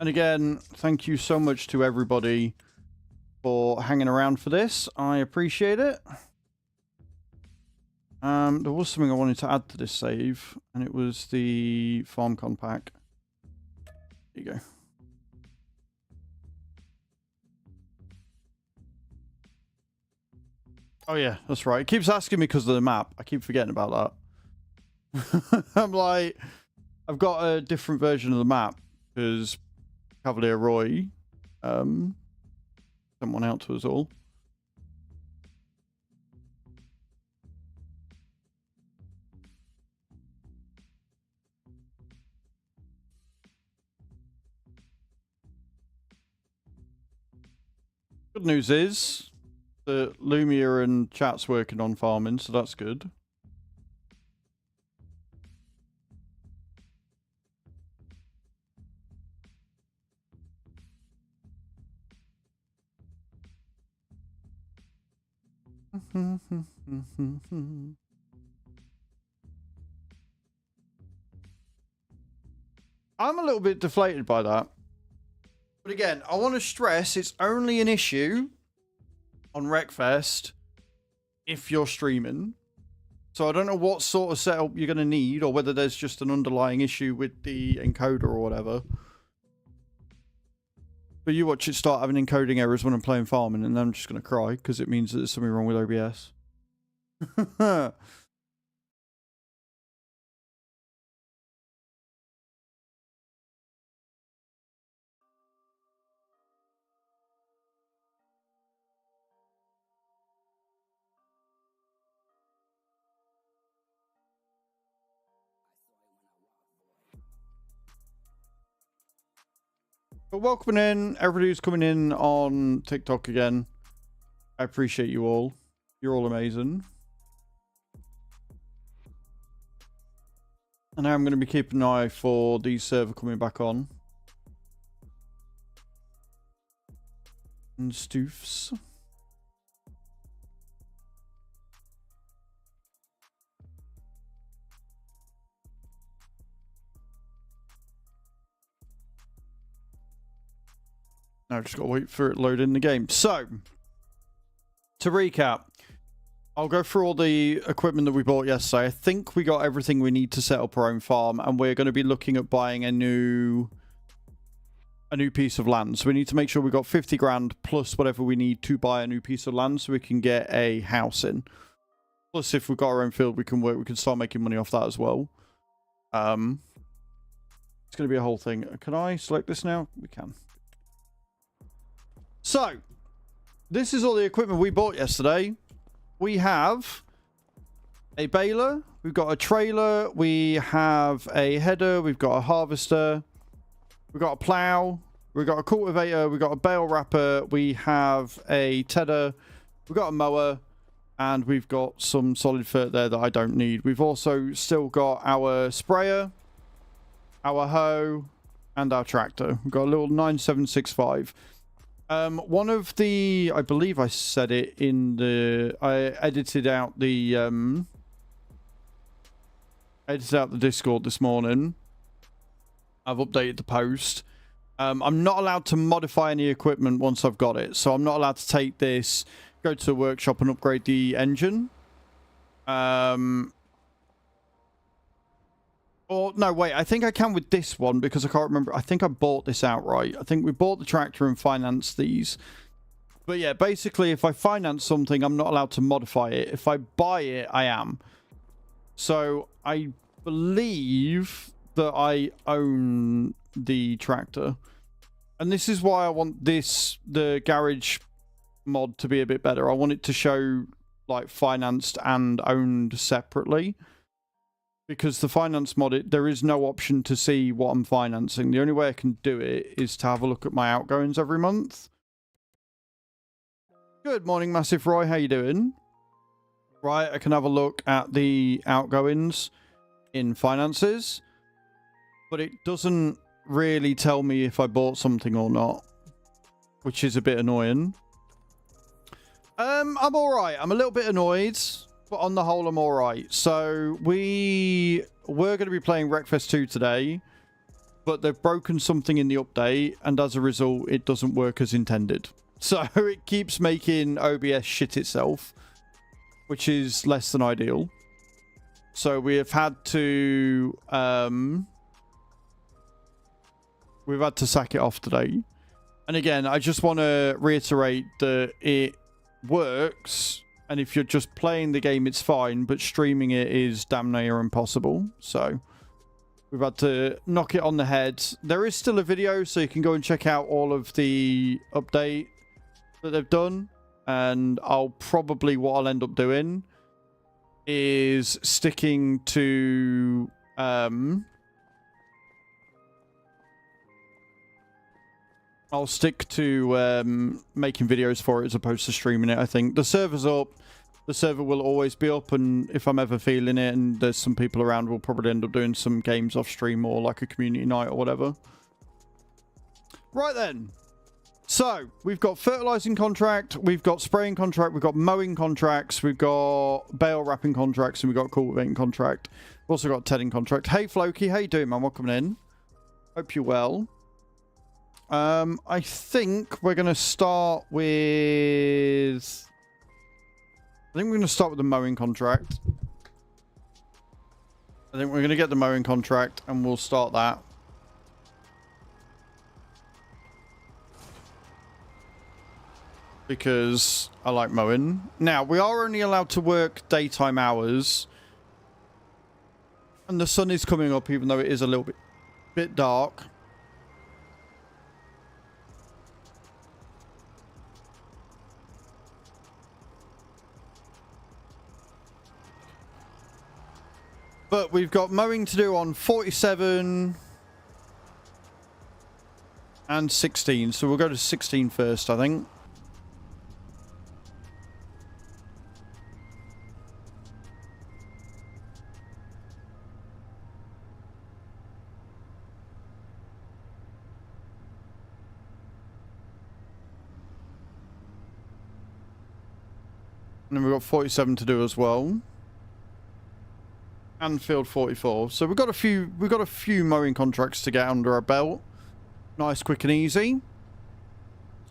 And again, thank you so much to everybody for hanging around for this. I appreciate it. There was something I wanted to add to this save, and it was the FarmCon pack. There you go. Oh yeah, that's right. It keeps asking me because of the map. I keep forgetting about that. I'm like, I've got a different version of the map because Cavalier Roy sent one out to us all. Good news is that Lumia and chat's working on farming, so that's good. I'm a little bit deflated by that. But again, I want to stress it's only an issue on Wreckfest if you're streaming. So I don't know what sort of setup you're going to need or whether there's just an underlying issue with the encoder or whatever. But you watch it start having encoding errors when I'm playing farming and I'm just going to cry because it means that there's something wrong with OBS. But welcome in, everybody who's coming in on TikTok again. I appreciate you all. You're all amazing. And now I'm going to be keeping an eye for the server coming back on. And Stoofs. Now just got to wait for it to load in the game. So, to recap, I'll go through all the equipment that we bought yesterday. I think we got everything we need to set up our own farm, and we're going to be looking at buying a new piece of land. So we need to make sure we got 50 grand plus whatever we need to buy a new piece of land so we can get a house in. Plus, if we've got our own field, we can start making money off that as well. It's going to be a whole thing. Can I select this now? We can. So, this is all the equipment we bought yesterday. We have a baler, we've got a trailer, we have a header, we've got a harvester, we've got a plow, we've got a cultivator, we've got a bale wrapper, we have a tedder, we've got a mower, and we've got some solid fert there that I don't need. We've also still got our sprayer, our hoe, and our tractor. We've got a little 9765. One of the, I believe I said it in the, I edited out the Discord this morning. I've updated the post. I'm not allowed to modify any equipment once I've got it. So I'm not allowed to take this, go to the workshop and upgrade the engine. Or, no, wait, I think I can with this one because I can't remember. I think I bought this outright. I think we bought the tractor and financed these. But yeah, basically, if I finance something, I'm not allowed to modify it. If I buy it, I am. So I believe that I own the tractor. And this is why I want the garage mod to be a bit better. I want it to show like financed and owned separately. Because the finance mod, there is no option to see what I'm financing. The only way I can do it is to have a look at my outgoings every month. Good morning, Massive Roy. How you doing? Right, I can have a look at the outgoings in finances. But it doesn't really tell me if I bought something or not. Which is a bit annoying. I'm alright. I'm a little bit annoyed. But on the whole, I'm all right. So we were going to be playing Wreckfest 2 today. but they've broken something in the update, and as a result, it doesn't work as intended. So it keeps making OBS shit itself, which is less than ideal. So we have had to we've had to sack it off today. And again, I just want to reiterate that it works, and if you're just playing the game, it's fine, but streaming it is damn near impossible. So we've had to knock it on the head. There is still a video, so you can go and check out all of the update that they've done. And I'll probably, what I'll end up doing is sticking to I'll stick to making videos for it as opposed to streaming it. I think the server's up. The server will always be up, and if I'm ever feeling it and there's some people around, we'll probably end up doing some games off stream or like a community night or whatever. Right then. So, we've got fertilizing contract, we've got spraying contract, we've got mowing contracts, we've got bale wrapping contracts, and we've got cultivating contract. We've also got tedding contract. Hey Floki, how you doing, man? Welcome in. Hope you're well. I think we're going to start with... I think we're going to start with the mowing contract. I think we're going to get the mowing contract, and we'll start that. Because I like mowing. Now, we are only allowed to work daytime hours. And the sun is coming up, even though it is a little bit dark. But we've got mowing to do on 47 and 16. So we'll go to 16 first, I think. And then we've got 47 to do as well. And field 44. So we've got a few mowing contracts to get under our belt. Nice, quick and easy.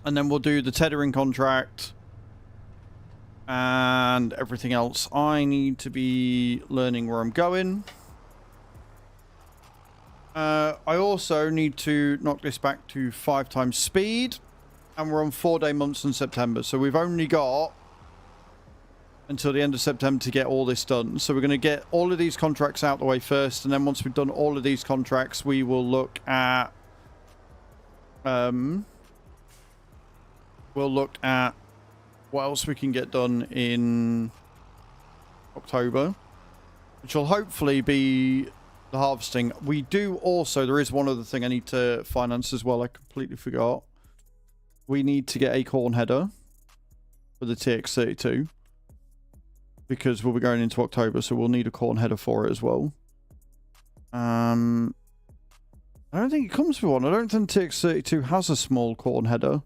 And then we'll do the tethering contract and everything else. I need to be learning where I'm going. I also need to knock this back to 5 times speed. And we're on 4-day months in September. So we've only got until the end of September to get all this done. So we're going to get all of these contracts out the way first, and then once we've done all of these contracts, we will look at what else we can get done in October, which will hopefully be the harvesting. We do also, there is one other thing I need to finance as well. I completely forgot. We need to get a corn header for the TX32. Because we'll be going into October, so we'll need a corn header for it as well. I don't think it comes with one. I don't think TX32 has a small corn header.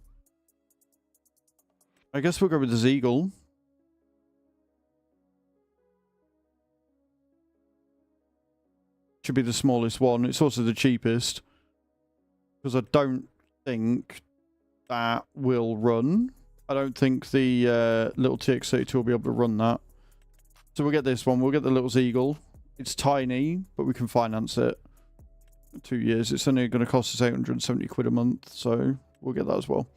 I guess we'll go with the Zeagle. Should be the smallest one. It's also the cheapest. Because I don't think that will run. I don't think the little TX32 will be able to run that. So we'll get this one. We'll get the little Zeagle. It's tiny, but we can finance it. 2 years. It's only going to cost us 870 quid a month. So we'll get that as well.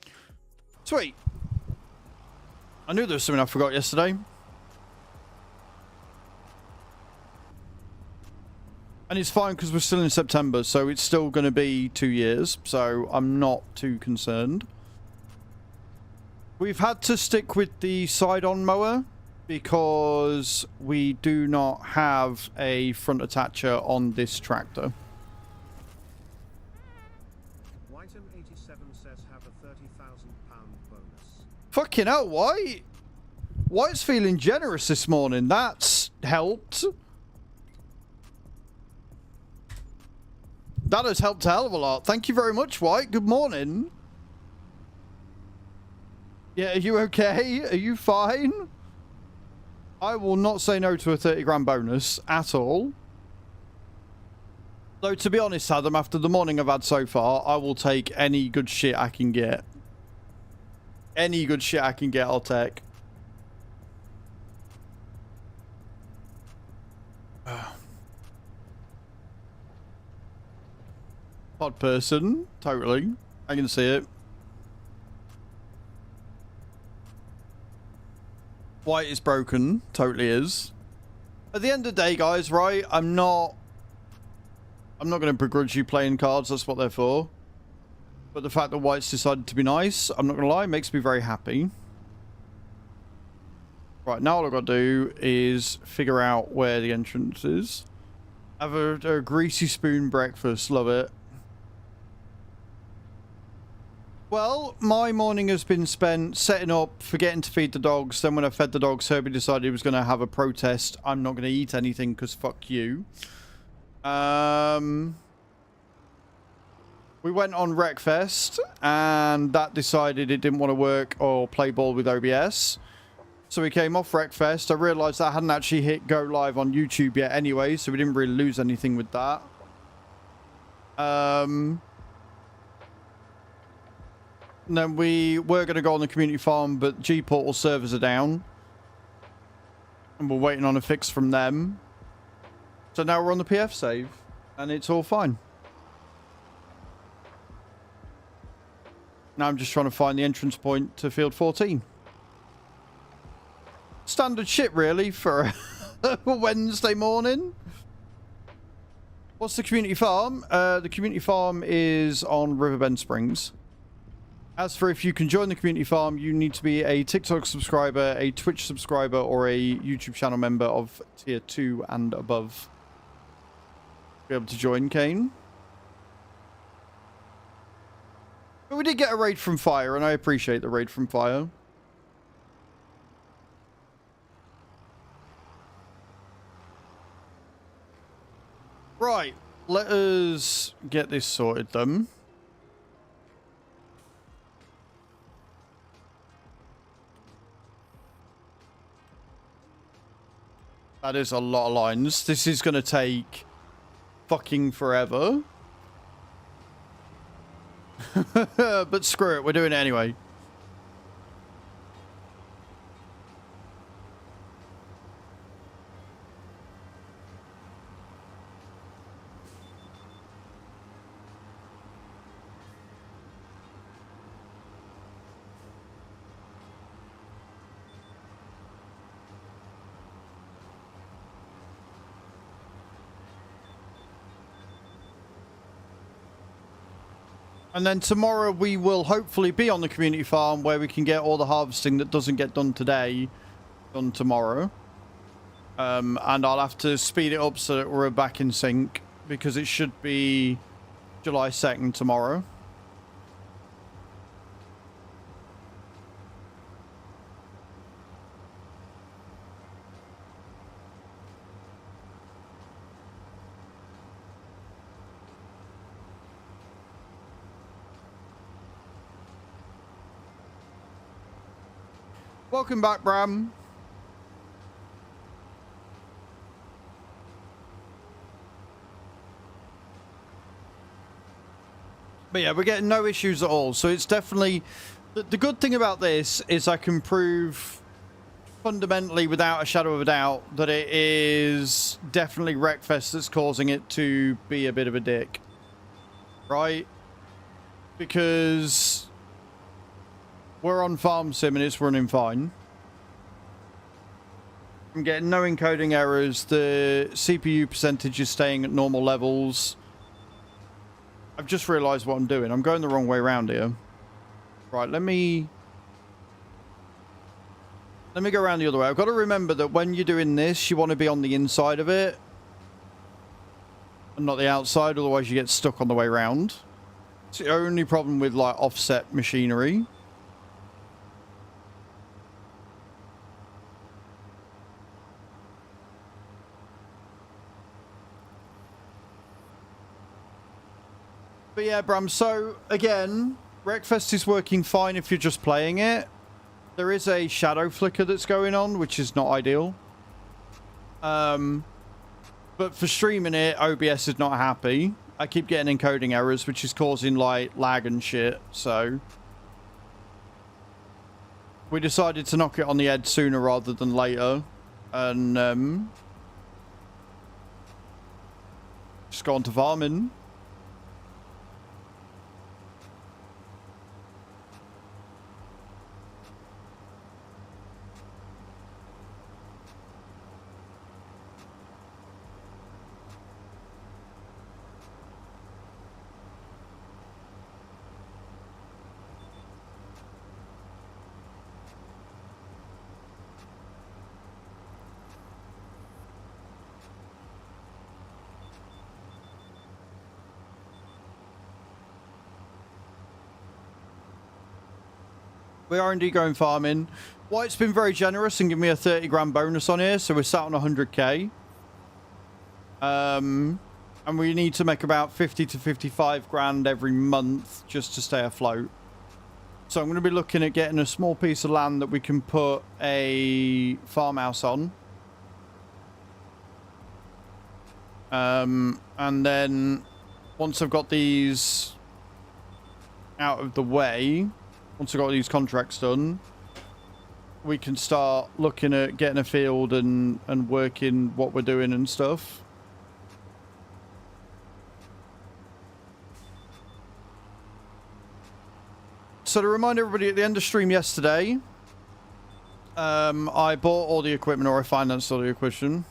Sweet. I knew there was something I forgot yesterday. And it's fine because we're still in September. So it's still going to be 2 years. So I'm not too concerned. We've had to stick with the side-on mower, because we do not have a front attacher on this tractor. Whitem87 says have a £30,000 bonus. Fucking hell, White! White's feeling generous this morning. That's helped. That has helped a hell of a lot. Thank you very much, White. Good morning. Yeah, are you okay? Are you fine? I will not say no to a 30 grand bonus at all. Though, to be honest, Adam, after the morning I've had so far, I will take any good shit I can get. Any good shit I can get, I'll take. Odd person, totally. I can see it. White is broken, totally is. At the end of the day, guys, right? I'm not going to begrudge you playing cards. That's what they're for. But the fact that White's decided to be nice, I'm not going to lie, makes me very happy. Right, now all I've got to do is figure out where the entrance is. Have a greasy spoon breakfast. Love it. Well, my morning has been spent setting up, forgetting to feed the dogs. Then when I fed the dogs, Herbie decided he was going to have a protest. I'm not going to eat anything because fuck you. We went on Wreckfest and that decided it didn't want to work or play ball with OBS. So we came off Wreckfest. I realised I hadn't actually hit go live on YouTube yet anyway, so we didn't really lose anything with that. And then we were going to go on the community farm, but G-Portal servers are down. And we're waiting on a fix from them. So now we're on the PF save, and it's all fine. Now I'm just trying to find the entrance point to field 14. Standard shit, really, for a Wednesday morning. What's the community farm? The community farm is on Riverbend Springs. As for if you can join the community farm, you need to be a TikTok subscriber, a Twitch subscriber, or a YouTube channel member of tier 2 and above. Be able to join, Kane. But we did get a raid from Fire, and I appreciate the raid from Fire. Right, let us get this sorted then. That is a lot of lines. This is going to take fucking forever. But screw it, we're doing it anyway. And then tomorrow we will hopefully be on the community farm where we can get all the harvesting that doesn't get done today done tomorrow. And I'll have to speed it up so that we're back in sync because it should be July 2nd tomorrow. Welcome back, Bram. But yeah, we're getting no issues at all. So it's definitely... The good thing about this is I can prove fundamentally without a shadow of a doubt that it is definitely Wreckfest that's causing it to be a bit of a dick. Right? Because... we're on Farm Sim and it's running fine. I'm getting no encoding errors. The CPU percentage is staying at normal levels. I've just realised what I'm doing. I'm going the wrong way around here. Right, let me go around the other way. I've got to remember that when you're doing this, you want to be on the inside of it. And not the outside, otherwise you get stuck on the way around. It's the only problem with, like, offset machinery. But yeah, Bram, so again, Wreckfest is working fine if you're just playing it. There is a shadow flicker that's going on, which is not ideal. But for streaming it, OBS is not happy. I keep getting encoding errors, which is causing like lag and shit. So we decided to knock it on the head sooner rather than later, and just go on to farming. We are indeed going farming. White's been very generous and given me a 30 grand bonus on here, so we're sat on 100k. And we need to make about 50 to 55 grand every month just to stay afloat. So I'm going to be looking at getting a small piece of land that we can put a farmhouse on. And then once I've got these out of the way, once I've got these contracts done, we can start looking at getting a field and working what we're doing and stuff. So to remind everybody, at the end of stream yesterday, I bought all the equipment, or I financed all the equipment,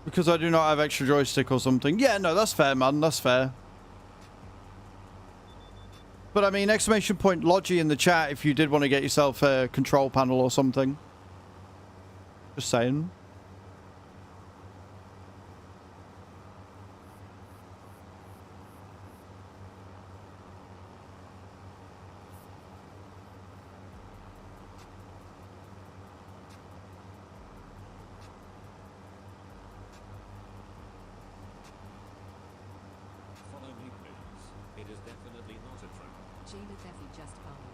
because I do not have extra joystick or something. Yeah, no, that's fair, man. That's fair. But I mean, exclamation point Logi in the chat if you did want to get yourself a control panel or something. Just saying.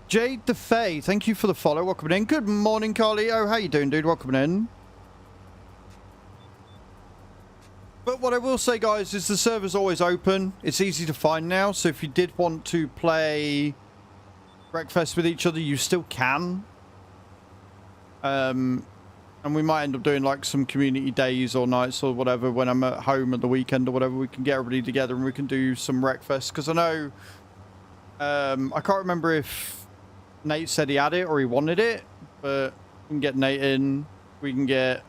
Jade the Fae, thank you for the follow. Welcome in. Good morning, Carlio. How you doing, dude? Welcome in. But what I will say, guys, is the server's always open. It's easy to find now. So if you did want to play Breakfast with each other, you still can. And we might end up doing like some community days or nights or whatever when I'm at home at the weekend or whatever. We can get everybody together and we can do some Breakfast. Because I know, I can't remember if Nate said he had it or he wanted it, but we can get Nate in, we can get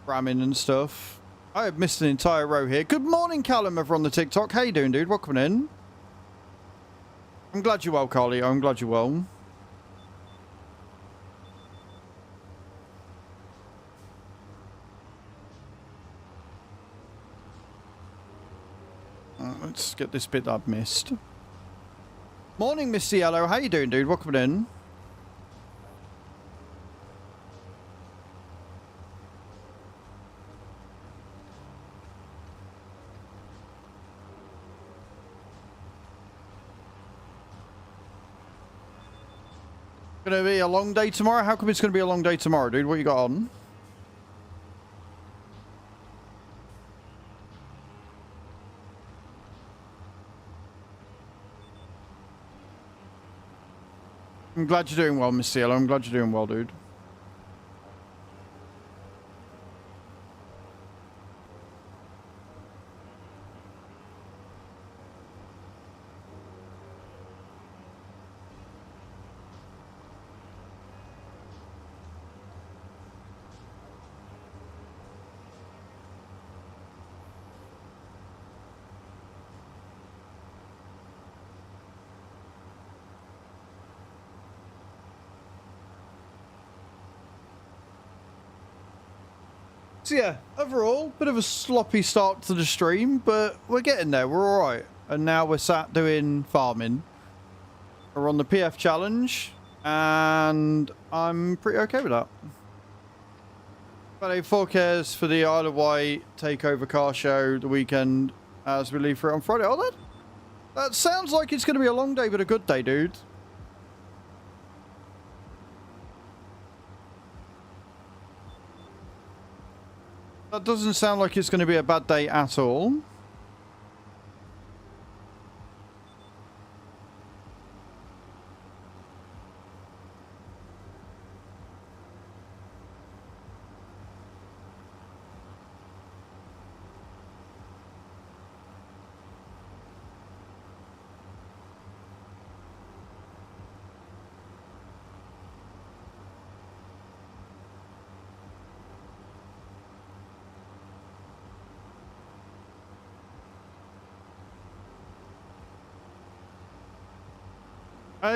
Bram in and stuff. I have missed an entire row here. Good morning, Callum, over on the TikTok. How you doing, dude? Welcome in. I'm glad you're well, Carly. I'm glad you're well. Let's get this bit that I've missed. Morning, Miss Cielo. How you doing, dude? Welcome in. Gonna be a long day tomorrow? How come it's gonna be a long day tomorrow, dude? What you got on? I'm glad you're doing well, Miss Cielo. I'm glad you're doing well, dude. So yeah, overall, bit of a sloppy start to the stream, but we're getting there. We're all right. And now we're sat doing farming. We're on the PF challenge, and I'm pretty okay with that. But 4Ks for the Isle of Wight takeover car show the weekend as we leave for it on Friday. Oh, that sounds like it's going to be a long day, but a good day, dude. That doesn't sound like it's going to be a bad day at all.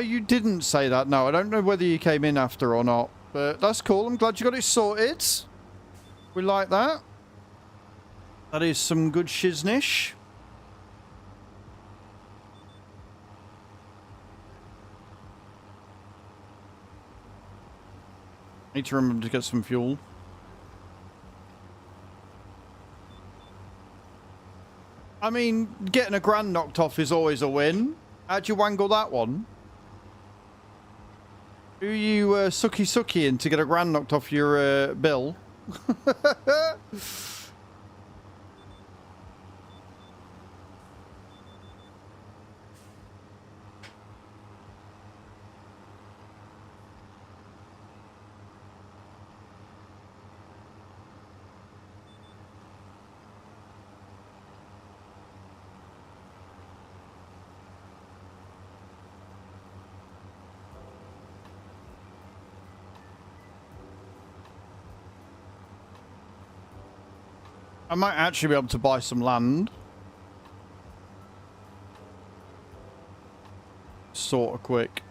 You didn't say that. No, I don't know whether you came in after or not, but that's cool. I'm glad you got it sorted. We like that. That is some good shiznish. Need to remember to get some fuel. I mean, getting a grand knocked off is always a win. How'd you wangle that one? Who you sucky in to get a grand knocked off your bill? I might actually be able to buy some land. Sort of quick.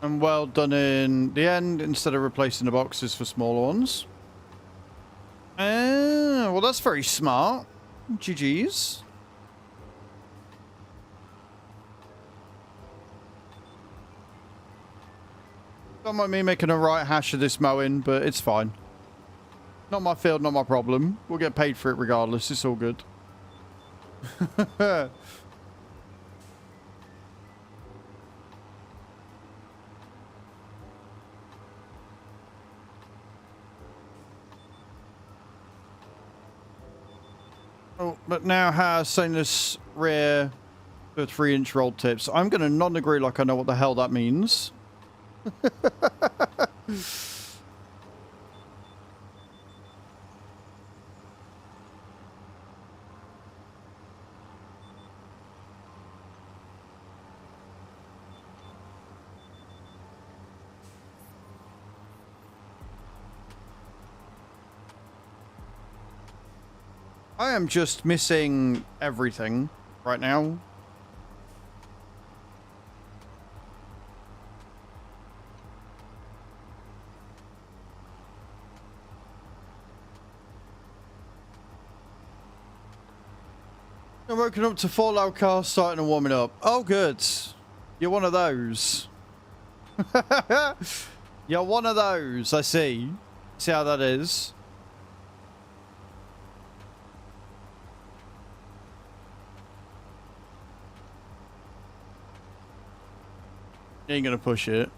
And well done in the end, instead of replacing the boxes for smaller ones. Well, that's very smart. GG's. Don't mind me making a right hash of this mowing, but it's fine. Not my field, not my problem. We'll get paid for it regardless. It's all good. Oh, but now has stainless rear for 3-inch roll tips. I'm going to non-agree like I know what the hell that means. I am just missing everything right now. I'm woken up to 4 loud cars starting and warming up. Oh, good. You're one of those. You're one of those, I see. See how that is. You ain't gonna push it.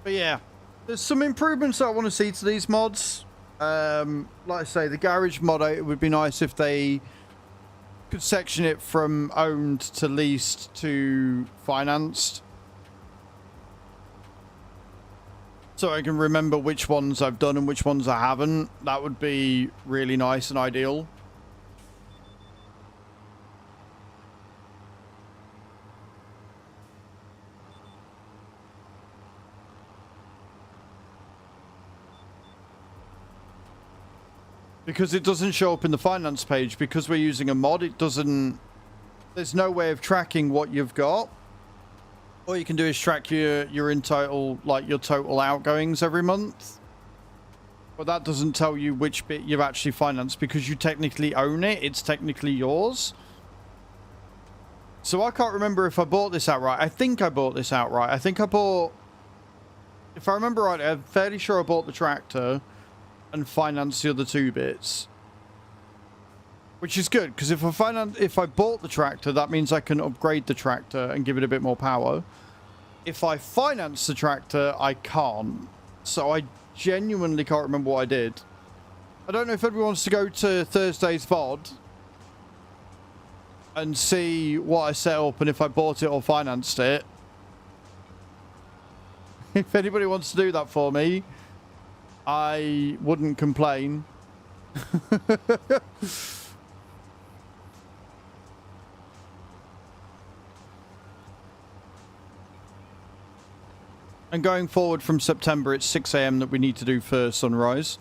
But yeah, there's some improvements that I want to see to these mods. Like I say, the garage mod, it would be nice if they could section it from owned to leased to financed. So I can remember which ones I've done and which ones I haven't. That would be really nice and ideal. Because it doesn't show up in the finance page. Because we're using a mod, it doesn't... There's no way of tracking what you've got. All you can do is track your in total, like your total outgoings every month. But that doesn't tell you which bit you've actually financed because you technically own it. It's technically yours. So I can't remember if I bought this outright. I think I bought this outright. I think I bought... If I remember right, I'm fairly sure I bought the tractor and financed the other 2 bits. Which is good, because if I bought the tractor, that means I can upgrade the tractor and give it a bit more power. If I finance the tractor, I can't. So I genuinely can't remember what I did. I don't know if everyone wants to go to Thursday's VOD and see what I set up and if I bought it or financed it. If anybody wants to do that for me, I wouldn't complain. And going forward from September, it's 6 AM that we need to do for sunrise.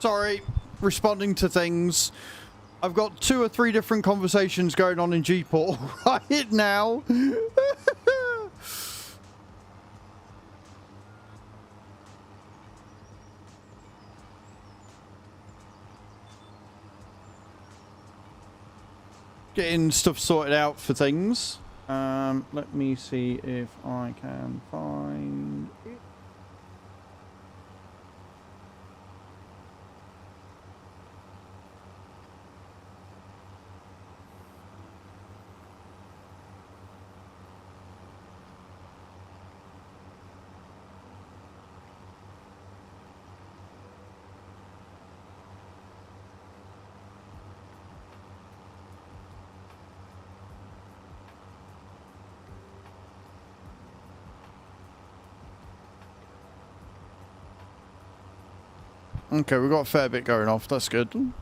Sorry, responding to things. I've got 2 or 3 different conversations going on in G-Port right now. Getting stuff sorted out for things. Let me see if I can find it. Okay, we've got a fair bit going off. That's good.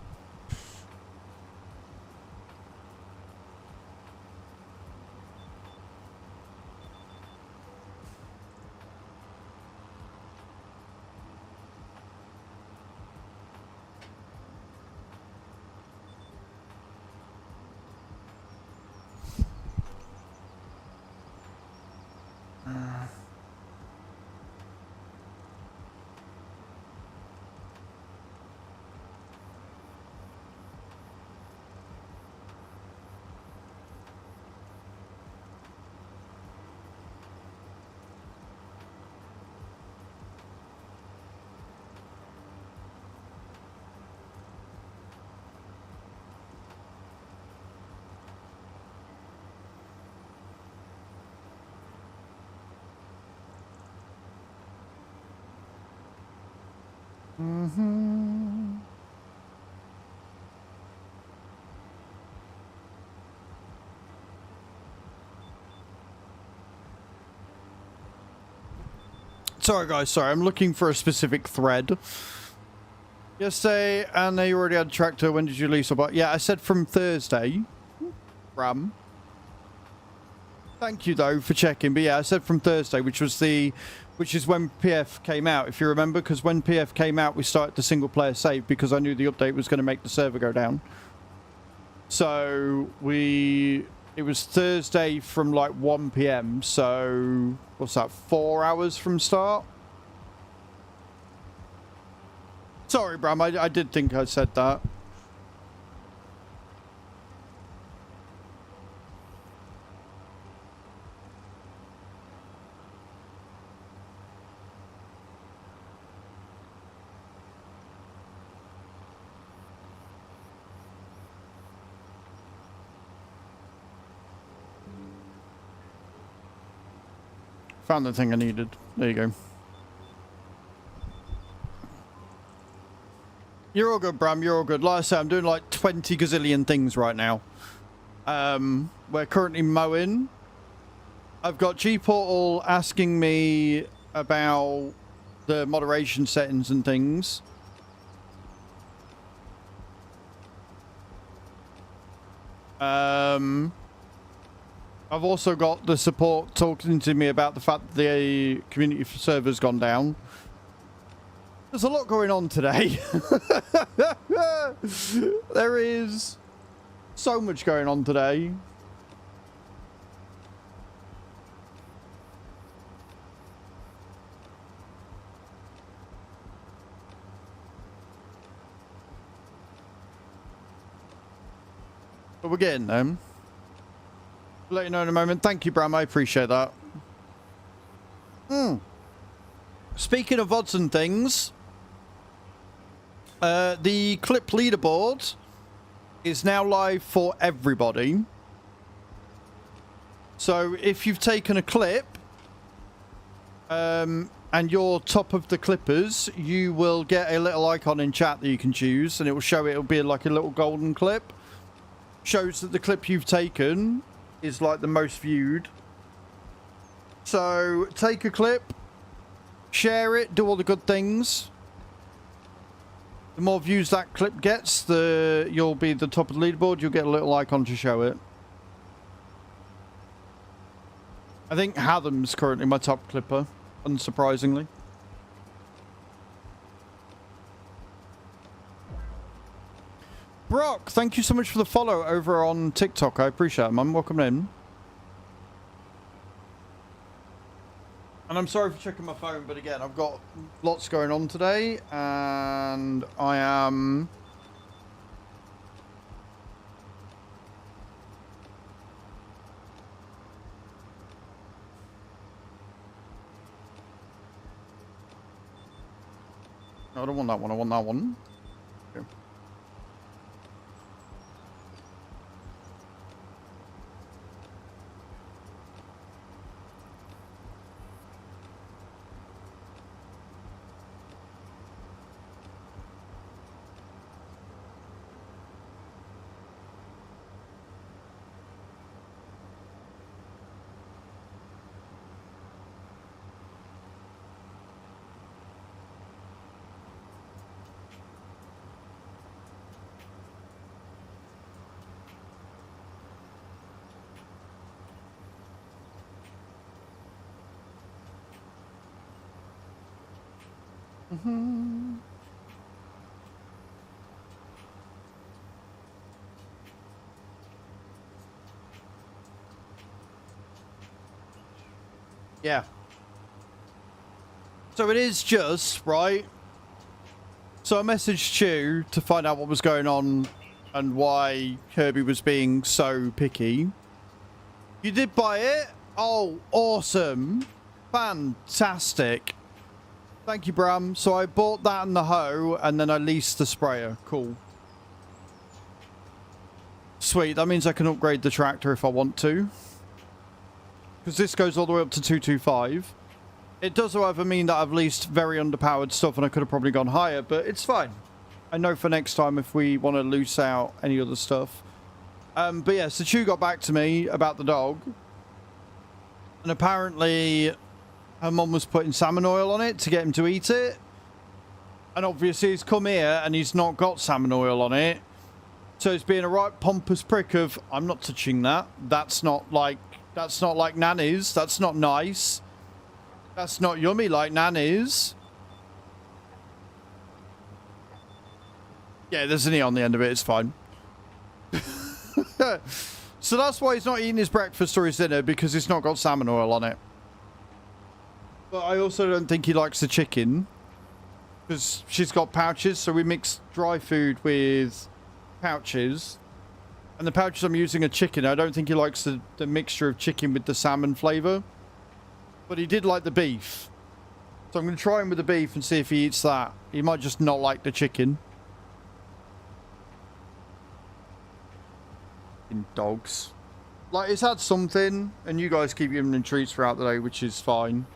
Sorry, guys. Sorry, I'm looking for a specific thread. Yesterday, and they already had a tractor. When did you lease? About? Yeah, I said from Thursday. Ram. Thank you though for checking. But yeah, I said from Thursday, which is when PF came out. If you remember, because when PF came out, we started the single player save because I knew the update was going to make the server go down. So it was Thursday from like 1 PM. So what's that? 4 hours from start. Sorry, Bram. I did think I said that. Found the thing I needed. There you go. You're all good, Bram. You're all good. Like I said, I'm doing like 20 gazillion things right now. We're currently mowing. I've got G-Portal asking me about the moderation settings and things. I've also got the support talking to me about the fact that the community server's gone down. There's a lot going on today. There is so much going on today. But we're getting them. I'll let you know in a moment. Thank you, Bram. I appreciate that. Speaking of VODs and things, the clip leaderboard is now live for everybody. So if you've taken a clip and you're top of the clippers, you will get a little icon in chat that you can choose, and it will show it'll be like a little golden clip. Shows that the clip you've taken is like the most viewed. So take a clip, share it, do all the good things. The more views that clip gets, you'll be the top of the leaderboard. You'll get a little icon to show it. I think Hadam's currently my top clipper, unsurprisingly. Brock, thank you so much for the follow over on TikTok. I appreciate it, man. Welcome in. And I'm sorry for checking my phone, but again, I've got lots going on today, and I am... No, I don't want that one. I want that one. Okay. Yeah. So it is just, right? So I messaged you to find out what was going on and why Kirby was being so picky. You did buy it? Oh, awesome. Fantastic. Thank you, Bram. So I bought that and the hoe, and then I leased the sprayer. Cool. Sweet. That means I can upgrade the tractor if I want to. Because this goes all the way up to 225. It does, however, mean that I've leased very underpowered stuff, and I could have probably gone higher, but it's fine. I know for next time if we want to loose out any other stuff. But yeah, so Chu got back to me about the dog. And apparently her mum was putting salmon oil on it to get him to eat it. And obviously he's come here and he's not got salmon oil on it. So he's being a right pompous prick of, I'm not touching that. That's not like Nanny's. That's not nice. That's not yummy like Nanny's. Yeah, there's an E on the end of it. It's fine. So that's why he's not eating his breakfast or his dinner, because it's not got salmon oil on it. But I also don't think he likes the chicken, because she's got pouches, so we mix dry food with pouches. And the pouches I'm using are chicken. I don't think he likes the mixture of chicken with the salmon flavour. But he did like the beef. So I'm going to try him with the beef and see if he eats that. He might just not like the chicken. In dogs. Like, he's had something, and you guys keep giving him treats throughout the day, which is fine.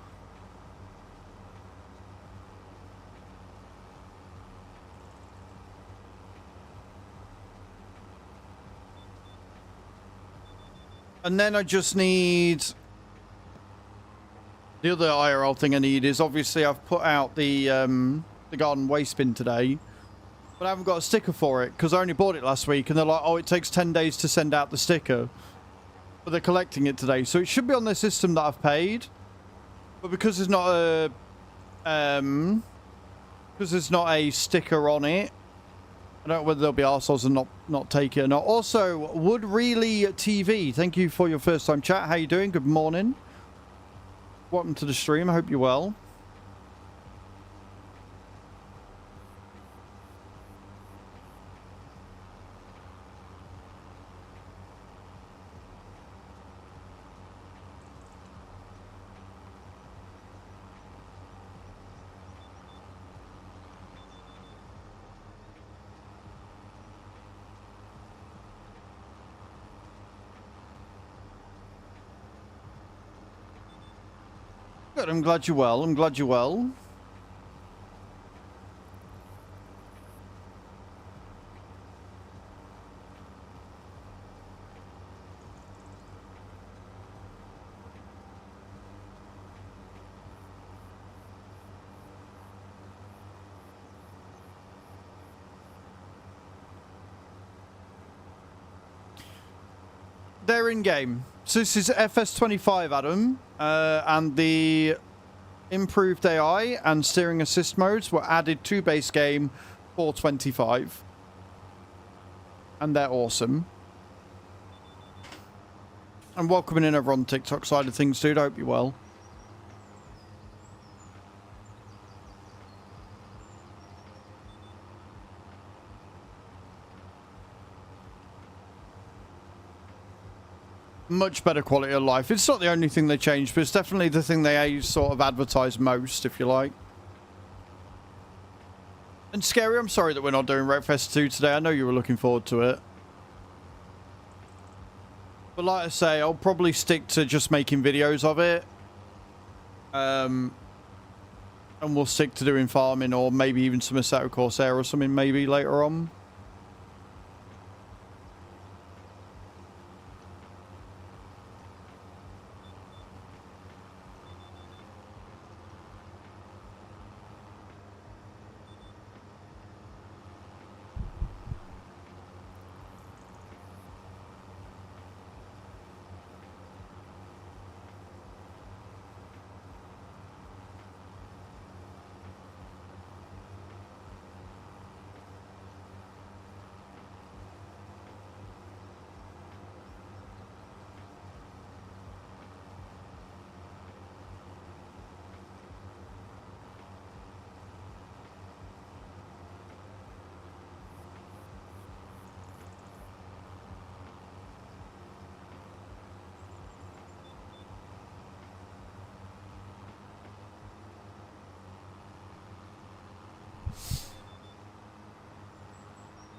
And then I just need... The other IRL thing I need is, obviously, I've put out the garden waste bin today. But I haven't got a sticker for it, because I only bought it last week. And they're like, oh, it takes 10 days to send out the sticker. But they're collecting it today. So it should be on the system that I've paid. But because there's not a... because there's not a sticker on it, I don't know whether they'll be arseholes and not take it or not. Also, Would Really TV, thank you for your first time chat. How you doing? Good morning. Welcome to the stream. I hope you're well. Good, I'm glad you're well. I'm glad you're well. They're in game. So this is FS25, Adam, and the improved AI and steering assist modes were added to base game for 25, and they're awesome. And welcoming in over on the TikTok side of things, dude. I hope you're well. Much better quality of life. It's not the only thing they changed, but it's definitely the thing they sort of advertise most, if you like. And Scary, I'm sorry that we're not doing Wreckfest 2 today. I know you were looking forward to it. But like I say, I'll probably stick to just making videos of it. And we'll stick to doing farming, or maybe even some Assetto Corsair or something maybe later on.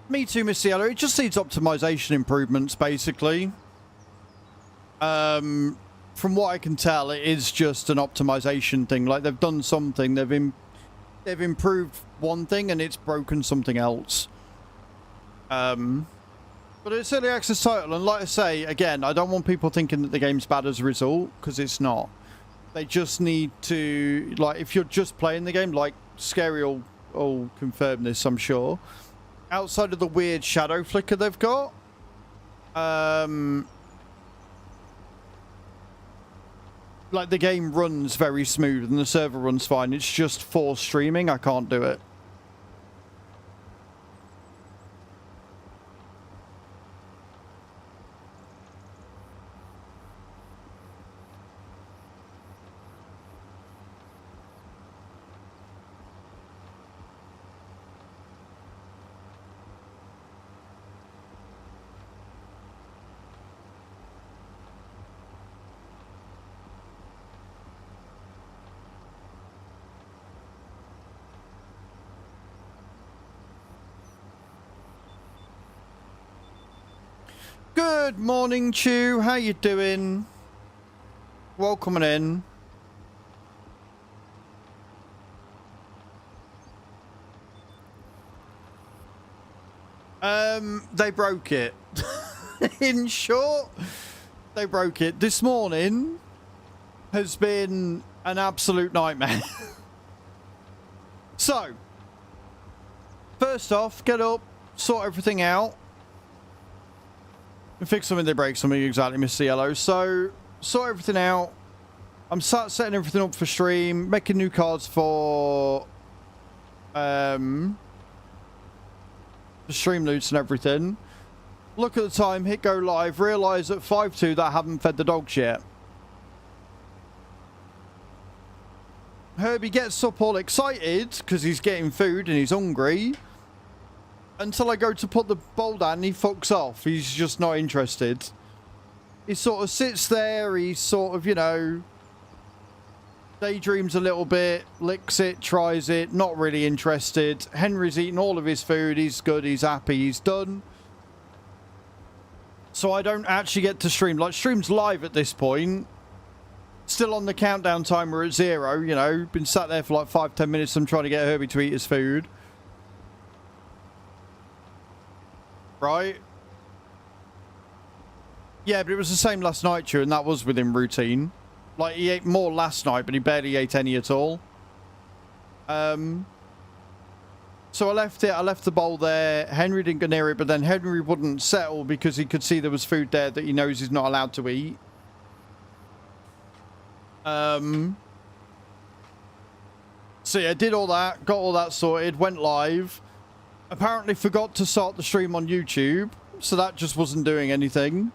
Me too, Mr. Yellow. It just needs optimization improvements, basically. From what I can tell, it is just an optimization thing. Like, they've done something, they've improved one thing, and it's broken something else. But it's early access title, and like I say, again, I don't want people thinking that the game's bad as a result, because it's not. They just need to, like, if you're just playing the game, like Scary will confirm this, I'm sure. Outside of the weird shadow flicker they've got, like the game runs very smooth and the server runs fine. It's just for streaming, I can't do it. Good morning, Chew. How you doing? Welcome in. They broke it. In short, they broke it. This morning has been an absolute nightmare. So, first off, get up, sort everything out. Fix something, they break something, exactly, Mr. Yellow. So, sort everything out. I'm setting everything up for stream, making new cards for the Streamloots and everything. Look at the time, hit go live, realise at 5:02 that I haven't fed the dogs yet. Herbie gets up all excited because he's getting food and he's hungry. Until I go to put the bowl down, he fucks off. He's just not interested. He sort of sits there, he sort of, you know, daydreams a little bit, licks it, tries it, not really interested. Henry's eaten all of his food, he's good, he's happy, he's done. So I don't actually get to stream. Like, stream's live at this point. Still on the countdown timer at 0, you know. Been sat there for like 5-10 minutes. I'm trying to get Herbie to eat his food. Right? Yeah, but it was the same last night, too, and that was within routine. Like, he ate more last night, but he barely ate any at all. So I left it. I left the bowl there. Henry didn't go near it, but then Henry wouldn't settle because he could see there was food there that he knows he's not allowed to eat. So yeah, did all that, got all that sorted, went live. Apparently forgot to start the stream on YouTube, so that just wasn't doing anything.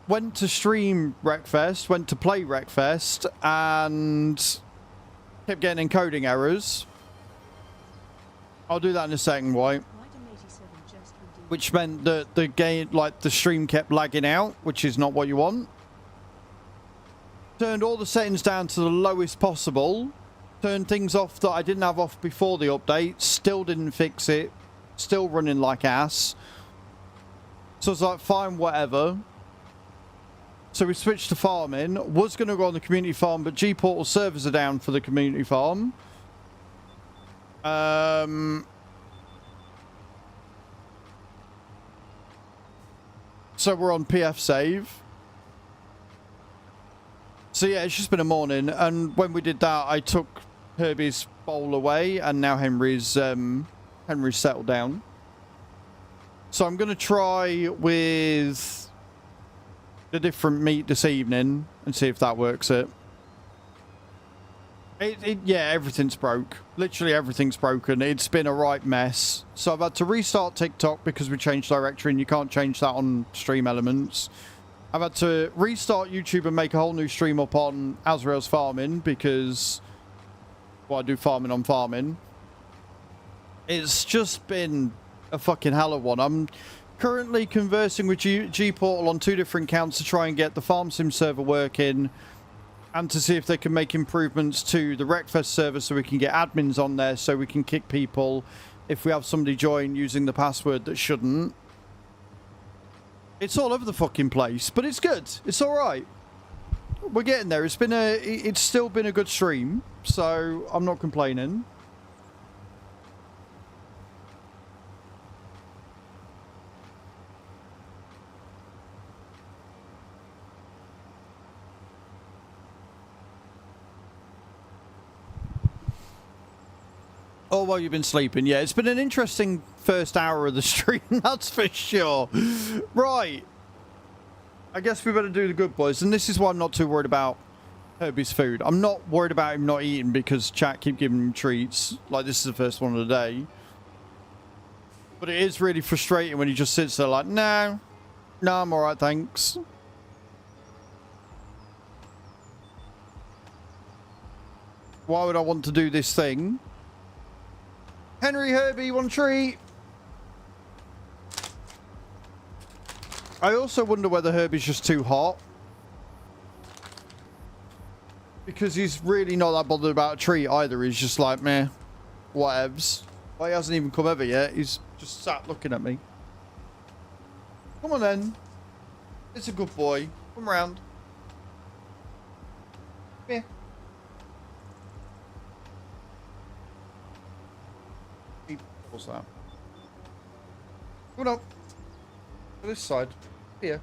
Went to stream Wreckfest, went to play Wreckfest, and kept getting encoding errors. I'll do that in a second, White. Which meant that the game, like the stream kept lagging out, which is not what you want. Turned all the settings down to the lowest possible. Turned things off that I didn't have off before the update. Still didn't fix it. Still running like ass. So I was like, fine, whatever. So we switched to farming. Was going to go on the community farm, but G-Portal servers are down for the community farm. So we're on PF save. So yeah, it's just been a morning, and when we did that, I took Herbie's bowl away, and now Henry's settled down. So I'm gonna try with the different meat this evening and see if that works. Yeah, everything's broke. Literally everything's broken. It's been a right mess. So I've had to restart TikTok because we changed directory and you can't change that on Stream Elements. I've had to restart YouTube and make a whole new stream up on Azrael's Farming because, well, I do farming on farming. It's just been a fucking hell of one. I'm currently conversing with G-Portal on 2 different accounts to try and get the Farm Sim server working and to see if they can make improvements to the Wreckfest server so we can get admins on there so we can kick people if we have somebody join using the password that shouldn't. It's all over the fucking place, but it's good. It's all right. We're getting there. It's still been a good stream, so I'm not complaining. Oh, well, you've been sleeping. Yeah, it's been an interesting first hour of the stream, that's for sure. Right. I guess we better do the good boys. And this is why I'm not too worried about Herbie's food. I'm not worried about him not eating because chat keep giving him treats. Like, this is the first one of the day. But it is really frustrating when he just sits there like, no, I'm all right, thanks. Why would I want to do this thing? Henry, Herbie, one treat. I also wonder whether Herbie's just too hot. Because he's really not that bothered about a treat either. He's just like, meh, whatevs. Well, he hasn't even come over yet. He's just sat looking at me. Come on then. It's a good boy. Come round. Yeah. What's that? Come on. To this side. Here.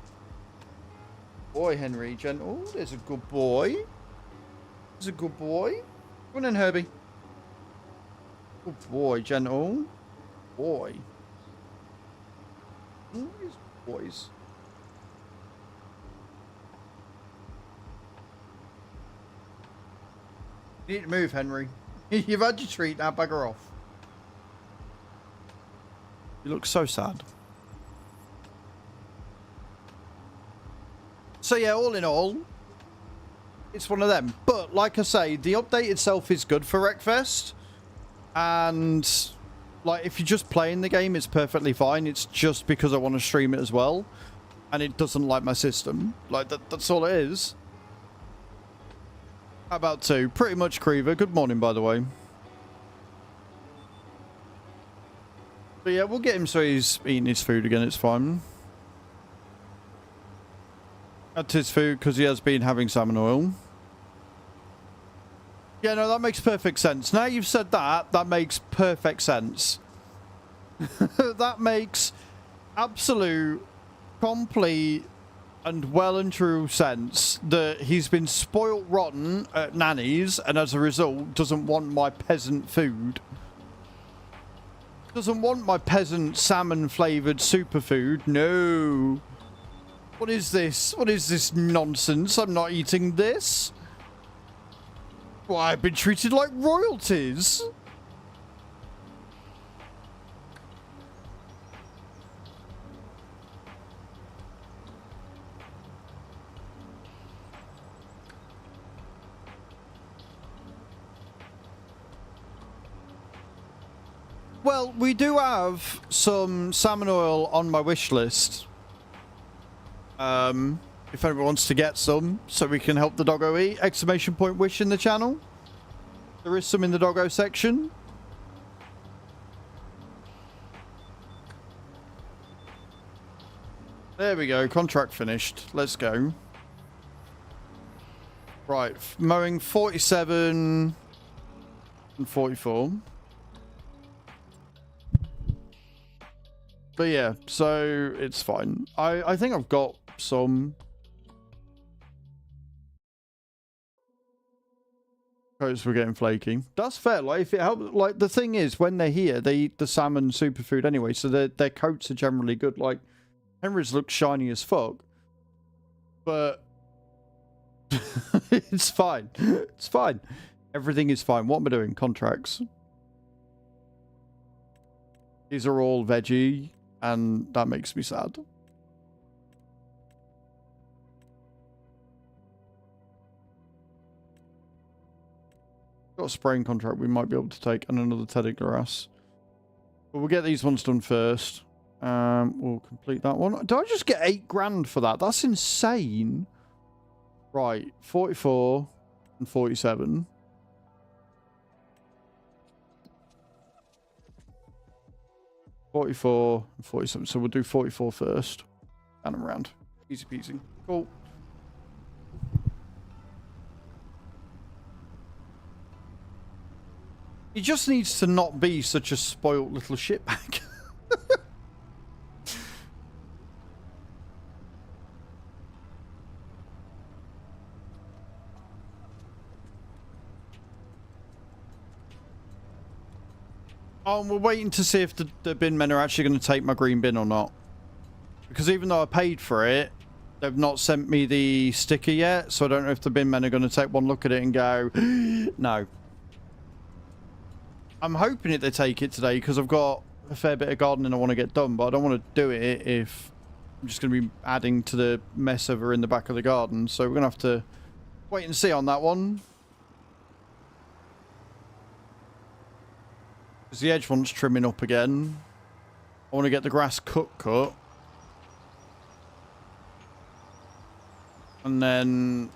Boy, Henry. Gentle. There's a good boy. There's a good boy. Come on in, Herbie. Good boy, gentle. Boy. Ooh, these boys. You need to move, Henry. You've had your treat, now bugger off. You look so sad. So yeah, all in all, it's one of them. But like I say, the update itself is good for Wreckfest. And like, if you're just playing the game, it's perfectly fine. It's just because I want to stream it as well. And it doesn't like my system. Like, that's all it is. How about two? Pretty much Creever. Good morning, by the way. But yeah, we'll get him so he's eating his food again. It's fine. That's his food because he has been having salmon oil. Yeah, no, that makes perfect sense. Now you've said that, that makes perfect sense. That makes absolute, complete, and well and true sense that he's been spoilt rotten at Nanny's and as a result doesn't want my peasant food. Doesn't want my peasant salmon flavoured superfood. No. What is this? What is this nonsense? I'm not eating this. Why, I've been treated like royalties. Well, we do have some salmon oil on my wish list. If anyone wants to get some, so we can help the doggo eat. Exclamation point wish in the channel. There is some in the doggo section. There we go. Contract finished. Let's go. Right. Mowing 47 and 44. But yeah, so it's fine. I think I've got some coats for getting flaky. That's fair. Like, if it helps, like, the thing is, when they're here, they eat the salmon superfood anyway, so their coats are generally good. Like, Henry's look shiny as fuck, but it's fine. It's fine. Everything is fine. What am I doing? Contracts. These are all veggie, and that makes me sad. Got a spraying contract we might be able to take, and another teddy grass. But we'll get these ones done first. We'll complete that one. Did I just get 8 grand for that? That's insane. Right, 44 and 47. $44 and 47. So we'll do 44 first. And around. Easy peasy. Cool. He just needs to not be such a spoilt little shitbag. Oh, we're waiting to see if the bin men are actually going to take my green bin or not. Because even though I paid for it, they've not sent me the sticker yet. So I don't know if the bin men are going to take one look at it and go, no. I'm hoping they take it today because I've got a fair bit of gardening I want to get done. But I don't want to do it if I'm just going to be adding to the mess over in the back of the garden. So we're going to have to wait and see on that one. Because the edge wants trimming up again. I want to get the grass cut. And then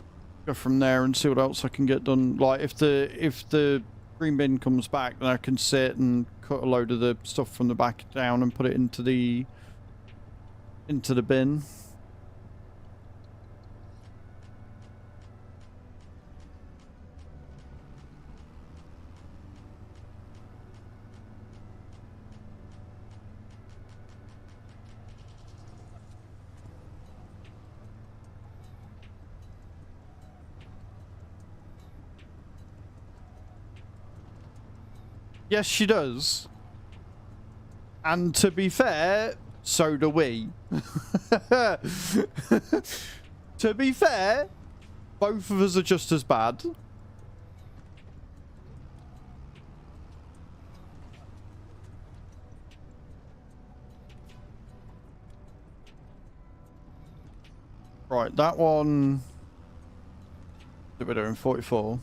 go from there and see what else I can get done. Like if the green bin comes back, then I can sit and cut a load of the stuff from the back down and put it into the bin. Yes, she does. And to be fair, so do we. To be fair, both of us are just as bad. Right, that one that we're doing 44.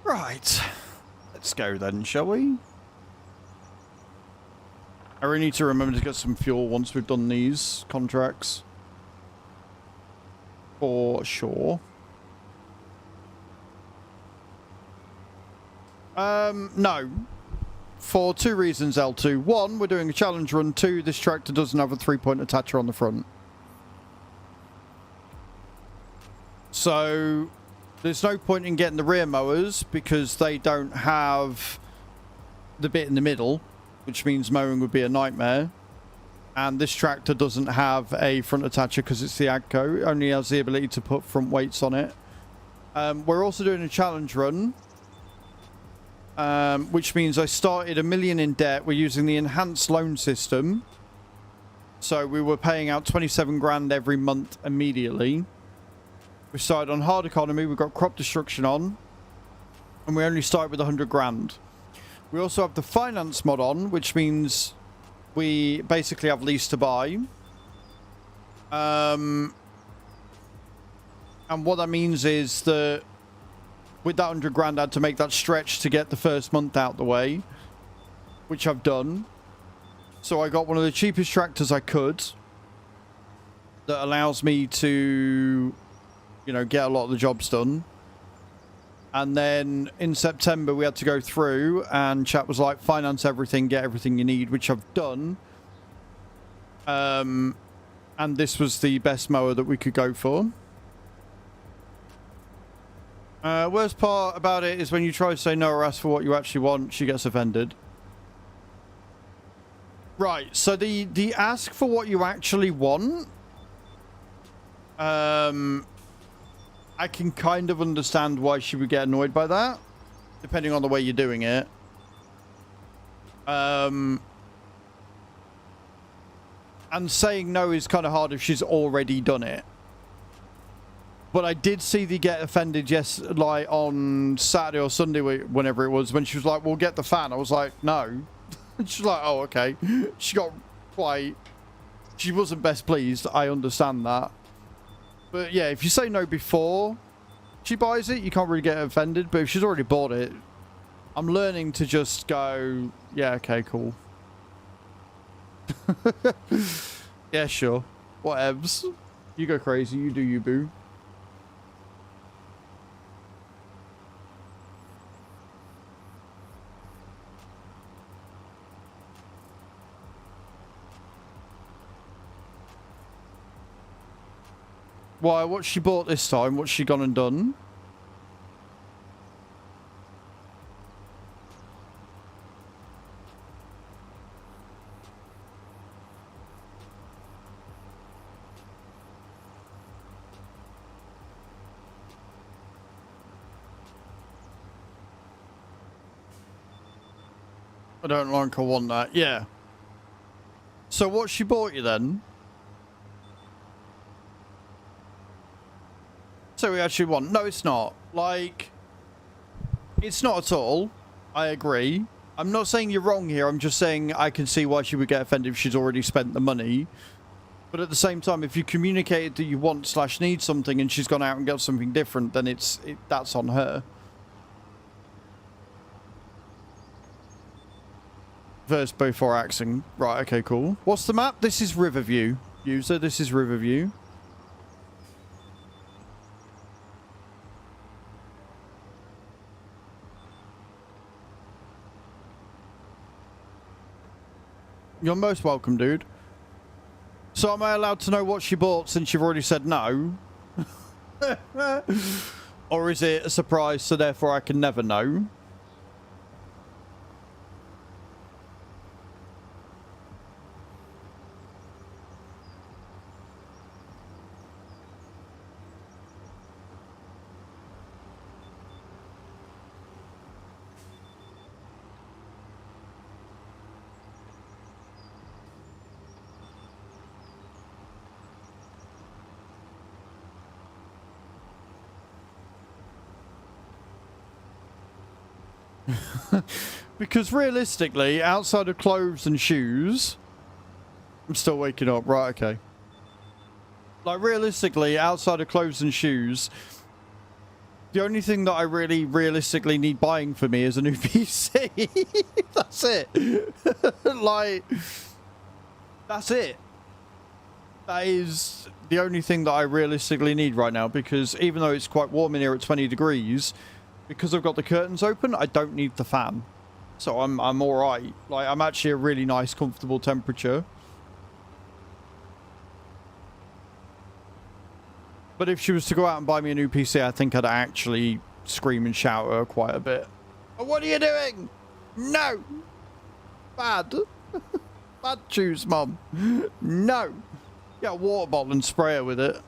Right, let's go then, shall we? I really need to remember to get some fuel once we've done these contracts. For sure. No. For two reasons, L2. One, we're doing a challenge run. Two, this tractor doesn't have a 3-point attacher on the front. So there's no point in getting the rear mowers because they don't have the bit in the middle, which means mowing would be a nightmare. And this tractor doesn't have a front attacher because it's the AGCO. It only has the ability to put front weights on it. We're also doing a challenge run, which means I started $1 million in debt. We're using the enhanced loan system. So we were paying out 27 grand every month immediately. We started on hard economy, we've got crop destruction on, and we only started with 100 grand. We also have the finance mod on, which means we basically have lease to buy. And what that means is that with that 100 grand, I had to make that stretch to get the first month out the way, which I've done. So I got one of the cheapest tractors I could that allows me to, you know, get a lot of the jobs done. And then in September we had to go through and chat was like, finance everything, get everything you need, which I've done. And this was the best mower that we could go for. Worst part about it is when you try to say no or ask for what you actually want, she gets offended. Right, so the ask for what you actually want, I can kind of understand why she would get annoyed by that, depending on the way you're doing it. And saying no is kind of hard if she's already done it. But I did see the get offended, yes, like on Saturday or Sunday, whenever it was, when she was like, "We'll get the fan." I was like, "No." She's like, "Oh, okay." She got quite... She wasn't best pleased. I understand that. But yeah, if you say no before she buys it, you can't really get offended. But if she's already bought it, I'm learning to just go, yeah, okay, cool. Yeah, sure. Whatevs. You go crazy. You do you, boo. Why? What she bought this time? What's she gone and done? I don't like I want that. Yeah. So what she bought you then? So we actually want... No, it's not. Like, it's not at all. I agree. I'm not saying you're wrong here. I'm just saying I can see why she would get offended if she's already spent the money. But at the same time, if you communicated that you want / need something and she's gone out and got something different, then that's on her. First before axing. Right, okay, cool. What's the map? This is Riverview. User, this is Riverview. You're most welcome, dude. So am I allowed to know what she bought since you've already said no? Or is it a surprise, so therefore I can never know? Because realistically, outside of clothes and shoes... I'm still waking up. Right, okay. Like, realistically, outside of clothes and shoes... The only thing that I really realistically need buying for me is a new PC. That's it. Like... That's it. That is the only thing that I realistically need right now. Because even though it's quite warm in here at 20 degrees... Because I've got the curtains open, I don't need the fan. So I'm alright. Like, I'm actually a really nice, comfortable temperature. But if she was to go out and buy me a new PC, I think I'd actually scream and shout at her quite a bit. Oh, what are you doing? No! Bad. Bad choose, Mum. No! Get a water bottle and spray her with it.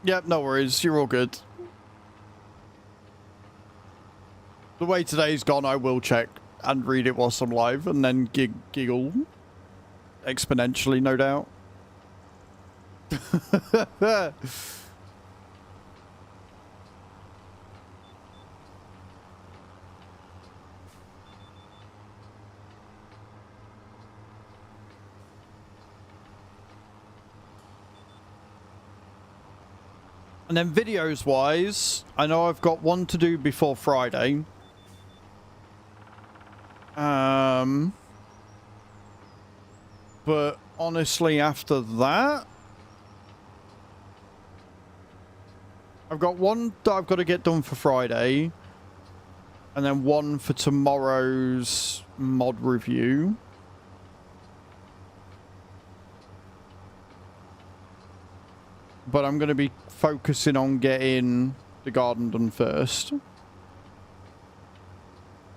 Yep, no worries. You're all good. The way today's gone, I will check and read it whilst I'm live and then giggle exponentially, no doubt. And then videos wise, I know I've got one to do before Friday. But honestly, after that, I've got one that I've got to get done for Friday. And then one for tomorrow's mod review. But I'm going to be focusing on getting the garden done first.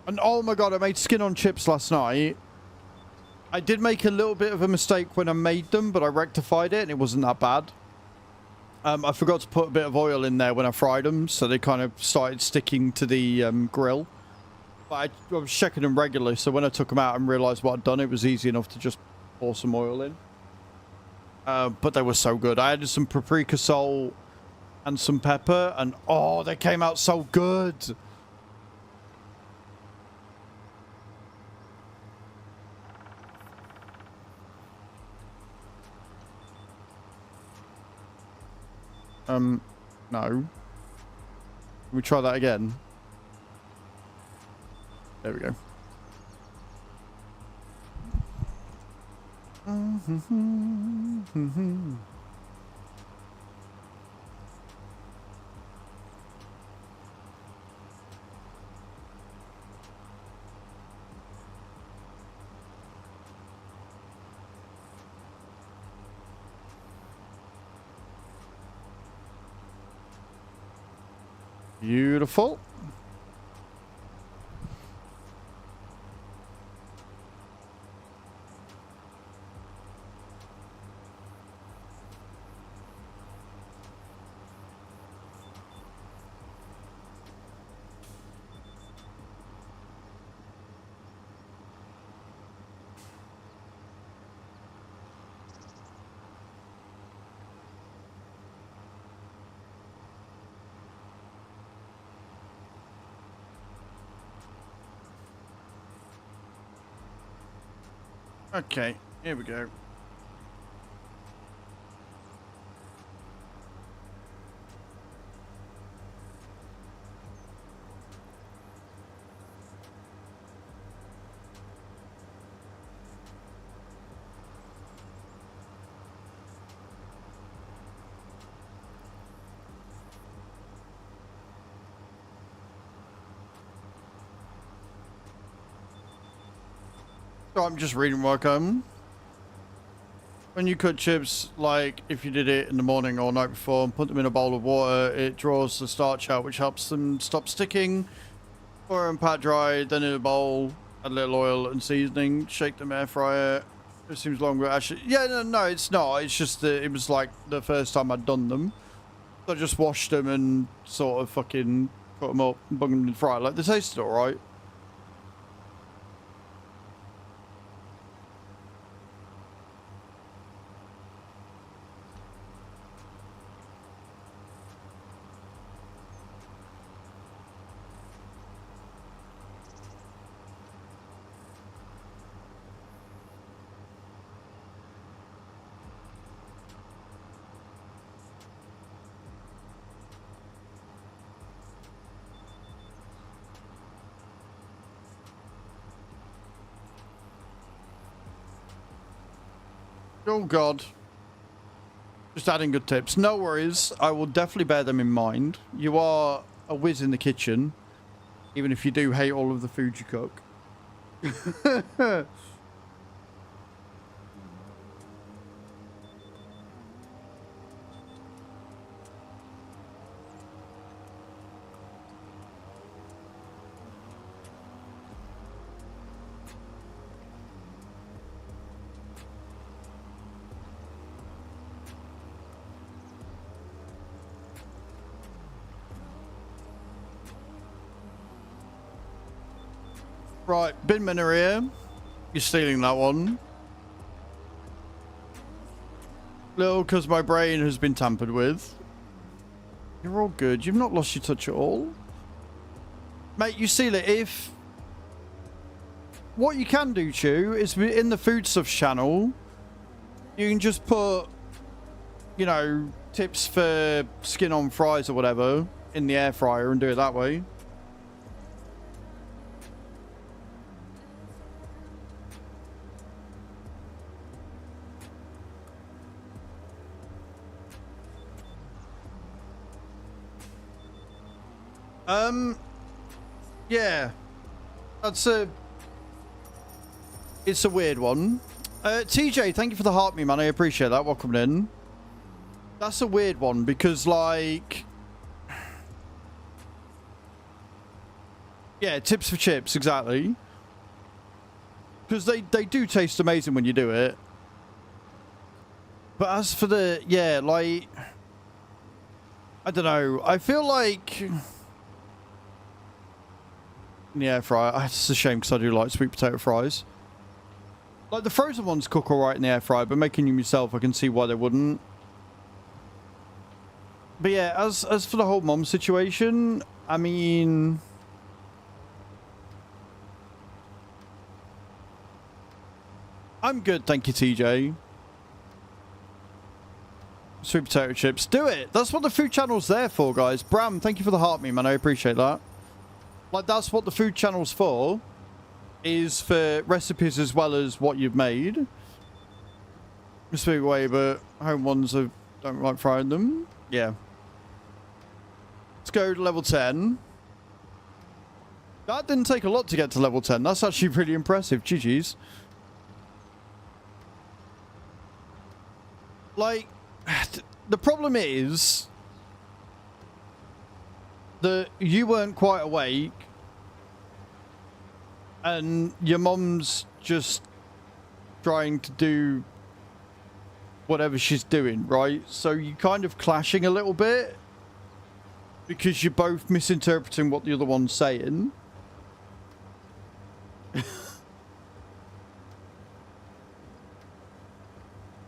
And oh my god, I made skin on chips last night. I did make a little bit of a mistake when I made them, but I rectified it and it wasn't that bad. I forgot to put a bit of oil in there when I fried them, so they kind of started sticking to the grill. But I was checking them regularly, so when I took them out and realised what I'd done, it was easy enough to just pour some oil in. But they were so good. I added some paprika salt and some pepper, and oh, they came out so good. No. Can we try that again? There we go. Beautiful. Okay, here we go. So I'm just reading what I can. When you cut chips, like if you did it in the morning or night before and put them in a bowl of water, it draws the starch out, which helps them stop sticking. Pour them pat dry, then in a bowl, add a little oil and seasoning, shake them, air fryer. It seems longer, actually. Yeah, no, it's not. It's just that it was like the first time I'd done them. So I just washed them and sort of fucking cut them up and bung them in the fryer. Like, they tasted alright. Oh god. Just adding good tips. No worries. I will definitely bear them in mind. You are a whiz in the kitchen. Even if you do hate all of the food you cook. Right, bin minner here. You're stealing that one. Little, because my brain has been tampered with. You're all good. You've not lost your touch at all. Mate, you seal it. If... What you can do, Chew, is in the foodstuffs channel, you can just put, you know, tips for skin on fries or whatever in the air fryer and do it that way. Yeah, that's it's a weird one. TJ, thank you for the heart me, man. I appreciate that. Welcome in. That's a weird one because, like, yeah, tips for chips, exactly. Because they do taste amazing when you do it. But as for the, yeah, like, I don't know. I feel like... in the air fryer. It's a shame because I do like sweet potato fries. Like, the frozen ones cook alright in the air fryer, but making them yourself, I can see why they wouldn't. But yeah, as for the whole mom situation, I mean... I'm good, thank you, TJ. Sweet potato chips. Do it! That's what the food channel's there for, guys. Bram, thank you for the heart me, man. I appreciate that. Like, that's what the food channel's for. Is for recipes as well as what you've made. Speak away, but home ones don't like frying them. Yeah. Let's go to level 10. That didn't take a lot to get to level 10. That's actually pretty impressive. GG's. Like, the problem is... you weren't quite awake, and your mum's just trying to do whatever she's doing, right? So you're kind of clashing a little bit because you're both misinterpreting what the other one's saying.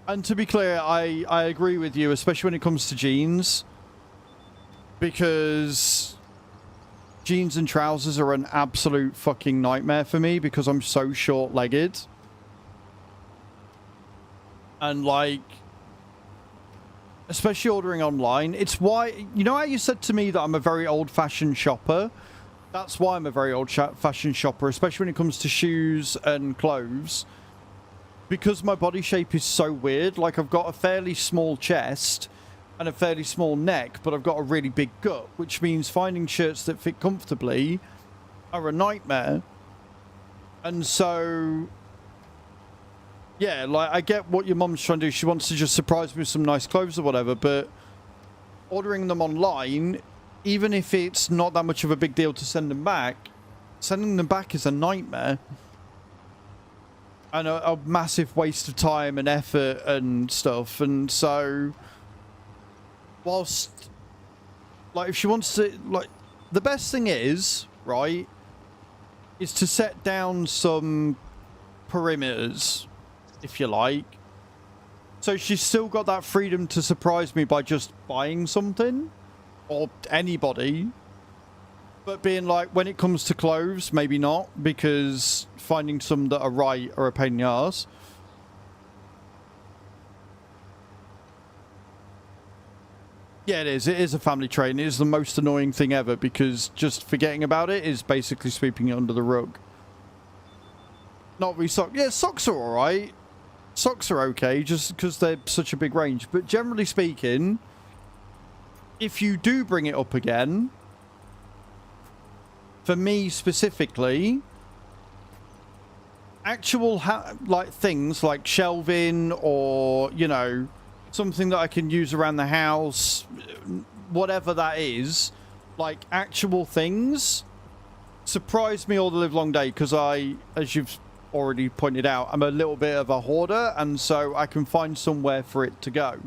And to be clear, I agree with you, especially when it comes to jeans, because jeans and trousers are an absolute fucking nightmare for me because I'm so short-legged. And, like, especially ordering online, it's why, you know how you said to me that I'm a very old-fashioned shopper? That's why I'm a very old-fashioned shopper, especially when it comes to shoes and clothes. Because my body shape is so weird. Like, I've got a fairly small chest and a fairly small neck, but I've got a really big gut, which means finding shirts that fit comfortably are a nightmare. And so, yeah, like, I get what your mum's trying to do. She wants to just surprise me with some nice clothes or whatever, but ordering them online, even if it's not that much of a big deal to send them back, sending them back is a nightmare. And a massive waste of time and effort and stuff. And so, whilst, like, if she wants to, like, the best thing is, right, is to set down some perimeters, if you like. So she's still got that freedom to surprise me by just buying something, or anybody. But being like, when it comes to clothes, maybe not, because finding some that are right are a pain in the arse. Yeah, it is. It is a family trait, and it is the most annoying thing ever, because just forgetting about it is basically sweeping it under the rug. Not really socks. Yeah, socks are alright. Socks are okay, just because they're such a big range. But generally speaking, if you do bring it up again, for me specifically, actual like things like shelving or, you know, something that I can use around the house, whatever that is, like actual things, surprise me all the live long day, because I, as you've already pointed out, I'm a little bit of a hoarder, and so I can find somewhere for it to go.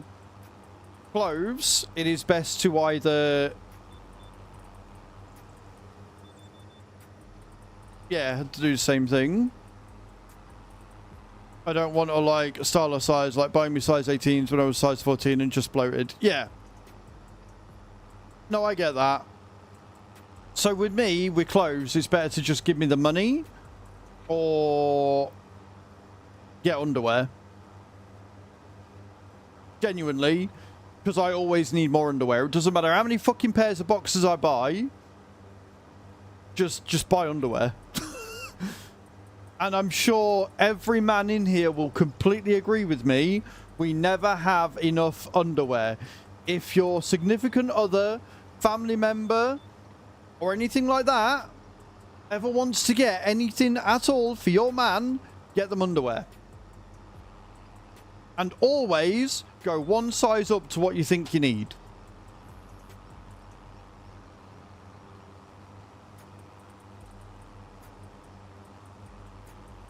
Clothes, it is best to either, yeah, to do the same thing. I don't want to, like, stylize, like, buying me size 18s when I was size 14 and just bloated. Yeah. No, I get that. So with me, with clothes, it's better to just give me the money or get underwear. Genuinely. Because I always need more underwear. It doesn't matter how many fucking pairs of boxes I buy. Just buy underwear. And I'm sure every man in here will completely agree with me. We never have enough underwear. If your significant other, family member, or anything like that ever wants to get anything at all for your man, get them underwear. And always go one size up to what you think you need.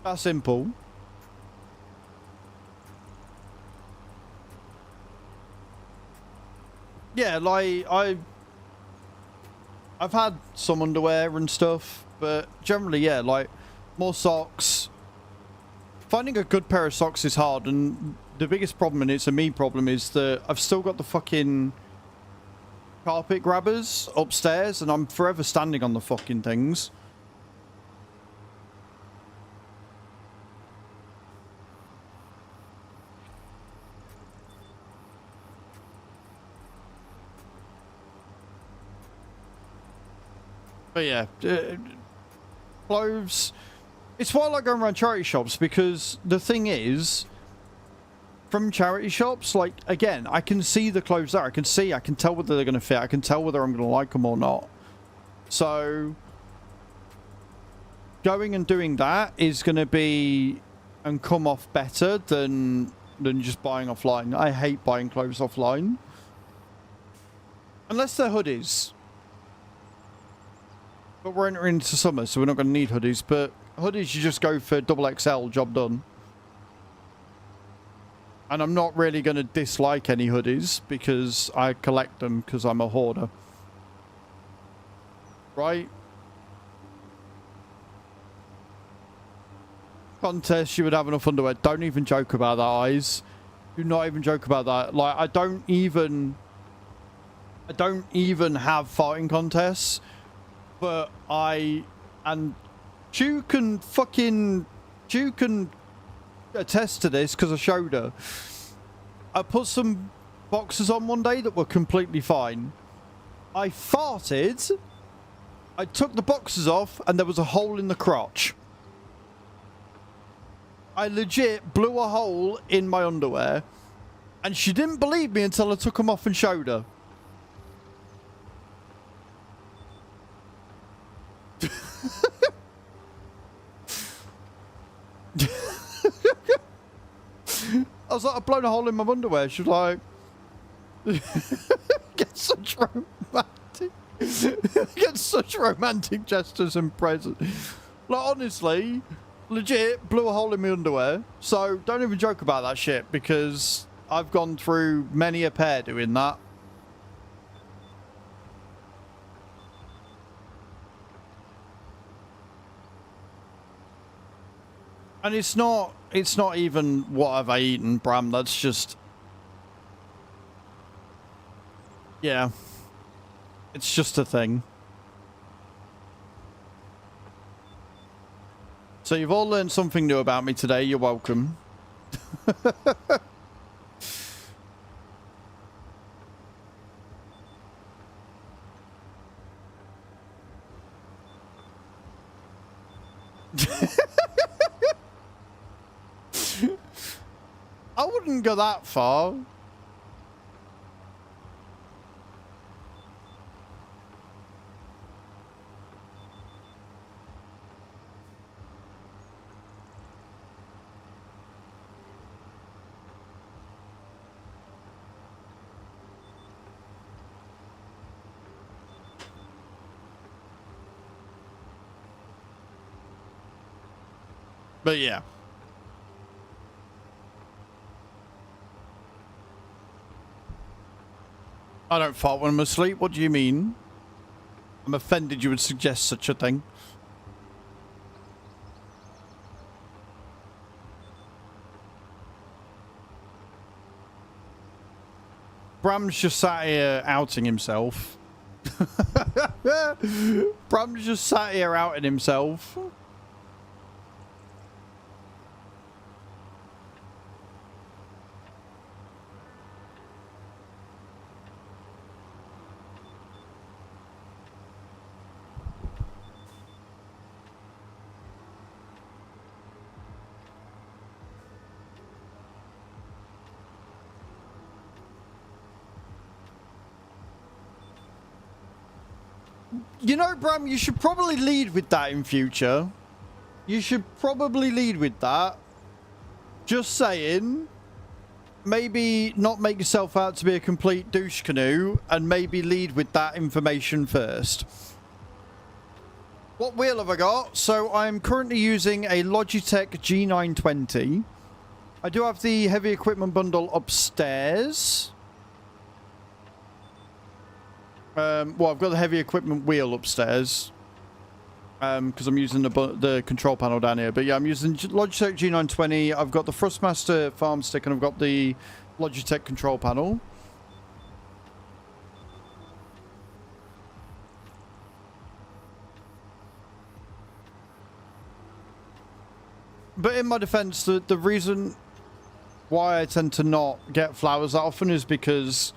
That's simple. Yeah, like, I've had some underwear and stuff, but generally, yeah, like, more socks. Finding a good pair of socks is hard, and the biggest problem, and it's a me problem, is that I've still got the fucking carpet grabbers upstairs, and I'm forever standing on the fucking things. But yeah, clothes, it's why I like going around charity shops, because the thing is, from charity shops, like, again, I can see the clothes there. I can tell whether they're going to fit. I can tell whether I'm going to like them or not. So, going and doing that is going to be and come off better than just buying offline. I hate buying clothes offline. Unless they're hoodies. But we're entering into summer, so we're not going to need hoodies. But hoodies, you just go for double XL, job done. And I'm not really going to dislike any hoodies because I collect them because I'm a hoarder. Right? Contest, you would have enough underwear. Don't even joke about that, Eyes. Do not even joke about that. Like, I don't even have farting contests. But and Chew can attest to this because I showed her. I put some boxers on one day that were completely fine. I farted. I took the boxers off and there was a hole in the crotch. I legit blew a hole in my underwear and she didn't believe me until I took them off and showed her. I was like, I've blown a hole in my underwear. She was like, get such romantic gestures and presents. Like, honestly, legit blew a hole in my underwear. So don't even joke about that shit because I've gone through many a pair doing that. And it's not even what have I eaten, Bram. That's just, yeah, it's just a thing. So you've all learned something new about me today. You're welcome. I wouldn't go that far. But yeah. I don't fart when I'm asleep. What do you mean? I'm offended you would suggest such a thing. Bram's just sat here outing himself. Bram's just sat here outing himself. You know, Bram, you should probably lead with that in future. You should probably lead with that. Just saying. Maybe not make yourself out to be a complete douche canoe and maybe lead with that information first. What wheel have I got? So I'm currently using a Logitech G920. I do have the heavy equipment bundle upstairs. Well, I've got the heavy equipment wheel upstairs because I'm using the control panel down here. But yeah, I'm using Logitech G920. I've got the Thrustmaster farm stick and I've got the Logitech control panel. But in my defense, the reason why I tend to not get flowers that often is because,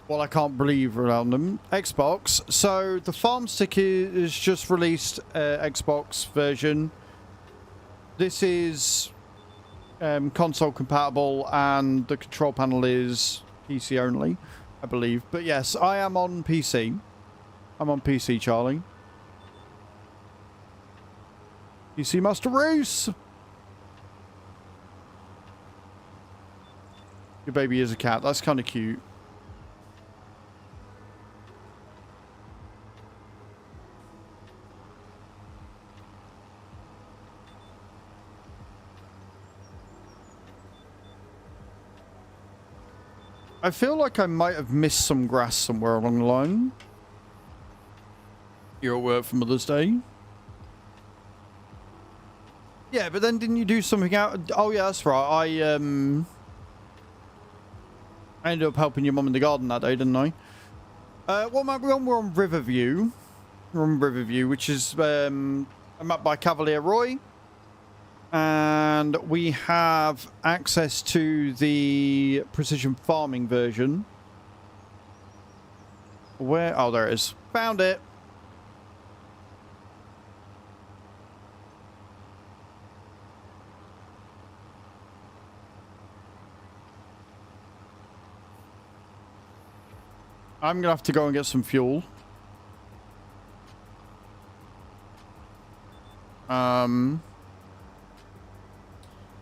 well, I can't breathe around them. Xbox. So the farm stick is just released Xbox version. This is console compatible and the control panel is PC only, I believe. But yes, I am on PC. I'm on PC, Charlie. PC Master Race. Your baby is a cat. That's kind of cute. I feel like I might have missed some grass somewhere along the line. You're at work for Mother's Day. Yeah, but then didn't you do something out? Oh yeah, that's right. I ended up helping your mum in the garden that day, didn't I? What map are we on? We're on Riverview. We're on Riverview, which is a map by Cavalier Roy. And we have access to the precision farming version. Where? Oh, there it is. Found it. I'm going to have to go and get some fuel.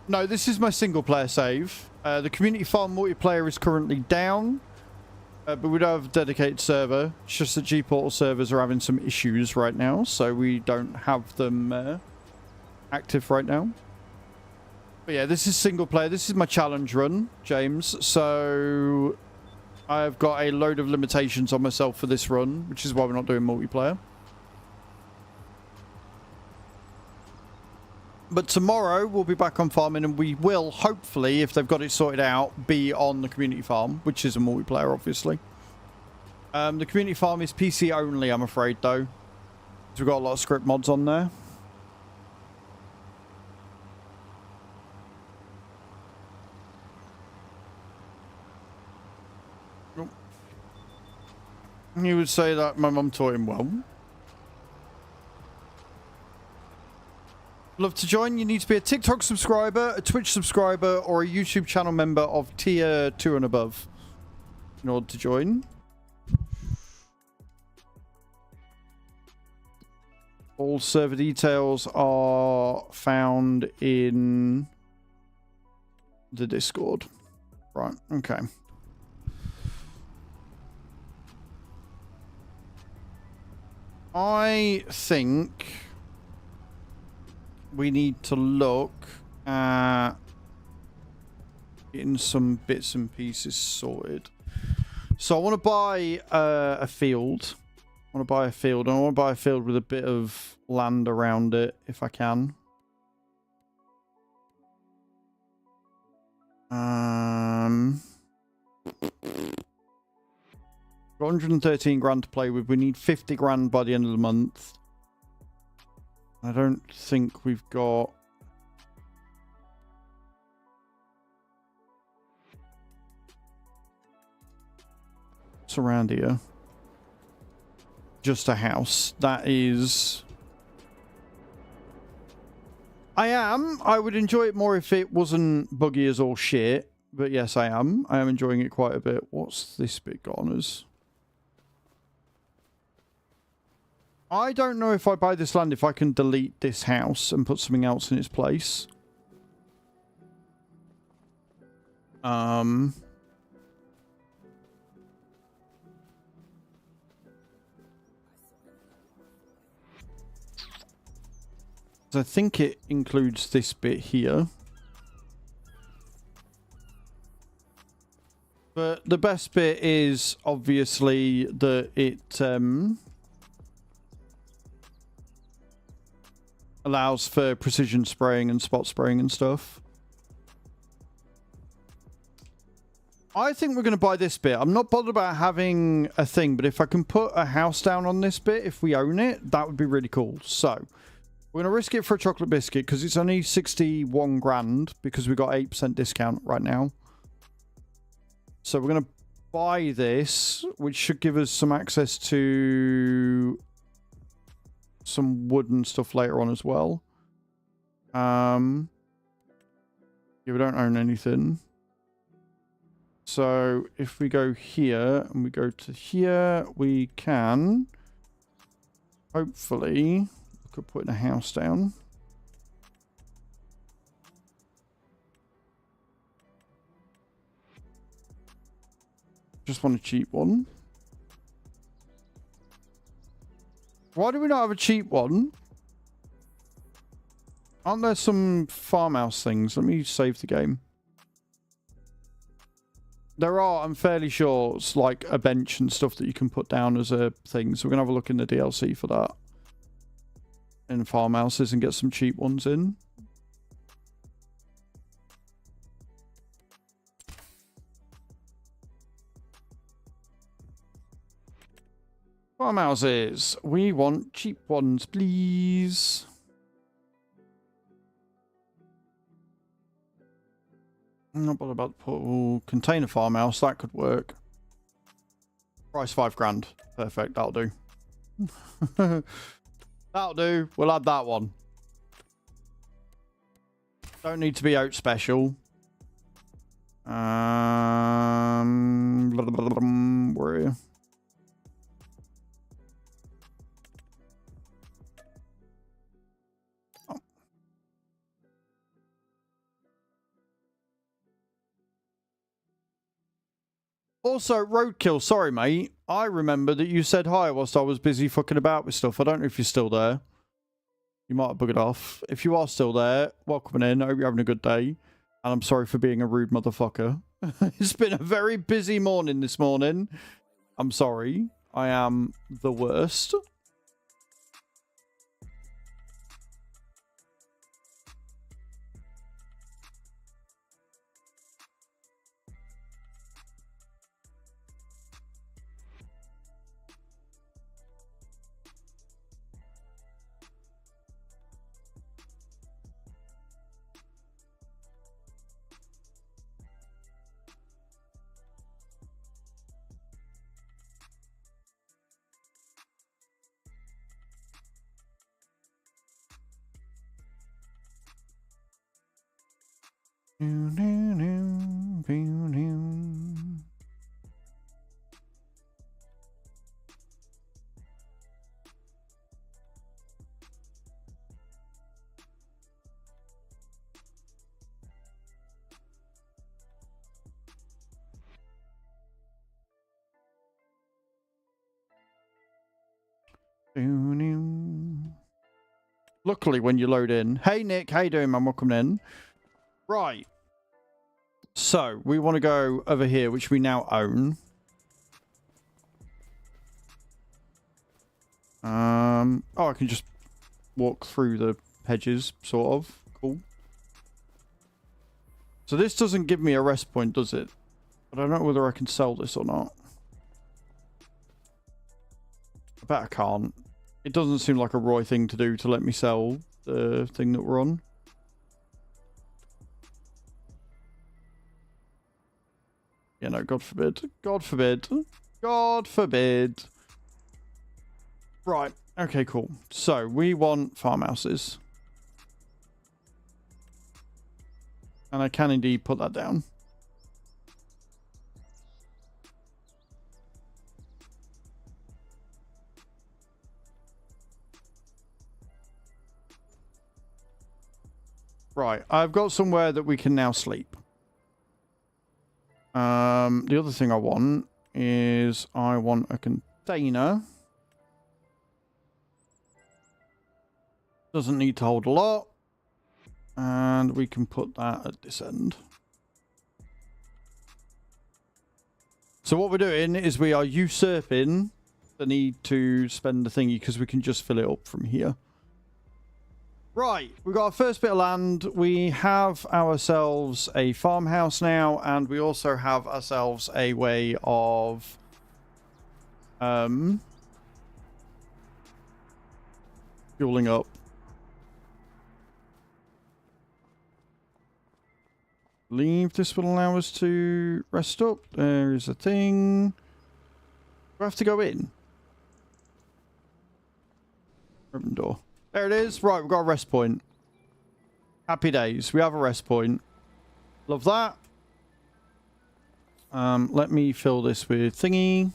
No, this is my single player save. The community farm multiplayer is currently down. But we don't have a dedicated server. It's just that G-Portal servers are having some issues right now. So we don't have them active right now. But yeah, this is single player. This is my challenge run, James. So I've got a load of limitations on myself for this run, which is why we're not doing multiplayer. But tomorrow we'll be back on farming, and we will, hopefully, if they've got it sorted out, be on the community farm, which is a multiplayer, obviously. The community farm is PC only, I'm afraid, though. Because we've got a lot of script mods on there. You would say that my mum taught him well. Love to join. You need to be a TikTok subscriber, a Twitch subscriber, or a YouTube channel member of tier 2 and above in order to join. All server details are found in the Discord. Right, okay. I think we need to look at getting some bits and pieces sorted. So I want to buy a field. I want to buy a field, and I want to buy a field with a bit of land around it, if I can. 113 grand to play with. We need 50 grand by the end of the month. I don't think we've got... What's around here? Just a house. That is... I would enjoy it more if it wasn't buggy as all shit. But yes, I am. I am enjoying it quite a bit. What's this bit got on us? I don't know if I buy this land, if I can delete this house and put something else in its place. I think it includes this bit here. But the best bit is obviously that it allows for precision spraying and spot spraying and stuff. I think we're going to buy this bit. I'm not bothered about having a thing, but if I can put a house down on this bit, if we own it, that would be really cool. So we're going to risk it for a chocolate biscuit because it's only 61 grand because we got 8% discount right now. So we're going to buy this, which should give us some access to some wood and stuff later on as well. Yeah, we don't own anything. So if we go here and we go to here, we can hopefully look at putting a house down. Just want a cheap one. Why do we not have a cheap one? Aren't there some farmhouse things? Let me save the game. There are, I'm fairly sure, it's like a bench and stuff that you can put down as a thing. So we're going to have a look in the DLC for that. In farmhouses and get some cheap ones in. Farmhouses. We want cheap ones, please. Not bothered about the container farmhouse. That could work. Price 5 grand. Perfect. That'll do. That'll do. We'll add that one. Don't need to be out special. Where are you? Oh. Also, Roadkill, sorry, mate. I remember that you said hi whilst I was busy fucking about with stuff. I don't know if you're still there. You might have buggered off. If you are still there, welcome in. I hope you're having a good day. And I'm sorry for being a rude motherfucker. It's been a very busy morning this morning. I'm sorry. I am the worst. Luckily, when you load in... Hey, Nick. How you doing, man? Welcome in. Right. So, we want to go over here, which we now own. Oh, I can just walk through the hedges, sort of. Cool. So this doesn't give me a rest point, does it? But I don't know whether I can sell this or not. I bet I can't. It doesn't seem like a Roy thing to do to let me sell the thing that we're on. Yeah, no, God forbid. God forbid. God forbid. Right. Okay, cool. So, we want farmhouses. And I can indeed put that down. Right. I've got somewhere that we can now sleep. The other thing I want is I want a container. Doesn't need to hold a lot. And we can put that at this end. So what we're doing is we are usurping the need to spend the thingy because we can just fill it up from here. Right, we've got our first bit of land. We have ourselves a farmhouse now, and we also have ourselves a way of fueling up. Leave. This will allow us to rest up. There is a thing. Do I have to go in? Open door. There it is. Right, we've got a rest point. Happy days. We have a rest point. Love that. Let me fill this with thingy.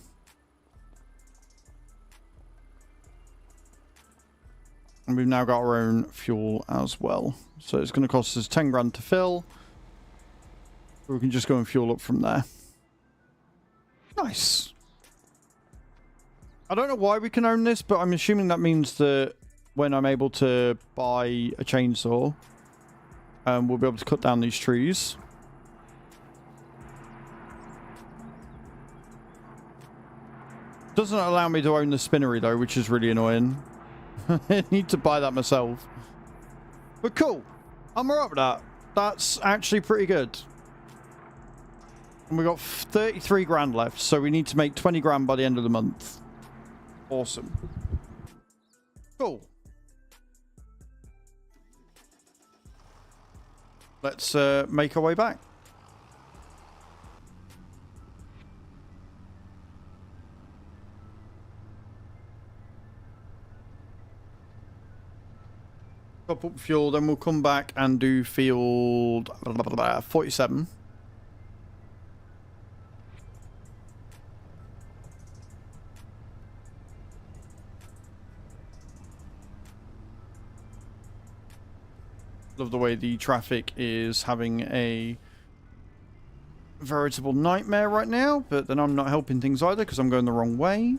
And we've now got our own fuel as well. So it's going to cost us 10 grand to fill. We can just go and fuel up from there. Nice. I don't know why we can own this, but I'm assuming that means that when I'm able to buy a chainsaw, we'll be able to cut down these trees. Doesn't allow me to own the spinnery though, which is really annoying. I need to buy that myself. But cool. I'm alright with that. That's actually pretty good. And we got 33 grand left, so we need to make 20 grand by the end of the month. Awesome. Cool. Let's make our way back. Top up fuel, then we'll come back and do field 47. Love the way the traffic is having a veritable nightmare right now, but then I'm not helping things either because I'm going the wrong way.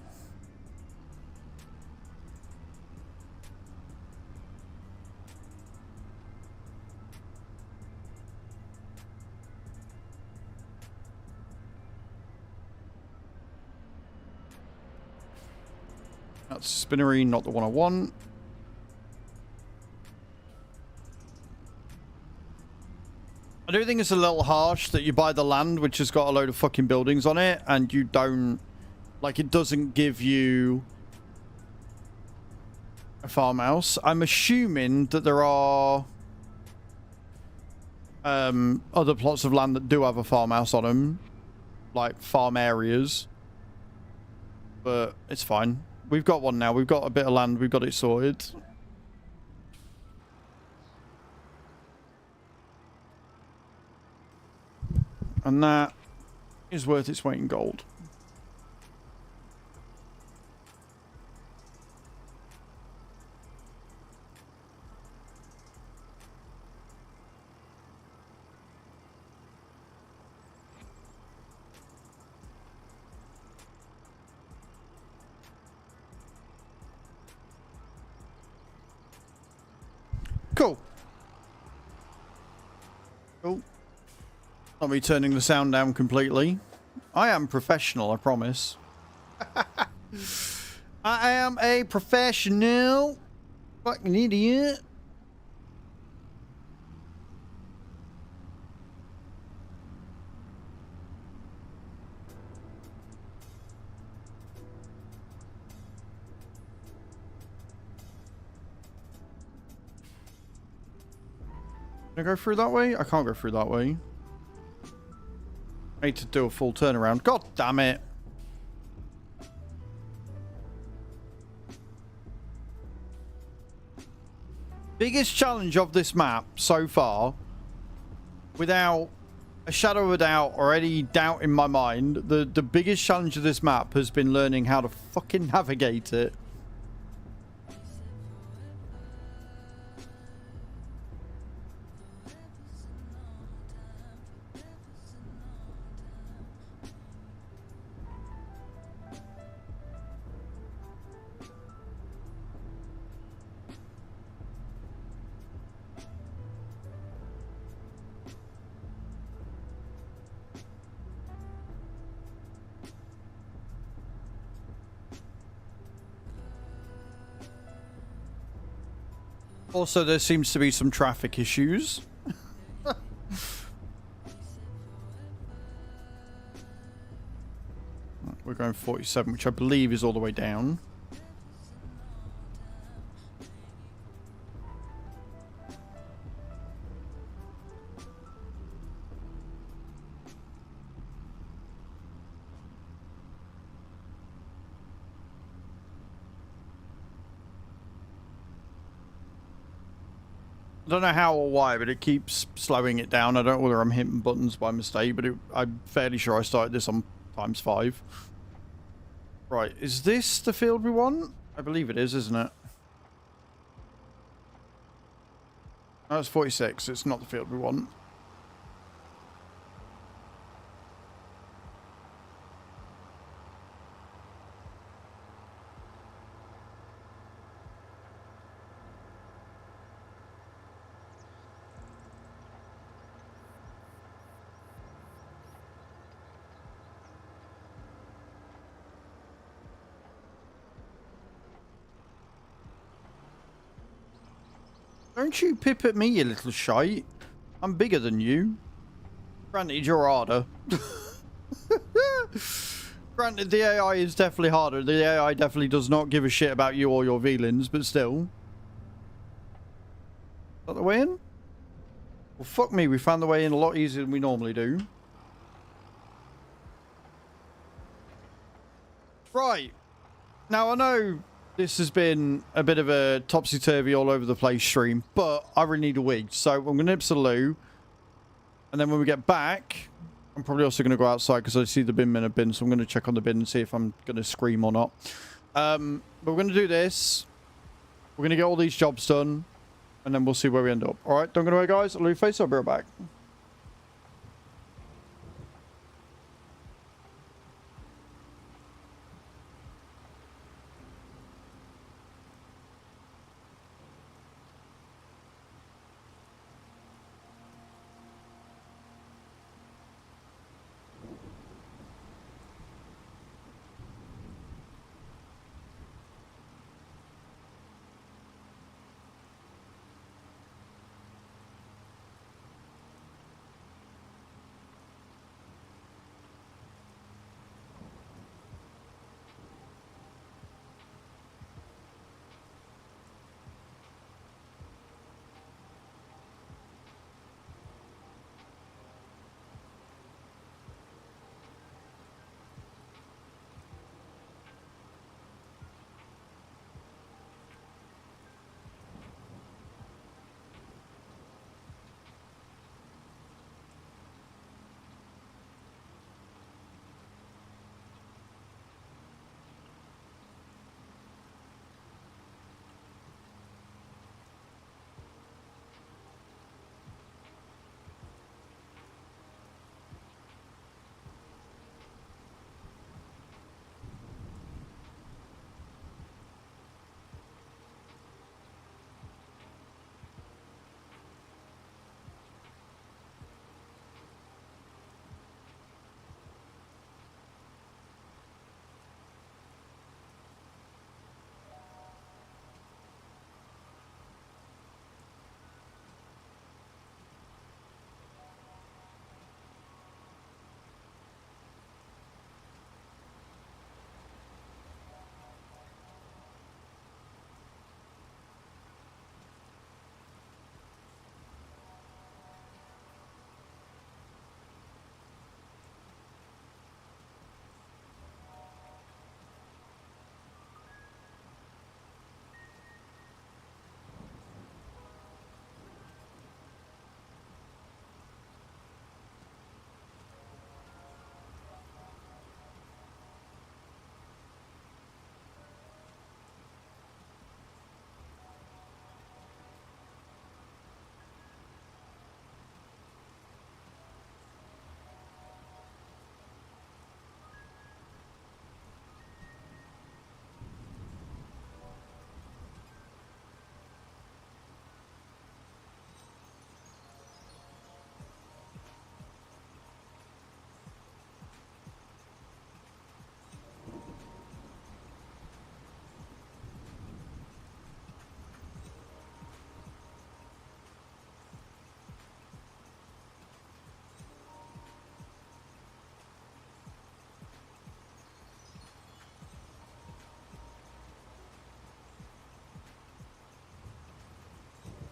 That's spinnery, not the one I want. I do think it's a little harsh that you buy the land which has got a load of fucking buildings on it and you don't, like, it doesn't give you a farmhouse. I'm assuming that there are other plots of land that do have a farmhouse on them, like farm areas, but it's fine. We've got one now. We've got a bit of land. We've got it sorted. And that is worth its weight in gold. Cool. Cool. Not me turning the sound down completely. I am professional, I promise. I am a professional fucking idiot. Can I go through that way? I can't go through that way. I need to do a full turnaround. God damn it. Biggest challenge of this map so far, without a shadow of a doubt or any doubt in my mind, the biggest challenge of this map has been learning how to fucking navigate it. Also, there seems to be some traffic issues. We're going 47, which I believe is all the way down. I don't know how or why, but it keeps slowing it down. I don't know whether I'm hitting buttons by mistake, but I'm fairly sure I started this on ×5. Right, is this the field we want? I believe it is, isn't it? No, it's 46. It's not the field we want. Don't you pip at me, you little shite. I'm bigger than you. Granted, you're harder. Granted, the AI is definitely harder. The AI definitely does not give a shit about you or your feelings, but still. Is that the way in? Well, fuck me. We found the way in a lot easier than we normally do. Right. Now, I know this has been a bit of a topsy-turvy all over the place stream, but I really need a wig. So I'm going to nip to the loo. And then when we get back, I'm probably also going to go outside because I see the bin in a bin. So I'm going to check on the bin and see if I'm going to scream or not. But we're going to do this. We're going to get all these jobs done. And then we'll see where we end up. All right, don't go away, guys. I'll leave face. I'll be right back.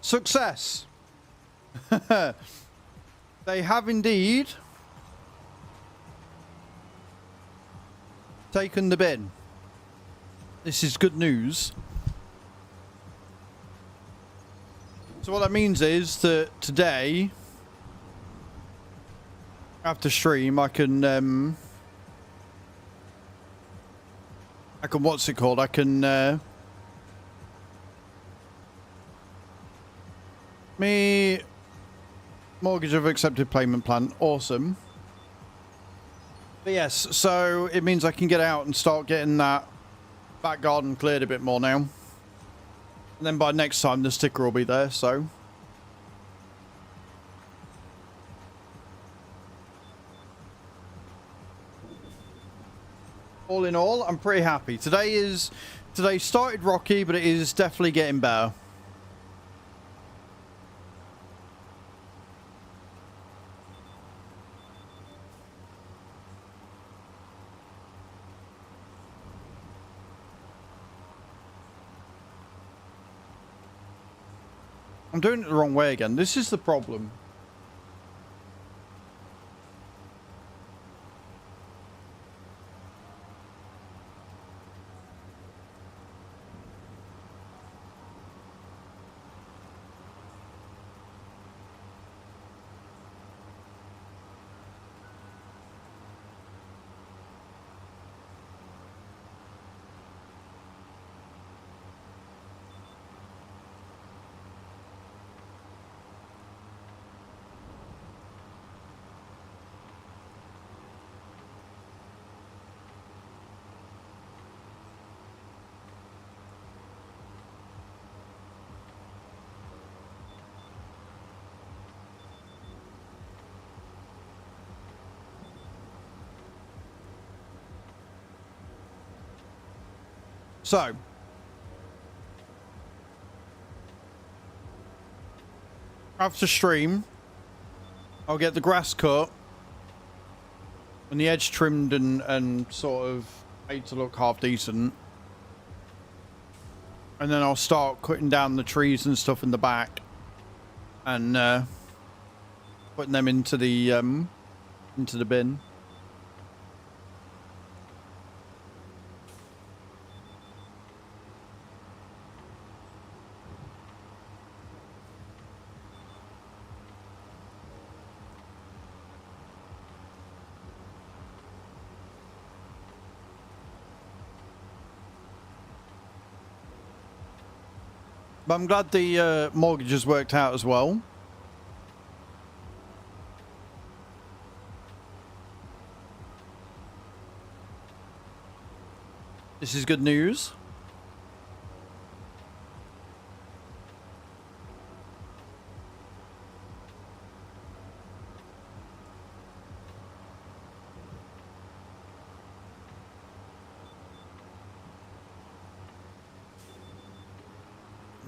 Success. They have indeed taken the bin. This is good news. So what that means is that today, after stream, I can what's it called? I can me mortgage of accepted payment plan. Awesome. But yes, so it means I can get out and start getting that back garden cleared a bit more now. And then by next time the sticker will be there, so. All in all, I'm pretty happy. Today started rocky, but it is definitely getting better. I'm doing it the wrong way again. This is the problem. So, after stream, I'll get the grass cut and the edge trimmed and sort of made to look half decent. And then I'll start cutting down the trees and stuff in the back and putting them into the bin. But I'm glad the mortgage has worked out as well. This is good news.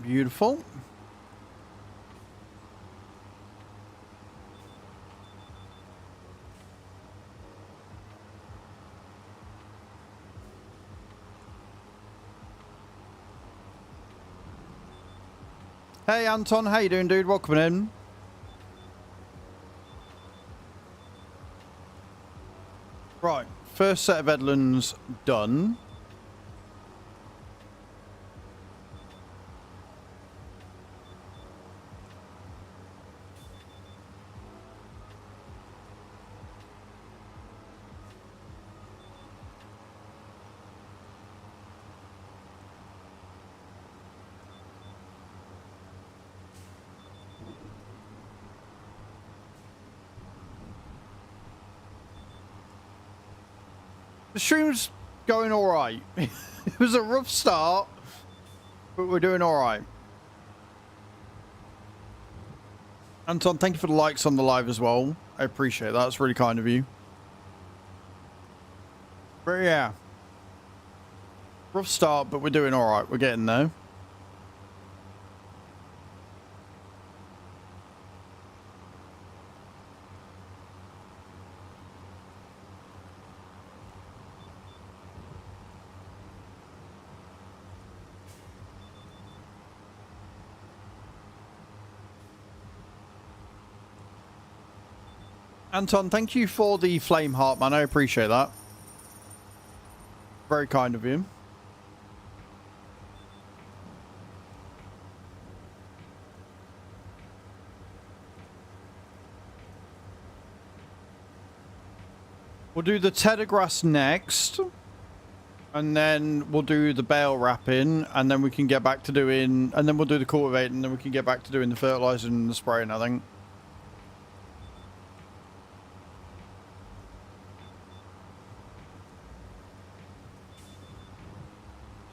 Beautiful. Hey Anton, how you doing, dude? Welcome in. Right, first set of Edlands done. The stream's going all right. It was a rough start, but we're doing all right. Anton, thank you for the likes on the live as well. I appreciate that. It's really kind of you. But yeah, rough start, but we're doing all right. We're getting there. Anton, thank you for the flame heart, man. I appreciate that. Very kind of you. We'll do the tedder grass next. And then we'll do the bale wrapping. And then we can get back to doing... And then we'll do the cultivating. And then we can get back to doing the fertilizer and the spraying, I think.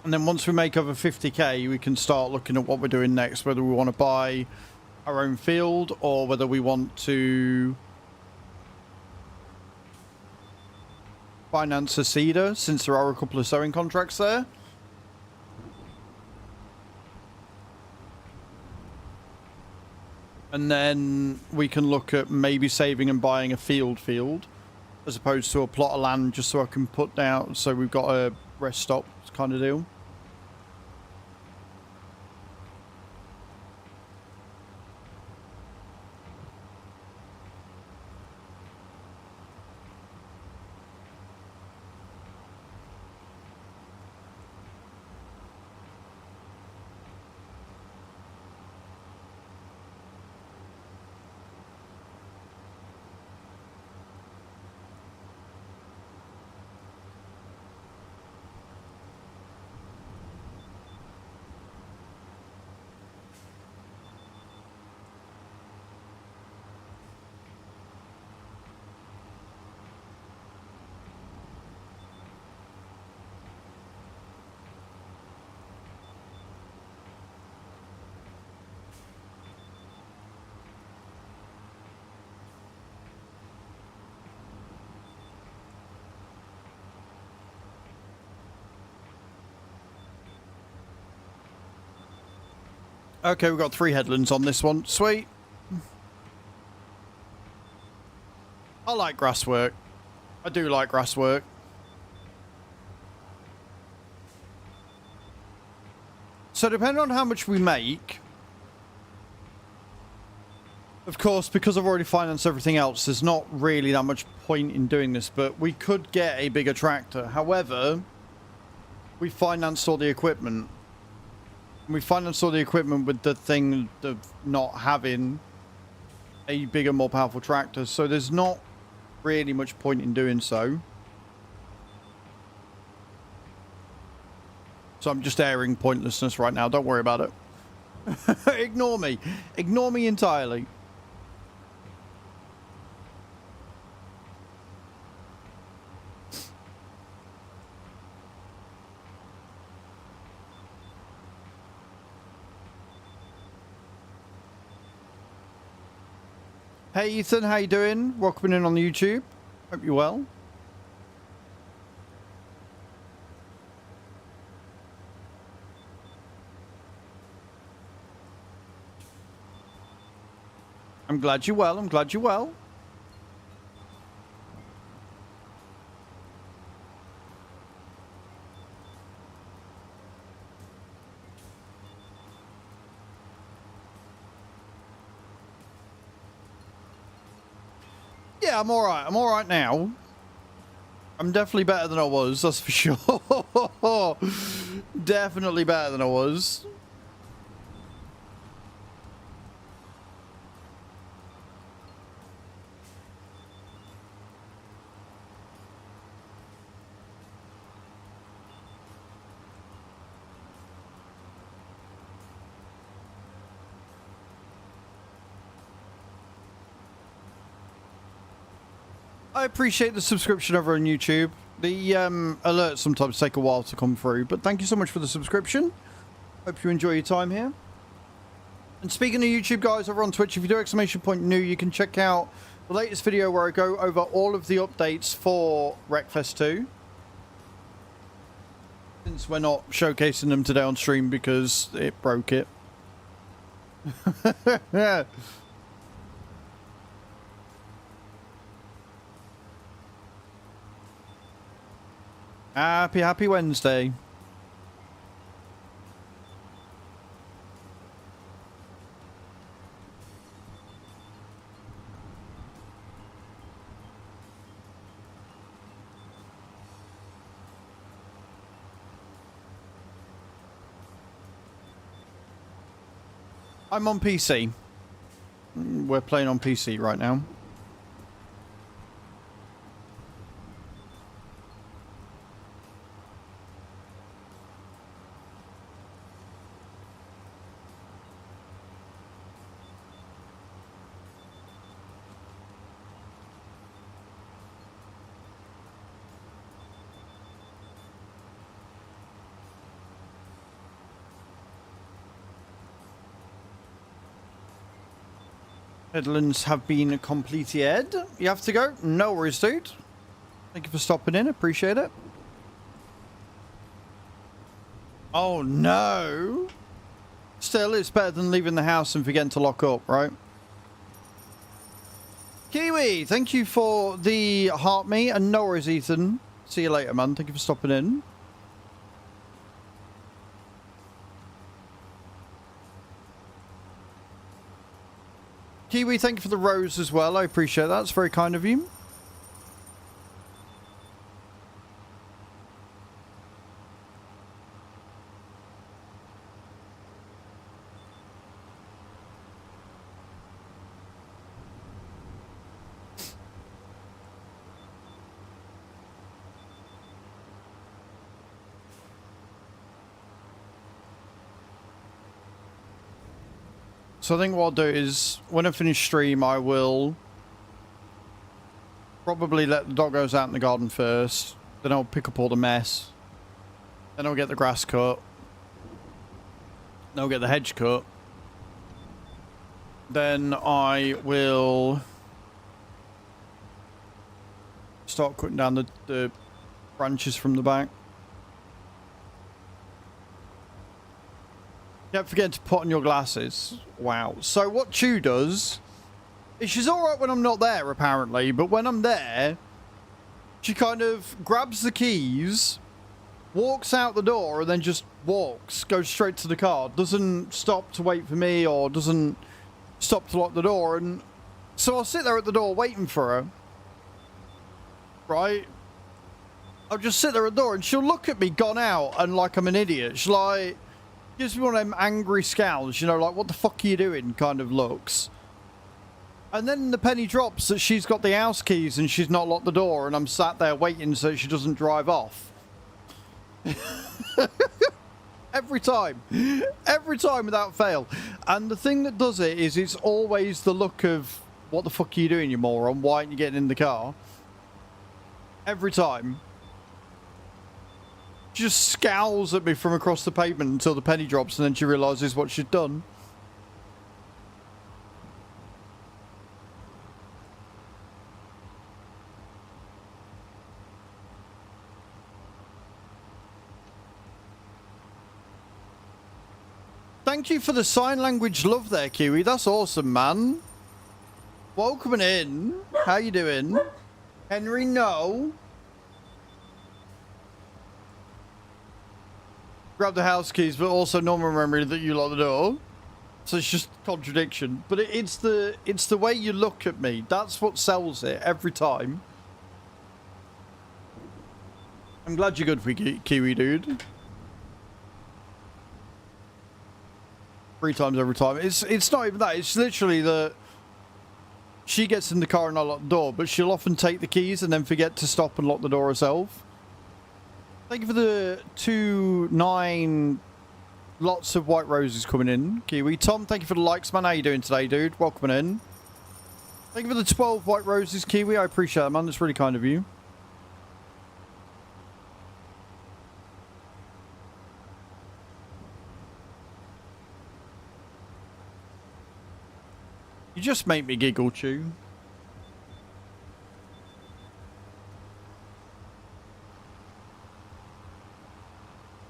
And then once we make over 50k, we can start looking at what we're doing next. Whether we want to buy our own field or whether we want to finance a seeder, since there are a couple of sowing contracts there. And then we can look at maybe saving and buying a field as opposed to a plot of land, just so I can put down, so we've got a rest stop kind of deal. Okay, we've got 3 headlands on this one. Sweet. I like grass work. I do like grass work. So depending on how much we make, of course, because I've already financed everything else, there's not really that much point in doing this, but we could get a bigger tractor. However, we financed all the equipment. We financed all the equipment with the thing of not having a bigger, more powerful tractor, so there's not really much point in doing so. So I'm just airing pointlessness right now. Don't worry about it. Ignore me. Ignore me entirely. Hey Ethan, how you doing? Welcome in on the YouTube. Hope you're well. I'm glad you're well. I'm glad you're well. Yeah, I'm alright. I'm alright now. I'm definitely better than I was, that's for sure. Definitely better than I was. I appreciate the subscription over on YouTube. The alerts sometimes take a while to come through, but thank you so much for the subscription. Hope you enjoy your time here. And speaking of YouTube, guys, over on Twitch, if you do !new, you can check out the latest video where I go over all of the updates for Wreckfest 2. Since we're not showcasing them today on stream because it broke it. Yeah. Happy Wednesday. I'm on PC. We're playing on PC right now. Headlands have been completed. You have to go? No worries, dude. Thank you for stopping in. Appreciate it. Oh, no. Still, it's better than leaving the house and forgetting to lock up, right? Kiwi, thank you for the heart me. And no worries, Ethan. See you later, man. Thank you for stopping in. Kiwi, thank you for the rose as well. I appreciate that. That's very kind of you. So I think what I'll do is, when I finish stream, I will probably let the doggos out in the garden first. Then I'll pick up all the mess. Then I'll get the grass cut. Then I'll get the hedge cut. Then I will start cutting down the branches from the back. Kept forgetting to put on your glasses. Wow. So what Chew does is she's alright when I'm not there, apparently, but when I'm there, she kind of grabs the keys, walks out the door, and then just walks, goes straight to the car, doesn't stop to wait for me or doesn't stop to lock the door. And so I'll sit there at the door waiting for her, right? I'll just sit there at the door and she'll look at me gone out and like I'm an idiot. She's like, gives me one of them angry scowls, you know, like, what the fuck are you doing kind of looks. And then the penny drops that she's got the house keys and she's not locked the door, and I'm sat there waiting so she doesn't drive off. Every time without fail. And the thing that does it is it's always the look of, what the fuck are you doing, you moron? Why aren't you getting in the car? Every time. She just scowls at me from across the pavement until the penny drops, and then she realises what she's done. Thank you for the sign language love there, Kiwi. That's awesome, man. Welcome in. How you doing? Henry, no. Grab the house keys, but also normal memory that you lock the door. So it's just contradiction. But it's the way you look at me. That's what sells it every time. I'm glad you're good for Kiwi, dude. 3 times every time. It's not even that. It's literally that she gets in the car and I lock the door, but she'll often take the keys and then forget to stop and lock the door herself. Thank you for the 2-9 lots of white roses coming in, Kiwi. Tom, thank you for the likes, man. How you doing today, dude? Welcome in. Thank you for the 12 white roses, Kiwi. I appreciate that, man. That's really kind of you. You just make me giggle, Chew.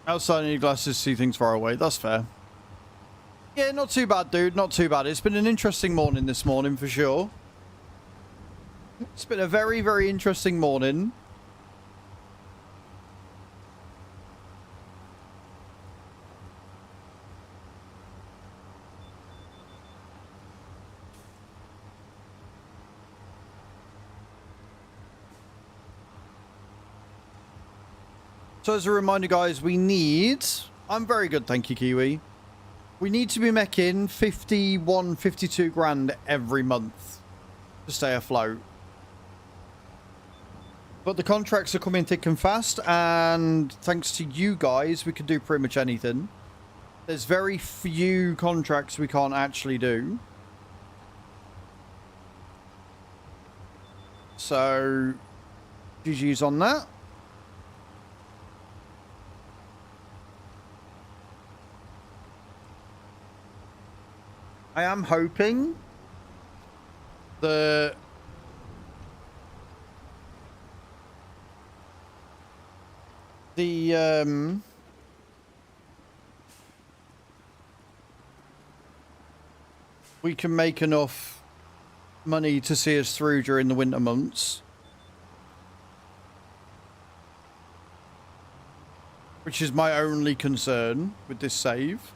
Outside of your glasses, see things far away. That's fair. Yeah, not too bad, dude. Not too bad. It's been an interesting morning this morning, for sure. It's been a very, very interesting morning. So as a reminder, guys, we need... I'm very good, thank you, Kiwi. We need to be making 51, 52 grand every month to stay afloat. But the contracts are coming thick and fast, and thanks to you guys, we can do pretty much anything. There's very few contracts we can't actually do. So, GG's on that. I am hoping that we can make enough money to see us through during the winter months, which is my only concern with this save.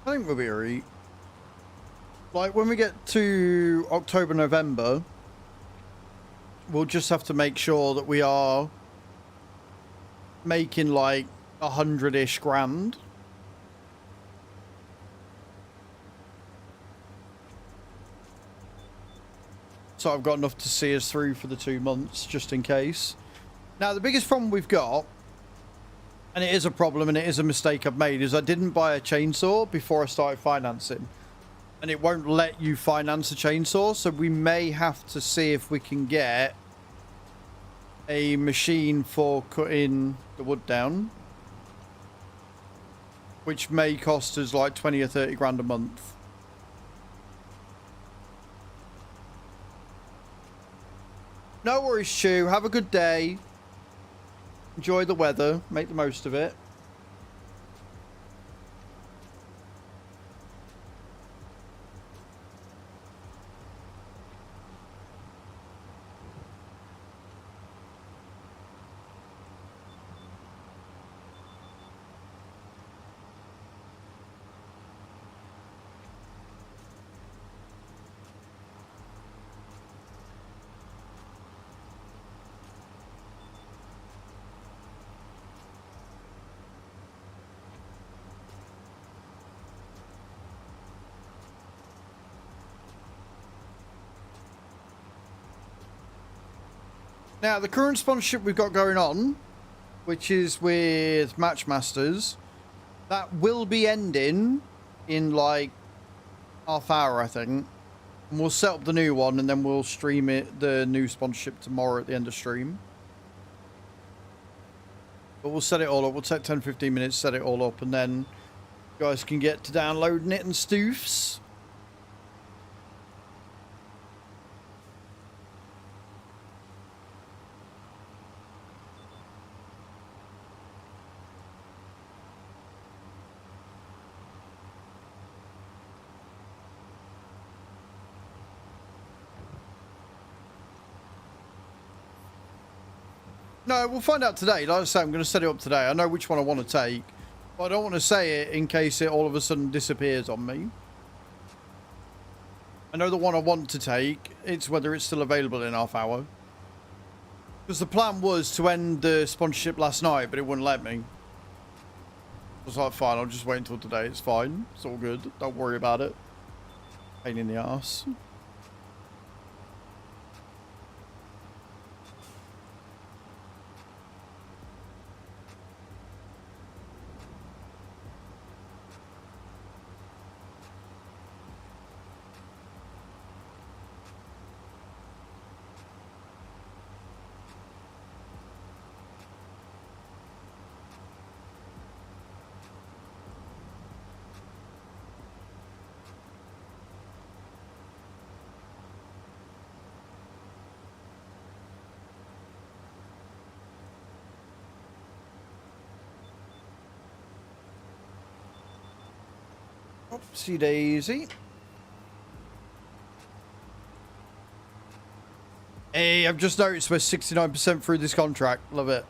I think we'll be alright. Like, when we get to October, November, we'll just have to make sure that we are making, like, 100-ish grand. So I've got enough to see us through for the 2 months, just in case. Now, the biggest problem we've got, and it is a problem and it is a mistake I've made, is I didn't buy a chainsaw before I started financing. And it won't let you finance a chainsaw, so we may have to see if we can get a machine for cutting the wood down, which may cost us like 20 or 30 grand a month. No worries, Stu. Have a good day. Enjoy the weather. Make the most of it. Now, the current sponsorship we've got going on, which is with Matchmasters, that will be ending in like half hour, I think. And we'll set up the new one and then we'll stream it, the new sponsorship, tomorrow at the end of stream. But we'll set it all up. We'll take 10-15 minutes, set it all up, and then you guys can get to downloading it and stoofs. No, we'll find out today. Like I say, I'm going to set it up today. I know which one I want to take, but I don't want to say it in case it all of a sudden disappears on me. I know the one I want to take. It's whether it's still available in half hour. Because the plan was to end the sponsorship last night, but it wouldn't let me. I was like, fine, I'll just wait until today. It's fine. It's all good. Don't worry about it. Pain in the ass. Oopsie daisy. Hey, I've just noticed we're 69% through this contract. Love it.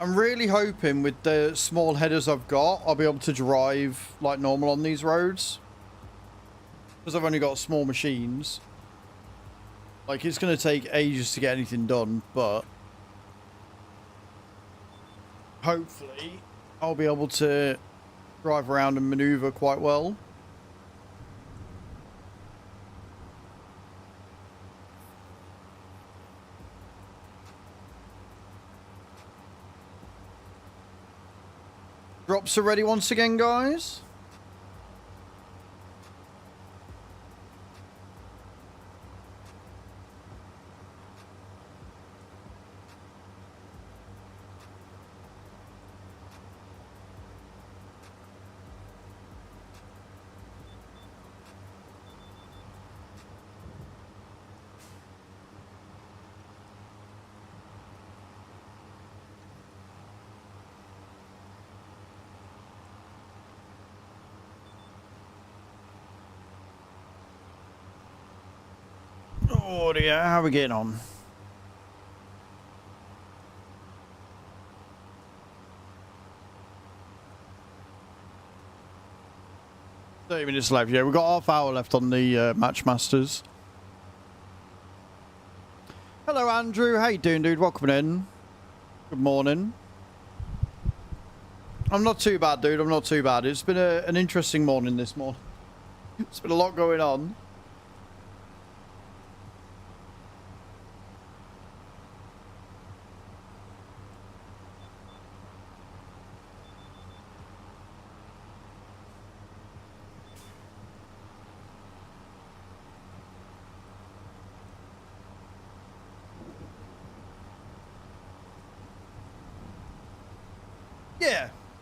I'm really hoping with the small headers I've got, I'll be able to drive like normal on these roads. Because I've only got small machines. Like, it's going to take ages to get anything done, but hopefully I'll be able to drive around and maneuver quite well. Drops are ready once again, guys. Oh dear, how are we getting on? 30 minutes left. Yeah, we've got half hour left on the Match Masters. Hello, Andrew. How you doing, dude? Welcome in. Good morning. I'm not too bad, dude. I'm not too bad. It's been an interesting morning this morning. It's been a lot going on.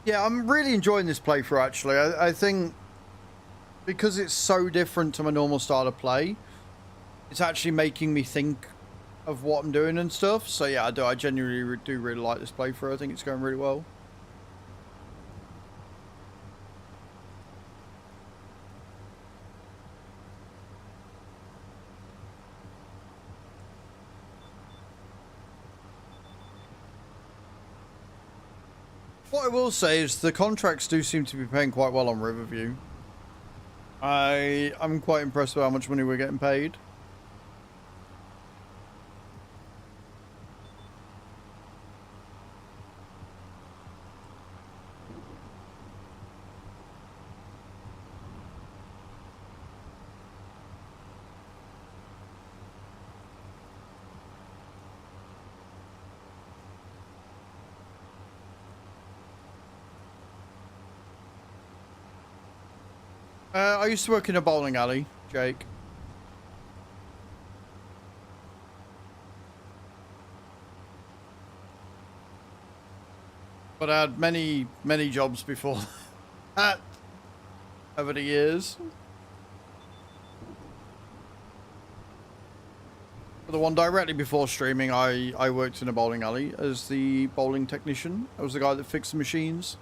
Yeah, I'm really enjoying this playthrough, actually. I think because it's so different to my normal style of play, it's actually making me think of what I'm doing and stuff. So yeah, I genuinely do really like this playthrough. I think it's going really well. What I will say is the contracts do seem to be paying quite well on Riverview. I'm quite impressed with how much money we're getting paid. I used to work in a bowling alley, Jake. But I had many jobs before that over the years. But the one directly before streaming, I worked in a bowling alley as the bowling technician. I was the guy that fixed the machines.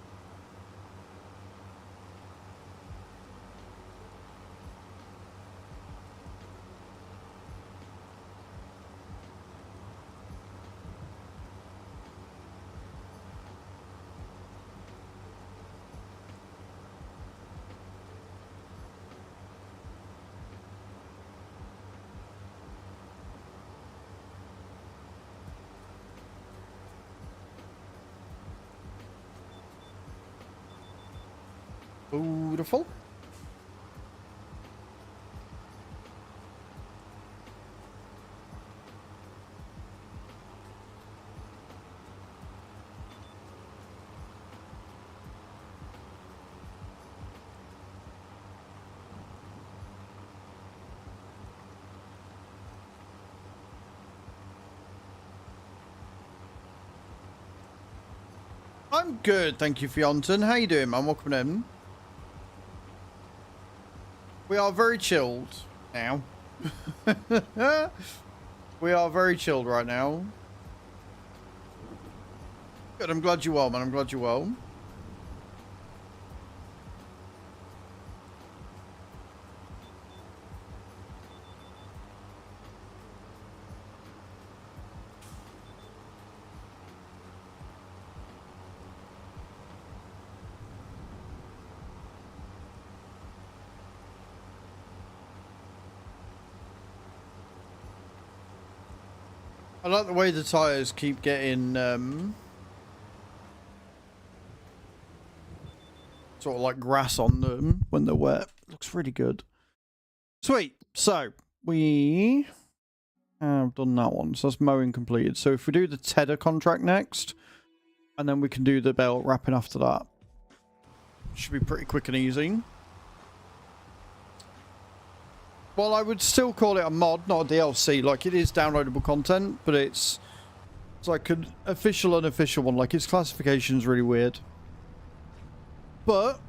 Beautiful. I'm good, thank you, Fionton. How you doing, man? Welcome in. We are very chilled now. We are very chilled right now. Good, I'm glad you're well, man. I'm glad you're well. I like the way the tyres keep getting sort of like grass on them when they're wet. Looks really good. Sweet. So we have done that one. So that's mowing completed. So if we do the Tedder contract next, and then we can do the belt wrapping after that. Should be pretty quick and easy. Well, I would still call it a mod, not a DLC. Like, it is downloadable content, but it's like an official, unofficial one. Like, its classification's really weird. But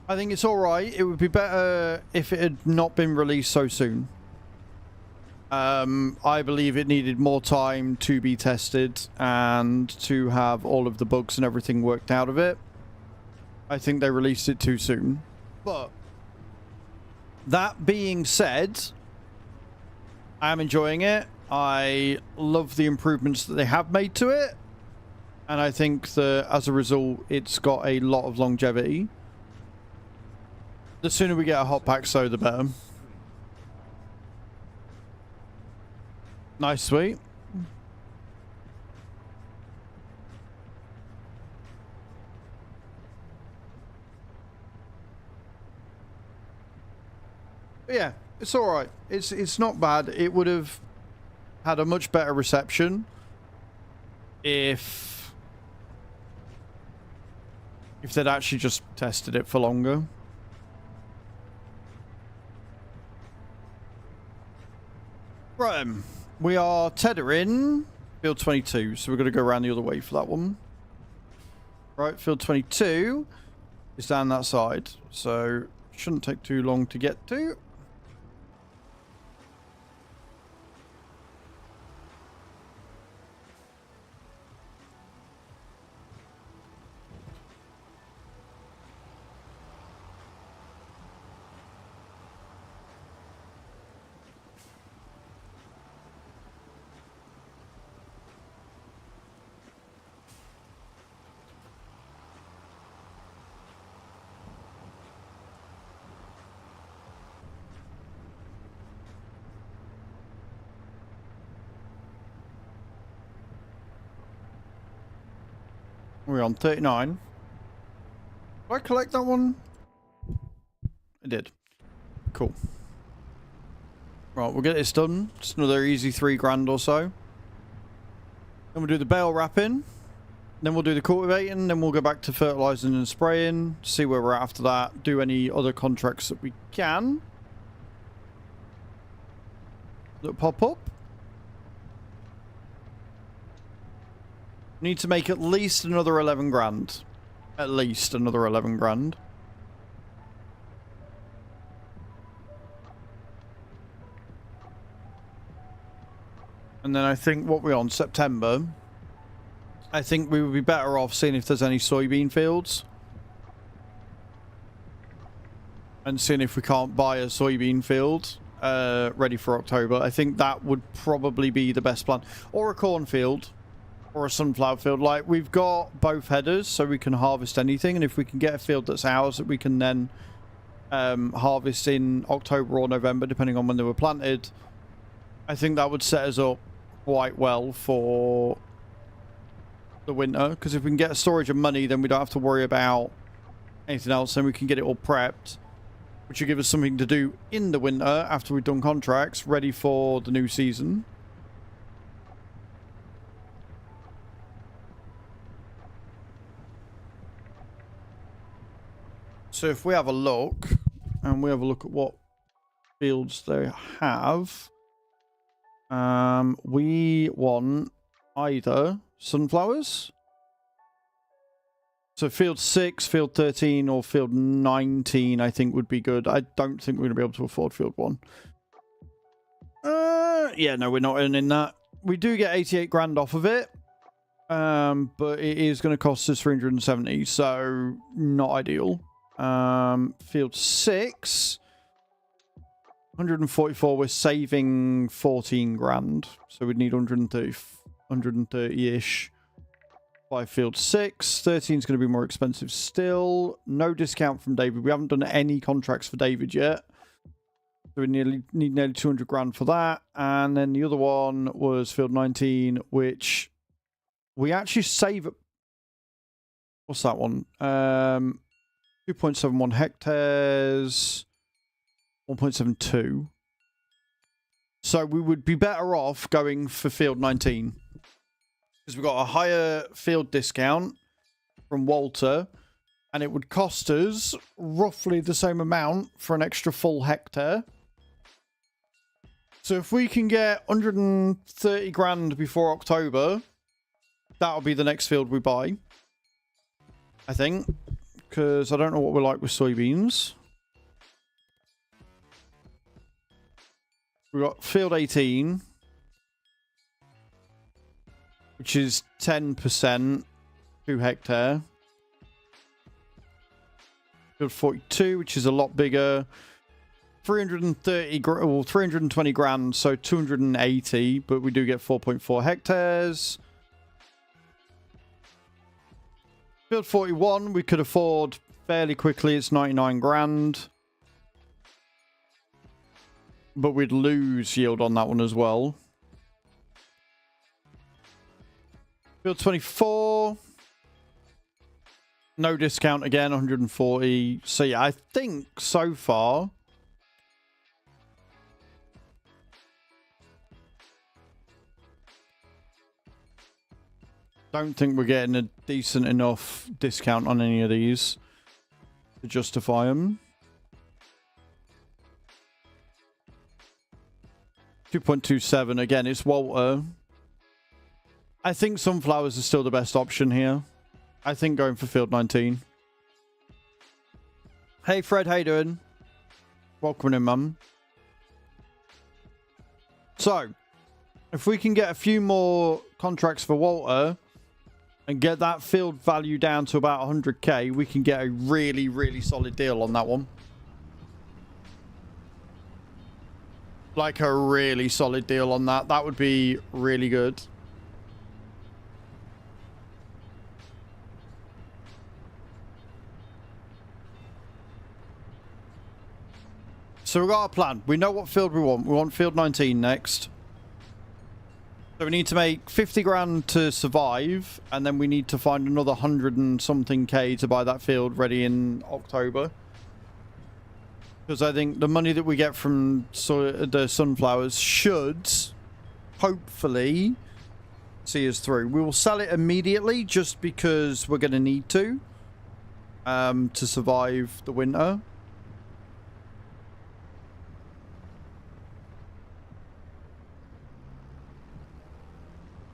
I think it's alright. It would be better if it had not been released so soon. I believe it needed more time to be tested and to have all of the bugs and everything worked out of it. I think they released it too soon. But that being said, I am enjoying it. I love the improvements that they have made to it. And I think that as a result, it's got a lot of longevity. The sooner we get a hot pack, so the better. Nice, sweet. But yeah, it's all right. It's not bad. It would have had a much better reception if they'd actually just tested it for longer. Right, we are tethering field 22, so we're going to go around the other way for that one. Right, field 22 is down that side, so shouldn't take too long to get to. We're on 39. Did I collect that one? I did. Cool. Right, we'll get this done. Just another easy $3,000 or so. Then we'll do the bale wrapping. Then we'll do the cultivating. Then we'll go back to fertilizing and spraying. See where we're at after that. Do any other contracts that we can that pop up. Need to make at least another 11 grand. At least another 11 grand. And then I think what we're on, September. I think we would be better off seeing if there's any soybean fields. And seeing if we can't buy a soybean field ready for October. I think that would probably be the best plan. Or a cornfield. Or a sunflower field. Like, we've got both headers, so we can harvest anything. And if we can get a field that's ours that we can then harvest in October or November, depending on when they were planted, I think that would set us up quite well for the winter. Because if we can get a storage of money, then we don't have to worry about anything else. Then we can get it all prepped, which will give us something to do in the winter after we've done contracts, ready for the new season. So if we have a look, and we have a look at what fields they have, we want either sunflowers. So field 6, field 13, or field 19, I think would be good. I don't think we're going to be able to afford field 1. Yeah, no, we're not earning that. We do get 88 grand off of it, but it is going to cost us 370, so not ideal. Field 6, 144, we're saving 14 grand, so we'd need 130-ish by field 6. 13 is going to be more expensive still. No discount from David. We haven't done any contracts for David yet, so we need nearly 200 grand for that. And then the other one was field 19, which we actually save. What's that one? 2.71 hectares, 1.72. So we would be better off going for field 19. Because we've got a higher field discount from Walter. And it would cost us roughly the same amount for an extra full hectare. So if we can get 130 grand before October, that'll be the next field we buy, I think. Because I don't know what we're like with soybeans. We've got field 18, which is 10%, 2 hectare. Field 42, which is a lot bigger. 330 or 320 grand, so 280, but we do get 4.4 hectares. Field 41 we could afford fairly quickly. It's 99 grand. But we'd lose yield on that one as well. Field 24. No discount again, 140. So yeah, I think so far don't think we're getting a decent enough discount on any of these to justify them. 2.27 again, it's Walter. I think sunflowers are still the best option here. I think going for field 19. Hey Fred, how you doing? Welcome in, mum. So, if we can get a few more contracts for Walter and get that field value down to about 100k, we can get a really, really solid deal on that one. Like a really solid deal on that. That would be really good. So we've got a plan. We know what field we want. We want field 19 next. So we need to make 50 grand to survive, and then we need to find another 100 and something K to buy that field ready in October. Because I think the money that we get from the sunflowers should hopefully see us through. We will sell it immediately just because we're going to need to survive the winter.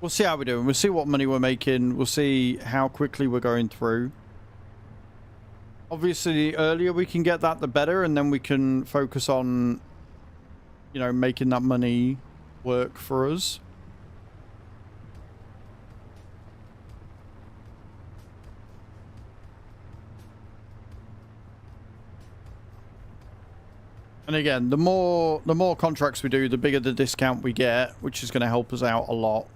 We'll see how we're doing. We'll see what money we're making. We'll see how quickly we're going through. Obviously, the earlier we can get that, the better. And then we can focus on, you know, making that money work for us. And again, the more contracts we do, the bigger the discount we get, which is going to help us out a lot.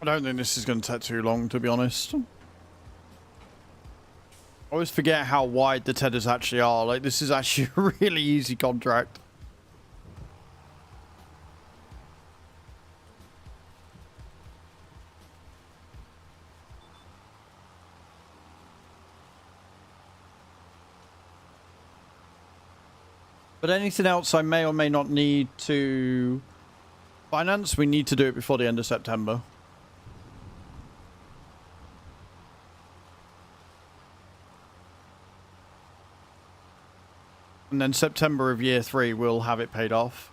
I don't think this is going to take too long, to be honest. I always forget how wide the tethers actually are. Like, this is actually a really easy contract. But anything else I may or may not need to finance, we need to do it before the end of September. And then September of year 3, we'll have it paid off.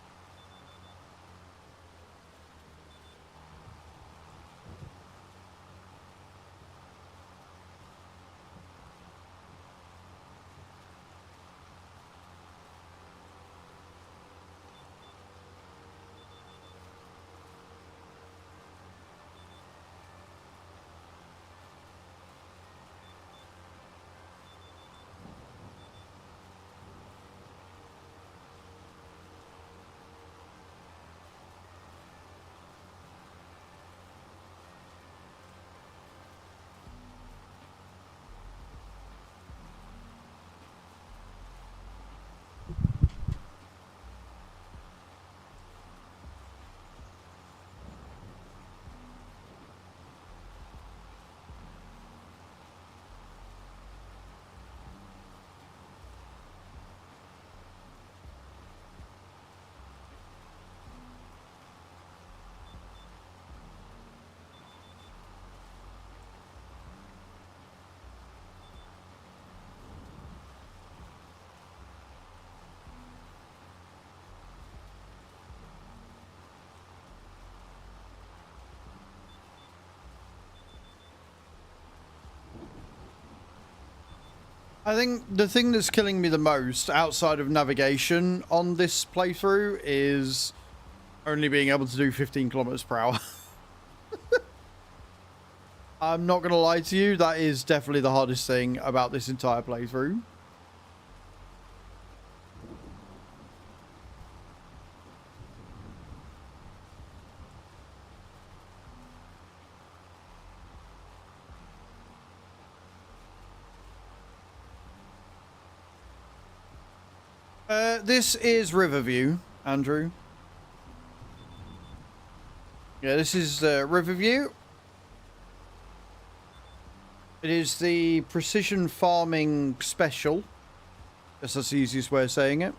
I think the thing that's killing me the most outside of navigation on this playthrough is only being able to do 15 kilometers per hour. I'm not going to lie to you, that is definitely the hardest thing about this entire playthrough. This is Riverview, Andrew. Yeah, this is Riverview. It is the precision farming special. Guess that's the easiest way of saying it.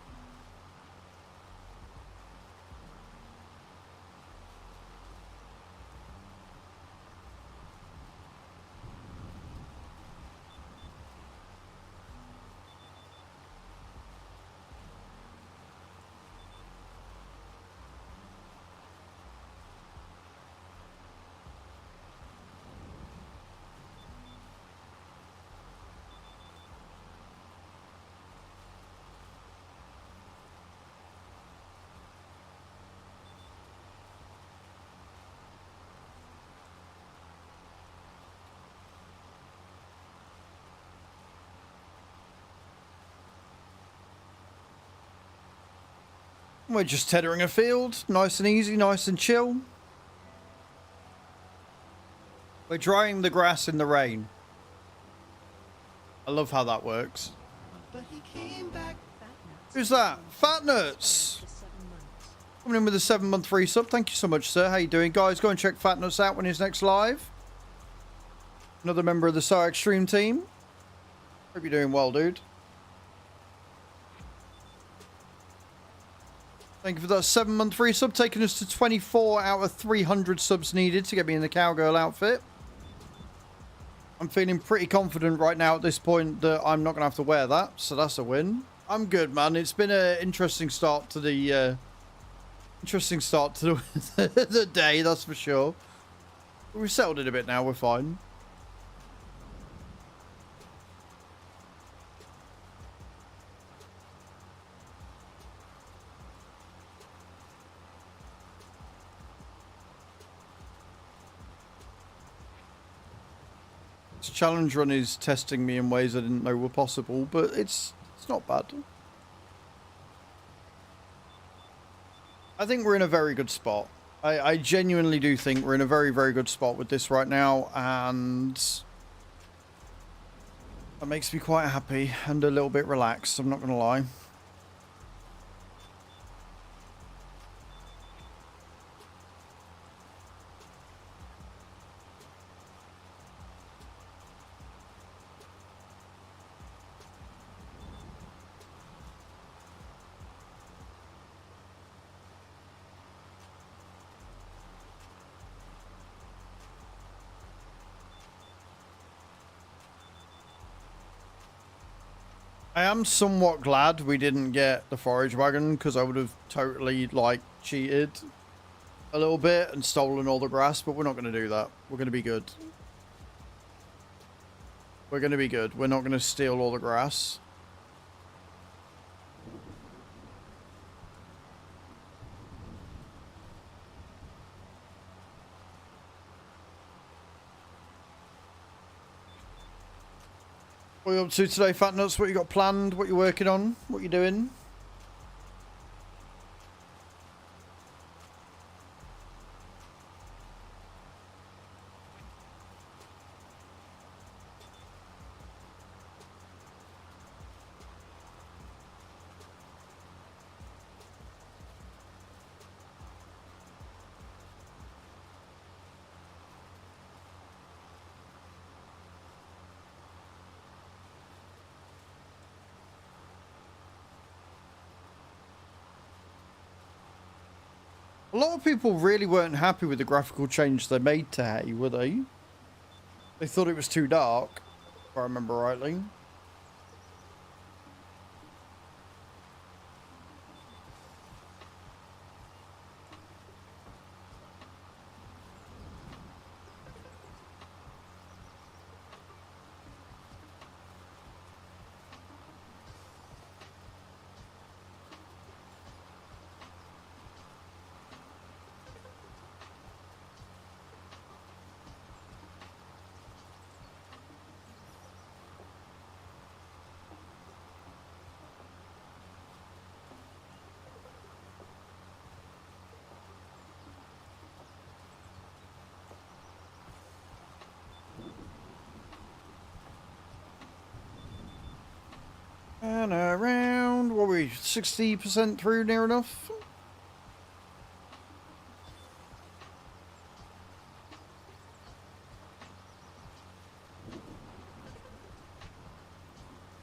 We're just tethering a field, nice and easy, nice and chill. We're drying the grass in the rain. I love how that works. But he came back. Who's that? Fat Nuts! Coming in with a 7-month free sub. Thank you so much, sir. How you doing? Guys, go and check Fat Nuts out when he's next live. Another member of the SAR Extreme team. Hope you're doing well, dude. Thank you for that 7-month free sub, taking us to 24 out of 300 subs needed to get me in the cowgirl outfit. I'm feeling pretty confident right now at this point that I'm not going to have to wear that, so that's a win. I'm good, man. It's been an interesting start to the the day, that's for sure. But we've settled it a bit now. We're fine. This challenge run is testing me in ways I didn't know were possible, but it's not bad. I think we're in a very good spot. I genuinely do think we're in a very, very good spot with this right now, and that makes me quite happy and a little bit relaxed, I'm not going to lie. I am somewhat glad we didn't get the forage wagon, because I would have totally, like, cheated a little bit and stolen all the grass, but we're not going to do that. We're going to be good. We're going to be good. We're not going to steal all the grass. What are you up to today, Fat Nuts? What you got planned? What you working on? What you doing? A lot of people really weren't happy with the graphical change they made to Hay, were they? They thought it was too dark, if I remember rightly. And around, what were we, 60% through, near enough?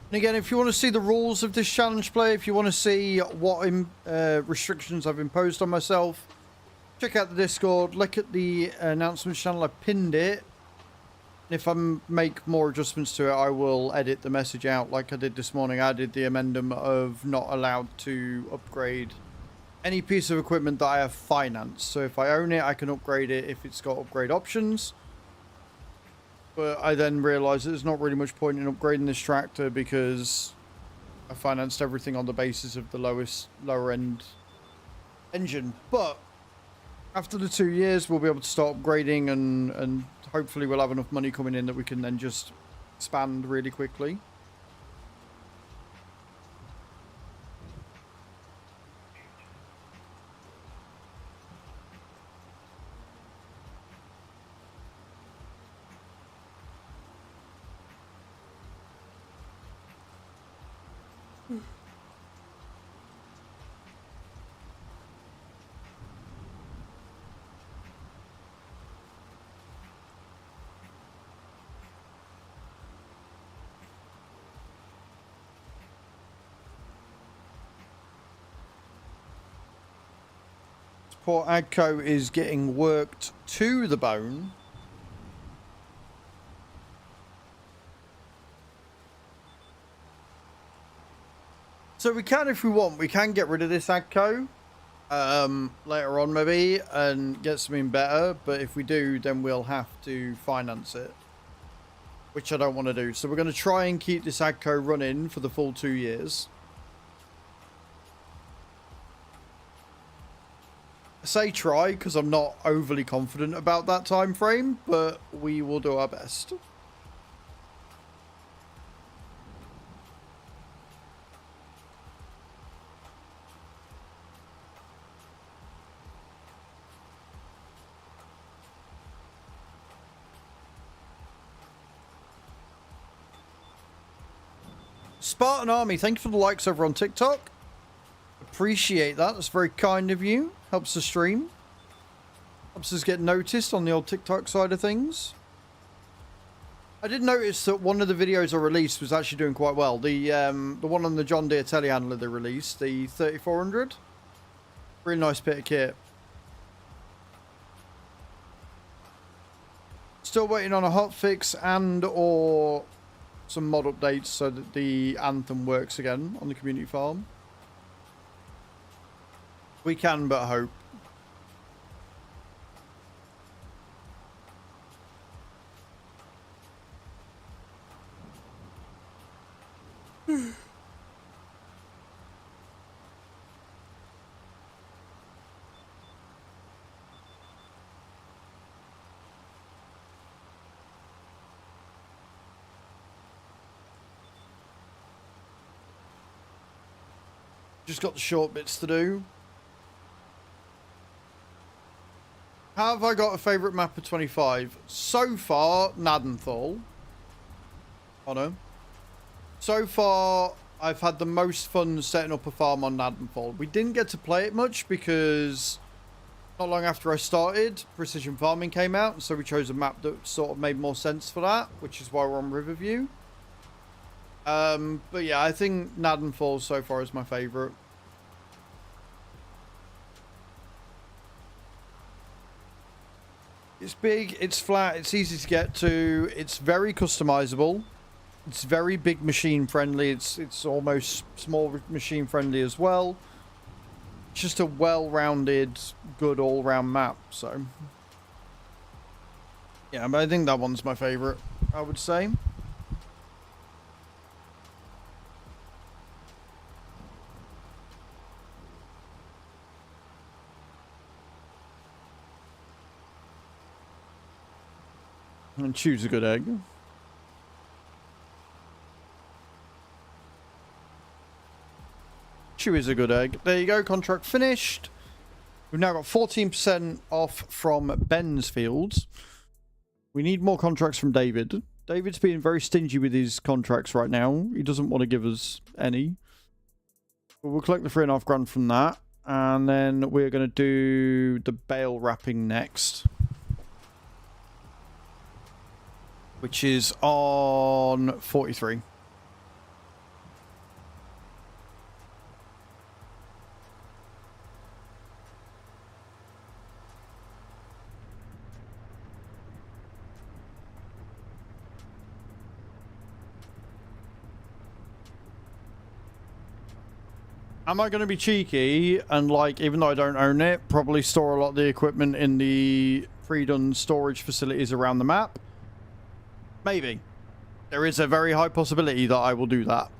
And again, if you want to see the rules of this challenge play, if you want to see what restrictions I've imposed on myself, check out the Discord, look at the announcements channel, I pinned it. If I make more adjustments to it, I will edit the message out like I did this morning. I did the amendment of not allowed to upgrade any piece of equipment that I have financed. So if I own it, I can upgrade it if it's got upgrade options. But I then realised there's not really much point in upgrading this tractor because I financed everything on the basis of the lower end engine. But after the 2 years, we'll be able to start upgrading and hopefully we'll have enough money coming in that we can then just expand really quickly. Poor Agco is getting worked to the bone. So we can, if we want, we can get rid of this Agco later on maybe and get something better. But if we do, then we'll have to finance it, which I don't want to do. So we're going to try and keep this Agco running for the full 2 years. I say try because I'm not overly confident about that time frame, but we will do our best. Spartan Army, thank you for the likes over on TikTok. Appreciate that. That's very kind of you. Helps the stream. Helps us get noticed on the old TikTok side of things. I did notice that one of the videos I released was actually doing quite well. The one on the John Deere telehandler they released, the 3400. Really nice bit of kit. Still waiting on a hotfix and or some mod updates so that the Anthem works again on the community farm. We can but hope. Just got the short bits to do. Have I got a favourite map of 25? So far, Nadenthal. Oh no. So far, I've had the most fun setting up a farm on Nadenthal. We didn't get to play it much because not long after I started, Precision Farming came out. So we chose a map that sort of made more sense for that, which is why we're on Riverview. But yeah, I think Nadenthal so far is my favourite. It's big, it's flat, it's easy to get to, it's very customizable, it's very big machine friendly, it's almost small machine friendly as well. It's just a well-rounded, good all-round map, so yeah, but I think that one's my favourite, I would say. And choose a good egg. Choose a good egg. There you go, contract finished. We've now got 14% off from Ben's Fields. We need more contracts from David. David's being very stingy with his contracts right now. He doesn't want to give us any. But we'll collect the 3.5 grand from that. And then we're going to do the bale wrapping next. Which is on 43. Am I going to be cheeky and, like, even though I don't own it, probably store a lot of the equipment in the pre-done storage facilities around the map? Maybe. There is a very high possibility that I will do that.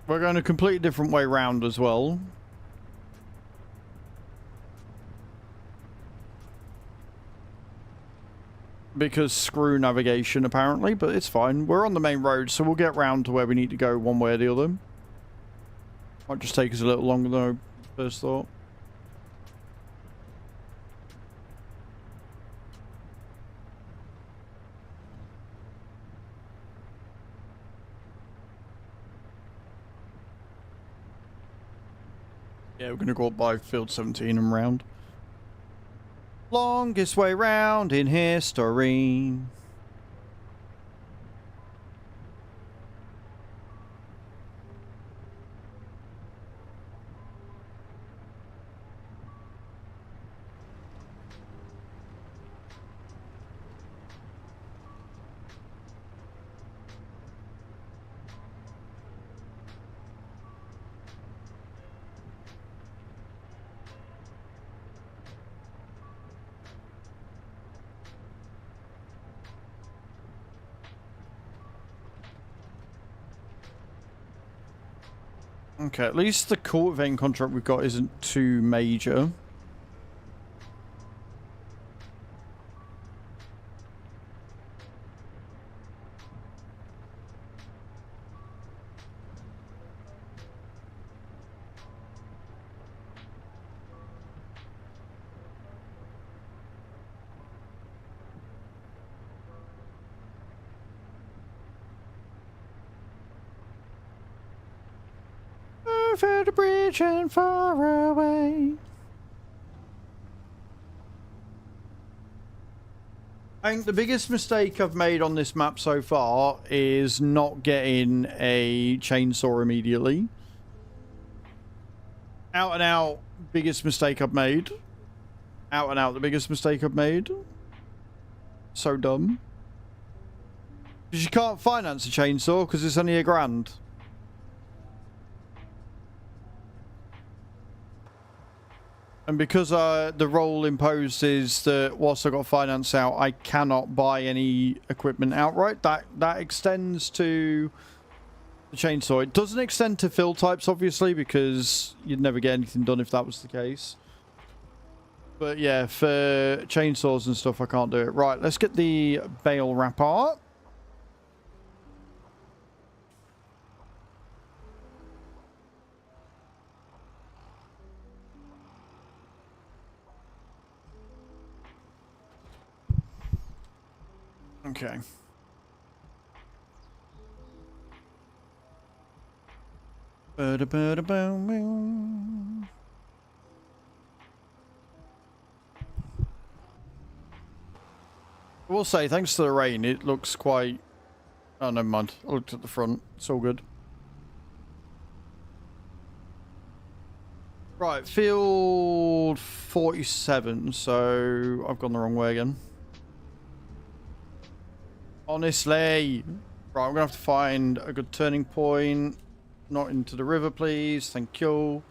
We're going a completely different way round as well. Because screw navigation, apparently, but it's fine. We're on the main road, so we'll get round to where we need to go one way or the other. Might just take us a little longer than I first thought. Yeah, we're going to go up by field 17 and round. Longest way round in history. Okay, at least the cultivating contract we've got isn't too major. Over the bridge and far away. I think the biggest mistake I've made on this map so far is not getting a chainsaw immediately. Out and out, biggest mistake I've made. Out and out, the biggest mistake I've made. So dumb. Because you can't finance a chainsaw because it's only £1,000. And because the role imposed is that whilst I got finance out, I cannot buy any equipment outright. That extends to the chainsaw. It doesn't extend to fill types, obviously, because you'd never get anything done if that was the case. But yeah, for chainsaws and stuff, I can't do it. Right, let's get the bale wrap art. Okay. I will say, thanks to the rain, it looks quite... Oh, never mind. I looked at the front. It's all good. Right, field 47, so I've gone the wrong way again. Honestly. Right, I'm going to have to find a good turning point. Not into the river, please. Thank you.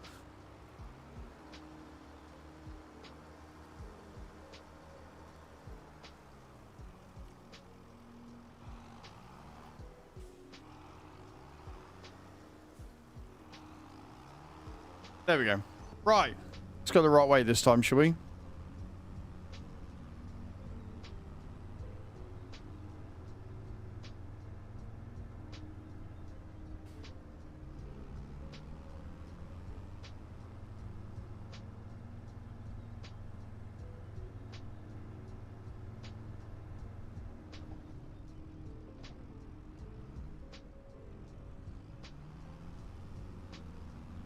There we go. Right. Let's go the right way this time, shall we?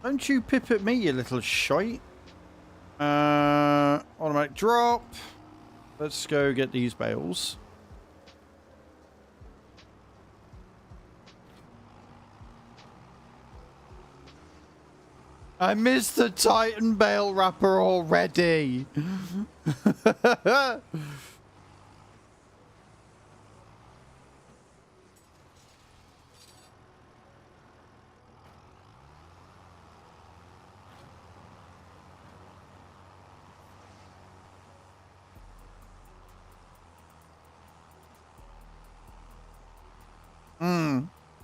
Don't you pip at me, you little shite. Automatic drop. Let's go get these bales. I missed the Titan bale wrapper already.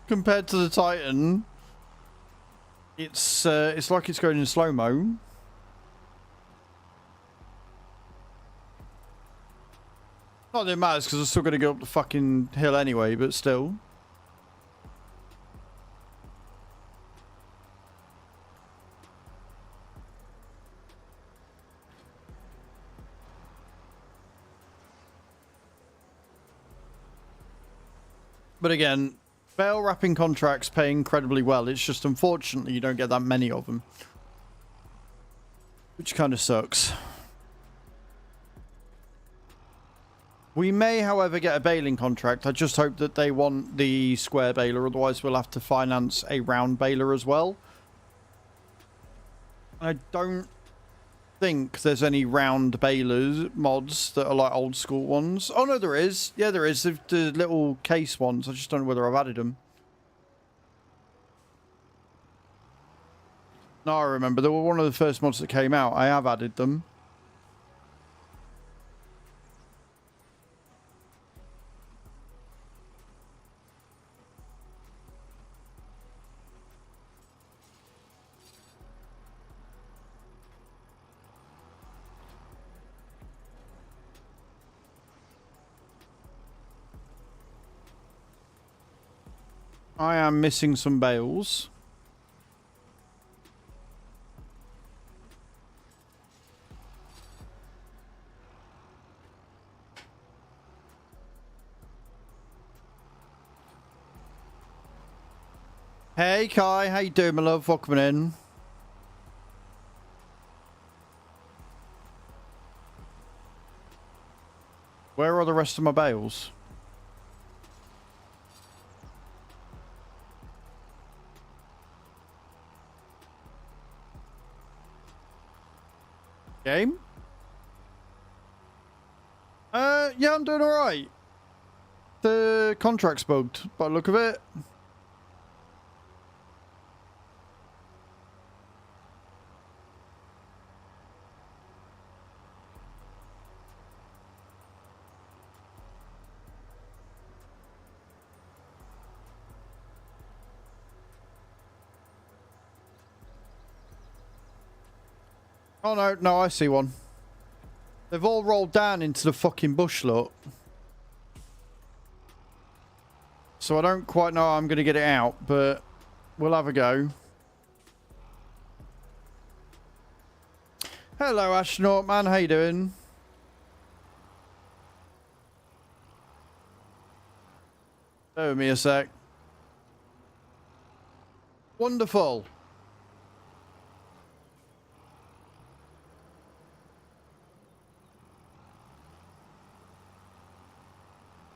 Compared to the Titan, it's like it's going in slow-mo. Not that it matters because I'm still going to go up the fucking hill anyway, but still. But again, bale wrapping contracts pay incredibly well. It's just unfortunately you don't get that many of them. Which kind of sucks. We may, however, get a baling contract. I just hope that they want the square baler. Otherwise, we'll have to finance a round baler as well. I don't think there's any round balers mods that are like old school ones. Oh, no, there is. Yeah, there is. The little case ones. I just don't know whether I've added them. No, I remember. They were one of the first mods that came out. I have added them. I am missing some bales. Hey Kai, how you doing, my love? Welcome in. Where are the rest of my bales? Game? Yeah, I'm doing alright. The contract's bugged by the look of it. Oh no, no, I see one. They've all rolled down into the fucking bush, look. So I don't quite know how I'm going to get it out, but we'll have a go. Hello, astronaut man. How you doing? Bear with me a sec. Wonderful.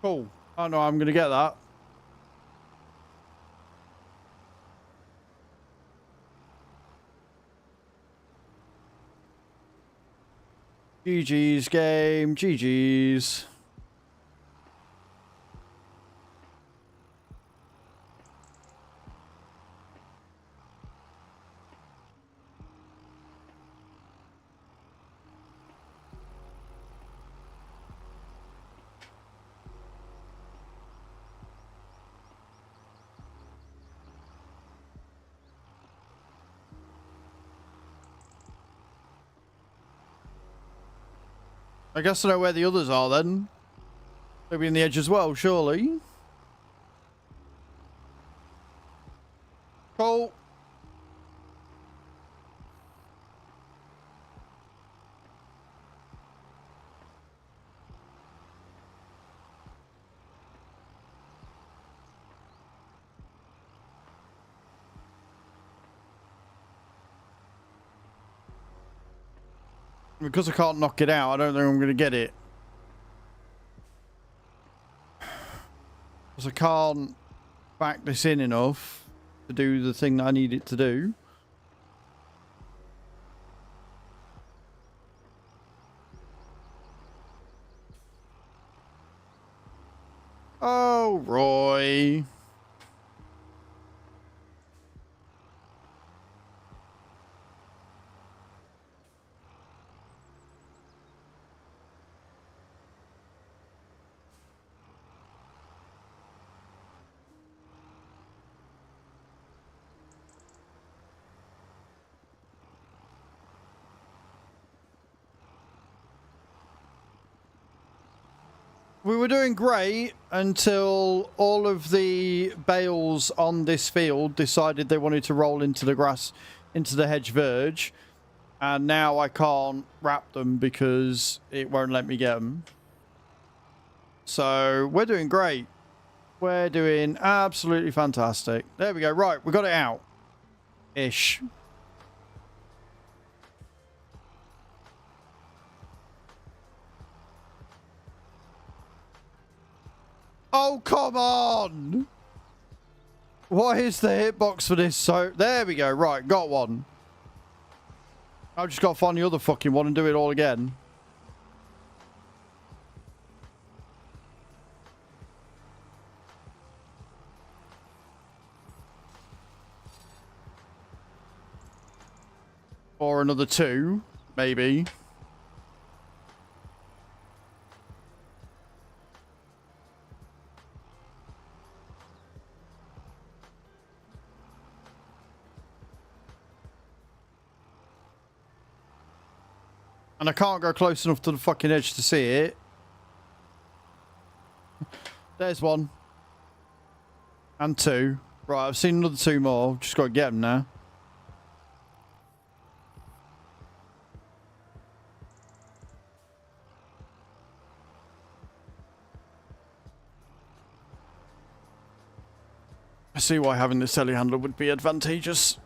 Cool. Oh no, I'm going to get that. GG's game. GG's. I guess I know where the others are then. Maybe in the edge as well, surely. Cool. Because I can't knock it out, I don't think I'm going to get it. Because I can't back this in enough to do the thing that I need it to do. Oh, Roy. We were doing great until all of the bales on this field decided they wanted to roll into the grass, into the hedge verge. And now I can't wrap them because it won't let me get them. So we're doing great. We're doing absolutely fantastic. There we go. Right, we got it out. Ish. Oh, come on! What is the hitbox for this? So, there we go. Right, got one. I've just got to find the other fucking one and do it all again. Or another two, maybe. And I can't go close enough to the fucking edge to see it. There's one. And two. Right, I've seen another two more. Just got to get them now. I see why having this telehandler would be advantageous.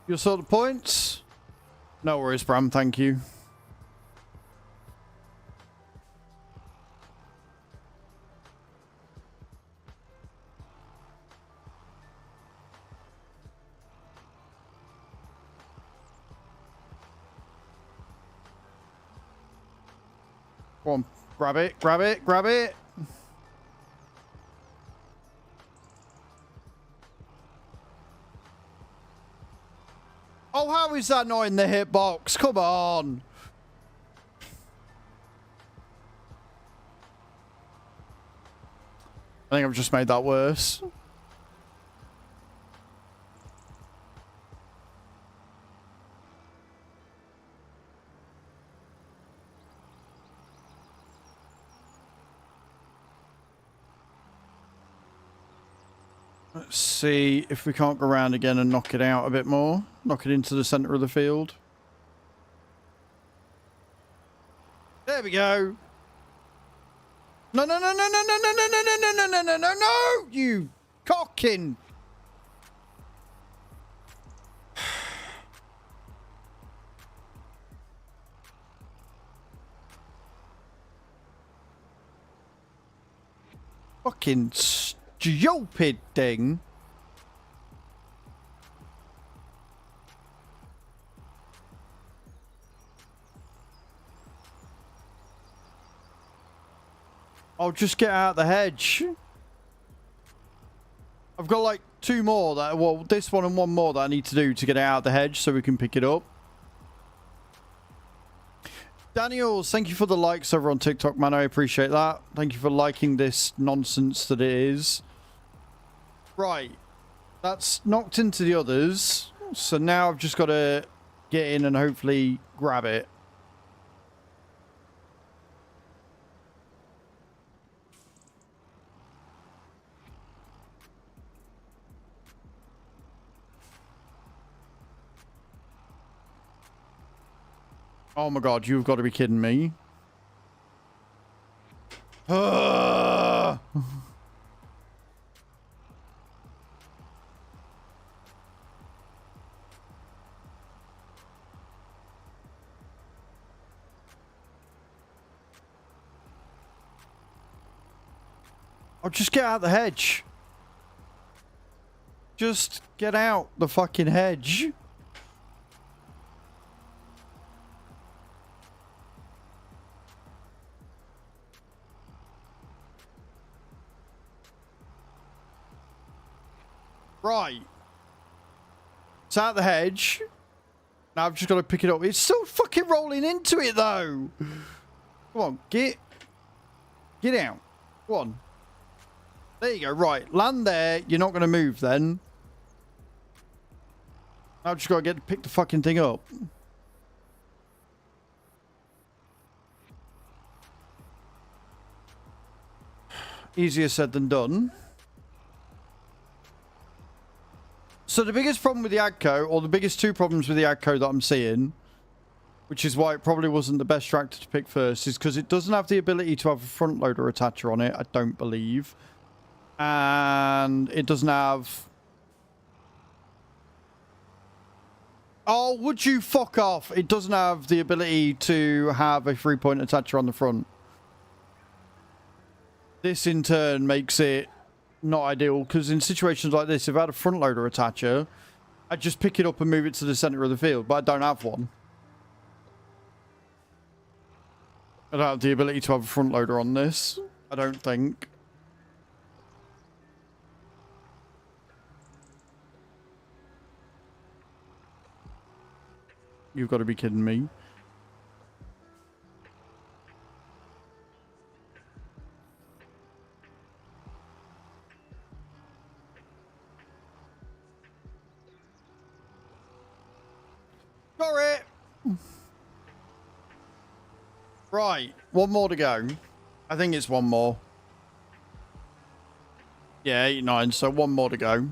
Your sort of points? No worries, Bram, thank you. Go on, grab it, grab it, grab it. Oh, how is that not in the hitbox? Come on. I think I've just made that worse. Let's see if we can't go around again and knock it out a bit more. Knock it into the center of the field. There we go. No, no, no, no, no, no, no, no, no, no, no, no, no, no, no, you cocking. Fucking stupid thing. I'll just get out the hedge. I've got like two more that, well, this one and one more that I need to do to get it out the hedge so we can pick it up. Daniels, thank you for the likes over on TikTok, man. I appreciate that. Thank you for liking this nonsense that it is. Right. That's knocked into the others. So now I've just got to get in and hopefully grab it. Oh my god, you've got to be kidding me. Oh, just get out the hedge. Just get out the fucking hedge. Right. It's out the hedge. Now I've just got to pick it up. It's still fucking rolling into it though. Come on, get out. Go on. There you go. Right. Land there. You're not going to move then. I've just got to pick the fucking thing up. Easier said than done. So the biggest problem with the AGCO, or the biggest two problems with the AGCO that I'm seeing, which is why it probably wasn't the best tractor to pick first, is because it doesn't have the ability to have a front loader attacher on it, I don't believe. And it doesn't have... Oh, would you fuck off? It doesn't have the ability to have a 3-point attacher on the front. This in turn makes it not ideal, because in situations like this, if I had a front loader attacher, I'd just pick it up and move it to the center of the field, but I don't have one. I don't have the ability to have a front loader on this, I don't think. You've got to be kidding me. Got it! Right, one more to go. I think it's one more. Yeah, 89, so one more to go.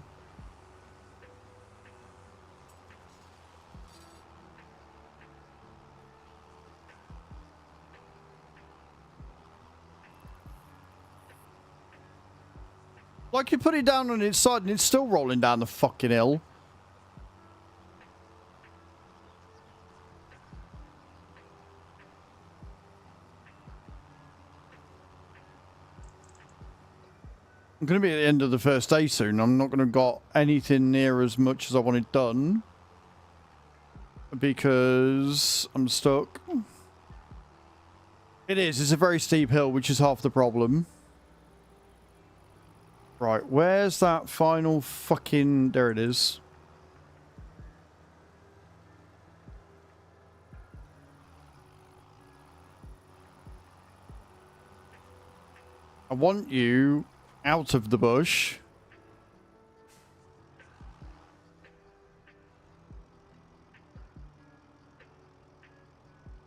Like, you put it down on its side and it's still rolling down the fucking hill. I'm going to be at the end of the first day soon. I'm not going to have got anything near as much as I wanted done. Because I'm stuck. It is. It's a very steep hill, which is half the problem. Right, where's that final fucking... There it is. I want you out of the bush.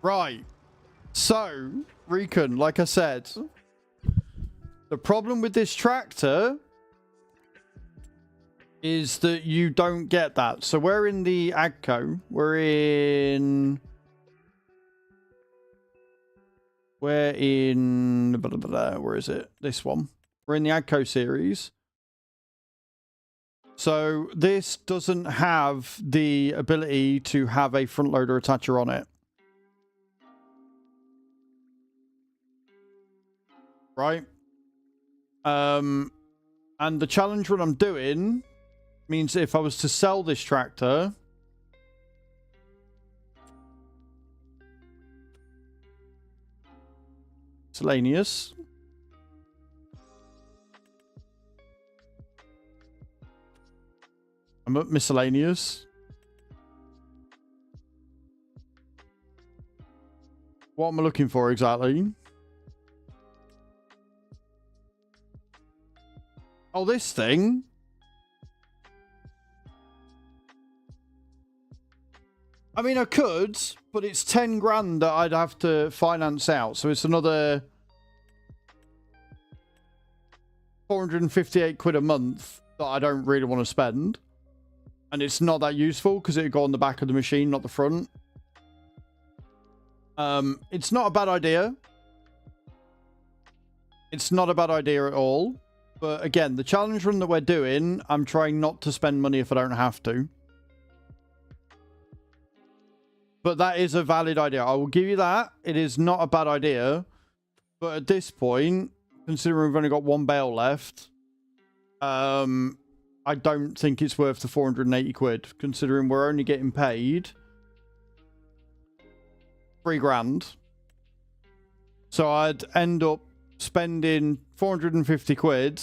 Right. So, Recon, like I said... The problem with this tractor is that you don't get that. So we're in the AGCO. We're in... Where is it? This one. We're in the AGCO series. So this doesn't have the ability to have a front loader attacher on it. Right? And the challenge run I'm doing means if I was to sell this tractor, miscellaneous, I'm at miscellaneous. What am I looking for exactly? Oh, this thing. I mean, I could, but it's 10 grand that I'd have to finance out. So it's another 458 quid a month that I don't really want to spend. And it's not that useful because it'd go on the back of the machine, not the front. It's not a bad idea. It's not a bad idea at all. But again, the challenge run that we're doing, I'm trying not to spend money if I don't have to. But that is a valid idea. I will give you that. It is not a bad idea. But at this point, considering we've only got one bale left, I don't think it's worth the 480 quid, considering we're only getting paid 3 grand. So I'd end up spending 450 quid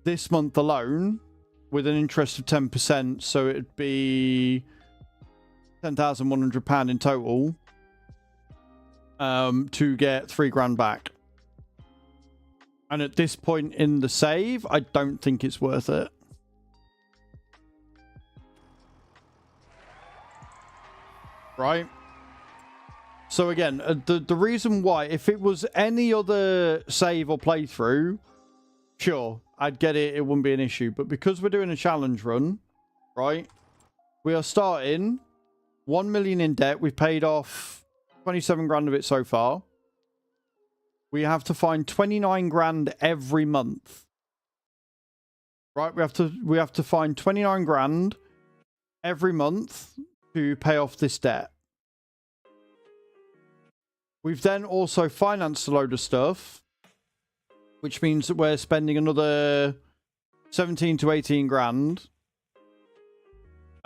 this month alone with an interest of 10%. So it'd be £10,100 in total to get 3 grand back. And at this point in the save, I don't think it's worth it. Right? So again, the reason why, if it was any other save or playthrough, sure, I'd get it. It wouldn't be an issue. But because we're doing a challenge run, right? We are starting 1 million in debt. We've paid off 27 grand of it so far. We have to find 29 grand every month. Right? We have to find 29 grand every month to pay off this debt. We've then also financed a load of stuff, which means that we're spending another 17 to 18 grand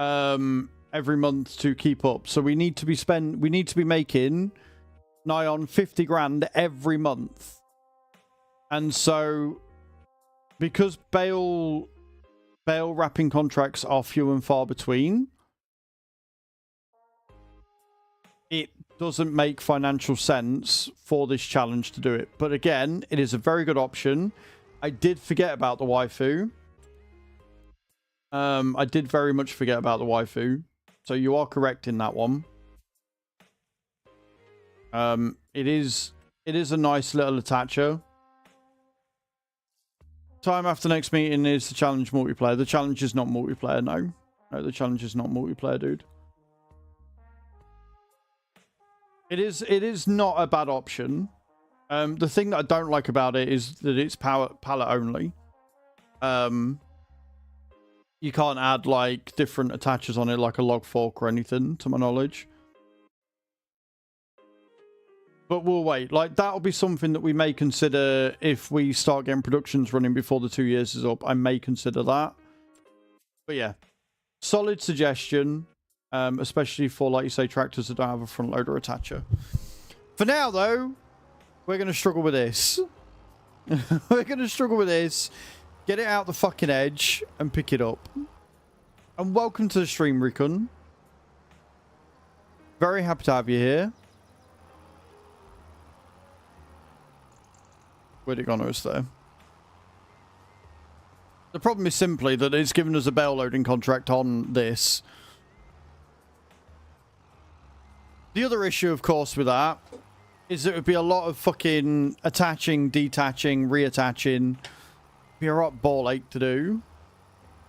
every month to keep up. So we need to be making nigh on 50 grand every month. And so because bale wrapping contracts are few and far between, it doesn't make financial sense for this challenge to do it. But again, it is a very good option. I did forget about the waifu. I did very much forget about the waifu. So you are correct in that one. It is a nice little attacher. Time after next meeting is the challenge multiplayer. The challenge is not multiplayer, no. No, the challenge is not multiplayer, dude. It is not a bad option. The thing that I don't like about it is that it's pallet only. You can't add like different attachers on it, like a log fork or anything, to my knowledge. But we'll wait. Like, that'll be something that we may consider if we start getting productions running before the 2 years is up. I may consider that. But yeah, solid suggestion, especially for, like you say, tractors that don't have a front loader attacher. For now, though, we're going to struggle with this. We're going to struggle with this. Get it out the fucking edge and pick it up. And welcome to the stream, Recon. Very happy to have you here. Where'd it gone? It was there. The problem is simply that it's given us a bale loading contract on this. The other issue, of course, with that is it would be a lot of fucking attaching, detaching, reattaching. Be a right ball ache to do.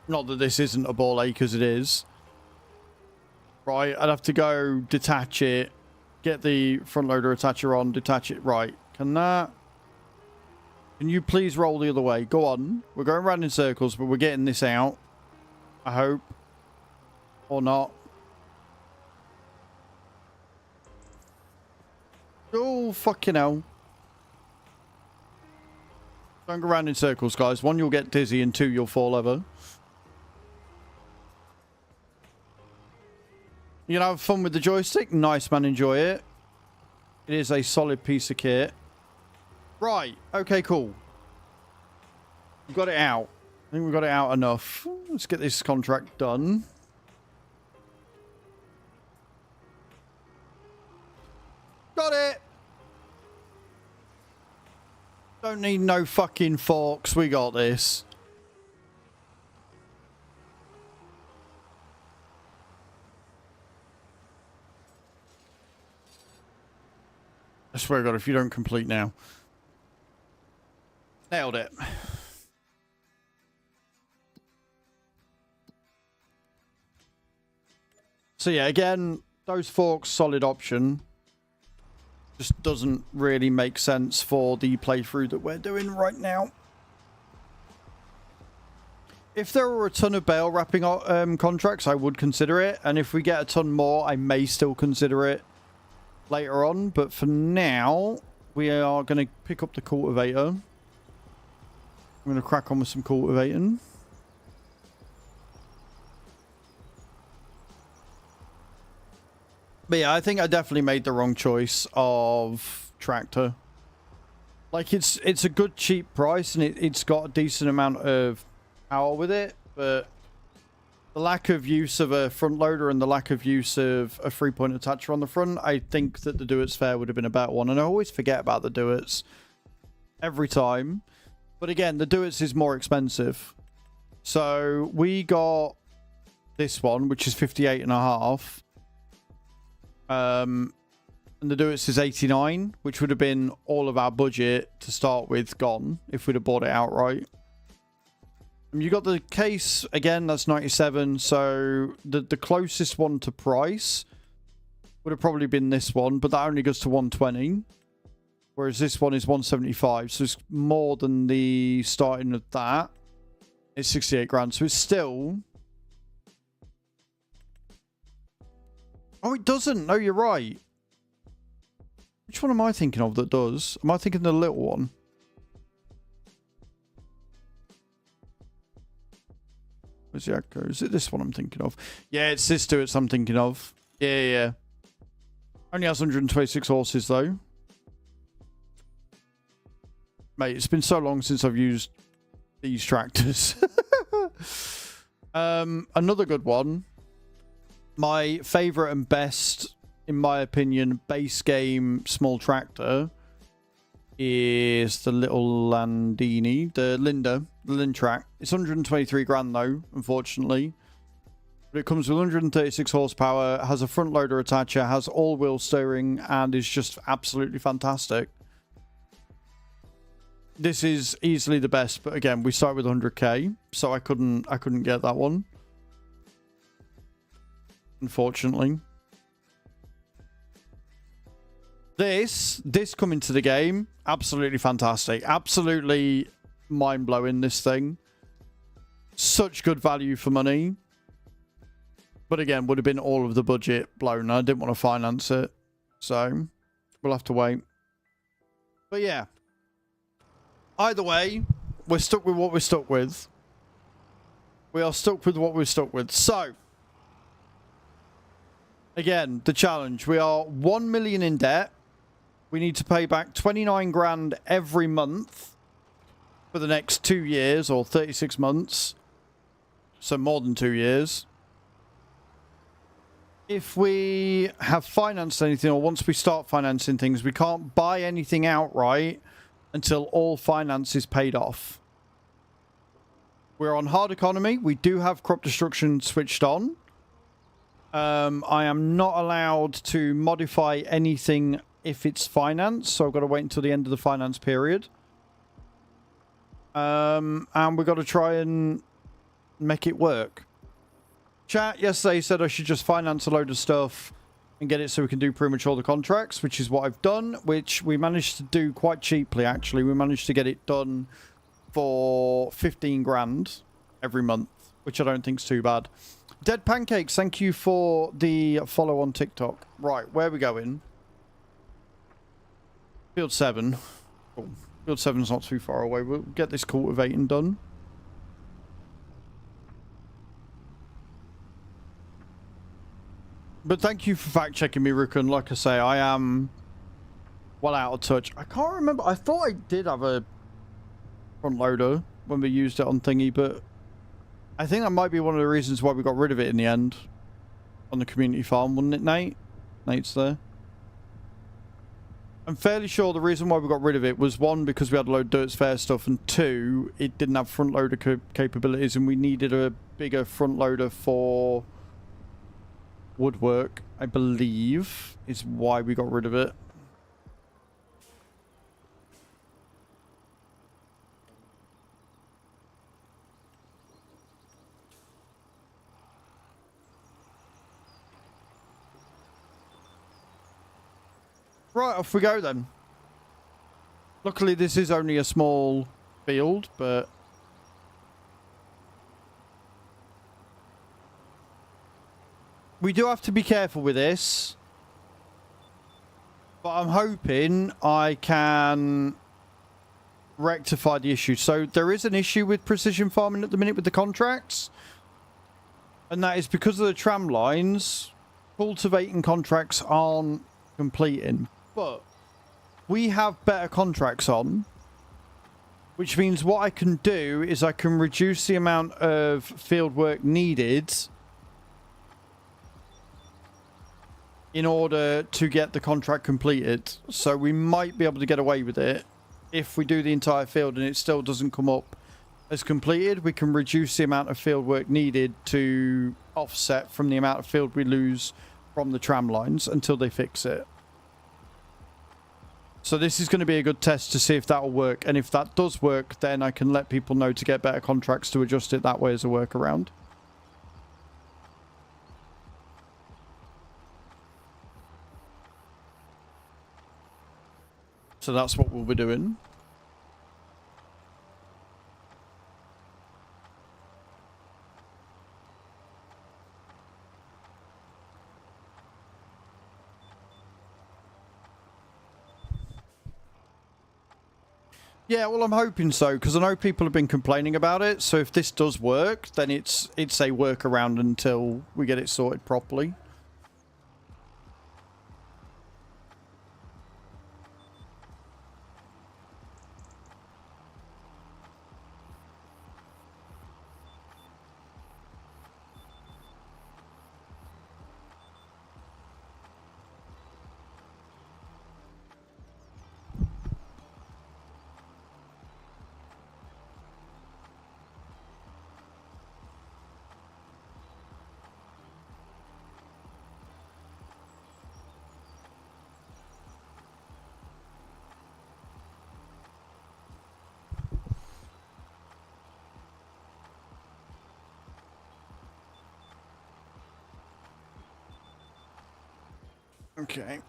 Not that this isn't a ball ache, as it is. Right, I'd have to go detach it, get the front loader attacher on, detach it. Right, can you please roll the other way? Go on. We're going round in circles, but we're getting this out. I hope. Or not. Oh, fucking hell. Don't go round in circles, guys. 1, you'll get dizzy, and 2, you'll fall over. You know, have fun with the joystick? Nice, man. Enjoy it. It is a solid piece of kit. Right. Okay, cool. We've got it out. I think we've got it out enough. Let's get this contract done. Got it. Don't need no fucking forks. We got this. I swear to God, if you don't complete now. Nailed it. So yeah, again, those forks, solid option. Just doesn't really make sense for the playthrough that we're doing right now. If there were a ton of bale wrapping contracts, I would consider it. And if we get a ton more, I may still consider it later on. But for now, we are going to pick up the cultivator. I'm going to crack on with some cultivating. But yeah, I think I definitely made the wrong choice of tractor. Like, it's a good cheap price, and it's got a decent amount of power with it, but the lack of use of a front loader and the lack of use of a 3-point attacher on the front, I think that the Duets Fair would have been a better one. And I always forget about the Duets every time. But again, the Duets is more expensive. So we got this one, which is 58.5. And the Duets is 89, which would have been all of our budget to start with gone if we'd have bought it outright. You got the case again, that's 97. So the closest one to price would have probably been this one, but that only goes to 120. Whereas this one is 175. So it's more than the starting of that. It's 68 grand. So it's still... Oh, it doesn't. No, you're right. Which one am I thinking of that does? Am I thinking the little one? Where's the Echo? Is it this one I'm thinking of? Yeah, it's this Duets I'm thinking of. Yeah. Only has 126 horses, though. Mate, it's been so long since I've used these tractors. Another good one. My favourite and best, in my opinion, base game small tractor is the little Landini, the Lintrack. It's 123 grand though, unfortunately. But it comes with 136 horsepower, has a front loader attacher, has all-wheel steering, and is just absolutely fantastic. This is easily the best, but again, we start with 100k, so I couldn't get that one. Unfortunately. This coming to the game, absolutely fantastic. Absolutely mind-blowing, this thing. Such good value for money. But again, would have been all of the budget blown. I didn't want to finance it. So, we'll have to wait. But yeah. Either way, we're stuck with what we're stuck with. We are stuck with what we're stuck with. So, again, the challenge. We are 1 million in debt. We need to pay back 29 grand every month for the next 2 years or 36 months. So more than 2 years. If we have financed anything, or once we start financing things, we can't buy anything outright until all finance is paid off. We're on hard economy. We do have crop destruction switched on. I am not allowed to modify anything if it's financed, so I've got to wait until the end of the finance period. And we've got to try and make it work. Chat yesterday said I should just finance a load of stuff and get it so we can do pretty much all the contracts, which is what I've done, which we managed to do quite cheaply, actually. We managed to get it done for 15 grand every month, which I don't think is too bad. Dead Pancakes, thank you for the follow on TikTok. Right, where are we going? Field 7. Oh, Field 7's not too far away. We'll get this cultivating done. But thank you for fact-checking me, Rukun. Like I say, I am well out of touch. I can't remember. I thought I did have a front loader when we used it on thingy, but I think that might be one of the reasons why we got rid of it in the end on the community farm, wouldn't it, Nate? Nate's there. I'm fairly sure the reason why we got rid of it was, one, because we had a load of Duets Fair stuff, and two, it didn't have front loader capabilities, and we needed a bigger front loader for woodwork, I believe, is why we got rid of it. Right, off we go then. Luckily, this is only a small field, but... we do have to be careful with this. But I'm hoping I can rectify the issue. So there is an issue with precision farming at the minute with the contracts. And that is because of the tram lines, cultivating contracts aren't completing. But we have better contracts on, which means what I can do is I can reduce the amount of field work needed in order to get the contract completed. So we might be able to get away with it. If we do the entire field and it still doesn't come up as completed, we can reduce the amount of field work needed to offset from the amount of field we lose from the tram lines until they fix it. So this is going to be a good test to see if that will work. And if that does work, then I can let people know to get better contracts to adjust it that way as a workaround. So that's what we'll be doing. Yeah, well, I'm hoping so, because I know people have been complaining about it. So if this does work, then it's a workaround until we get it sorted properly. Okay.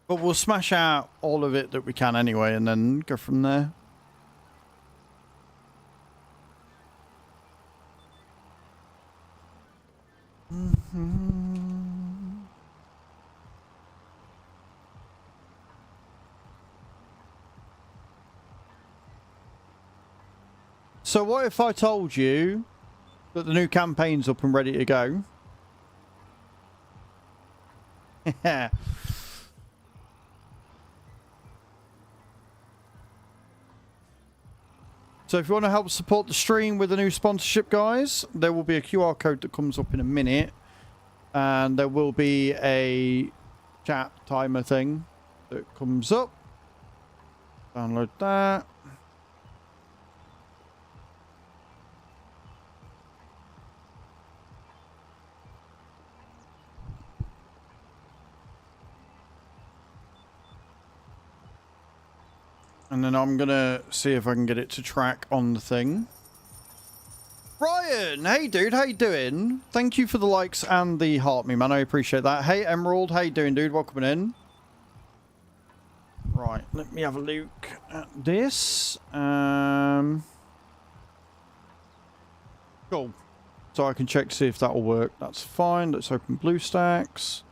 But we'll smash out all of it that we can anyway, and then go from there. So what if I told you that the new campaign's up and ready to go? Yeah. So if you want to help support the stream with a new sponsorship, guys, there will be a QR code that comes up in a minute. And there will be a chat timer thing that comes up. Download that. And then I'm going to see if I can get it to track on the thing. Ryan! Hey, dude. How you doing? Thank you for the likes and the heart me, man. I appreciate that. Hey, Emerald. How you doing, dude? Welcome in. Right. Let me have a look at this. Cool. So I can check to see if that will work. That's fine. Let's open BlueStacks.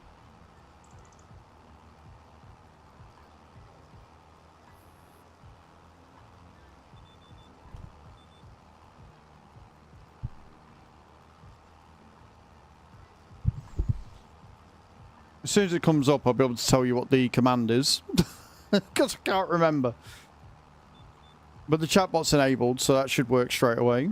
As soon as it comes up, I'll be able to tell you what the command is. Because I can't remember. But the chatbot's enabled, so that should work straight away.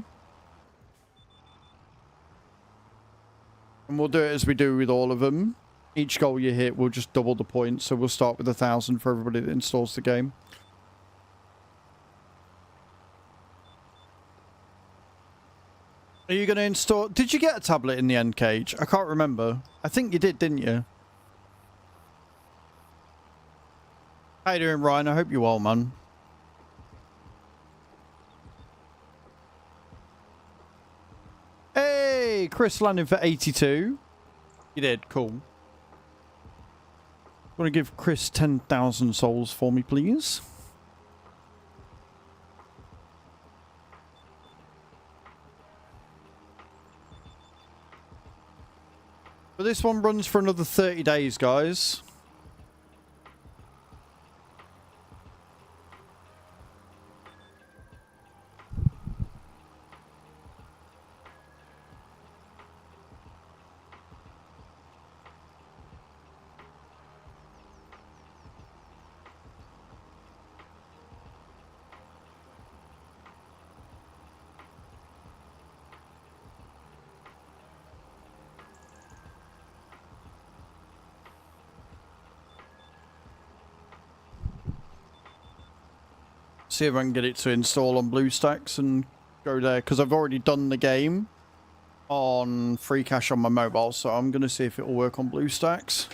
And we'll do it as we do with all of them. Each goal you hit will just double the points, so we'll start with 1,000 for everybody that installs the game. Are you going to install... Did you get a tablet in the end, Cage? I can't remember. I think you did, didn't you? How you doing, Ryan? I hope you're well, man. Hey, Chris landing for 82. You did, cool. Want to give Chris 10,000 souls for me, please? But this one runs for another 30 days, guys. See if I can get it to install on BlueStacks and go there, because I've already done the game on free cache on my mobile, so I'm going to see if it will work on BlueStacks.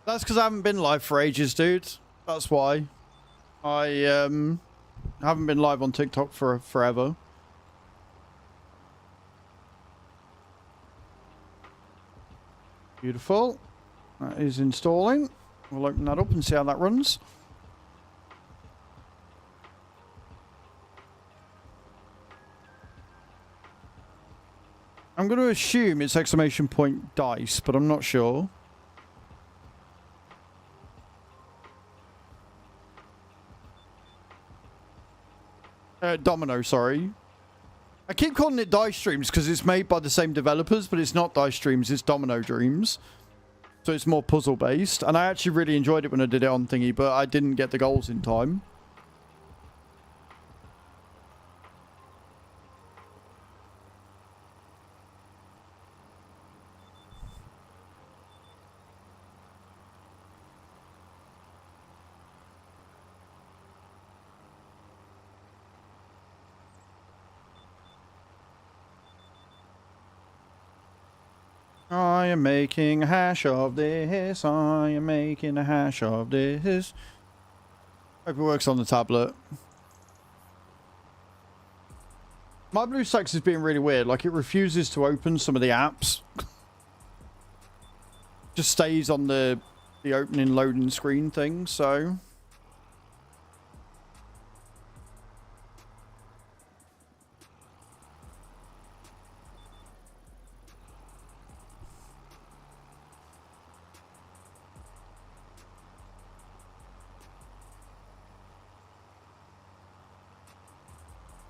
That's because I haven't been live for ages, dude. That's why. I haven't been live on TikTok for forever. Beautiful. That is installing. We'll open that up and see how that runs. I'm going to assume it's exclamation point dice, but I'm not sure. Domino, sorry. I keep calling it Dice Dreams because it's made by the same developers, but it's not Dice Dreams, it's Domino Dreams. So it's more puzzle based. And I actually really enjoyed it when I did it on thingy, but I didn't get the goals in time. I am making a hash of this. I am making a hash of this. Hope it works on the tablet. My BlueStacks is being really weird. Like, it refuses to open some of the apps. Just stays on the opening loading screen thing, so...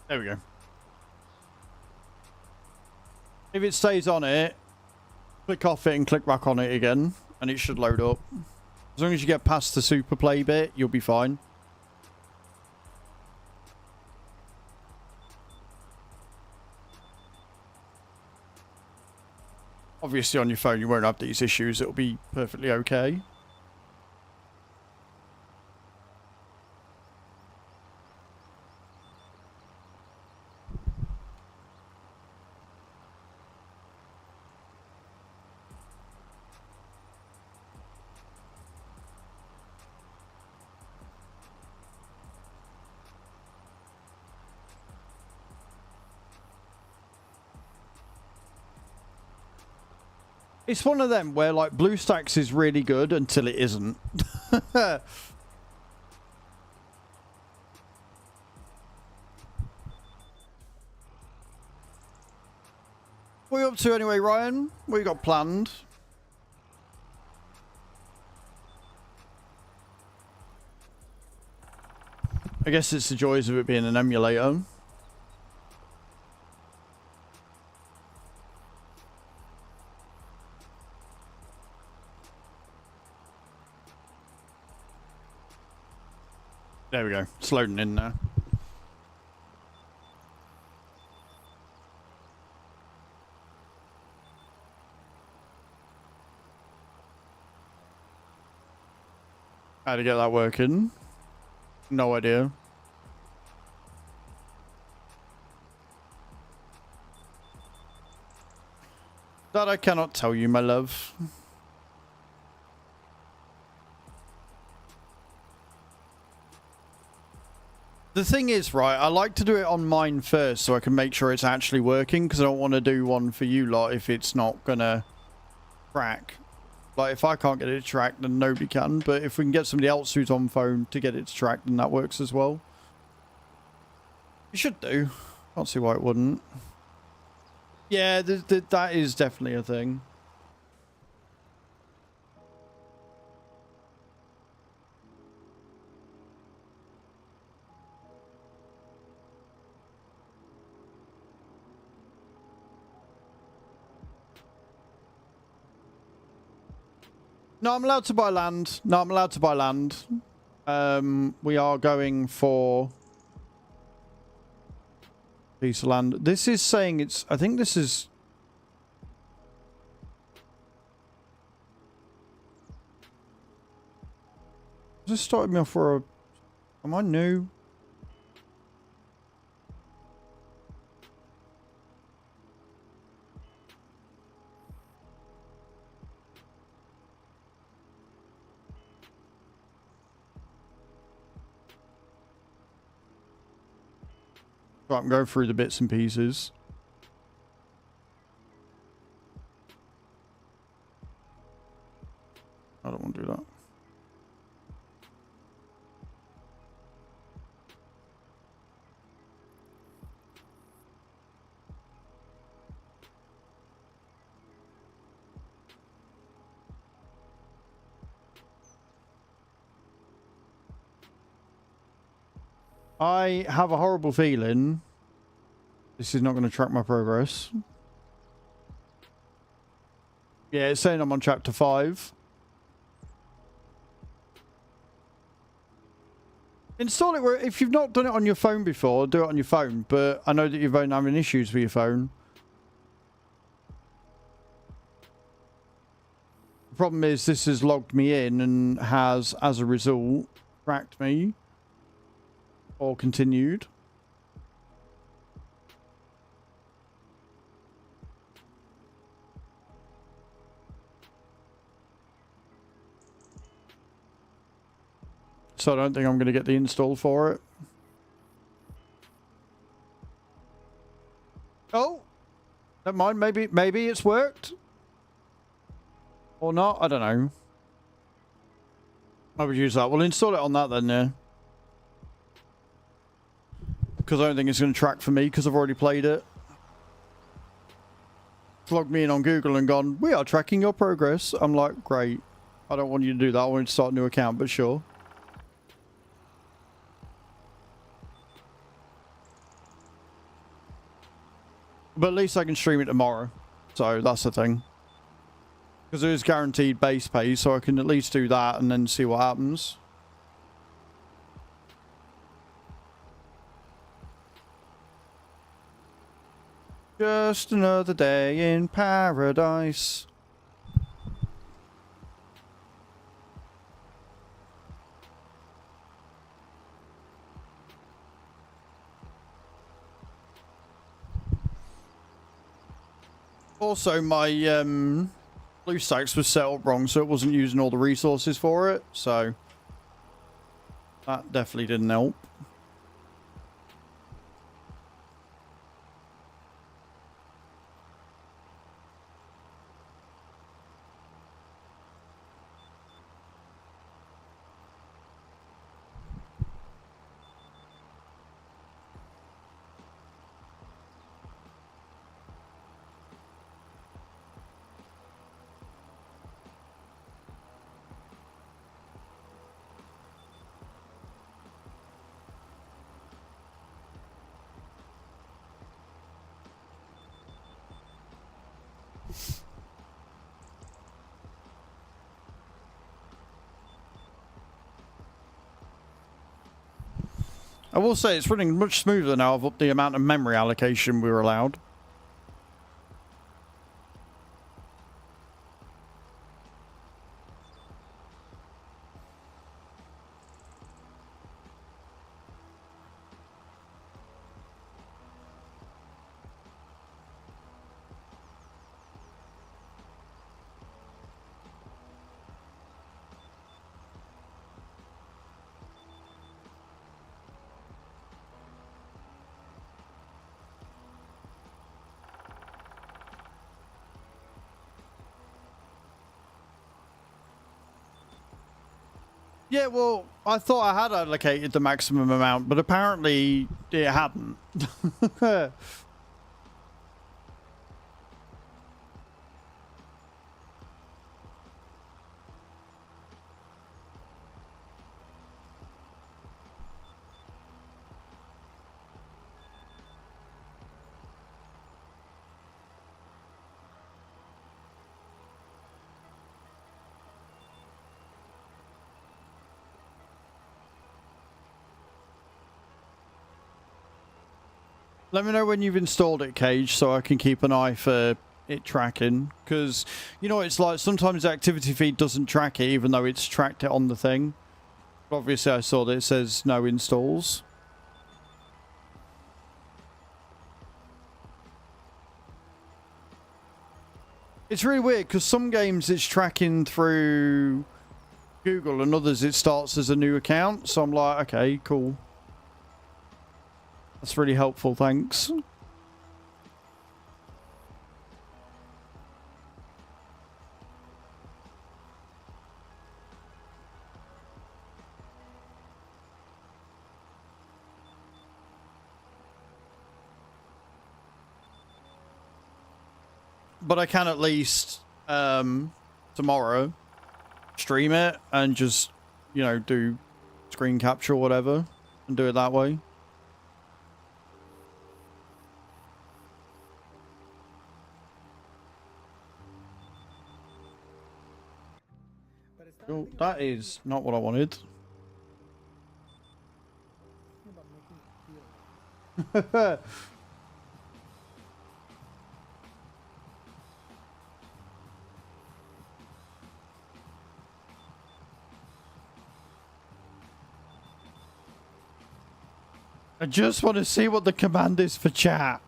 There we go. If it stays on it, click off it and click back on it again, and it should load up. As long as you get past the super play bit, you'll be fine. Obviously on your phone you won't have these issues, it'll be perfectly okay. It's one of them where, like, BlueStacks is really good until it isn't. What are you up to anyway, Ryan? What you got planned? I guess it's the joys of it being an emulator. There we go. It's loading in now. How to get that working? No idea. That I cannot tell you, my love. The thing is, right, I like to do it on mine first so I can make sure it's actually working, because I don't want to do one for you lot if it's not gonna crack. Like, if I can't get it to track, then nobody can. But if we can get somebody else who's on phone to get it to track, then that works as well. It should do. Can't see why it wouldn't. Yeah, that is definitely a thing. No, I'm allowed to buy land. No, I'm allowed to buy land. We are going for a piece of land. This is saying it's... I think this is... This started me off for a... Am I new? Right, I'm going through the bits and pieces. I don't want to do that. I have a horrible feeling this is not going to track my progress. Yeah, it's saying I'm on chapter 5. Install it where, if you've not done it on your phone before, do it on your phone. But I know that you've been having issues with your phone. The problem is this has logged me in and has, as a result, tracked me. Or continued. So I don't think I'm going to get the install for it. Oh! Never mind, maybe it's worked? Or not? I don't know. I would use that. We'll install it on that then, yeah. Because I don't think it's going to track for me because I've already played it. It's logged me in on Google and gone, we are tracking your progress. I'm like, great. I don't want you to do that. I want you to start a new account, but sure. But at least I can stream it tomorrow. So that's the thing. Because there is guaranteed base pay, so I can at least do that and then see what happens. Just another day in paradise. Also, my BlueStacks was set up wrong, so it wasn't using all the resources for it. So that definitely didn't help. I will say it's running much smoother now. I've upped the amount of memory allocation we were allowed. Yeah, well, I thought I had allocated the maximum amount, but apparently it hadn't. Let me know when you've installed it, Cage, so I can keep an eye for it tracking. Because, you know, it's like sometimes the activity feed doesn't track it, even though it's tracked it on the thing. But obviously, I saw that it says no installs. It's really weird, because some games it's tracking through Google, and others it starts as a new account. So I'm like, okay, cool. That's really helpful, thanks. But I can at least, tomorrow, stream it and just, you know, do screen capture or whatever and do it that way. Oh, that is not what I wanted. I just want to see what the command is for chat.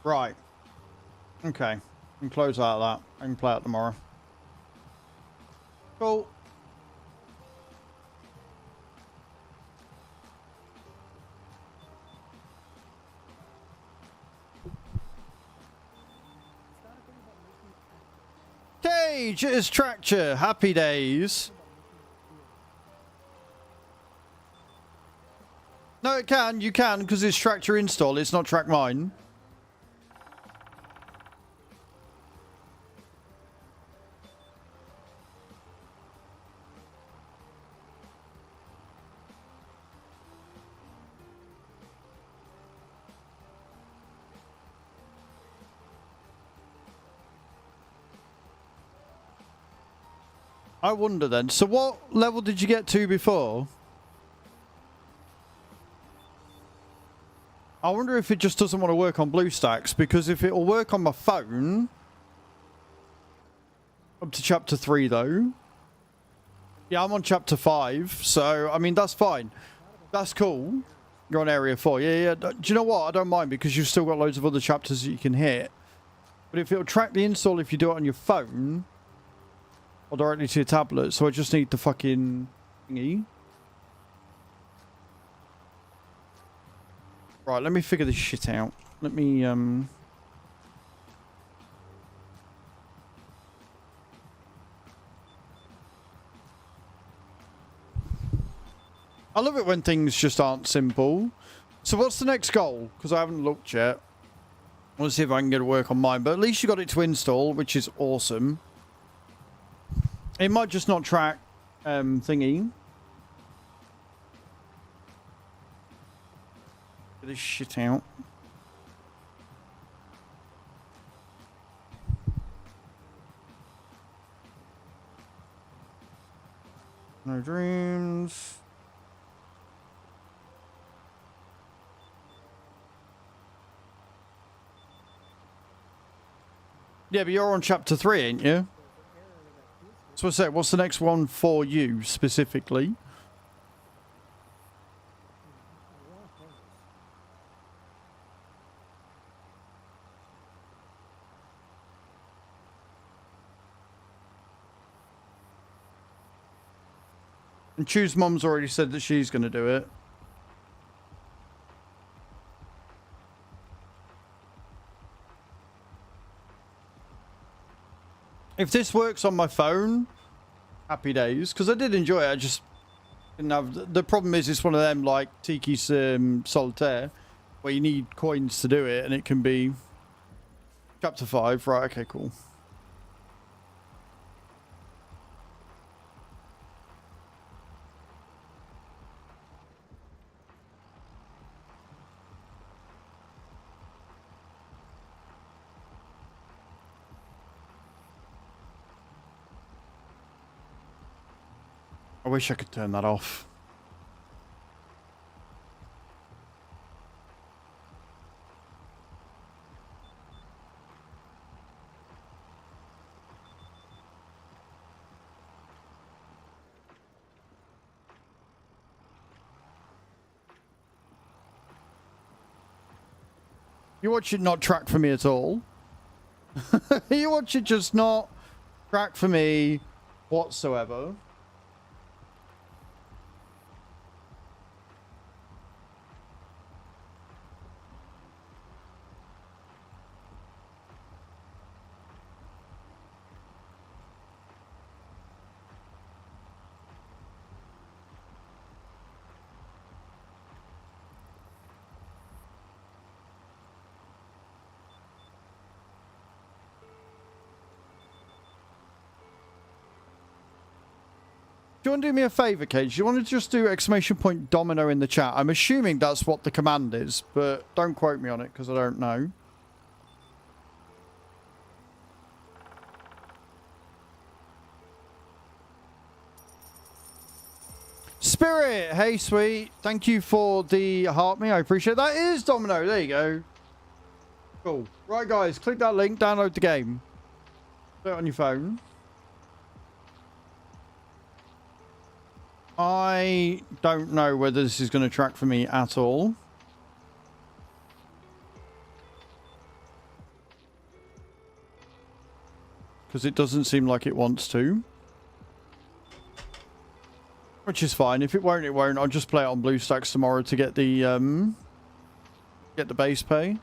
Right. Okay. I can close out of that. I can play it tomorrow. Cool. Cage, it is Tracture. Happy days. No, it can. You can, because it's Tracture install. It's not Track Mine. I wonder then. So what level did you get to before? I wonder if it just doesn't want to work on BlueStacks, because if it'll work on my phone... Up to chapter 3 though. Yeah, I'm on chapter 5, so I mean that's fine. That's cool. You're on area 4. Yeah. Do you know what? I don't mind, because you've still got loads of other chapters that you can hit. But if it'll track the install if you do it on your phone... Or directly to your tablet, so I just need the fucking thingy. Right, let me figure this shit out. Let me, I love it when things just aren't simple. So what's the next goal? Because I haven't looked yet. I want to see if I can get it to work on mine. But at least you got it to install, which is awesome. It might just not track thingy. Get this shit out. No dreams. Yeah, but you're on chapter 3, ain't you? So what's that? What's the next one for you specifically? And Choose Mom's already said that she's going to do it. If this works on my phone, happy days. Because I did enjoy it. I just didn't have... The problem is it's one of them like Tiki's Solitaire, where you need coins to do it, and it can be... Chapter 5. Right, okay, cool. I wish I could turn that off. You watch it not track for me at all. You watch it just not track for me whatsoever. Do you want to do me a favour, Cage? Do you want to just do ! domino in the chat? I'm assuming that's what the command is, but don't quote me on it because I don't know. Spirit! Hey, sweet. Thank you for the heart me. I appreciate that. It is Domino. There you go. Cool. Right, guys. Click that link. Download the game. Put it on your phone. I don't know whether this is going to track for me at all. Because it doesn't seem like it wants to. Which is fine. If it won't, it won't. I'll just play it on BlueStacks tomorrow to get the base pay.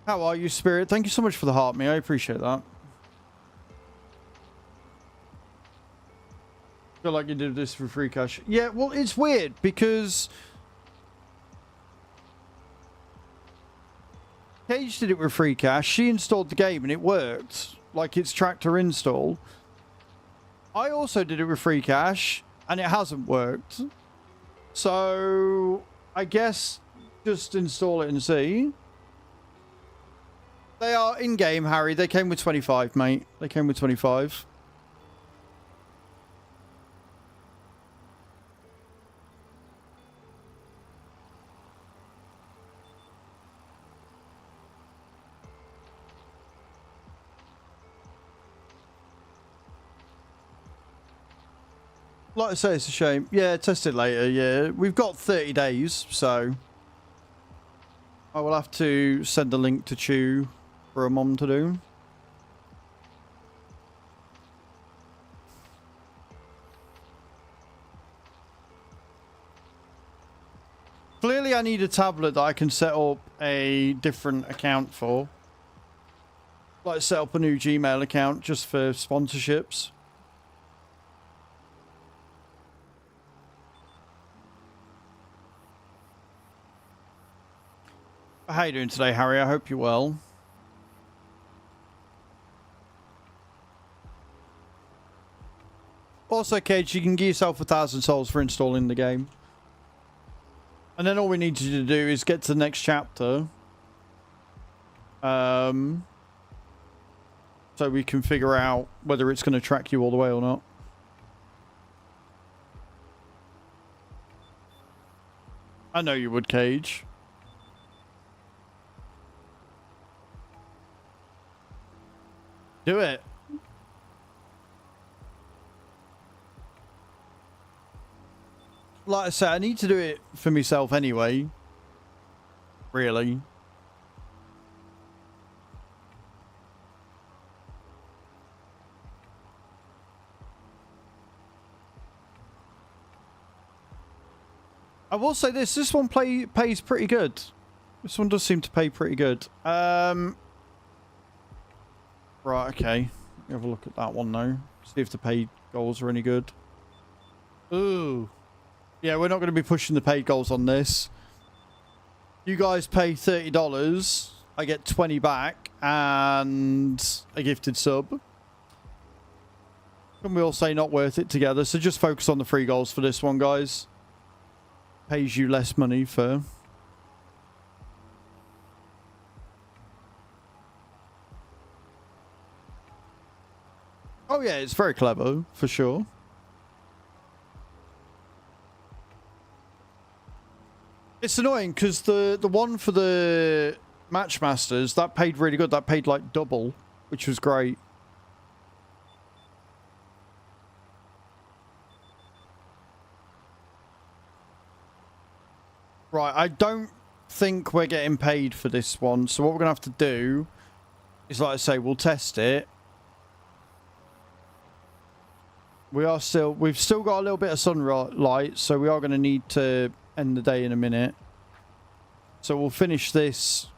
How are you, Spirit? Thank you so much for the heart, me. I appreciate that. Feel like you did this for free cash. Yeah, well, it's weird because Cage did it with free cash. She installed the game and it worked. Like it's tracked her install. I also did it with free cash and it hasn't worked. So I guess just install it and see. They are in-game, Harry. They came with 25, mate. They came with 25. Like I say, it's a shame. Yeah, test it later. Yeah, we've got 30 days, so I will have to send a link to Chew for a mom to do. Clearly, I need a tablet that I can set up a different account for. Like set up a new Gmail account just for sponsorships. How you doing today, Harry? I hope you're well. Also, Cage, you can give yourself 1,000 souls for installing the game. And then all we need you to do is get to the next chapter. So we can figure out whether it's going to track you all the way or not. I know you would, Cage. Do it. Like I said, I need to do it for myself anyway. Really. I will say this one pays pretty good. This one does seem to pay pretty good. Right, okay. Have a look at that one now. See if the paid goals are any good. Ooh. Yeah, we're not going to be pushing the paid goals on this. You guys pay $30. I get 20 back and a gifted sub. And we all say not worth it together. So just focus on the free goals for this one, guys. Pays you less money for... Oh yeah, it's very clever, for sure. It's annoying because the one for the Matchmasters, that paid really good. That paid like double, which was great. Right, I don't think we're getting paid for this one. So what we're going to have to do is, like I say, we'll test it. We've still got a little bit of sunlight, so we are going to need to end the day in a minute. So we'll finish this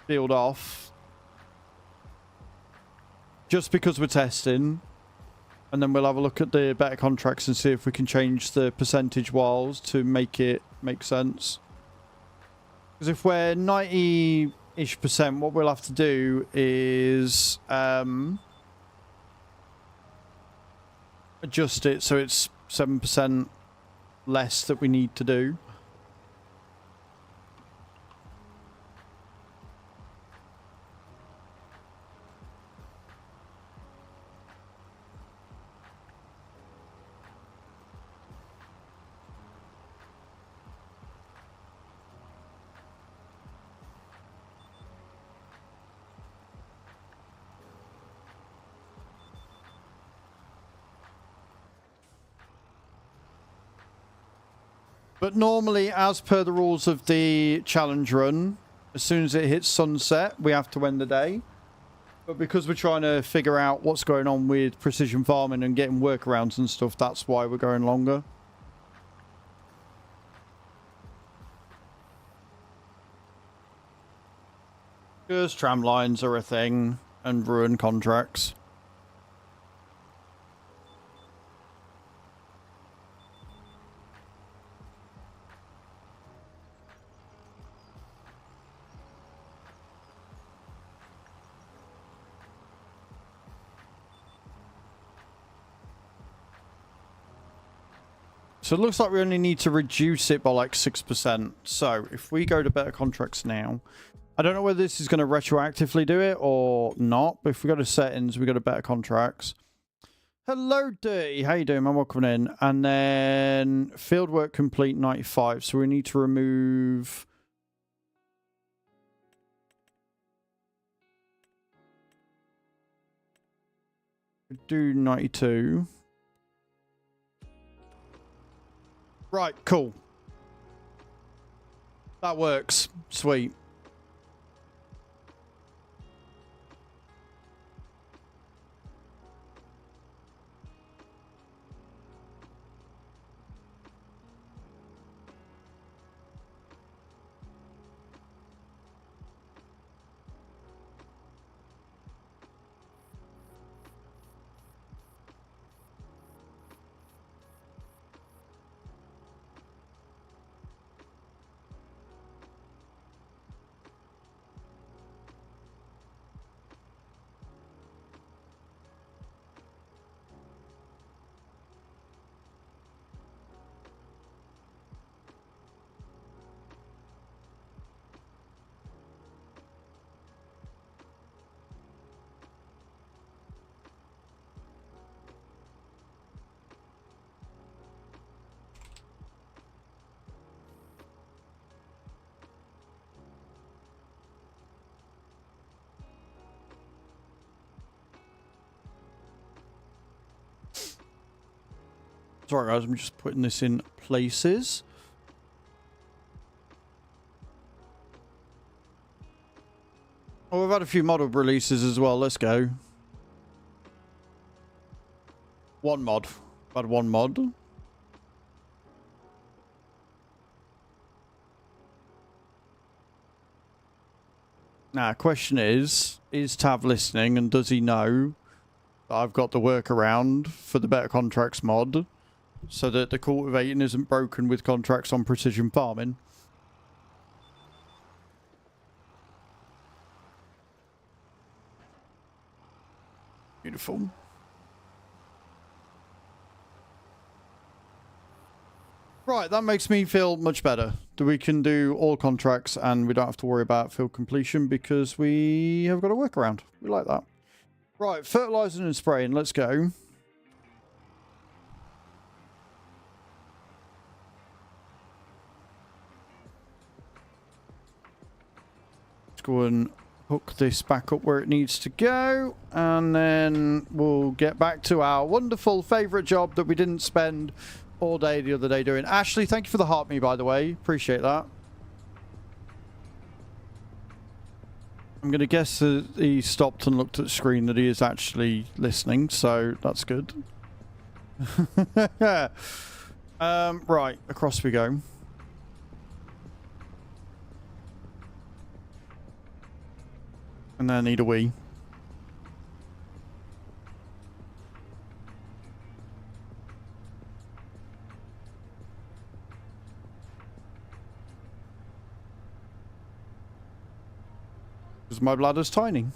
field off. Just because we're testing. And then we'll have a look at the better contracts and see if we can change the percentage whiles to make it make sense. Because if we're 90-ish%, what we'll have to do is... adjust it so it's 7% less that we need to do. But normally, as per the rules of the challenge run, as soon as it hits sunset, we have to end the day. But because we're trying to figure out what's going on with precision farming and getting workarounds and stuff, that's why we're going longer. Because tram lines are a thing and ruin contracts. So it looks like we only need to reduce it by like 6%. So if we go to better contracts now, I don't know whether this is going to retroactively do it or not, but if we go to settings, we go to better contracts. Hello, Dirty. How you doing, man? Welcome in. And then field work complete 95. So we need to remove... do 92. Right, cool. That works. Sweet. Sorry guys, I'm just putting this in places. Oh, we've had a few model releases as well. Let's go. One mod. Had one mod. Now, question is Tav listening and does he know that I've got the workaround for the Better Contracts mod so that the cultivating isn't broken with contracts on precision farming? Beautiful. Right, that makes me feel much better. That we can do all contracts and we don't have to worry about field completion because we have got a workaround. We like that. Right, fertilizing and spraying. Let's go. Let's go and hook this back up where it needs to go. And then we'll get back to our wonderful favourite job that we didn't spend all day the other day doing. Ashley, thank you for the heart me, by the way. Appreciate that. I'm going to guess that he stopped and looked at the screen that he is actually listening, so that's good. Right, across we go. And then I need a wee. Because my bladder's tiny.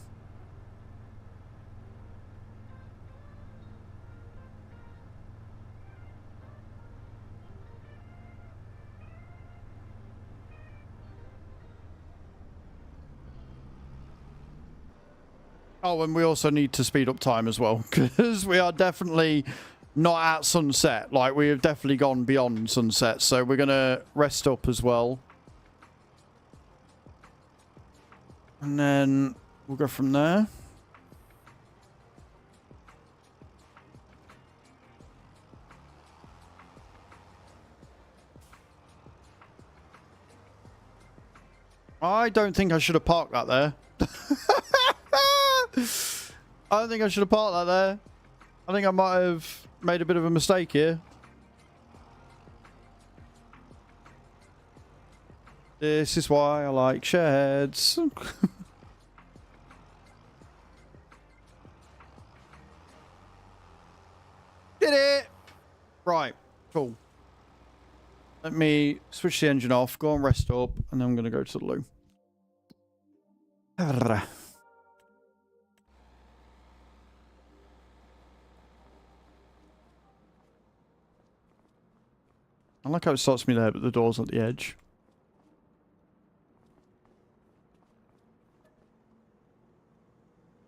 Oh, and we also need to speed up time as well, because we are definitely not at sunset. Like, we have definitely gone beyond sunset, so we're going to rest up as well. And then we'll go from there. I don't think I should have parked that there. I don't think I should have parked that there. I think I might have made a bit of a mistake here. This is why I like sheds. Did it! Right, cool. Let me switch the engine off, go and rest up, and then I'm going to go to the loo. I like how it starts me there, but the door's at the edge.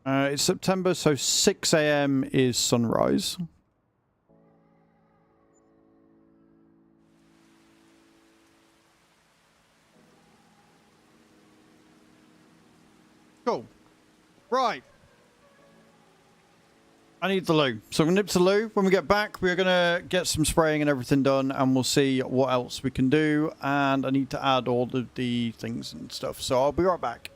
It's September, so 6 AM is sunrise. Cool. Right. I need the loo. So I'm going to nip to the loo. When we get back, we're going to get some spraying and everything done, and we'll see what else we can do. And I need to add all of the things and stuff. So I'll be right back.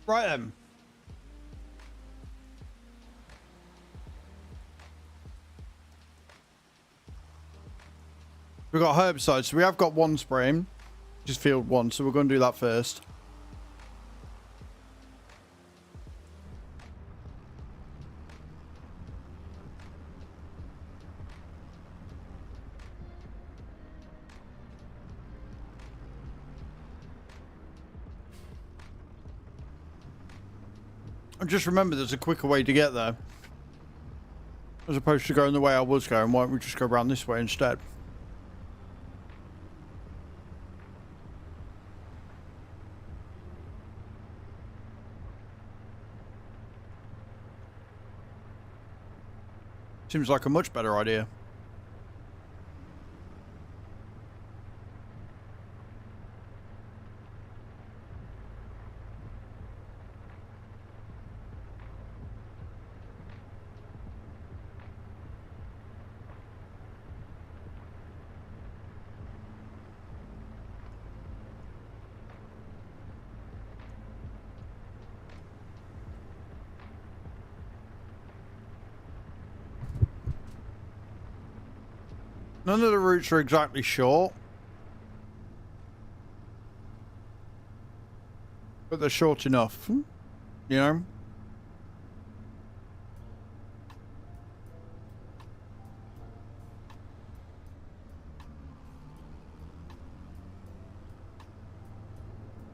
Right then. We've got herbicides. So we have got one spraying, which is field 1. So we're going to do that first. And just remember, there's a quicker way to get there. As opposed to going the way I was going, why don't we just go around this way instead? Seems like a much better idea. None of the routes are exactly short, but they're short enough, you know?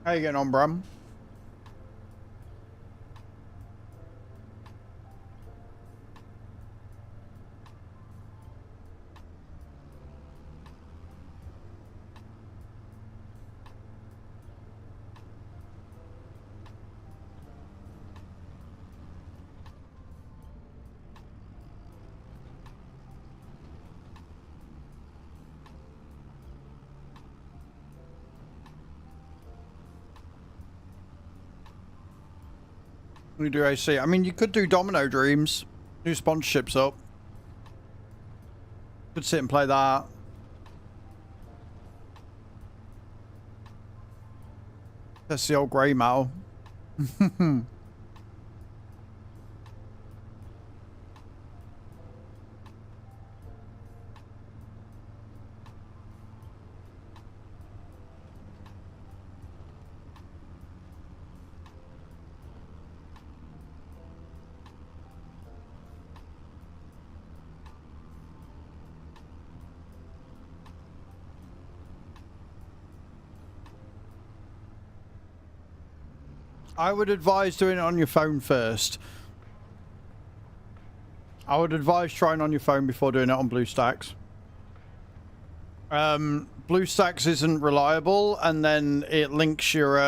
How you getting on, Bram? We do AC. I mean, you could do Domino Dreams. New sponsorships up. Could sit and play that. That's the old grey matter. I would advise doing it on your phone first. I would advise trying on your phone before doing it on BlueStacks. BlueStacks isn't reliable, and then it links your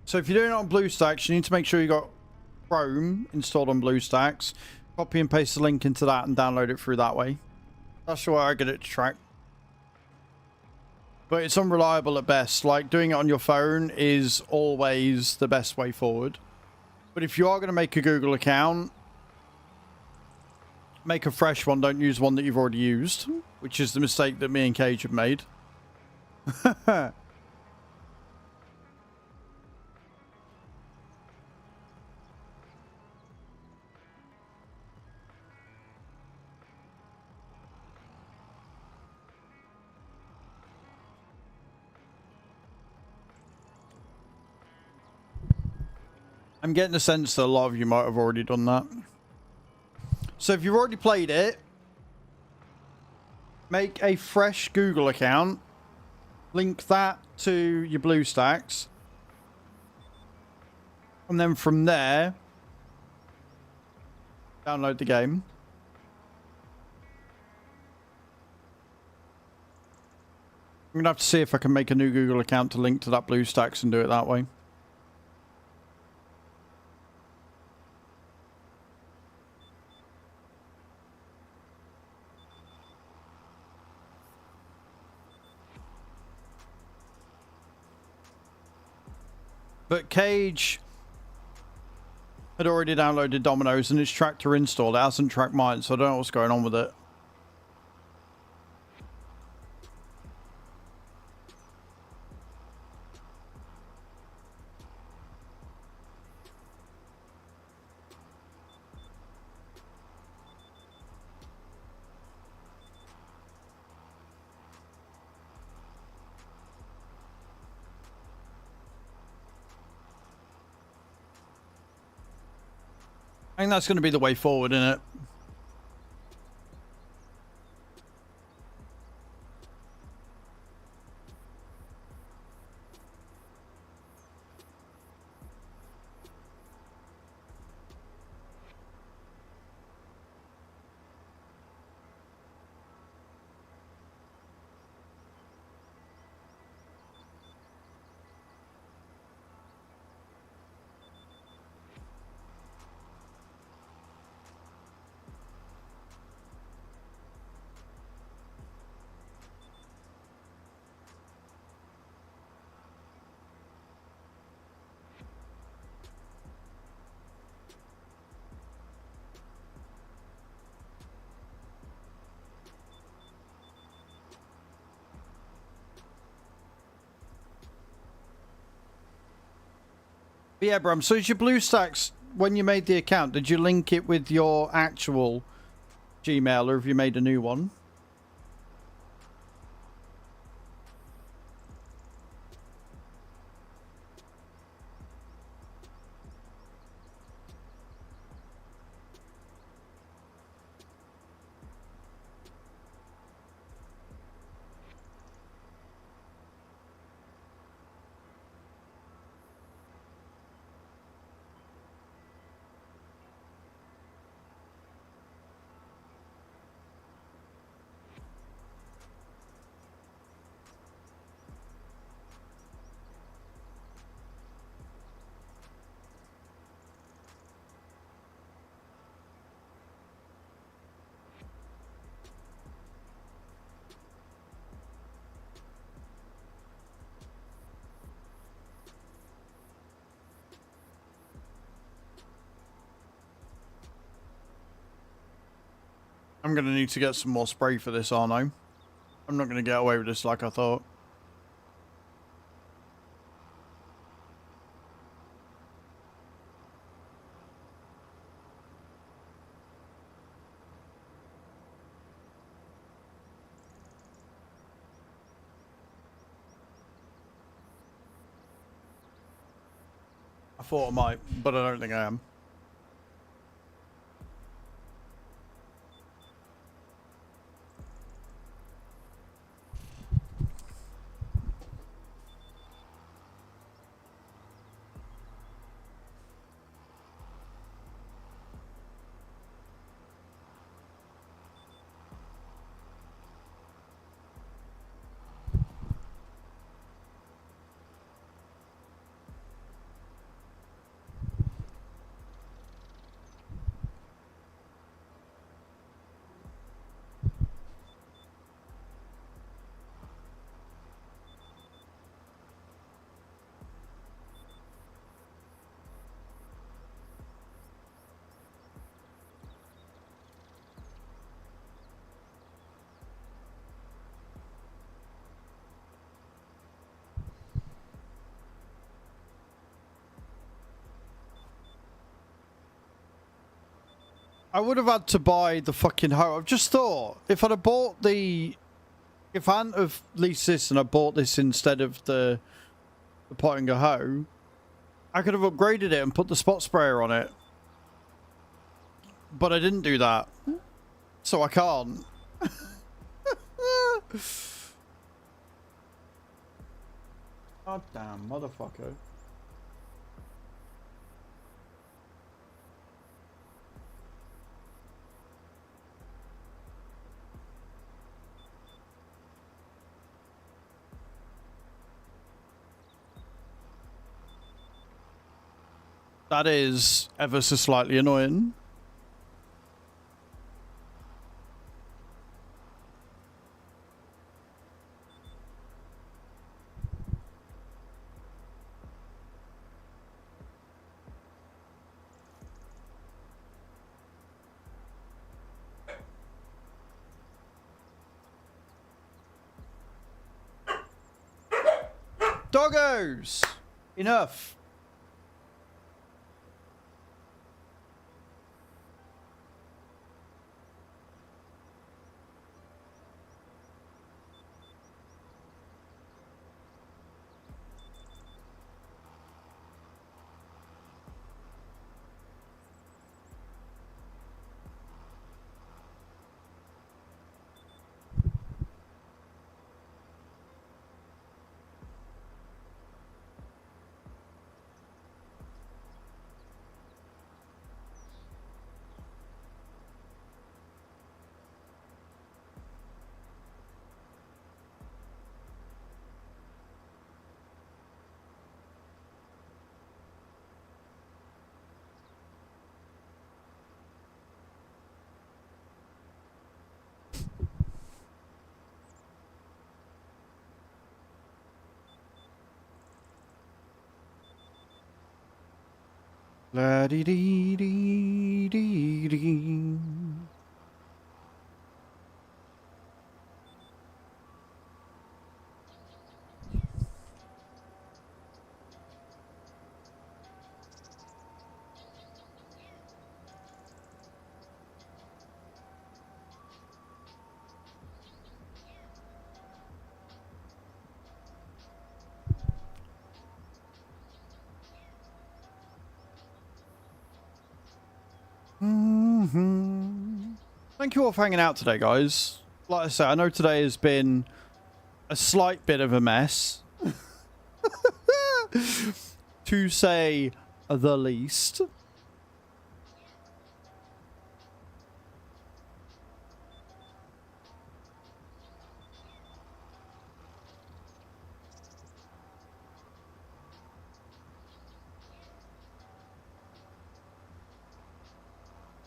So if you're doing it on BlueStacks, you need to make sure you got Chrome installed on BlueStacks. Copy and paste the link into that and download it through that way. That's the way I get it to track. But it's unreliable at best. Like, doing it on your phone is always the best way forward. But if you are going to make a Google account, make a fresh one. Don't use one that you've already used, which is the mistake that me and Cage have made. I'm getting a sense that a lot of you might have already done that. So if you've already played it, make a fresh Google account, link that to your BlueStacks, and then from there, download the game. I'm gonna have to see if I can make a new Google account to link to that BlueStacks and do it that way. But Cage had already downloaded Dominoes and his tractor installed. It hasn't tracked mine, so I don't know what's going on with it. I think that's going to be the way forward, isn't it? But yeah, Bram, so is your BlueStacks, when you made the account, did you link it with your actual Gmail, or have you made a new one? I'm going to need to get some more spray for this, aren't I? I'm not going to get away with this like I thought. I thought I might, but I don't think I am. I would have had to buy the fucking hoe. I've just thought, if I'd have bought the... If I hadn't have leased this and I bought this instead of the potting a hoe, I could have upgraded it and put the spot sprayer on it. But I didn't do that. So I can't. God damn, motherfucker. That is ever so slightly annoying. Doggos! Enough. La dee dee dee dee dee. Thank you all for hanging out today, guys. Like I said, I know today has been a slight bit of a mess, to say the least.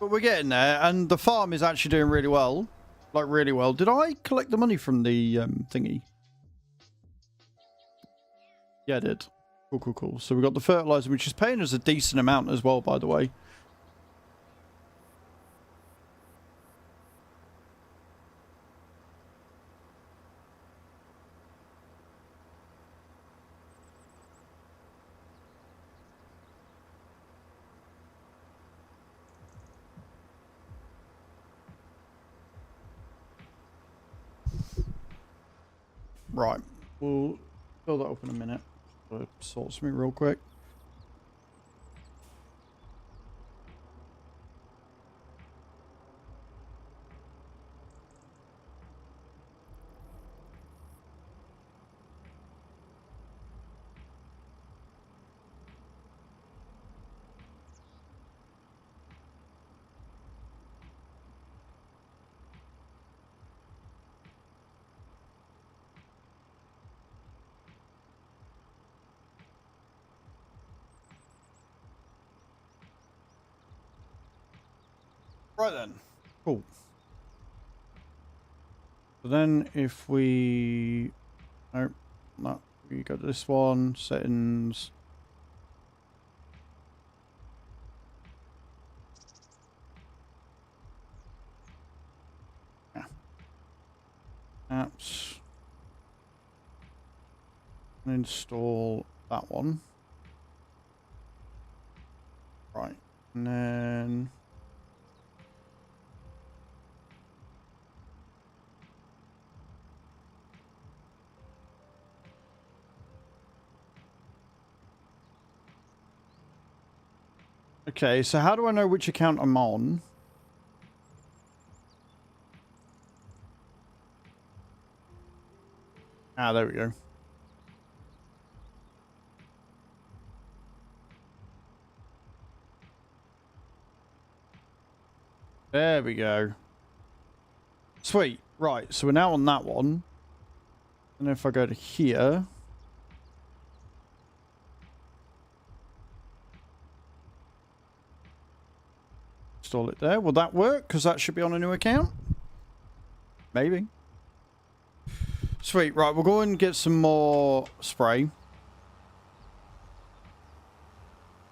But we're getting there, and the farm is actually doing really well. Like, really well. Did I collect the money from the thingy? Yeah, I did. Cool, cool, cool. So we got the fertilizer, which is paying us a decent amount as well, by the way. Right, we'll fill that up in a minute. I'll sort something real quick. Right then, cool. So then if we, nope, no, we go to this one, settings. Yeah. Apps. And install that one. Right, and then okay, so how do I know which account I'm on? Ah, there we go. There we go. Sweet. Right, so we're now on that one. And if I go to here... install it there. Will that work? Because that should be on a new account. Maybe. Sweet. Right, we'll go and get some more spray.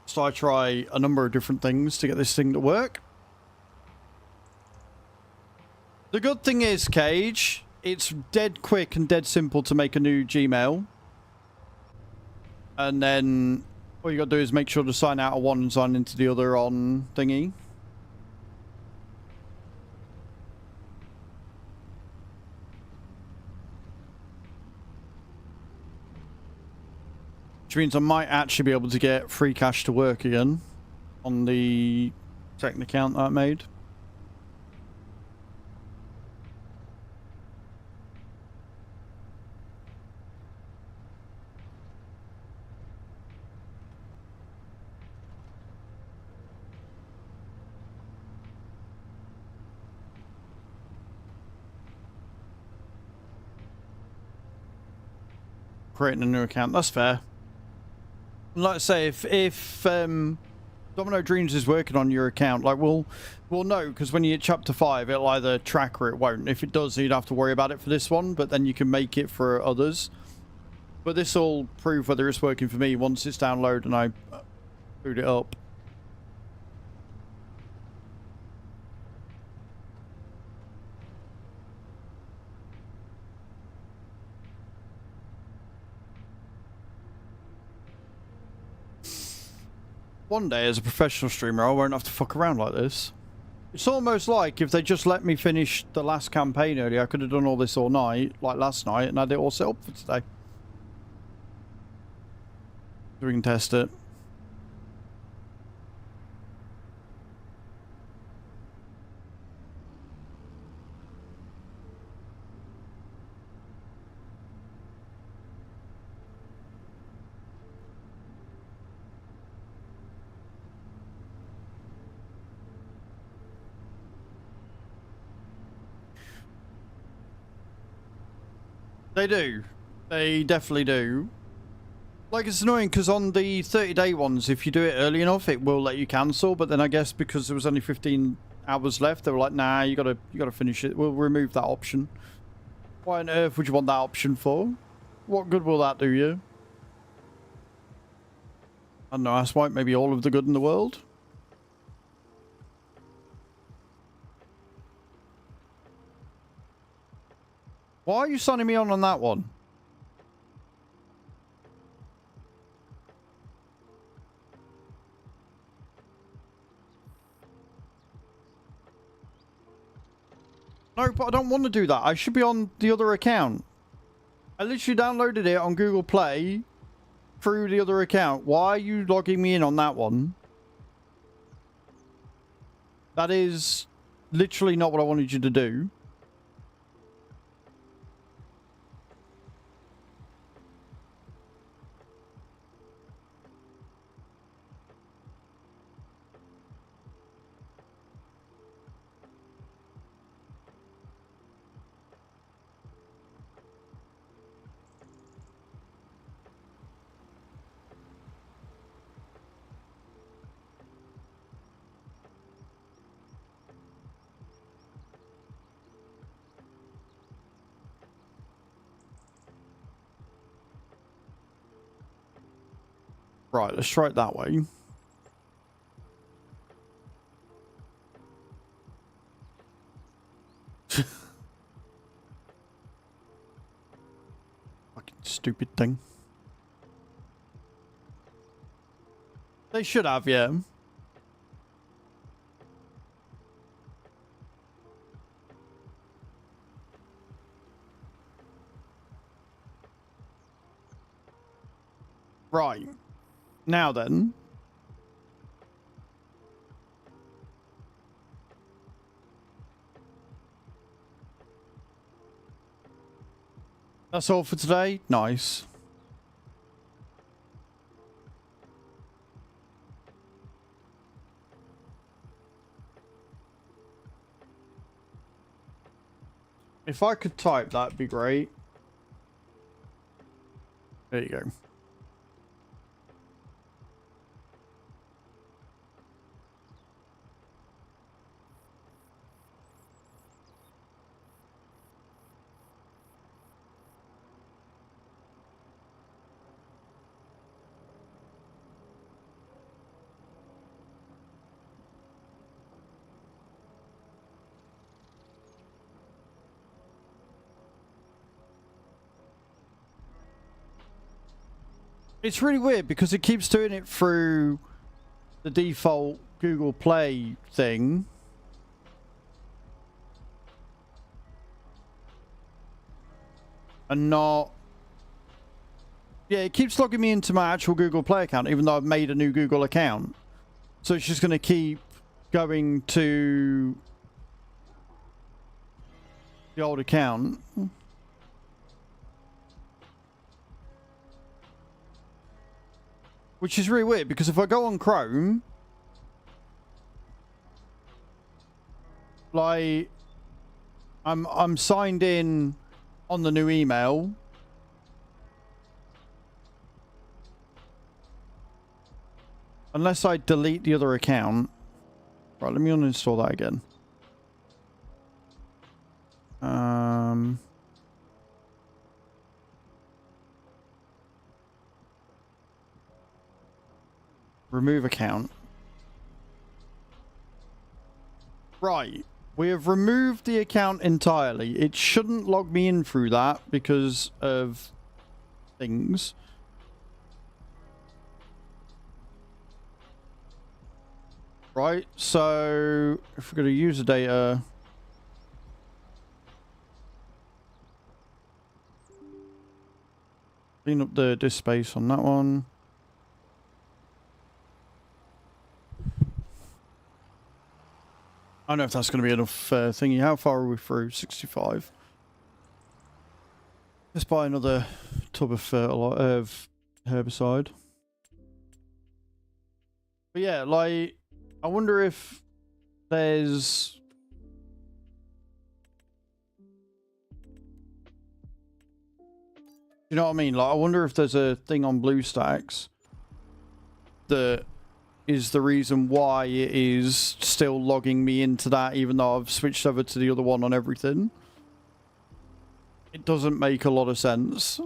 So I try a number of different things to get this thing to work. The good thing is, Cage, it's dead quick and dead simple to make a new Gmail. And then all you got to do is make sure to sign out of one and sign into the other on thingy. Which means I might actually be able to get free cash to work again on the second account that I made. Creating a new account, that's fair. Like I say, if Domino Dreams is working on your account, like we'll know, because when you hit chapter 5, it'll either track or it won't. If it does, you'd have to worry about it for this one, but then you can make it for others. But this will prove whether it's working for me once it's downloaded and I boot it up. One day as a professional streamer, I won't have to fuck around like this. It's almost like if they just let me finish the last campaign earlier, I could have done all this all night, like last night, and had it all set up for today. So we can test it. They do. They definitely do. Like, it's annoying because on the 30-day ones, if you do it early enough, it will let you cancel. But then I guess because there was only 15 hours left, they were like, nah, you gotta finish it. We'll remove that option. Why on earth would you want that option for? What good will that do you? I don't know, that's why maybe all of the good in the world. Why are you signing me on that one? No, but I don't want to do that. I should be on the other account. I literally downloaded it on Google Play through the other account. Why are you logging me in on that one? That is literally not what I wanted you to do. Right, let's try it that way. Fucking stupid thing. They should have, yeah. Right. Now then. That's all for today. Nice. If I could type, that'd be great. There you go. It's really weird because it keeps doing it through the default Google Play thing. And not... Yeah, it keeps logging me into my actual Google Play account, even though I've made a new Google account. So it's just going to keep going to the old account. Which is really weird, because if I go on Chrome, like, I'm signed in on the new email. Unless I delete the other account. Right, let me uninstall that again. Remove account. Right. We have removed the account entirely. It shouldn't log me in through that because of things. Right, so if we're going to use the data, clean up the disk space on that one. I don't know if that's going to be enough thingy. How far are we through? 65. Let's buy another tub of herbicide. But yeah, like, I wonder if there's... You know what I mean? Like, I wonder if there's a thing on BlueStacks that is the reason why it is still logging me into that, even though I've switched over to the other one on everything. It doesn't make a lot of sense.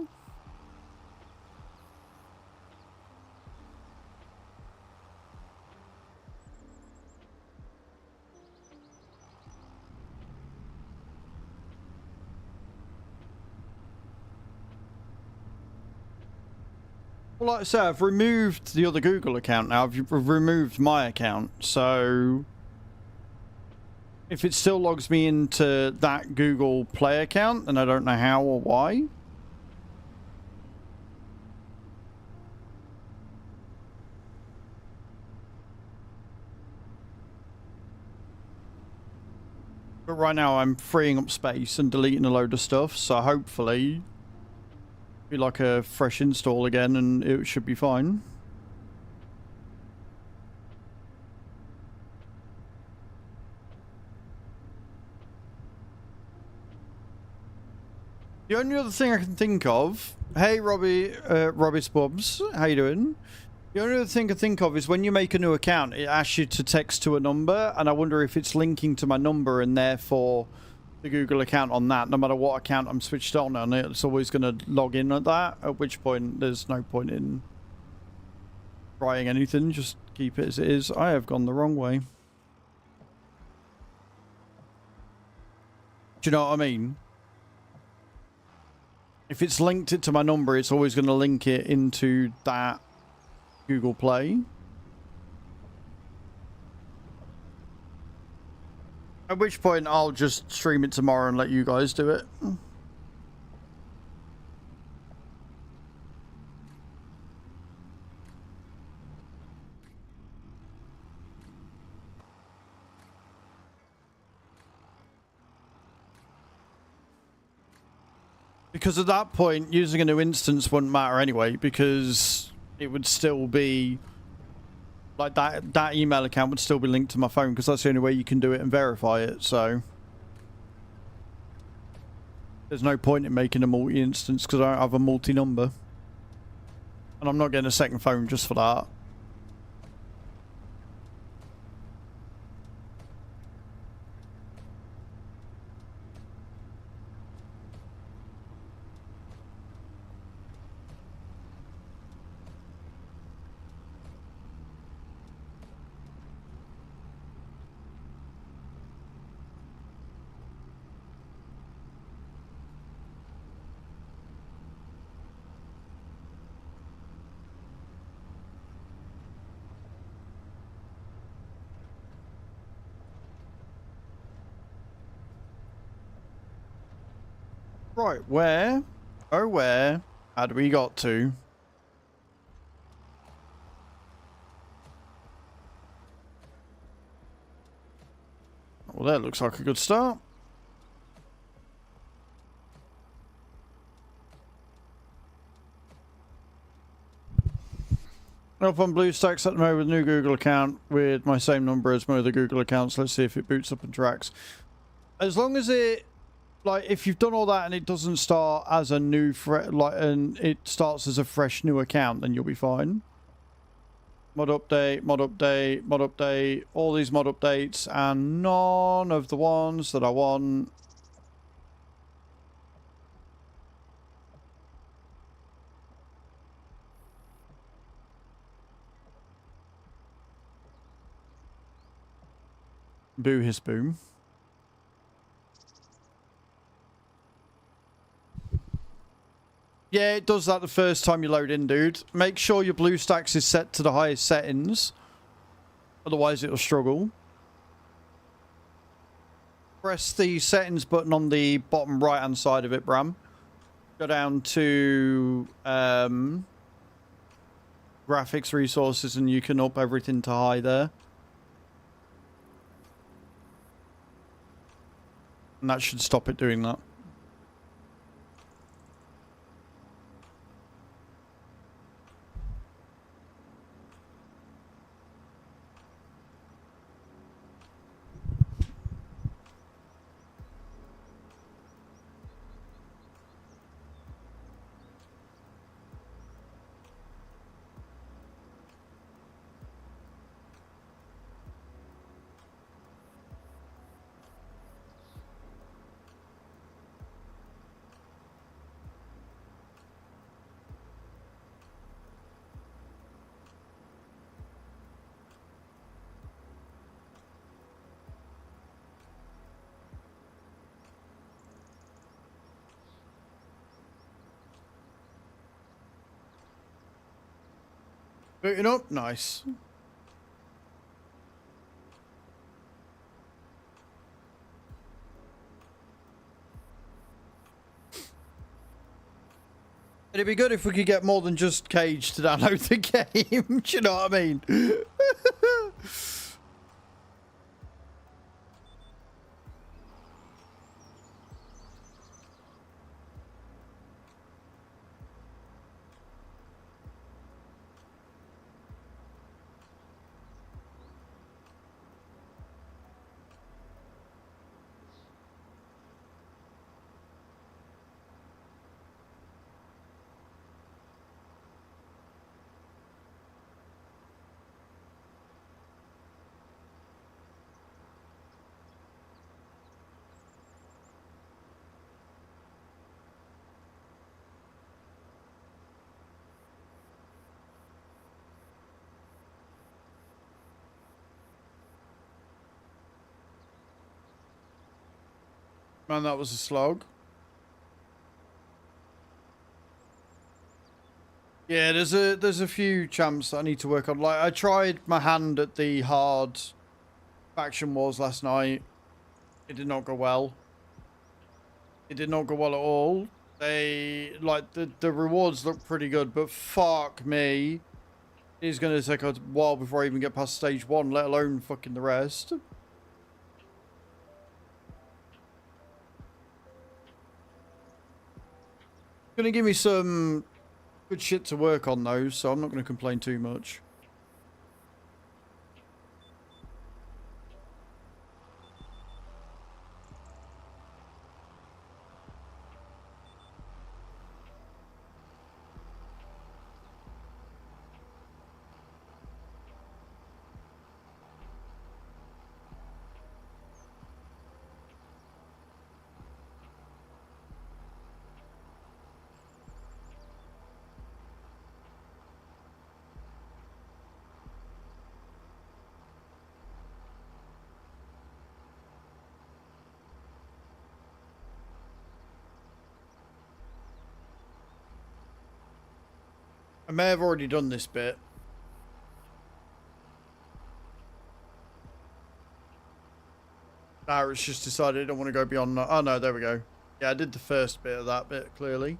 Well, like I said, I've removed the other Google account now. I've removed my account, so if it still logs me into that Google Play account, then I don't know how or why. But right now I'm freeing up space and deleting a load of stuff, so hopefully be like a fresh install again and it should be fine. The only other thing I can think of, hey Robbie, Robbie Bobs, how you doing? The only other thing I think of is when you make a new account, it asks you to text to a number, and I wonder if it's linking to my number and therefore the Google account on that, no matter what account I'm switched on, and it's always going to log in at that, at which point there's no point in trying anything, just keep it as it is. I have gone the wrong way. Do you know what I mean? If it's linked it to my number, it's always going to link it into that Google Play. At which point I'll just stream it tomorrow and let you guys do it. Because at that point, using a new instance wouldn't matter anyway, because it would still be... like that email account would still be linked to my phone, because that's the only way you can do it and verify it, so there's no point in making a multi-instance because I don't have a multi-number, and I'm not getting a second phone just for that. Right, where? Oh, where? How do we got to? Well, that looks like a good start. Up on BlueStacks at the moment with a new Google account with my same number as my other Google accounts. Let's see if it boots up and tracks. As long as it... like, if you've done all that and it doesn't start as a new, and it starts as a fresh new account, then you'll be fine. Mod update, mod update, mod update, all these mod updates, and none of the ones that I want. Boo his boom. Yeah, it does that the first time you load in, dude. Make sure your BlueStacks is set to the highest settings. Otherwise, it'll struggle. Press the settings button on the bottom right-hand side of it, Bram. Go down to graphics resources, and you can up everything to high there. And that should stop it doing that. Booting up, nice. It'd be good if we could get more than just Cage to download the game. Do you know what I mean? Man, that was a slog. Yeah, there's a few champs that I need to work on. Like, I tried my hand at the hard faction wars last night. It did not go well. It did not go well at all. They, like, the rewards look pretty good, but fuck me. It's going to take a while before I even get past stage 1, let alone fucking the rest. Going to give me some good shit to work on, though, so I'm not going to complain too much. I may have already done this bit. Now it's just decided I don't want to go beyond that. Oh no, there we go. Yeah, I did the first bit of that bit, clearly.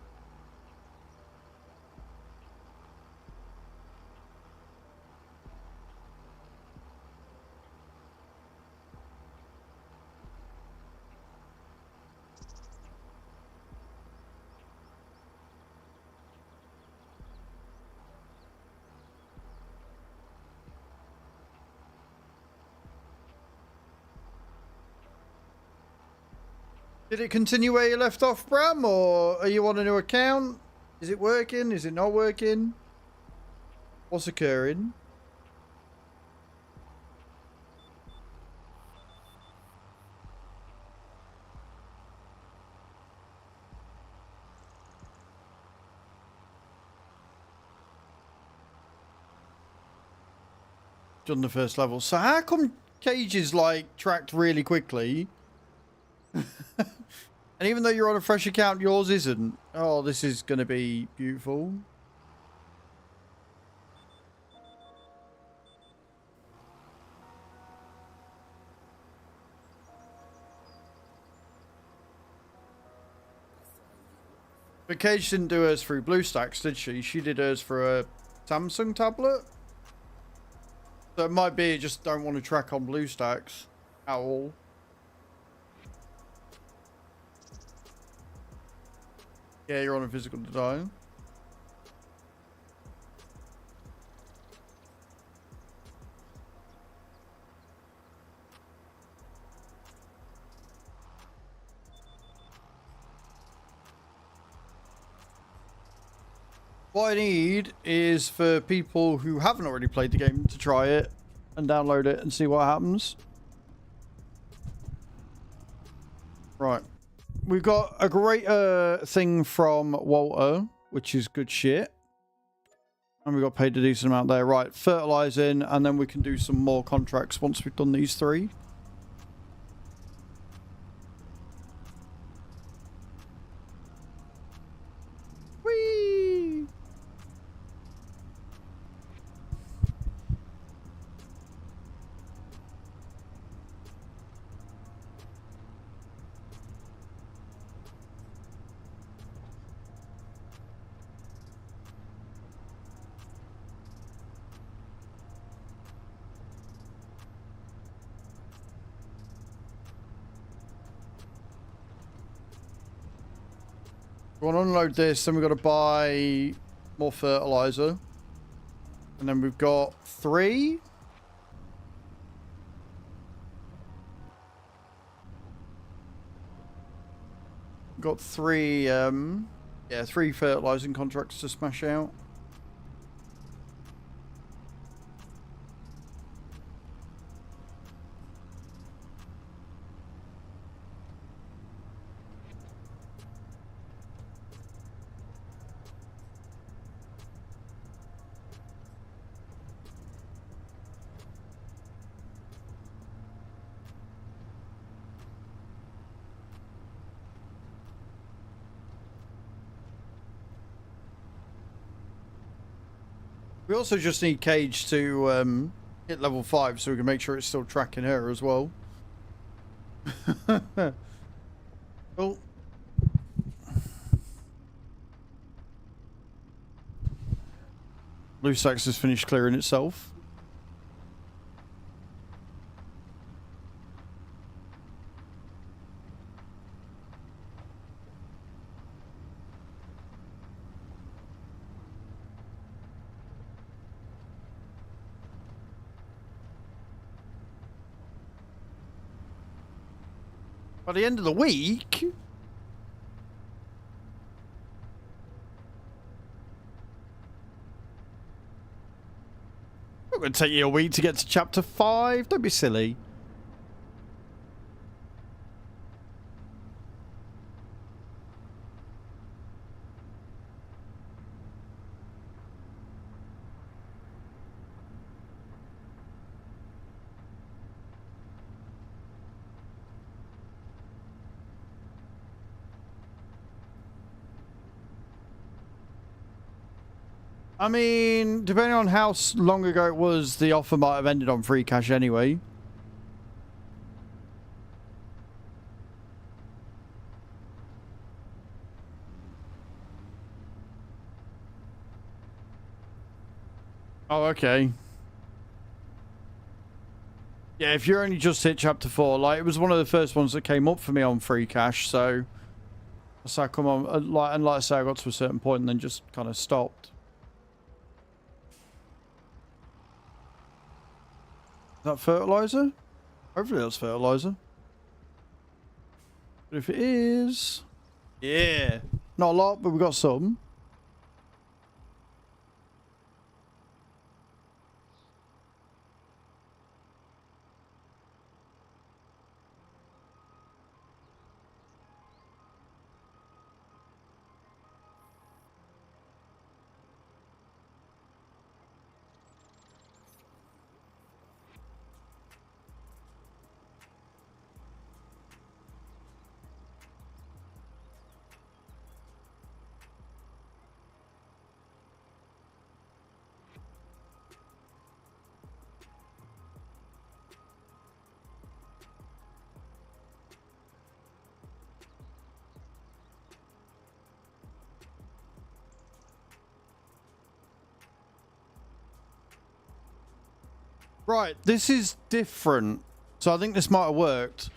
Did it continue where you left off, Bram, or are you on a new account? Is it working? Is it not working? What's occurring? Done the first level. So how come Cage's like tracked really quickly? And even though you're on a fresh account, yours isn't. Oh, this is going to be beautiful. But Cage didn't do hers through BlueStacks, did she? She did hers for a Samsung tablet. So it might be you just don't want to track on BlueStacks at all. Yeah, you're on a physical design. What I need is for people who haven't already played the game to try it and download it and see what happens. Right. We've got a great thing from Walter, which is good shit. And we got paid a decent amount there. Right, fertilizing, and then we can do some more contracts once we've done these 3. Whee! We want to unload this, then we've got to buy more fertilizer. And then we've got 3. Got 3, yeah, 3 fertilizing contracts to smash out. We also just need Cage to hit level 5 so we can make sure it's still tracking her as well. Oh. BlueStacks has finished clearing itself. By the end of the week, it's going to take you a week to get to chapter 5. Don't be silly. I mean, depending on how long ago it was, the offer might have ended on free cash anyway. Oh, okay. Yeah, if you're only just hit chapter 4, like, it was one of the first ones that came up for me on free cash, so that's how come on, and like I say, I got to a certain point and then just kind of stopped. Is that fertilizer? Hopefully that's fertilizer. But if it is... Yeah. Not a lot, but we got some. Right, this is different. So I think this might have worked.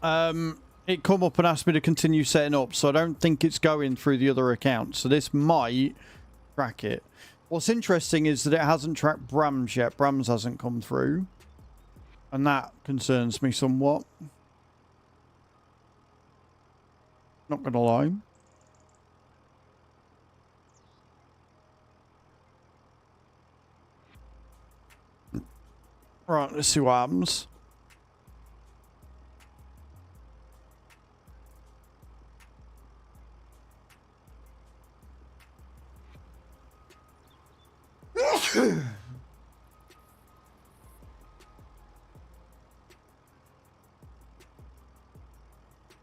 It come up and asked me to continue setting up, so I don't think it's going through the other account. So this might track it. What's interesting is that it hasn't tracked Brams yet. Brams hasn't come through. And that concerns me somewhat. Not gonna lie. Right, let's see what happens.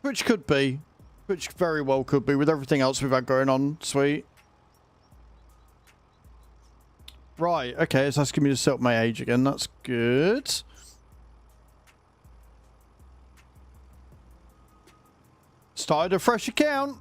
Which could be. Which very well could be with everything else we've had going on. Sweet. Right, okay, it's asking me to set up my age again. That's good. Started a fresh account.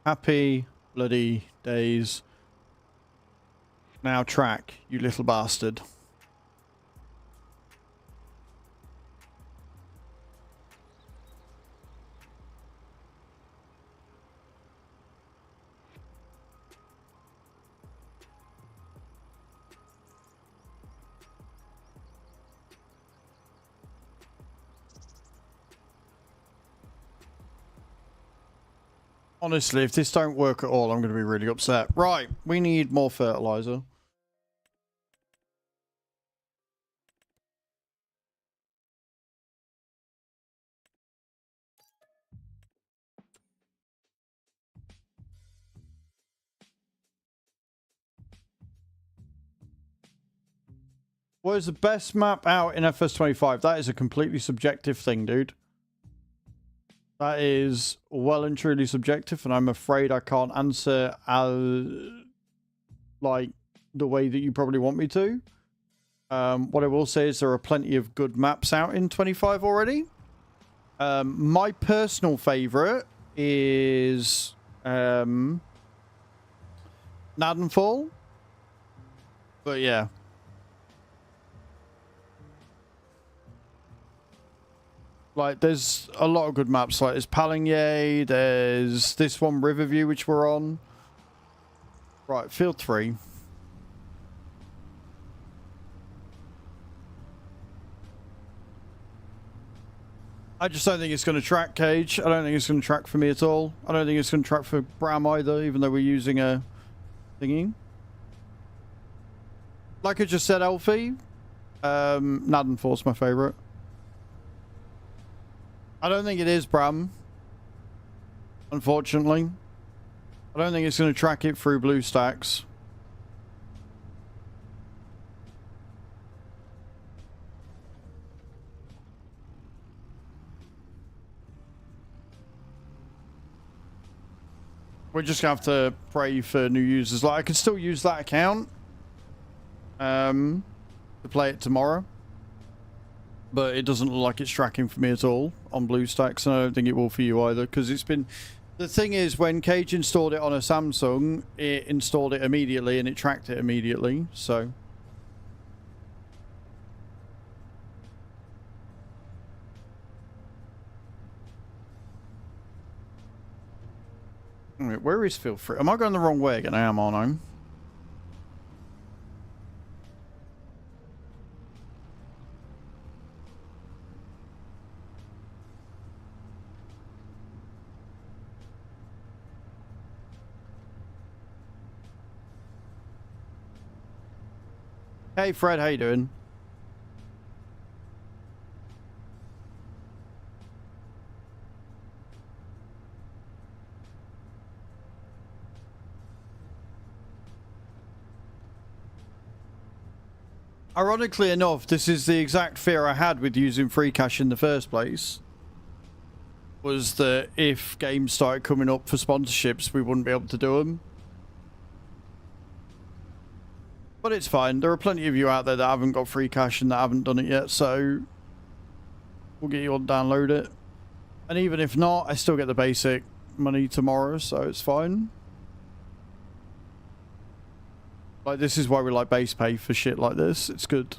Happy bloody days. Now track, you little bastard. Honestly, if this don't work at all, I'm going to be really upset. Right, we need more fertilizer. What is the best map out in FS25? That is a completely subjective thing, dude. That is well and truly subjective, and I'm afraid I can't answer like the way that you probably want me to. What I will say is there are plenty of good maps out in 25 already. My personal favorite is Nadenfall. But yeah. Like, there's a lot of good maps. Like, there's Palingye, there's this one, Riverview, which we're on. Right, Field 3. I just don't think it's going to track, Cage. I don't think it's going to track for me at all. I don't think it's going to track for Bram either, even though we're using a thingy. Like I just said, Alfie, Nadenfall's my favourite. I don't think it is Bram. Unfortunately. I don't think it's going to track it through BlueStacks. We're just going to have to pray for new users. Like, I can still use that account to play it tomorrow. But it doesn't look like it's tracking for me at all on BlueStacks, and I don't think it will for you either, because it's been... The thing is, when Cage installed it on a Samsung, it installed it immediately, and it tracked it immediately, so... Wait, where is Field 3? Am I going the wrong way again? I am, aren't I? Hey Fred, how you doing? Ironically enough, this is the exact fear I had with using free cash in the first place. Was that if games started coming up for sponsorships, we wouldn't be able to do them. But it's fine. There are plenty of you out there that haven't got free cash and that haven't done it yet, so we'll get you all to download it. And even if not, I still get the basic money tomorrow, so it's fine. Like, this is why we like base pay for shit like this. It's good.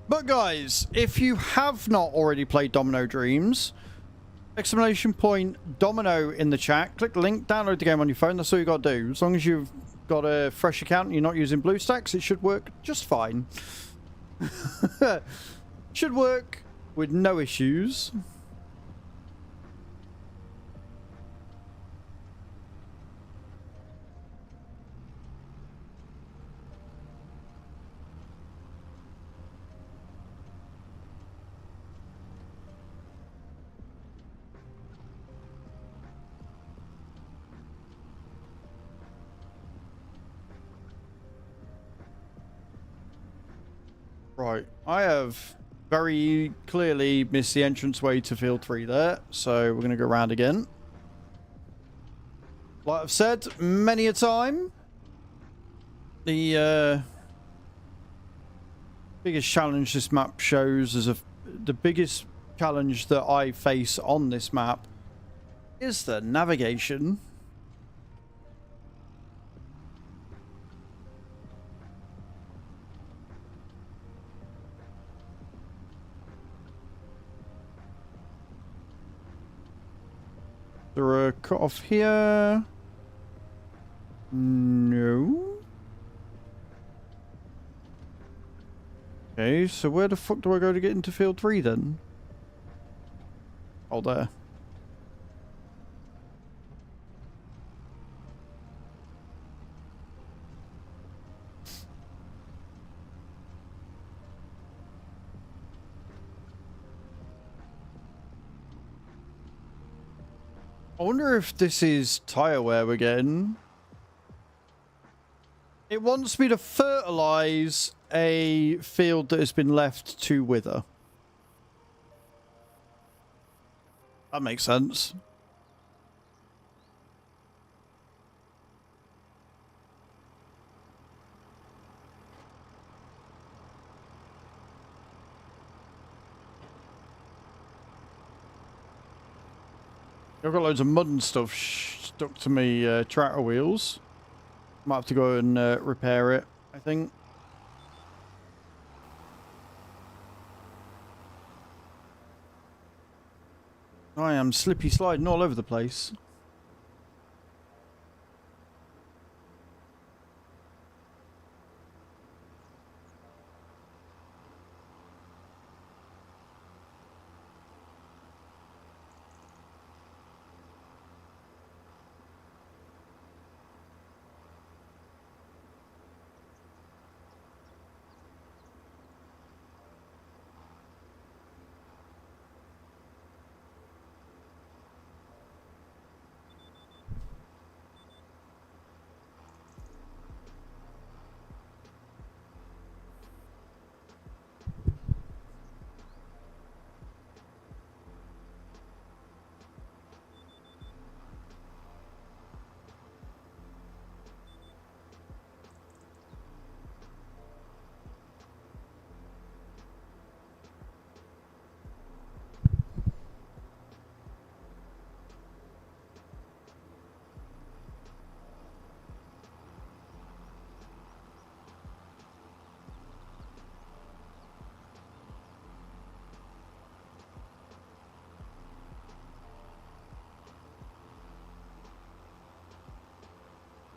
But guys, if you have not already played Domino Dreams, exclamation point Domino in the chat. Click the link, download the game on your phone. That's all you got to do. As long as you've got a fresh account and you're not using BlueStacks, it should work just fine. Should work with no issues. Right, I have very clearly missed the entranceway to Field 3 there, so we're going to go around again. Like I've said many a time, the biggest challenge this map shows is the biggest challenge that I face on this map is the navigation. There a cut off here? No. Okay, so where the fuck do I go to get into Field 3 then? Oh, there. I wonder if this is tire wear we're getting. It wants me to fertilize a field that has been left to wither. That makes sense. I've got loads of mud and stuff stuck to me tractor wheels. Might have to go and repair it, I think. I am slippy sliding all over the place.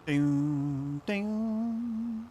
Ding, ding.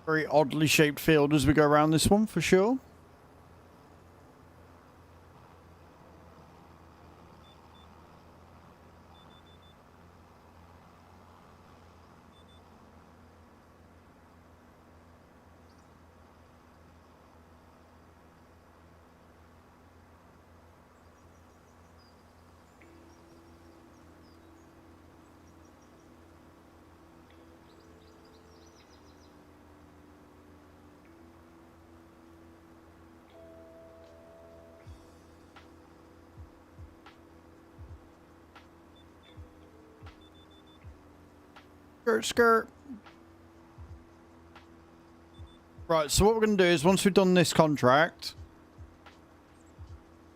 Very oddly shaped field as we go around this one, for sure. Skirt, skirt. Right, so what we're going to do is once we've done this contract,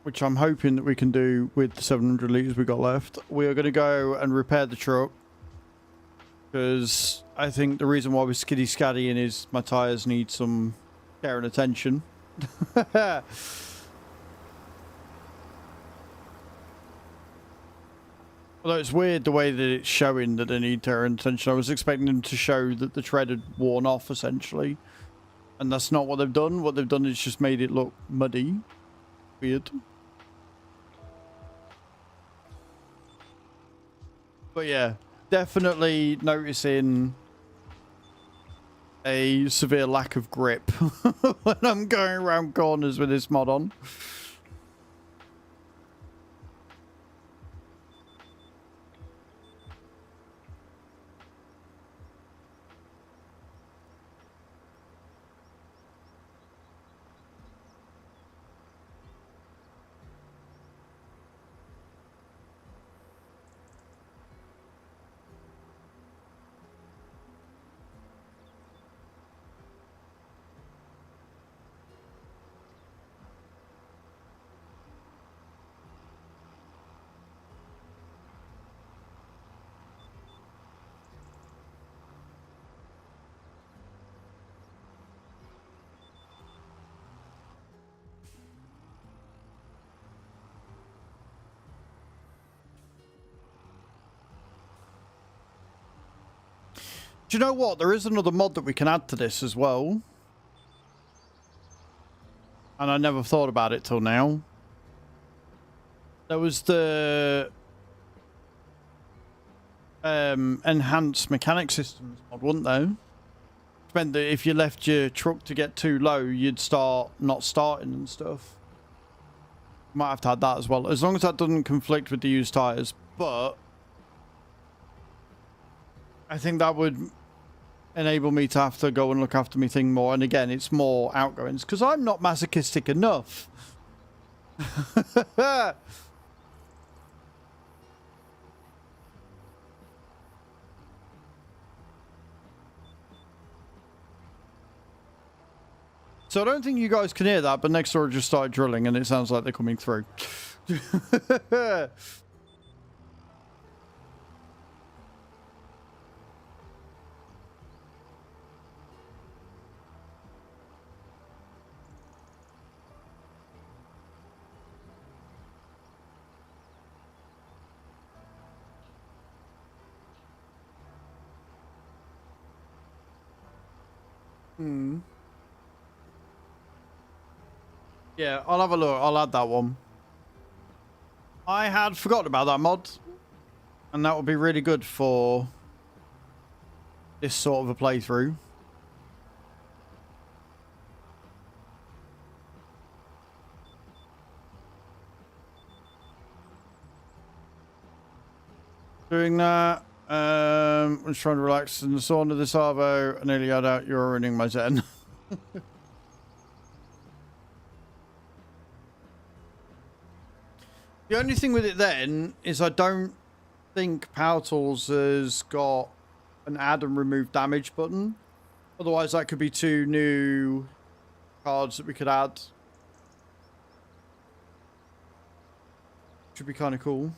which I'm hoping that we can do with the 700 litres we got left, we are going to go and repair the truck. Because I think the reason why we're skiddy scaddying is my tyres need some care and attention. Although it's weird the way that it's showing that they need care and attention. I was expecting them to show that the tread had worn off, essentially. And that's not what they've done. What they've done is just made it look muddy. Weird. But yeah, definitely noticing a severe lack of grip when I'm going around corners with this mod on. Do you know what? There is another mod that we can add to this as well. And I never thought about it till now. There was the enhanced mechanic systems mod, wasn't there? Which meant that if you left your truck to get too low, you'd start not starting and stuff. Might have to add that as well, as long as that doesn't conflict with the used tyres. But I think that would enable me to have to go and look after me thing more. And again, it's more outgoings because I'm not masochistic enough. So I don't think you guys can hear that, but next door just started drilling and it sounds like they're coming through. Yeah, I'll have a look. I'll add that one. I had forgotten about that mod. And that would be really good for this sort of a playthrough. Doing that. I'm just trying to relax in the sauna this Arvo. I nearly had out. You're ruining my zen. The only thing with it then is I don't think Power Tools has got an add and remove damage button. Otherwise, that could be 2 new cards that we could add. Should be kind of cool.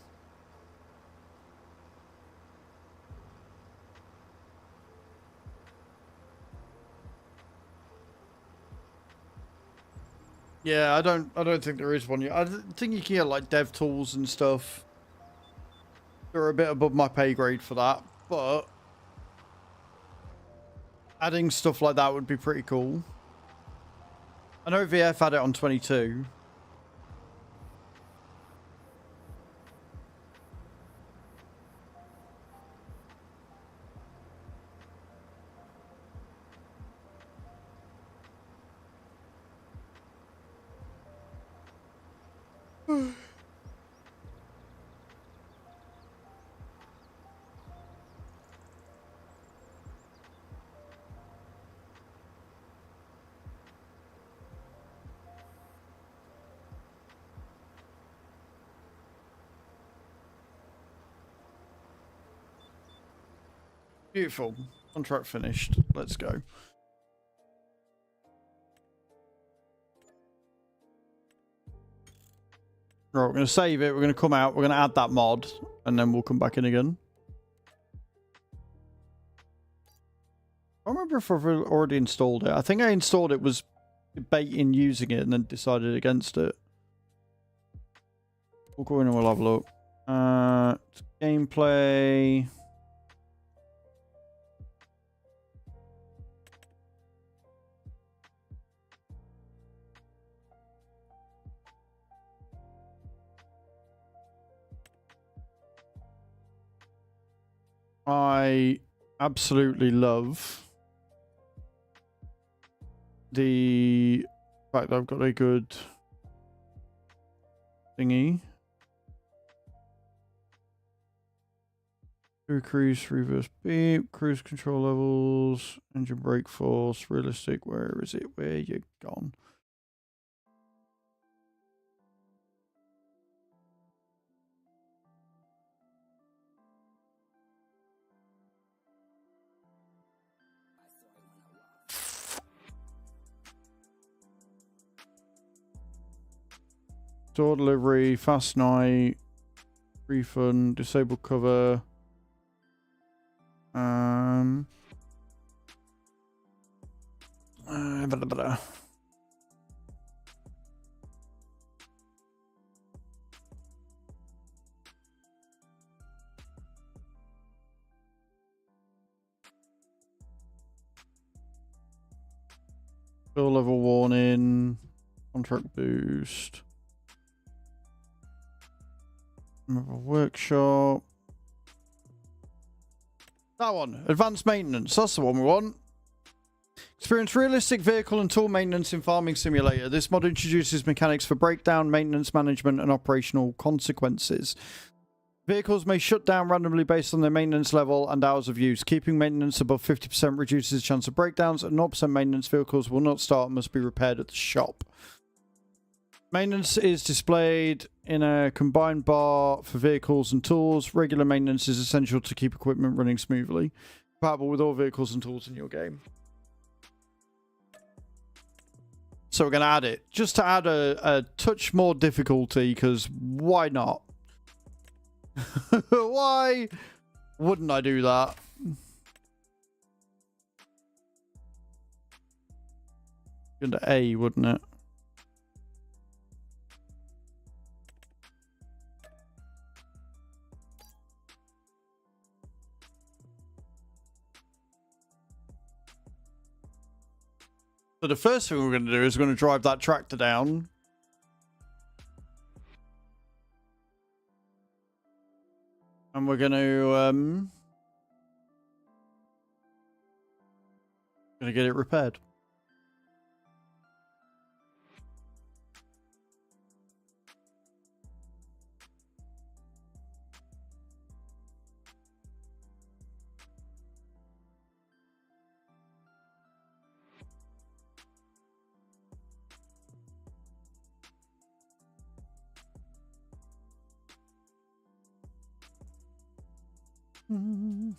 Yeah, I don't think there is one yet. I think you can get like dev tools and stuff. They're a bit above my pay grade for that, but adding stuff like that would be pretty cool. I know VF had it on 22. Beautiful. Contract finished. Let's go. Right, we're going to save it. We're going to come out. We're going to add that mod. And then we'll come back in again. I don't remember if I've already installed it. I think I installed it, was debating using it, and then decided against it. We'll go in and we'll have a look. Gameplay... I absolutely love the fact that I've got a good thingy. Cruise, reverse beep, cruise control levels, engine brake force, realistic. Where is it? Where you gone? Store delivery, fast night, refund, disable cover. Blah, blah, blah. Fill level warning, contract boost. Workshop. That one. Advanced maintenance. That's the one we want. Experience realistic vehicle and tool maintenance in Farming Simulator. This mod introduces mechanics for breakdown, maintenance management, and operational consequences. Vehicles may shut down randomly based on their maintenance level and hours of use. Keeping maintenance above 50% reduces the chance of breakdowns. At 0% maintenance, vehicles will not start and must be repaired at the shop. Maintenance is displayed in a combined bar for vehicles and tools. Regular maintenance is essential to keep equipment running smoothly. Compatible with all vehicles and tools in your game. So we're going to add it. Just to add a touch more difficulty, because why not? Why wouldn't I do that? Into A, wouldn't it? So the first thing we're going to do is we're going to drive that tractor down. And we're going to get it repaired. Oh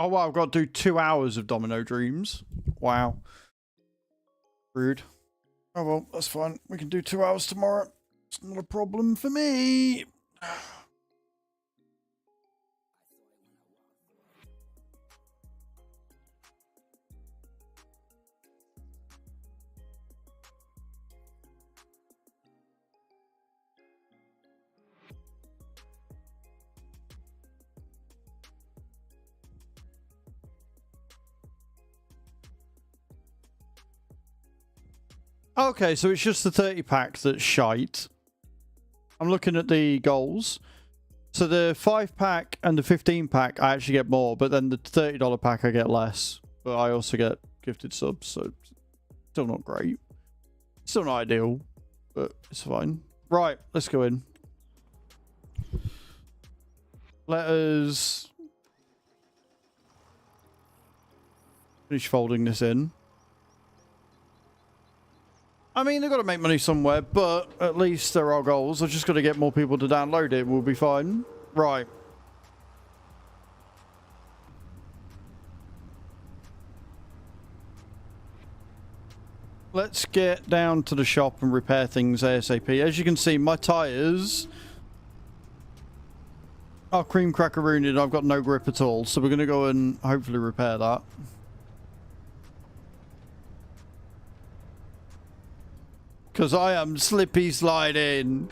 wow, I've got to do 2 hours of Domino Dreams. Wow. Rude. Oh well, that's fine. We can do 2 hours tomorrow. It's not a problem for me. Okay, so it's just the 30 pack that's shite. I'm looking at the goals. So the 5 pack and the 15 pack, I actually get more, but then the $30 pack, I get less. But I also get gifted subs, so still not great. Still not ideal, but it's fine. Right, let's go in. Let us finish folding this in. I mean, they've got to make money somewhere, but at least there are goals. I've just got to get more people to download it. We'll be fine. Right. Let's get down to the shop and repair things ASAP. As you can see, my tyres are cream crackerooned and I've got no grip at all. So we're going to go and hopefully repair that. Because I am slippy sliding.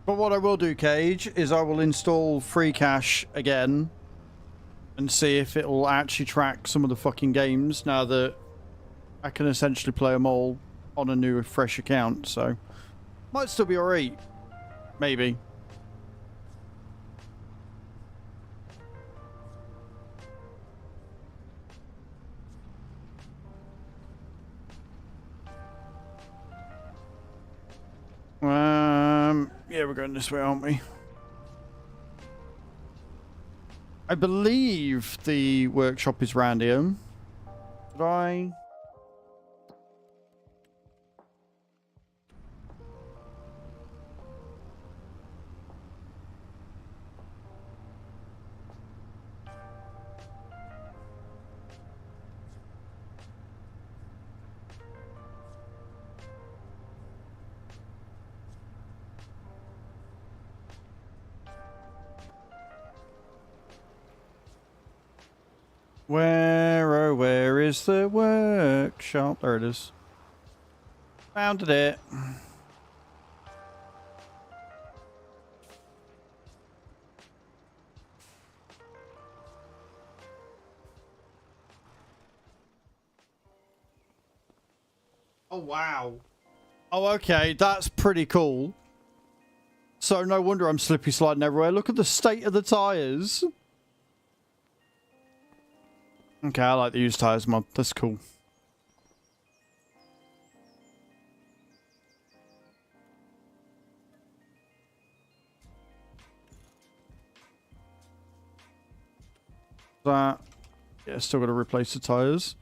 But what I will do, Cage, is I will install free cache again and see if it will actually track some of the fucking games now that I can essentially play them all on a new, fresh account. So, might still be alright. Maybe. Yeah, we're going this way, aren't we? I believe the workshop is round here. Did I? Where, oh, where is the workshop? There it is. Found it. Oh, wow. Oh, okay. That's pretty cool. So no wonder I'm slippy sliding everywhere. Look at the state of the tires. Okay, I like the used tires mod. That's cool. That. Yeah, still got to replace the tires.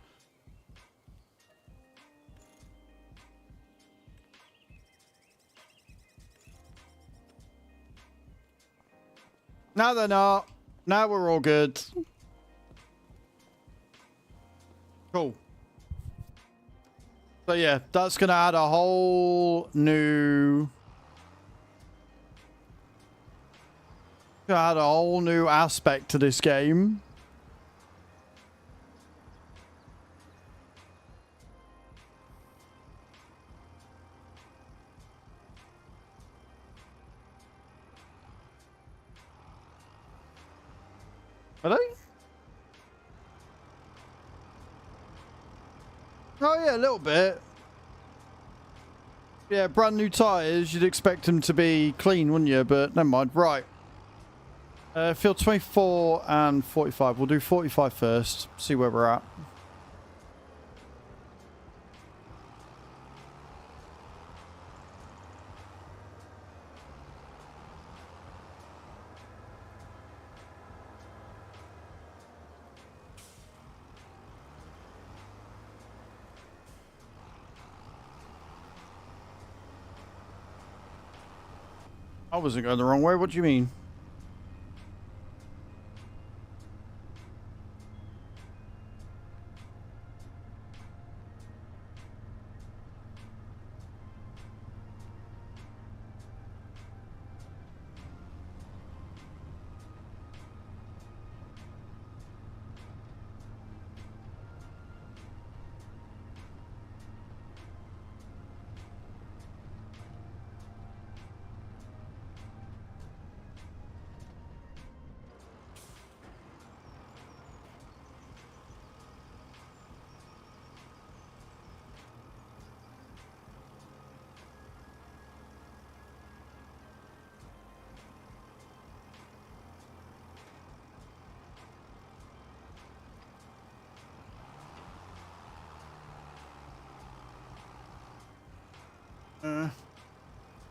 No, they're not. Now we're all good. Cool. So yeah, that's going to add a whole new Add a whole new aspect to this game. Are they? Oh yeah, a little bit. Yeah, brand new tyres. You'd expect them to be clean, wouldn't you? But never mind. Right. Field 24 and 45. We'll do 45 first. See where we're at. I wasn't going the wrong way. What do you mean?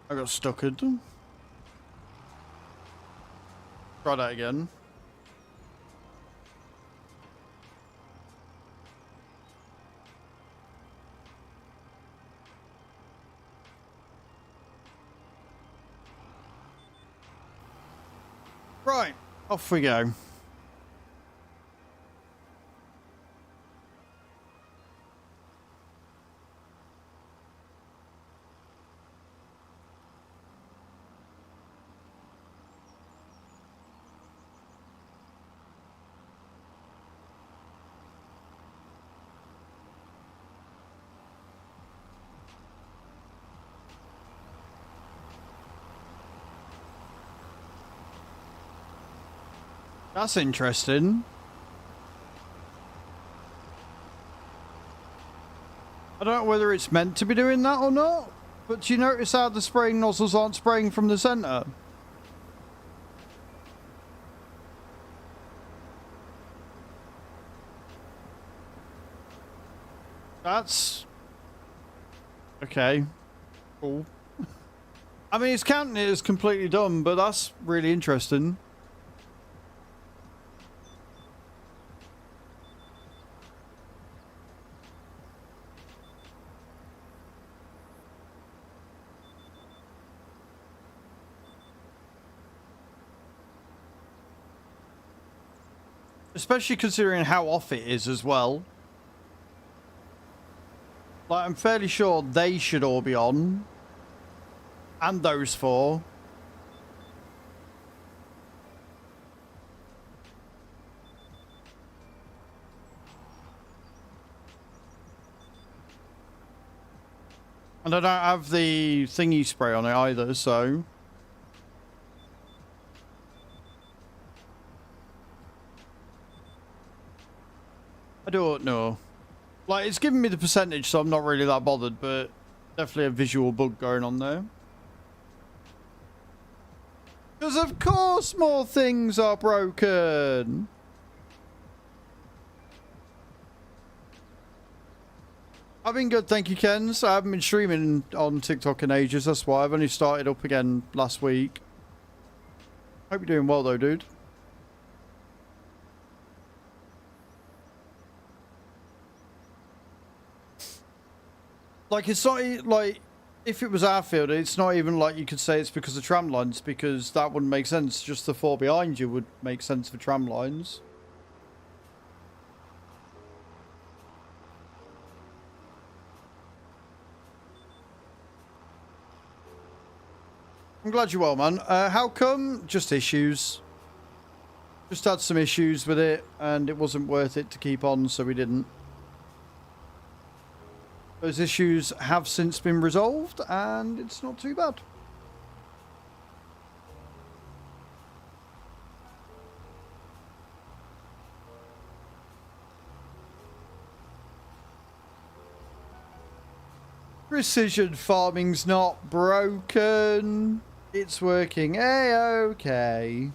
I got stuck in them. Try that again. Right, off we go. That's interesting. I don't know whether it's meant to be doing that or not, but do you notice how the spraying nozzles aren't spraying from the center? That's okay. Cool. I mean, it's counting it as completely dumb, but that's really interesting. Especially considering how off it is as well. Like, I'm fairly sure they should all be on. And those four. And I don't have the thingy spray on it either, so... I don't know. Like, it's giving me the percentage, so I'm not really that bothered, but definitely a visual bug going on there. Because of course more things are broken. I've been good, thank you, Kens. I haven't been streaming on TikTok in ages, that's why. I've only started up again last week. Hope you're doing well though, dude. Like, it's not, like, if it was our field, it's not even like you could say it's because of tram lines, because that wouldn't make sense. Just the four behind you would make sense for tram lines. I'm glad you're well, man. How come? Just issues. Just had some issues with it, and it wasn't worth it to keep on, so we didn't. Those issues have since been resolved, and it's not too bad. Precision farming's not broken. It's working A-okay.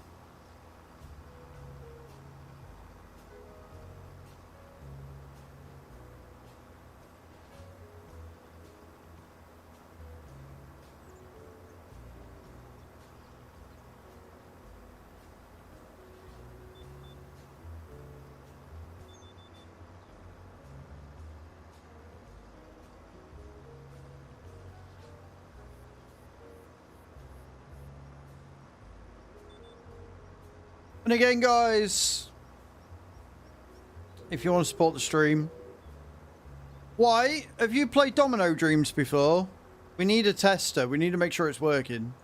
And again, guys, if you want to support the stream, why have you played Domino Dreams before? We need a tester. We need to make sure it's working,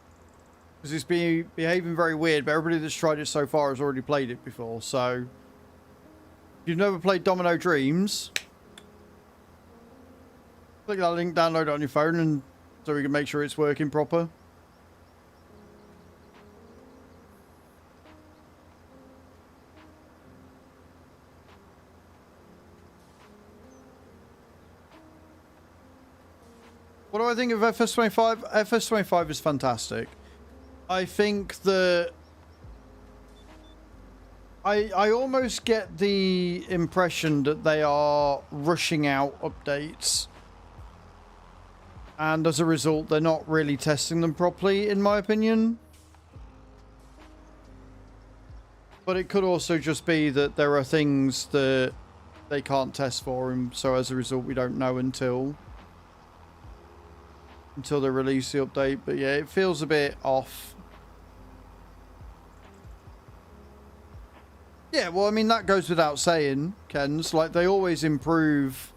because it's behaving very weird. But everybody that's tried it so far has already played it before. So if you've never played Domino Dreams, click that link, download it on your phone, and so we can make sure it's working proper. What do I think of FS25? FS25 is fantastic. I think that I almost get the impression that they are rushing out updates, and as a result they're not really testing them properly, in my opinion. But it could also just be that there are things that they can't test for, and so as a result we don't know until they release the update. But yeah, it feels a bit off. Yeah, well, I mean, that goes without saying, Kens. Like, they always improve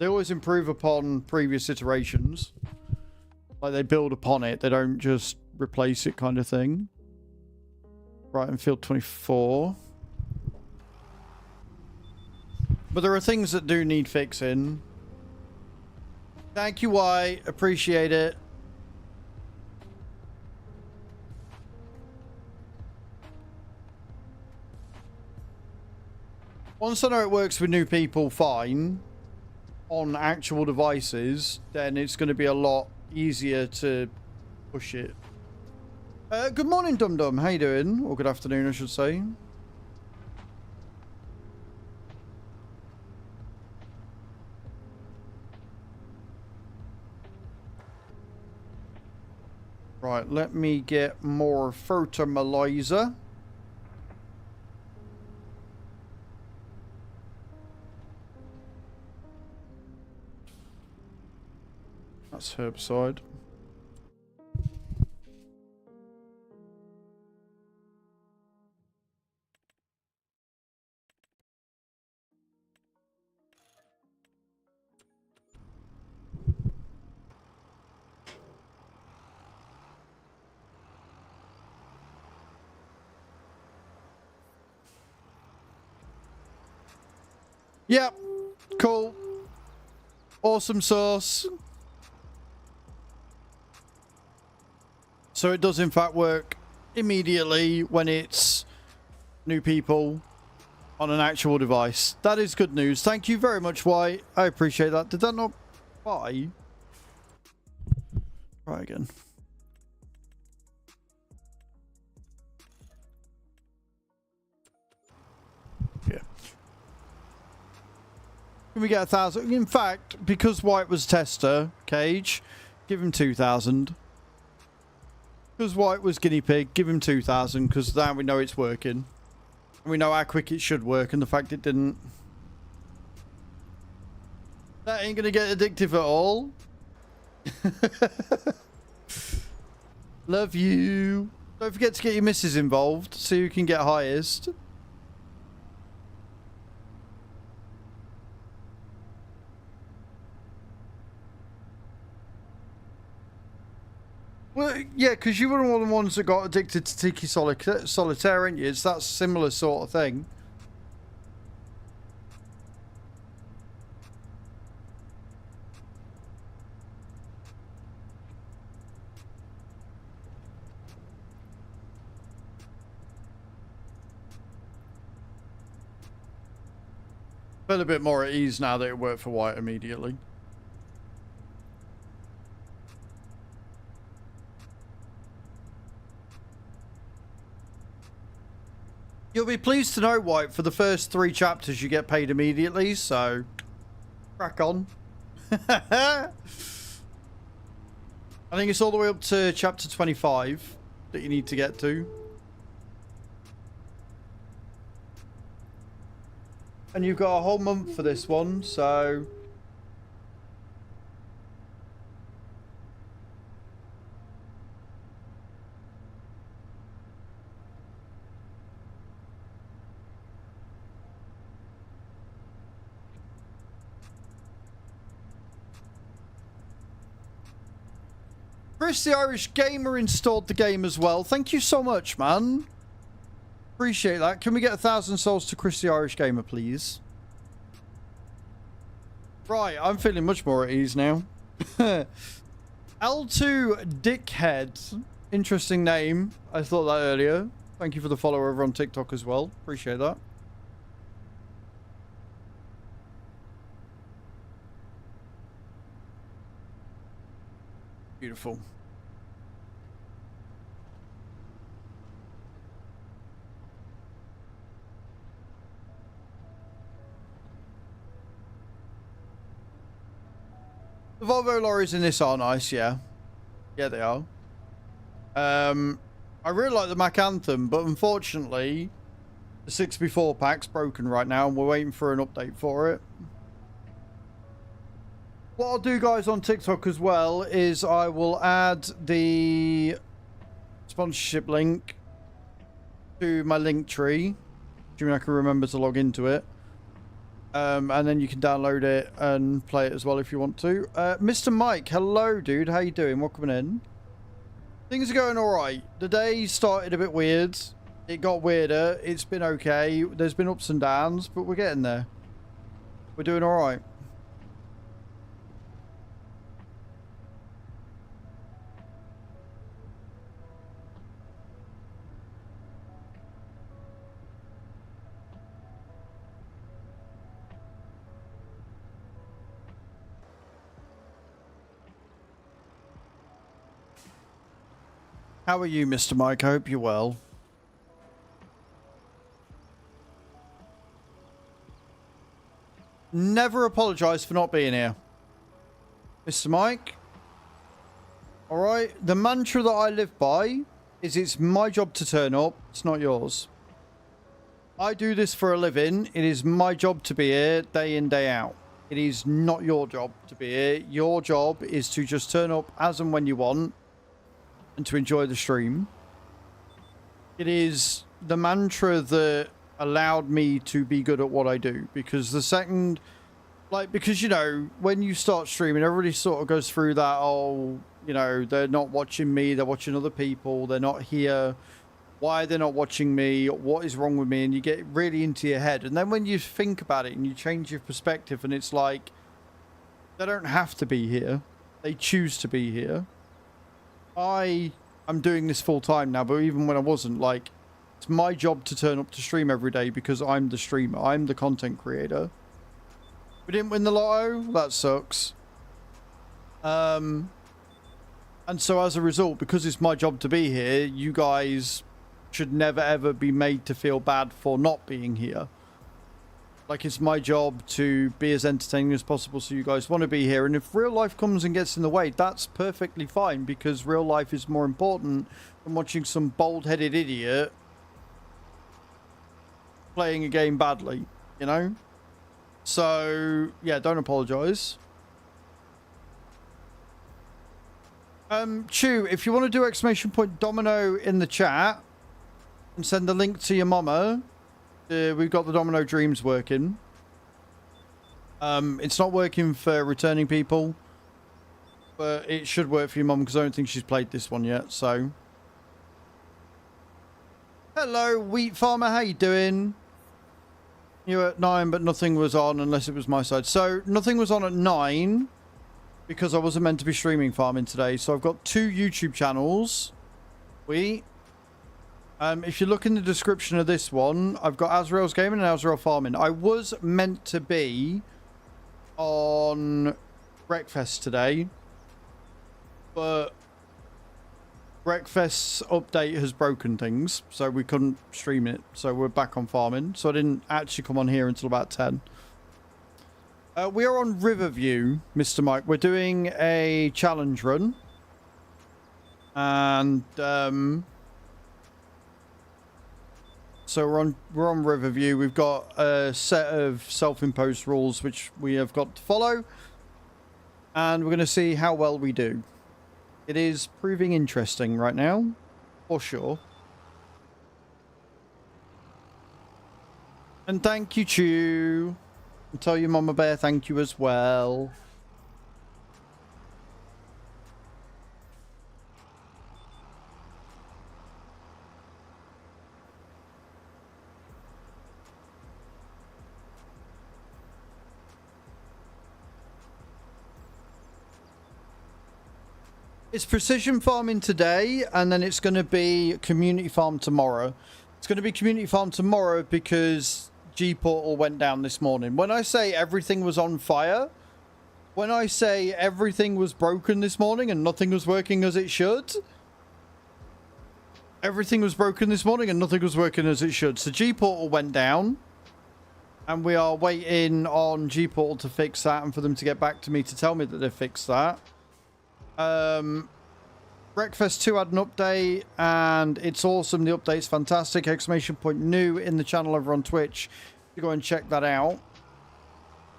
upon previous iterations. Like, they build upon it. They don't just replace it, kind of thing. Right, in field 24. But there are things that do need fixing. Thank you, Y. Appreciate it. Once I know it works with new people fine on actual devices, then it's going to be a lot easier to push it. Good morning, Dum Dum. How you doing? Or good afternoon, I should say. Right, let me get more fertilizer. That's herbicide. Yep. Cool. Awesome sauce. So it does in fact work immediately when it's new people on an actual device. That is good news. Thank you very much, Y. I appreciate that. Did that not buy? Try again. Yeah. Can we get 1,000? In fact, because White was tester, Cage, give him 2,000. Because White was guinea pig, give him 2,000, because now we know it's working. And we know how quick it should work, and the fact it didn't. That ain't gonna get addictive at all. Love you. Don't forget to get your missus involved so you can get highest. Well, yeah, because you were one of the ones that got addicted to Tiki Solitaire, aren't you? It's that similar sort of thing. Feel a bit more at ease now that it worked for White immediately. You'll be pleased to know, White, for the first 3 chapters you get paid immediately, so crack on. I think it's all the way up to chapter 25 that you need to get to. And you've got a whole month for this one, so... Chris the Irish Gamer installed the game as well. Thank you so much, man. Appreciate that. Can we get 1,000 souls to Chris the Irish Gamer, please? Right, I'm feeling much more at ease now. L2 Dickhead. Interesting name. I thought that earlier. Thank you for the follow over on TikTok as well. Appreciate that. Beautiful. The Volvo lorries in this are nice, yeah. Yeah, they are. I really like the Mac Anthem, but unfortunately, the 6x4 pack's broken right now, and we're waiting for an update for it. What I'll do, guys, on TikTok as well is I will add the sponsorship link to my link tree, assuming I can remember to log into it. And then you can download it and play it as well if you want to. Mr. Mike, hello, dude. How you doing? Welcome in. Things are going all right. The day started a bit weird. It got weirder. It's been okay. There's been ups and downs, but we're getting there. We're doing all right. How are you, Mr. Mike? I hope you're well. Never apologise for not being here. Mr. Mike. Alright, the mantra that I live by is it's my job to turn up, it's not yours. I do this for a living. It is my job to be here day in, day out. It is not your job to be here. Your job is to just turn up as and when you want and to enjoy the stream. It is the mantra that allowed me to be good at what I do, because the second, like, because, you know, when you start streaming, everybody sort of goes through that, oh, you know, they're not watching me, they're watching other people, they're not here, why are they not watching me, what is wrong with me, and you get really into your head. And then when you think about it and you change your perspective, and it's like, they don't have to be here, they choose to be here. I'm doing this full time now, but even when I wasn't, like, it's my job to turn up to stream every day because I'm the streamer. I'm the content creator. We didn't win the lotto. That sucks. And so as a result, because it's my job to be here, you guys should never ever be made to feel bad for not being here. Like, it's my job to be as entertaining as possible so you guys want to be here. And if real life comes and gets in the way, that's perfectly fine, because real life is more important than watching some bald-headed idiot playing a game badly, you know? So, yeah, don't apologise. Chew, if you want to do !Domino in the chat and send the link to your mama, we've got the Domino Dreams working. It's not working for returning people, But it should work for your mum because I don't think she's played this one yet, so. Hello, Wheat Farmer, how you doing? You were at 9, but nothing was on unless it was my side. So, nothing was on at 9 because I wasn't meant to be streaming farming today. So, I've got 2 YouTube channels. If you look in the description of this one, I've got Azrael's Gaming and Azrael Farming. I was meant to be on Breakfast today, but Breakfast's update has broken things, so we couldn't stream it. So we're back on farming. So I didn't actually come on here until about 10. We are on Riverview, Mr. Mike. We're doing a challenge run. And so we're on Riverview. We've got a set of self-imposed rules which we have got to follow, and we're going to see how well we do. It is proving interesting right now, for sure. And thank you, Chew. And tell your Mama Bear thank you as well. It's precision farming today, and then it's going to be community farm tomorrow. It's going to be community farm tomorrow because G-Portal went down this morning. When I say everything was on fire, when I say everything was broken this morning and nothing was working as it should, everything was broken this morning and nothing was working as it should. So G-Portal went down, and we are waiting on G-Portal to fix that and for them to get back to me to tell me that they've fixed that. Breakfast 2 had an update and it's awesome. The update's fantastic. Exclamation point new in the channel over on Twitch. You go and check that out.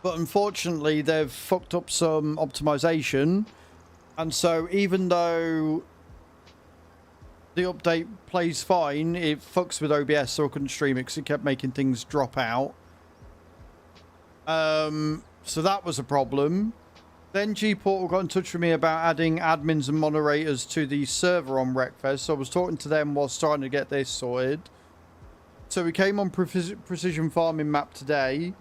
But unfortunately, they've fucked up some optimization. And so even though the update plays fine, it fucks with OBS, so I couldn't stream it because it kept making things drop out. So that was a problem. Then G-Portal got in touch with me about adding admins and moderators to the server on Wreckfest. So I was talking to them while starting to get this sorted. So we came on Precision Farming map today.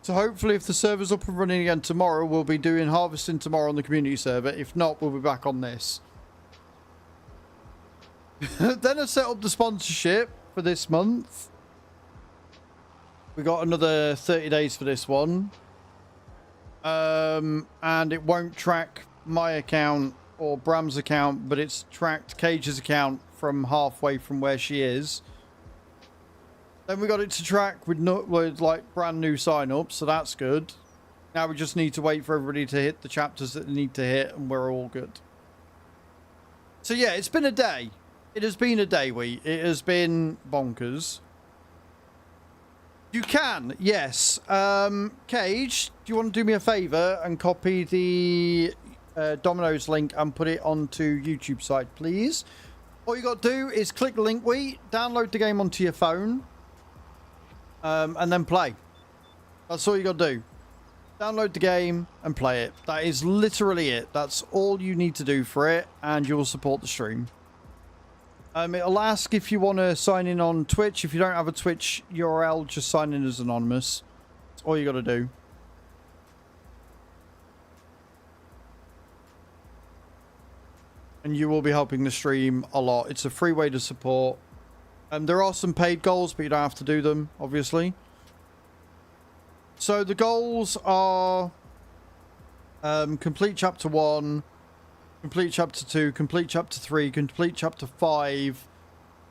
So hopefully if the server's up and running again tomorrow, we'll be doing harvesting tomorrow on the community server. If not, we'll be back on this. Then I set up the sponsorship for this month. We got another 30 days for this one. And it won't track my account or Bram's account, but it's tracked Cage's account from halfway from where she is. Then we got it to track with like brand new sign-ups, so that's good. Now we just need to wait for everybody to hit the chapters that they need to hit, and we're all good. So yeah, it's been a day. It has been a day, It has been bonkers. You can, yes. Cage, do you want to do me a favour and copy the Domino's link and put it onto YouTube site, please? All you got to do is click the link, download the game onto your phone, and then play. That's all you got to do. Download the game and play it. That is literally it. That's all you need to do for it, and you will support the stream. It'll ask if you want to sign in on Twitch. If you don't have a Twitch URL, just sign in as anonymous. That's all you got to do. And you will be helping the stream a lot. It's a free way to support. There are some paid goals, but you don't have to do them, obviously. So the goals are complete chapter 1, complete chapter 2, complete chapter 3, complete chapter 5,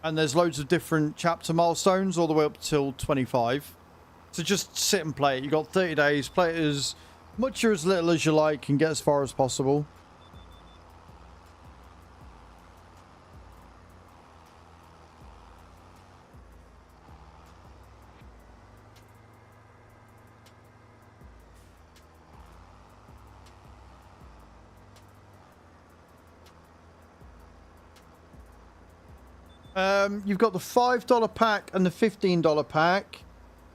and there's loads of different chapter milestones all the way up till 25. So just sit and play it. You've got 30 days, play it as much or as little as you like and get as far as possible. You've got the $5 pack and the $15 pack.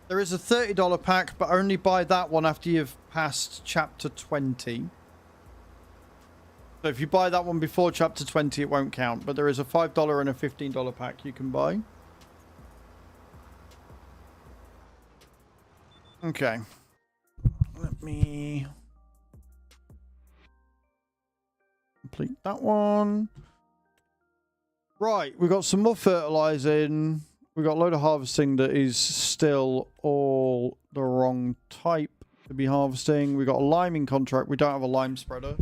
There is a $30 pack, but only buy that one after you've passed chapter 20. So if you buy that one before chapter 20, it won't count. But there is a $5 and a $15 pack you can buy. Okay. Let me complete that one. Right, we got some more fertilizing. We got a load of harvesting that is still all the wrong type to be harvesting. We got a liming contract. We don't have a lime spreader.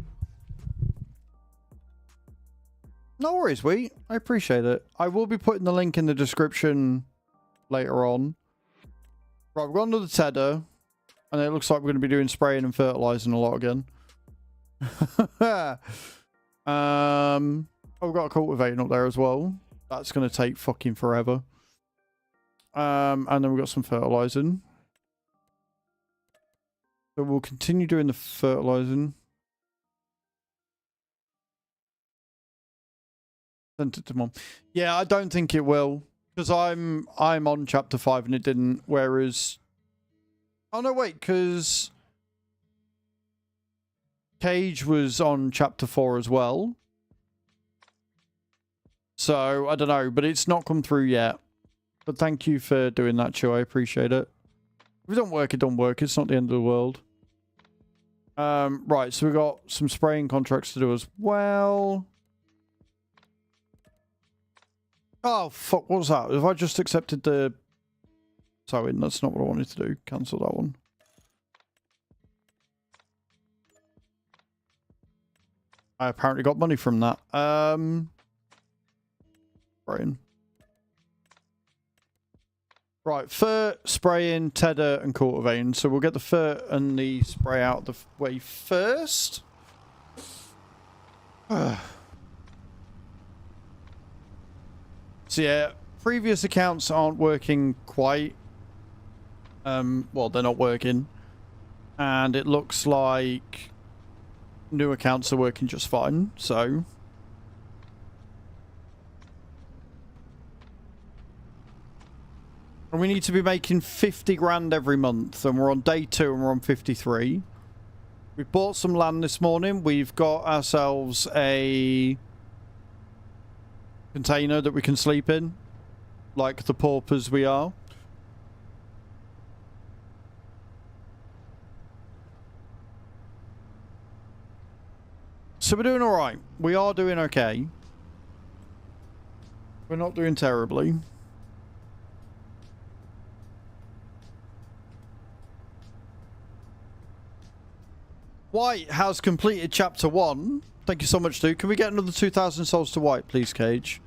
No worries, I appreciate it. I will be putting the link in the description later on. Right, we've got another tedder. And it looks like we're going to be doing spraying and fertilizing a lot again. Oh, we've got a cultivating up there as well. That's going to take fucking forever. And then we've got some fertilizing. So we'll continue doing the fertilizing. Sent it to Mom. Yeah, I don't think it will. Because I'm on chapter 5 and it didn't. Whereas... Oh, no, wait, because Cage was on chapter 4 as well. So, I don't know, but it's not come through yet. But thank you for doing that, Chew. I appreciate it. If it don't work, it don't work. It's not the end of the world. Right, so we've got some spraying contracts to do as well. Oh, fuck, what was that? Have I just accepted the... Sorry, that's not what I wanted to do. Cancel that one. I apparently got money from that. Spraying. Right, fur, spraying, tedder, and cultivating. So we'll get the fur and the spray out of the way first. So yeah, previous accounts aren't working quite. Well, they're not working. And it looks like new accounts are working just fine, so... And we need to be making 50 grand every month, and we're on day 2 and we're on 53. We bought some land this morning. We've got ourselves a container that we can sleep in, like the paupers we are. So we're doing alright. We are doing okay. We're not doing terribly. White has completed chapter 1. Thank you so much, dude. Can we get another 2,000 souls to White, please, Cage?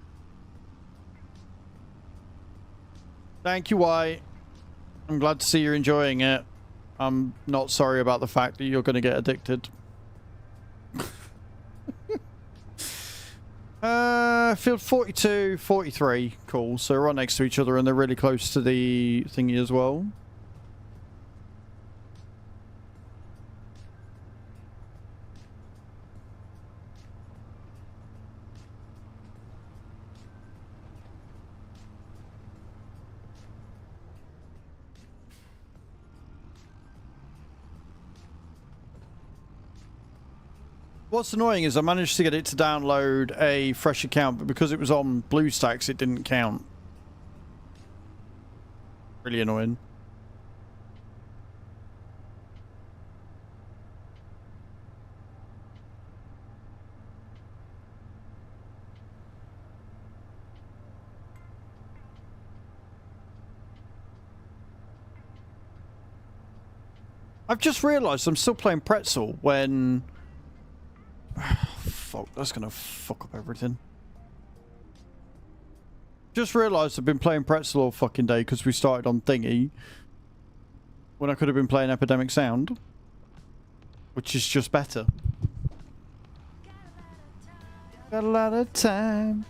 Thank you, White. I'm glad to see you're enjoying it. I'm not sorry about the fact that you're going to get addicted. Field 42, 43. Cool. So we're right next to each other and they're really close to the thingy as well. What's annoying is I managed to get it to download a fresh account, but because it was on BlueStacks, it didn't count. Really annoying. I've just realised I'm still playing Pretzel when... Fuck, that's gonna fuck up everything. Just realised I've been playing Pretzel all fucking day because we started on Thingy. When I could have been playing Epidemic Sound. Which is just better. Got a lot of time.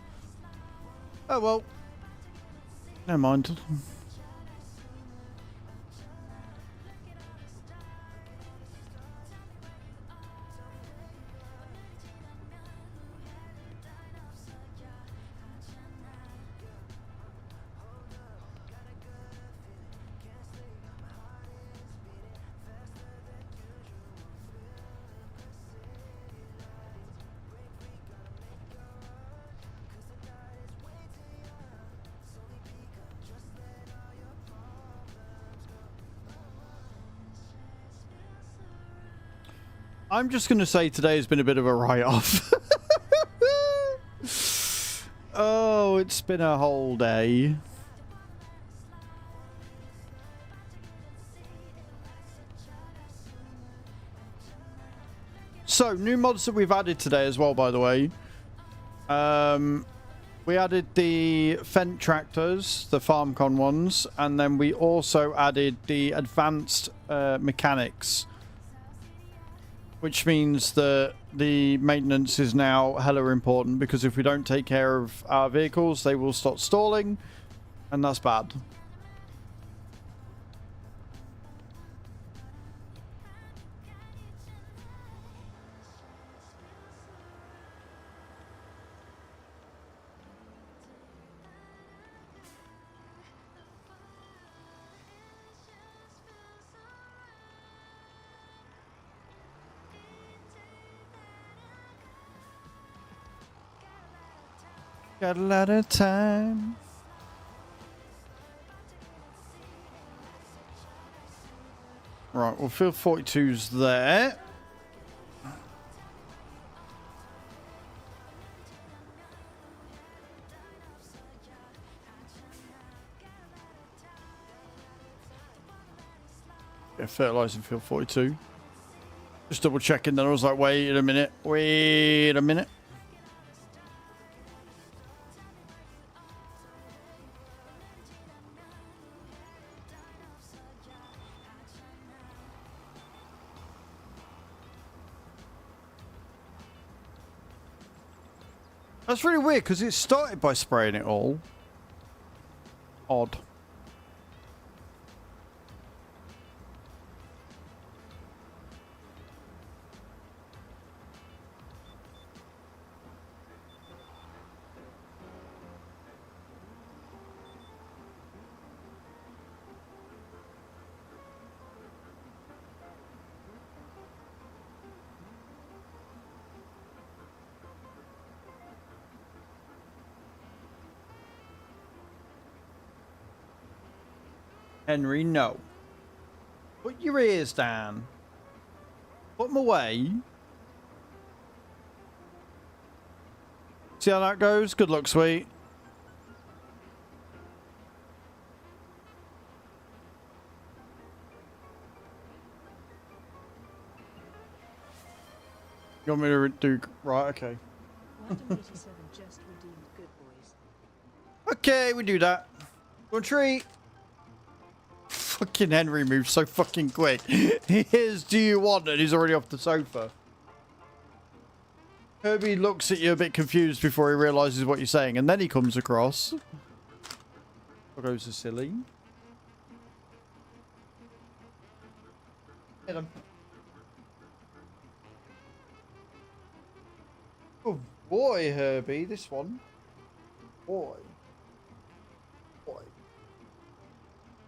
Oh well. Never mind. I'm just going to say today has been a bit of a write-off. Oh, it's been a whole day. So, new mods that we've added today as well, by the way. We added the Fendt tractors, the FarmCon ones, and then we also added the advanced mechanics, which means that the maintenance is now hella important, because if we don't take care of our vehicles, they will start stalling, and that's bad. Got a lot of time. Right, well, field 42's there. Yeah, fertilizing field 42. Just double checking, then I was like, wait a minute. That's really weird, because it started by spraying it all. Odd. Henry, no. Put your ears down. Put them away. See how that goes? Good luck, sweet. You want me to do... Right, okay. Just redeemed good boys. Okay, we do that. Go treat. Fucking Henry moves so fucking quick. Here's do you want, and he's already off the sofa. Herbie looks at you a bit confused before he realizes what you're saying, and then he comes across. There goes the silly. Hit him. Oh boy, Herbie, this one. Boy. Boy.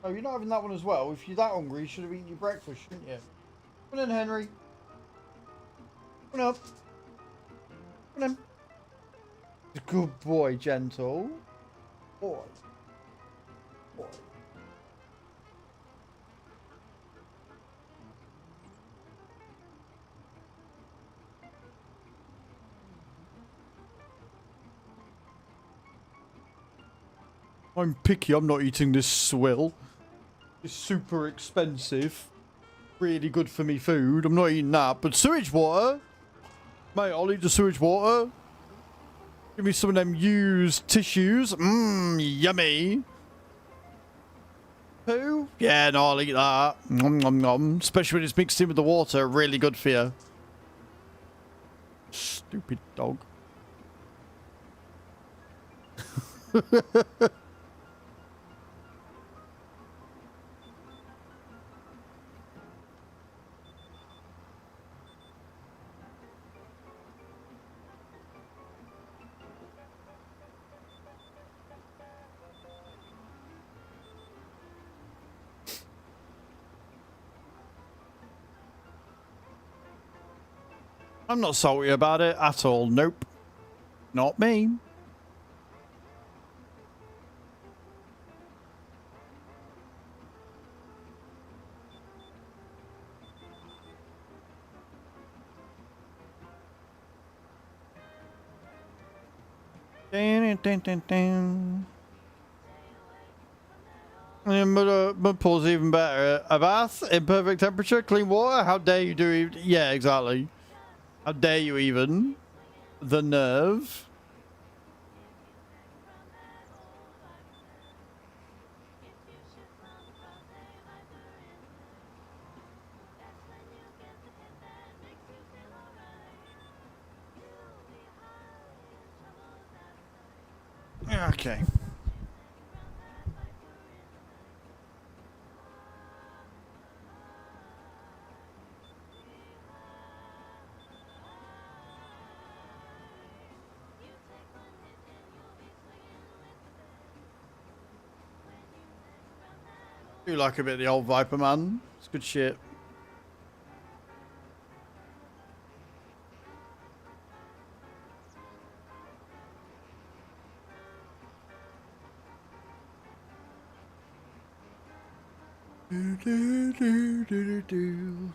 Oh, you're not having that one as well. If you're that hungry, you should have eaten your breakfast, shouldn't you? Come on in, Henry. Come on up. Come on in. Good boy, gentle. Boy. Boy. I'm picky, I'm not eating this swill. It's super expensive. Really good for me food. I'm not eating that. But sewage water? Mate, I'll eat the sewage water. Give me some of them used tissues. Mmm, yummy. Poo? Yeah, no, I'll eat that. Nom, nom, nom. Especially when it's mixed in with the water. Really good for you. Stupid dog. I'm not salty about it at all. Nope. Not me. But pause even better. A bath in perfect temperature, clean water. How dare you do even? Yeah, exactly. How dare you even? The nerve. Okay. Do like a bit of the old Viper, man. It's good shit. Do.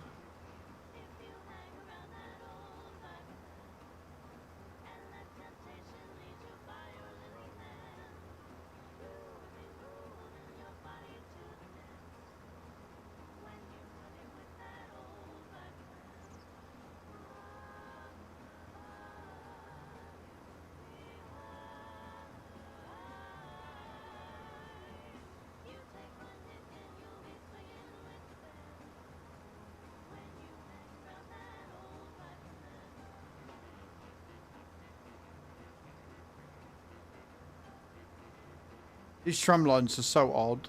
These tram lines are so odd.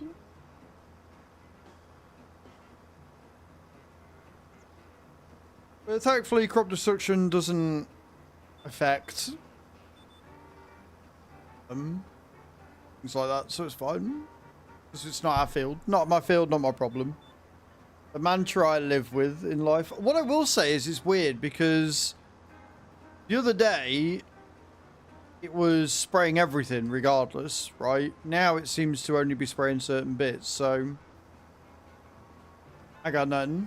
But thankfully, crop destruction doesn't affect them. Things like that, so it's fine. Because it's not our field. Not my field, not my problem. The mantra I live with in life. What I will say is it's weird because the other day it was spraying everything regardless, right? Now it seems to only be spraying certain bits, so I got nothing.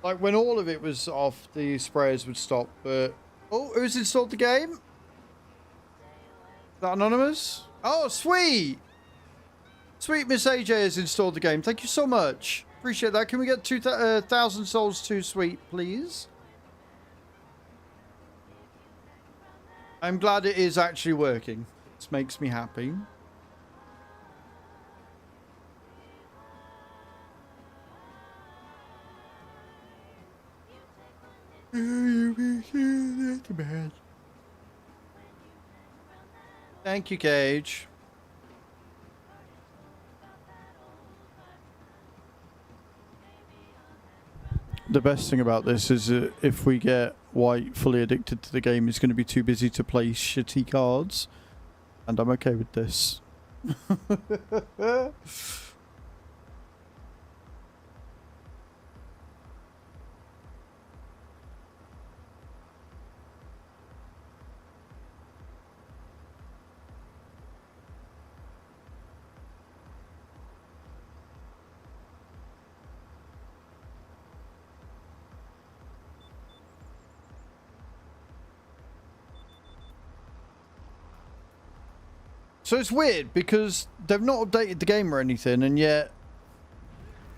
Like when all of it was off, the sprayers would stop, but oh, who's installed the game? Is that anonymous? Oh, sweet! Sweet Miss AJ has installed the game. Thank you so much. Appreciate that. Can we get 2,000 souls too, sweet, please? I'm glad it is actually working. This makes me happy. Thank you, Cage. The best thing about this is that if we get White fully addicted to the game, he's going to be too busy to play shitty cards. And I'm okay with this. So it's weird because they've not updated the game or anything, and yet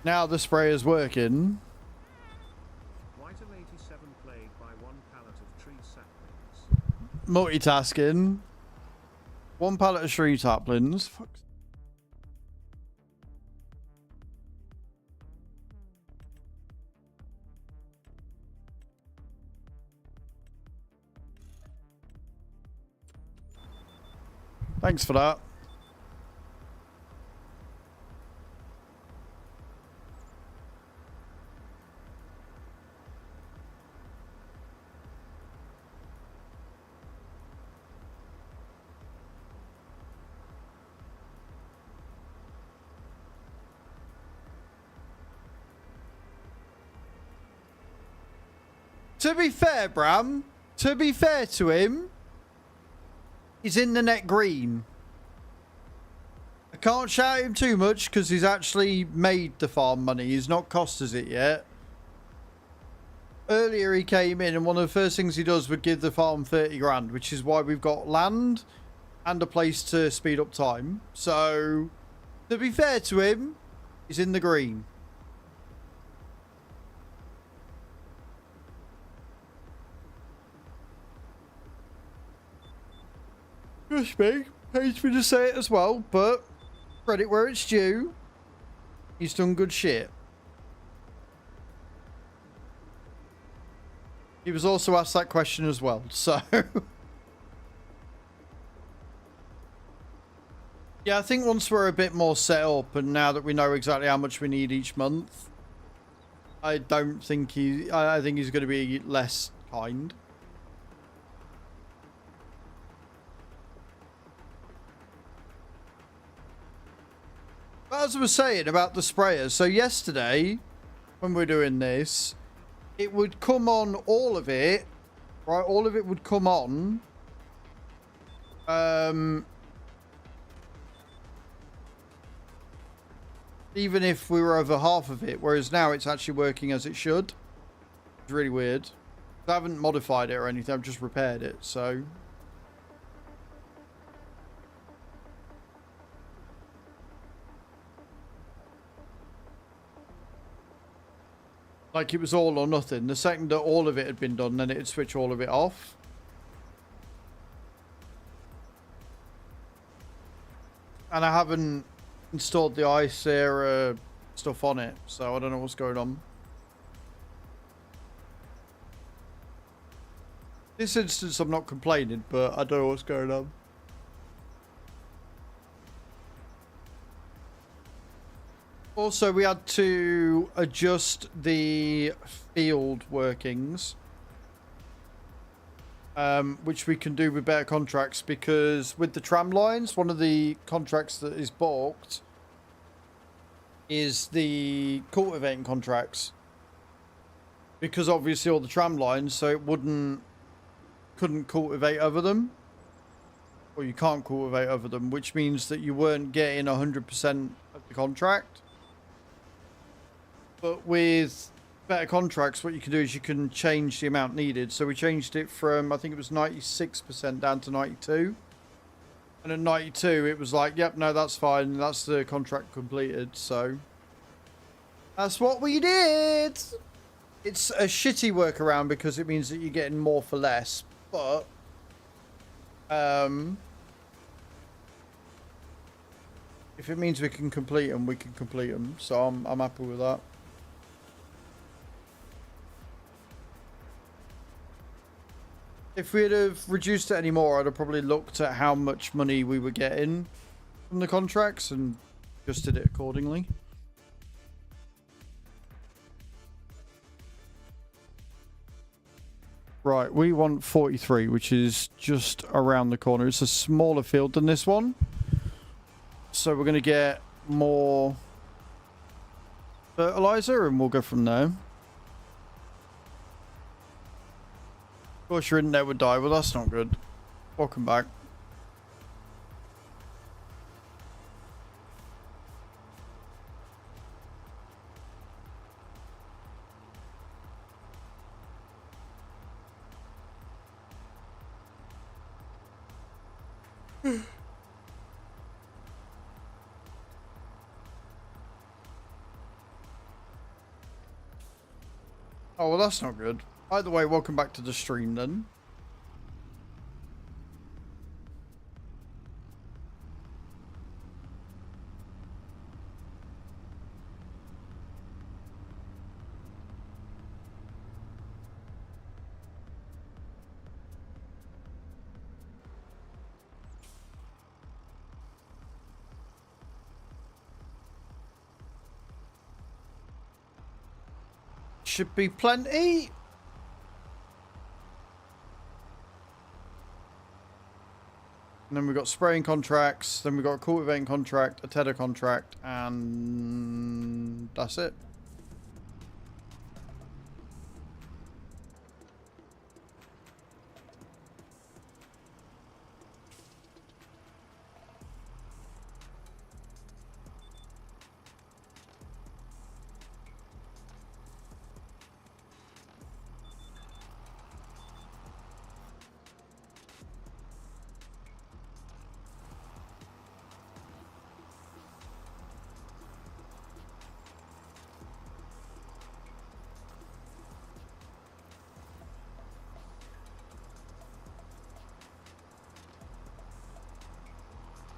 now the spray is working. Item 87 played by one pallet of tree saplings. Multitasking. One pallet of tree saplings. Fuck. Thanks for that. To be fair, Bram, to be fair to him, he's in the net green. I can't shout at him too much because he's actually made the farm money. He's not cost us it yet. earlier he came in and one of the first things he does would give the farm 30 grand, which is why we've got land and a place to speed up time. So, to be fair to him, he's in the green. Just me. Hates me to say it as well, but credit where it's due. He's done good shit. He was also asked that question as well, so... Yeah, I think once we're a bit more set up and now that we know exactly how much we need each month, I don't think I think he's going to be less kind. But as I was saying about the sprayers, so yesterday, when we were doing this, it would come on all of it, right? All of it would come on. Even if we were over half of it, whereas now it's actually working as it should. It's really weird. I haven't modified it or anything, I've just repaired it, so... Like it was all or nothing. The second that all of it had been done, then it'd switch all of it off. And I haven't installed the ice era stuff on it, so I don't know what's going on. This instance I'm not complaining, but I don't know what's going on. Also, we had to adjust the field workings, which we can do with better contracts, because with the tram lines, one of the contracts that is balked is the cultivating contracts, because obviously all the tram lines, so it couldn't cultivate over them, or you can't cultivate over them, which means that you weren't getting 100% of the contract. But with better contracts, what you can do is you can change the amount needed. So we changed it from, I think it was 96% down to 92. And at 92, it was like, yep, no, that's fine. That's the contract completed. So that's what we did. It's a shitty workaround because it means that you're getting more for less. But, if it means we can complete them, we can complete them. So I'm happy with that. If we'd have reduced it any more, I'd have probably looked at how much money we were getting from the contracts and adjusted it accordingly. Right, we want 43, which is just around the corner. It's a smaller field than this one. So we're going to get more fertilizer and we'll go from there. Of course, your internet would die. Well, that's not good. Welcome back. Oh, well, that's not good. Either way, welcome back to the stream then. Should be plenty. And then we've got spraying contracts, then we've got a cultivating contract, a tedder contract, and that's it.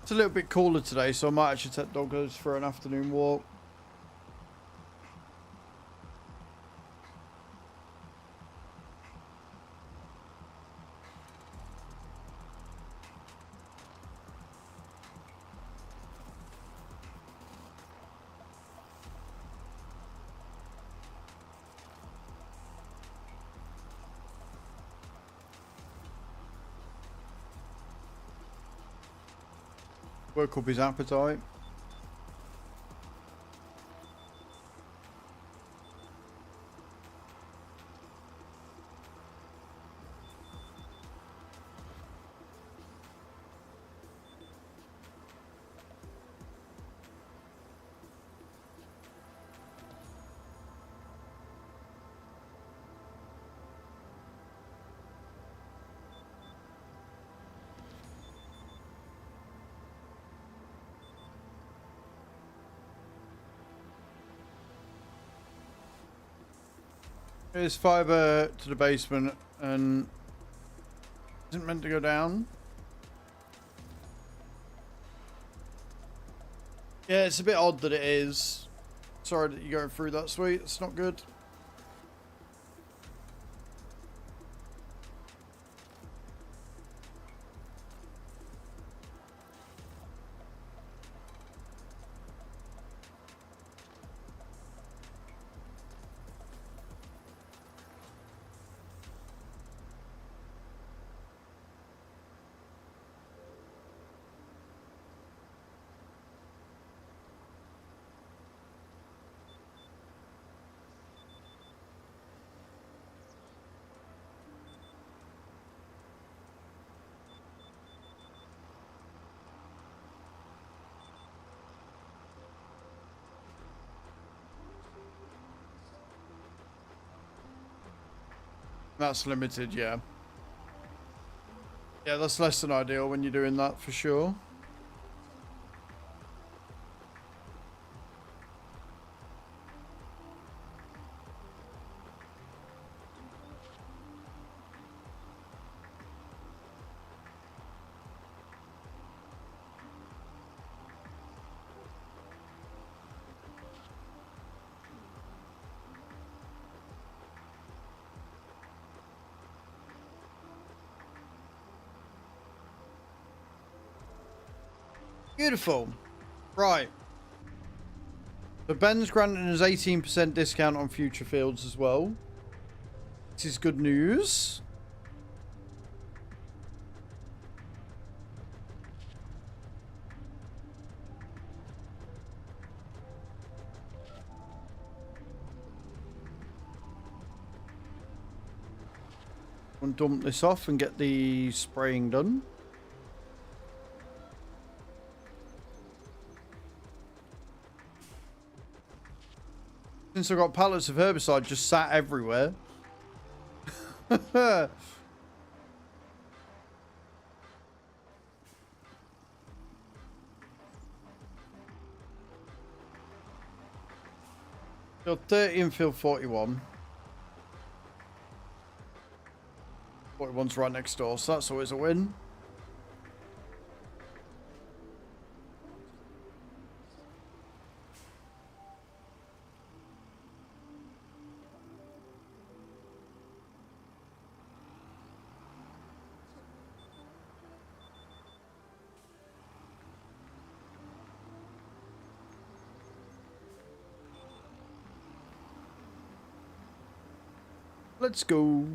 It's a little bit cooler today, so I might actually take doggos for an afternoon walk. Work up his appetite. There's fibre to the basement and isn't meant to go down. Yeah, it's a bit odd that it is. Sorry that you're going through that, sweet. It's not good. That's limited, yeah. Yeah, that's less than ideal when you're doing that for sure. Beautiful. Right. So Ben's granting us 18% discount on future fields as well. This is good news. We'll dump this off and get the spraying done. Since I've got pallets of herbicide just sat everywhere. Field 30 and field 41. 41's right next door, so that's always a win. Let's go.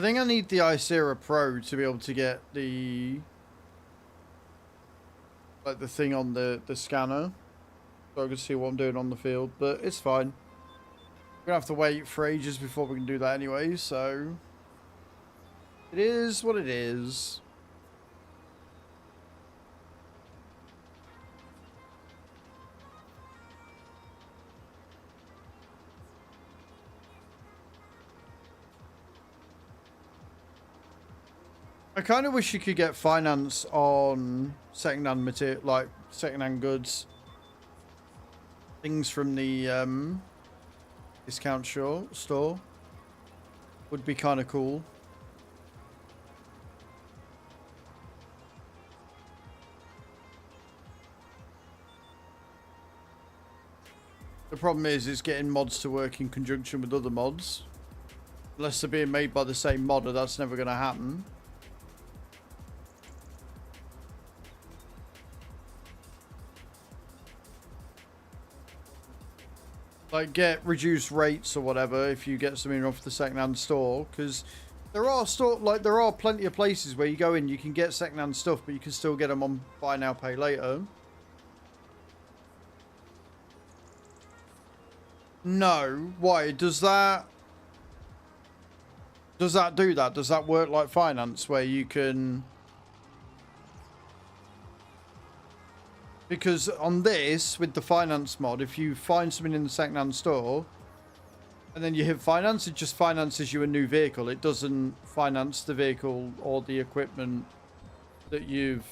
I think I need the Icera Pro to be able to get the the thing on the scanner, so I can see what I'm doing on the field. But it's fine. We're gonna have to wait for ages before we can do that anyway. So it is what it is. I kind of wish you could get finance on second-hand material, like second-hand goods. Things from the discount store would be kind of cool. The problem is getting mods to work in conjunction with other mods. Unless they're being made by the same modder, that's never going to happen. Like, get reduced rates or whatever if you get something off the second-hand store, because there are plenty of places where you go in, you can get second-hand stuff, but you can still get them on buy now, pay later. No, why does that do that? Does that work like finance where you can? Because on this, with the finance mod, if you find something in the second-hand store and then you hit finance, it just finances you a new vehicle. It doesn't finance the vehicle or the equipment that you've,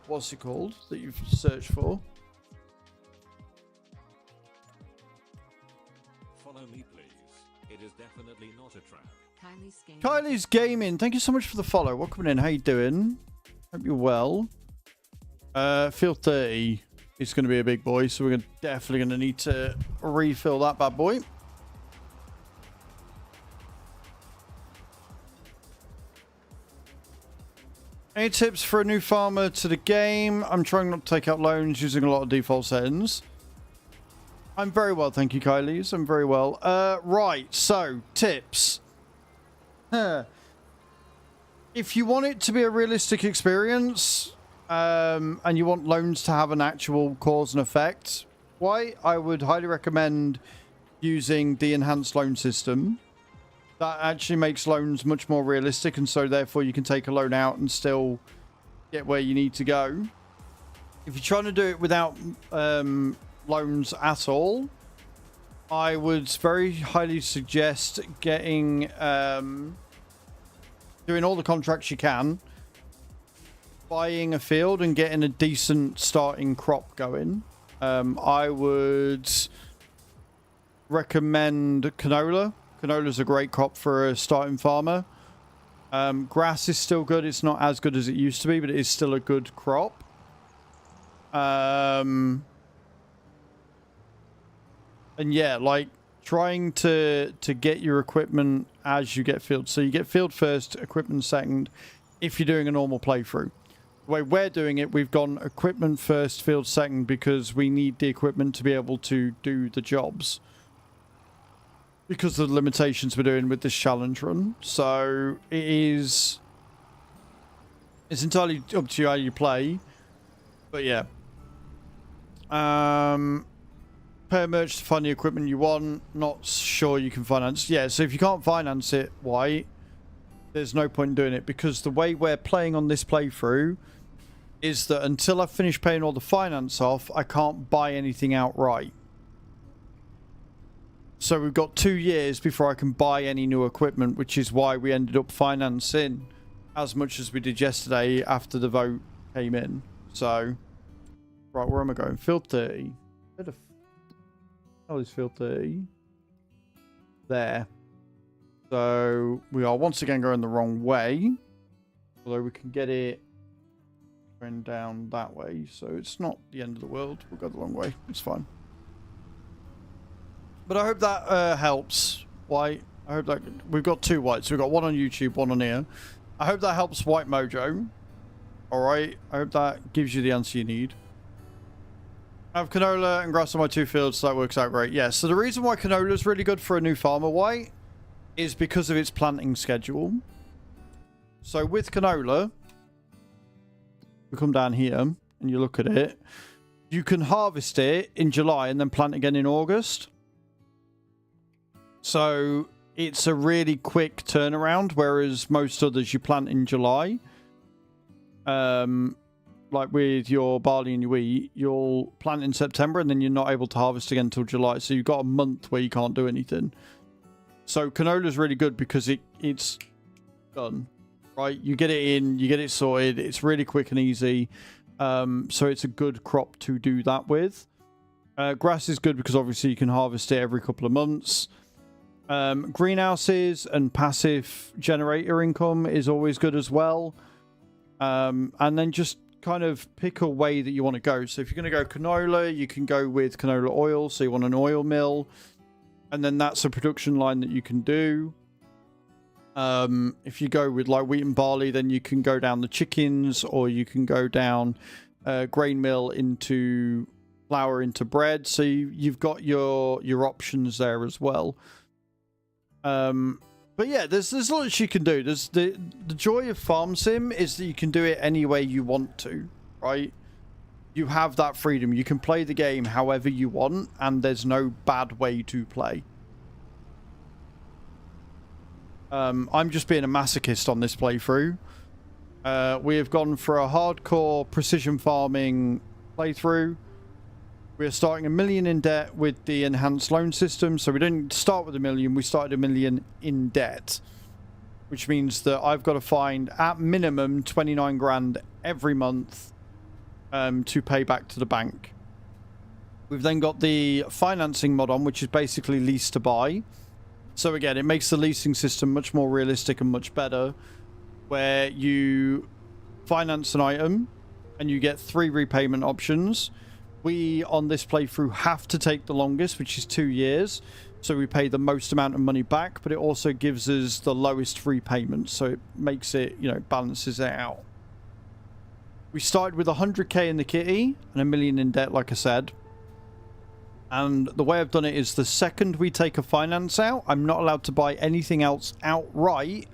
what's it called, that you've searched for. Follow me, please. It is definitely not a trap. Kylie's Gaming, thank you so much for the follow. Welcome in. How you doing? Hope you're well. Field 30 is going to be a big boy, so we're definitely going to need to refill that bad boy. Any tips for a new farmer to the game? I'm trying not to take out loans using a lot of default settings. I'm very well, thank you, Kylie's. I'm very well. Right, so tips. If you want it to be a realistic experience, and you want loans to have an actual cause and effect, I would highly recommend using the enhanced loan system. That actually makes loans much more realistic, and so therefore you can take a loan out and still get where you need to go. If you're trying to do it without loans at all, I would very highly suggest getting doing all the contracts you can, buying a field and getting a decent starting crop going. I would recommend canola. Canola's a great crop for a starting farmer. Grass is still good. It's not as good as it used to be, but it is still a good crop. And yeah, like trying to get your equipment as you get field. So you get field first, equipment second, if you're doing a normal playthrough. The way we're doing it, we've gone equipment first, field second, because we need the equipment to be able to do the jobs, because of the limitations we're doing with this challenge run. So it's entirely up to you how you play. But yeah, pay a merch to find the equipment you want. Not sure you can finance. Yeah, so if you can't finance it, why? There's no point in doing it, because the way we're playing on this playthrough is that until I finish paying all the finance off, I can't buy anything outright. So we've got 2 years before I can buy any new equipment, which is why we ended up financing as much as we did yesterday after the vote came in. So, right, where am I going? Field 30. Where the hell is Field 30? There. So we are once again going the wrong way, although we can get it going down that way, so it's not the end of the world. We'll go the long way. It's fine. But I hope that helps. White. I hope that we've got 2 whites. We've got one on YouTube, one on here. I hope that helps White Mojo. All right. I hope that gives you the answer you need. I have canola and grass on my 2 fields, so that works out great. Yeah. So the reason why canola is really good for a new farmer, White, is because of its planting schedule. So with canola, you come down here and you look at it, you can harvest it in July and then plant again in August. So it's a really quick turnaround, whereas most others you plant in July. Like with your barley and your wheat, you'll plant in September and then you're not able to harvest again until July. So you've got a month where you can't do anything. So canola is really good because it's done, right? You get it in, you get it sorted. It's really quick and easy. So it's a good crop to do that with. Grass is good because obviously you can harvest it every couple of months. Greenhouses and passive generator income is always good as well. And then just kind of pick a way that you want to go. So if you're going to go canola, you can go with canola oil. So you want an oil mill, and then that's a production line that you can do. If you go with like wheat and barley, then you can go down the chickens, or you can go down grain mill into flour into bread. So you've got your options there as well. But yeah, there's lots you can do. There's the joy of Farm Sim is that you can do it any way you want to, right? You have that freedom. You can play the game however you want, and there's no bad way to play. I'm just being a masochist on this playthrough. We have gone for a hardcore precision farming playthrough. We're starting $1 million in debt with the enhanced loan system. So we didn't start with $1 million. We started $1 million in debt, which means that I've got to find at minimum 29 grand every month to pay back to the bank. We've then got the financing mod on, which is basically lease to buy. So again, it makes the leasing system much more realistic and much better, where you finance an item and you get 3 repayment options. We, on this playthrough, have to take the longest, which is 2 years. So we pay the most amount of money back, but it also gives us the lowest repayment. So it makes it, you know, balances it out. We started with 100k in the kitty and $1 million in debt, like I said. And the way I've done it is the second we take a finance out, I'm not allowed to buy anything else outright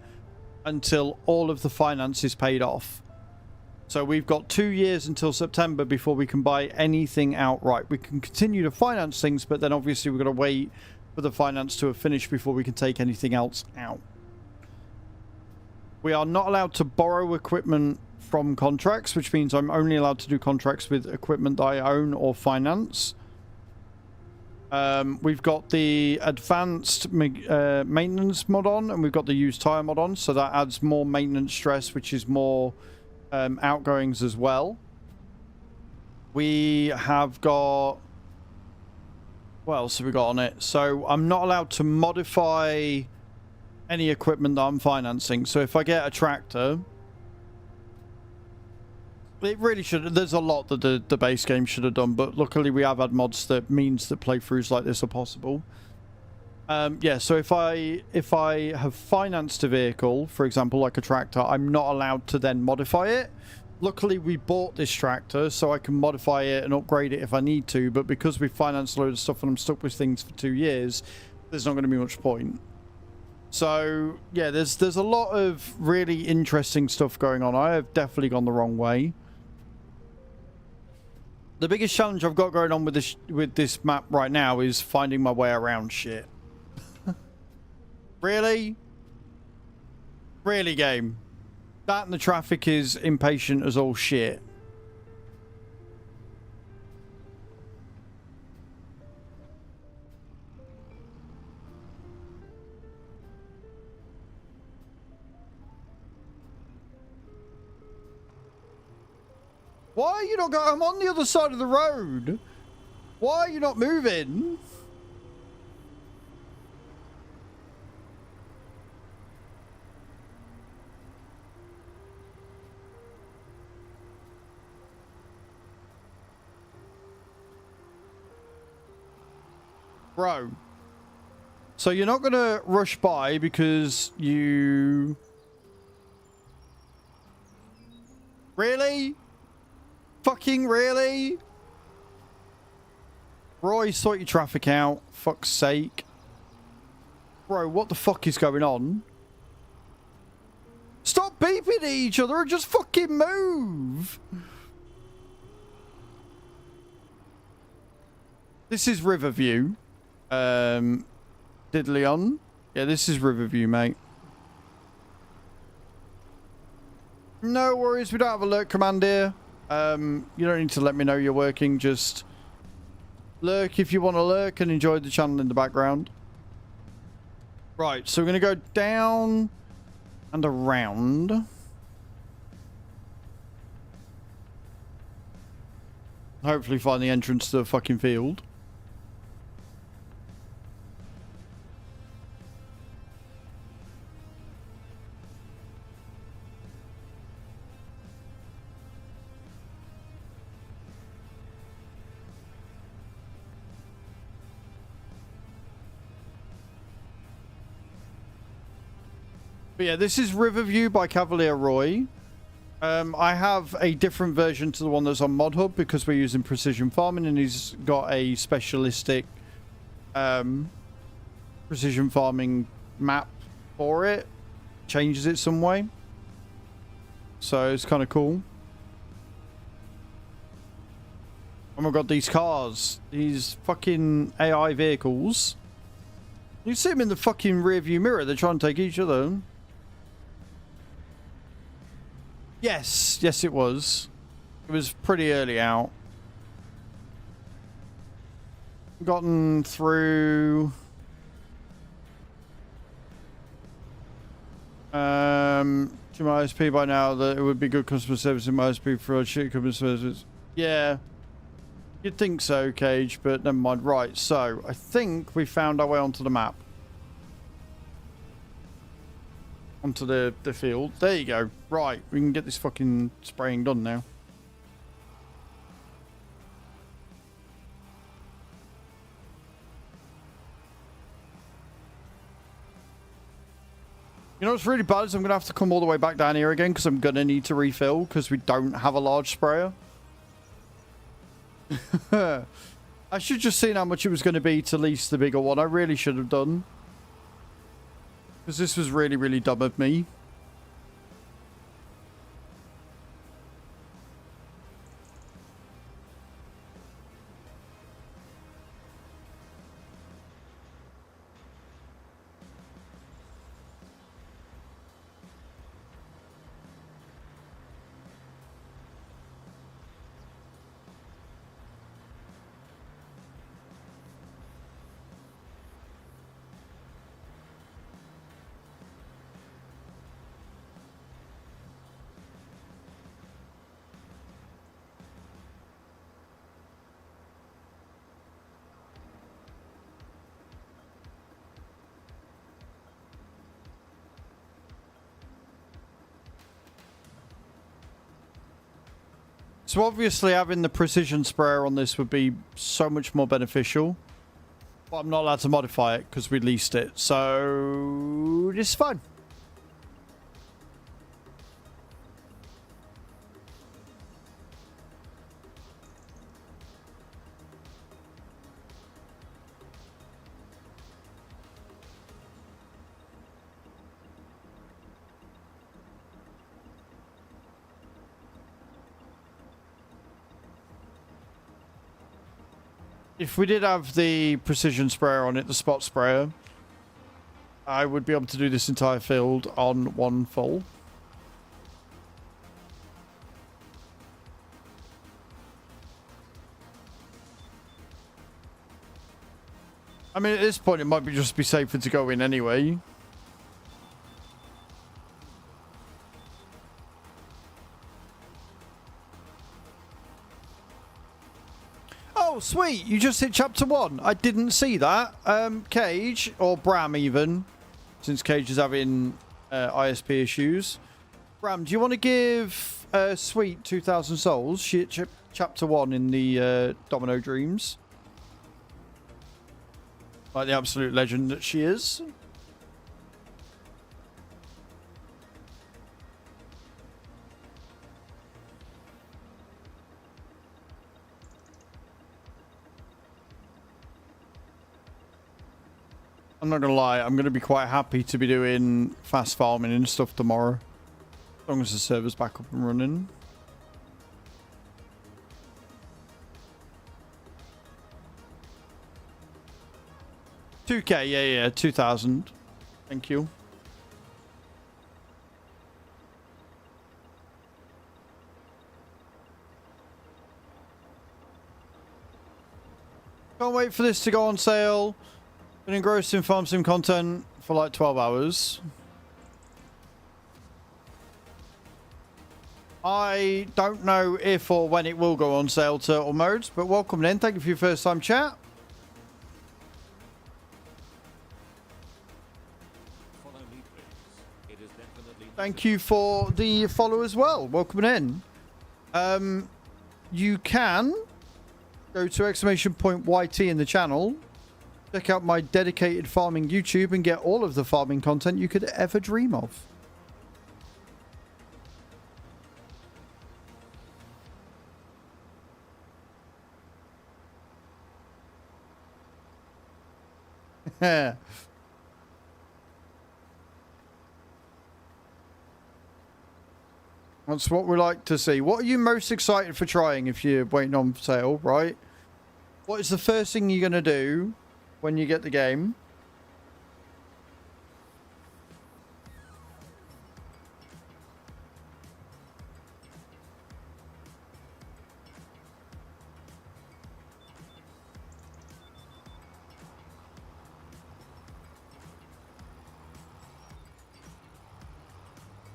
until all of the finance is paid off. So we've got 2 years until September before we can buy anything outright. We can continue to finance things, but then obviously we've got to wait for the finance to have finished before we can take anything else out. We are not allowed to borrow equipment from contracts, which means I'm only allowed to do contracts with equipment that I own or finance. We've got the advanced maintenance mod on, and we've got the used tire mod on, so that adds more maintenance stress, which is more outgoings as well. We have got, what else have we got on it? So I'm not allowed to modify any equipment that I'm financing. So if I get a tractor, it really should, there's a lot that the base game should have done, but luckily we have had mods that means that playthroughs like this are possible. Yeah, so if I have financed a vehicle, for example, like a tractor, I'm not allowed to then modify it. Luckily, we bought this tractor, so I can modify it and upgrade it if I need to, but because we financed a load of stuff and I'm stuck with things for 2 years, there's not going to be much point. So, yeah, there's a lot of really interesting stuff going on. I have definitely gone the wrong way. The biggest challenge I've got going on with this map right now is finding my way around shit. Really? Really, game? That and the traffic is impatient as all shit. Why are you not going? I'm on the other side of the road. Why are you not moving? Bro. So you're not going to rush by because you... Really? Fucking really? Roy, sort your traffic out. Fuck's sake. Bro, what the fuck is going on? Stop beeping at each other and just fucking move! This is Riverview. Diddly on. Yeah, this is Riverview, mate. No worries, we don't have a lurk command here. You don't need to let me know you're working, just lurk if you want to lurk and enjoy the channel in the background. Right, so we're going to go down and around. Hopefully find the entrance to the fucking field. But yeah, this is Riverview by Cavalier Roy. I have a different version to the one that's on Mod Hub because we're using precision farming, and he's got a specialistic precision farming map for it. Changes it some way. So it's kind of cool. Oh my god, these cars. These fucking AI vehicles. You see them in the fucking rear view mirror. They're trying to take each other. Yes, yes it was. It was pretty early out. Gotten through to my ISP by now that it would be good customer service in my ISP for a shit customer service. Yeah. You'd think so, Cage, but never mind. Right, so I think we found our way onto the map. Onto the field. There you go. Right, we can get this fucking spraying done now. You know what's really bad is I'm going to have to come all the way back down here again because I'm going to need to refill because we don't have a large sprayer. I should just seen how much it was going to be to lease the bigger one. I really should have done. Because this was really, really dumb of me. So obviously having the precision sprayer on this would be so much more beneficial. But I'm not allowed to modify it because we leased it. So this is fine. If we did have the precision sprayer on it, the spot sprayer, I would be able to do this entire field on one full. I mean, at this point, it might be just be safer to go in anyway. Oh, sweet. You just hit chapter 1. I didn't see that. Cage, or Bram even, since Cage is having ISP issues. Bram, do you want to give Sweet 2,000 souls? She hit chapter 1 in the Domino Dreams. Like the absolute legend that she is. I'm not gonna lie, I'm gonna be quite happy to be doing fast farming and stuff tomorrow. As long as the server's back up and running. $2K, yeah, 2,000. Thank you. Can't wait for this to go on sale. Been engrossed in farm sim content for like 12 hours. I don't know if or when it will go on sale, Turtle Modes, but welcome in. Thank you for your first time chat. Follow me, please. It is definitely not Thank you for the follow as well. Welcome in. You can go to !YT in the channel. Check out my dedicated farming YouTube and get all of the farming content you could ever dream of. That's what we like to see. What are you most excited for trying if you're waiting on sale, right? What is the first thing you're going to do when you get the game?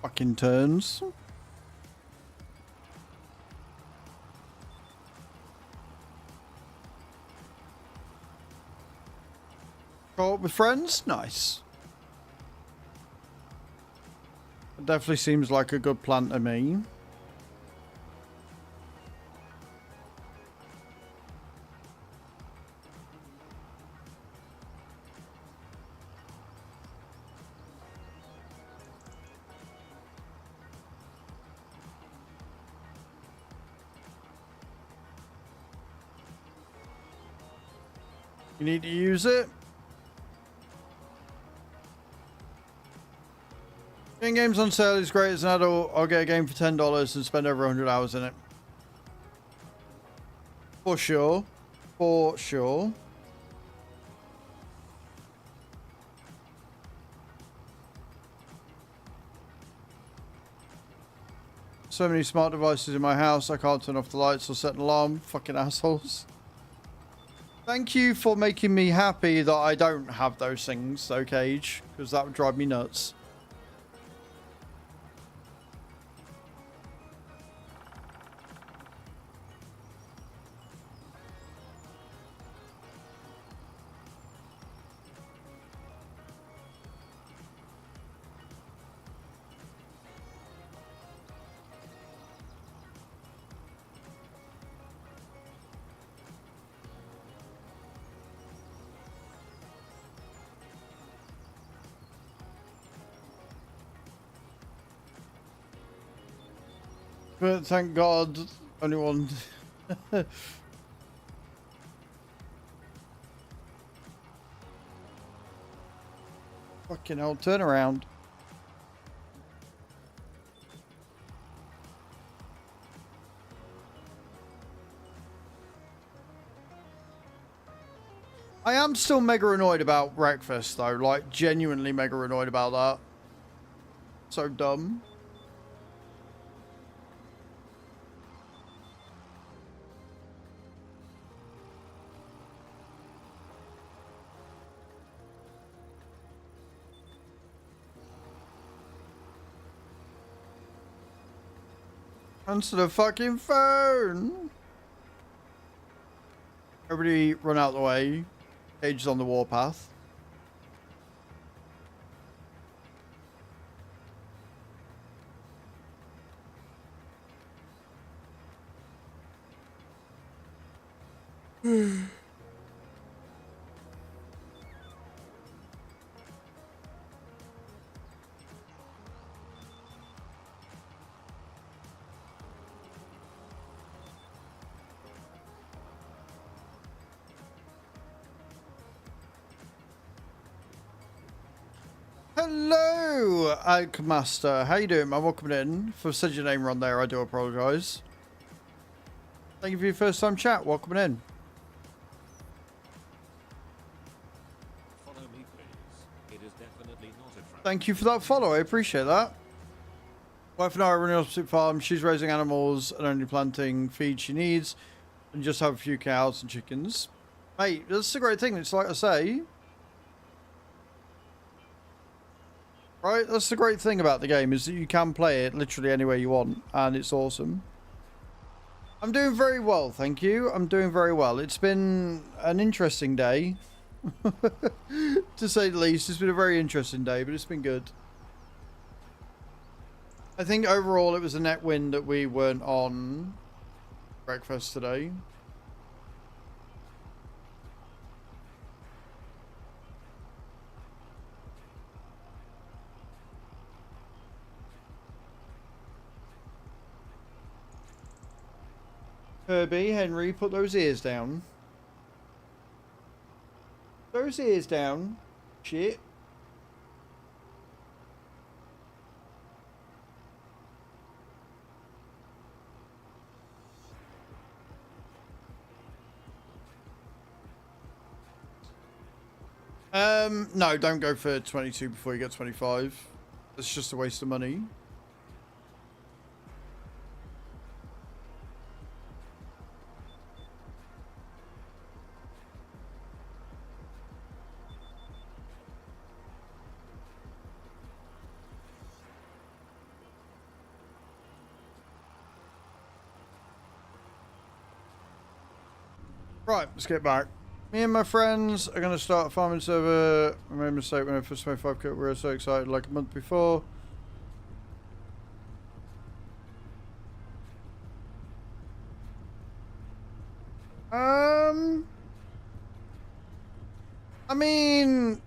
Fucking turns. Co-op with friends? Nice. It definitely seems like a good plan to me. You need to use it. Getting games on sale is great. As an adult, I'll get a game for $10 and spend over 100 hours in it. For sure. For sure. So many smart devices in my house, I can't turn off the lights or set an alarm. Fucking assholes. Thank you for making me happy that I don't have those things, though, Cage, because that would drive me nuts. But thank God, only one. Fucking hell, turn around. I am still mega annoyed about breakfast, though. Like, genuinely mega annoyed about that. So dumb. Answer the fucking phone. Everybody run out the way. Cage is on the warpath. Hello, Agmaster. How you doing, man? Welcome in. If I've said your name wrong there, I do apologise. Thank you for your first time chat. Welcome in. Follow me, please. It is definitely not a trap. Thank you for that follow. I appreciate that. Wife and I are running an opposite farm. She's raising animals and only planting feed she needs, and just have a few cows and chickens. Mate, that's a great thing. It's like I say, right? That's the great thing about the game, is that you can play it literally anywhere you want, and it's awesome. I'm doing very well, thank you. I'm doing very well. It's been an interesting day, to say the least. It's been a very interesting day, but it's been good. I think overall it was a net win that we weren't on breakfast today. Herbie, Henry, put those ears down. Those ears down. Shit. No, don't go for 22 before you get 25. It's just a waste of money. Right, let's get back. Me and my friends are going to start a farming server. I made a mistake when I first made 5K. We were so excited like a month before. I mean,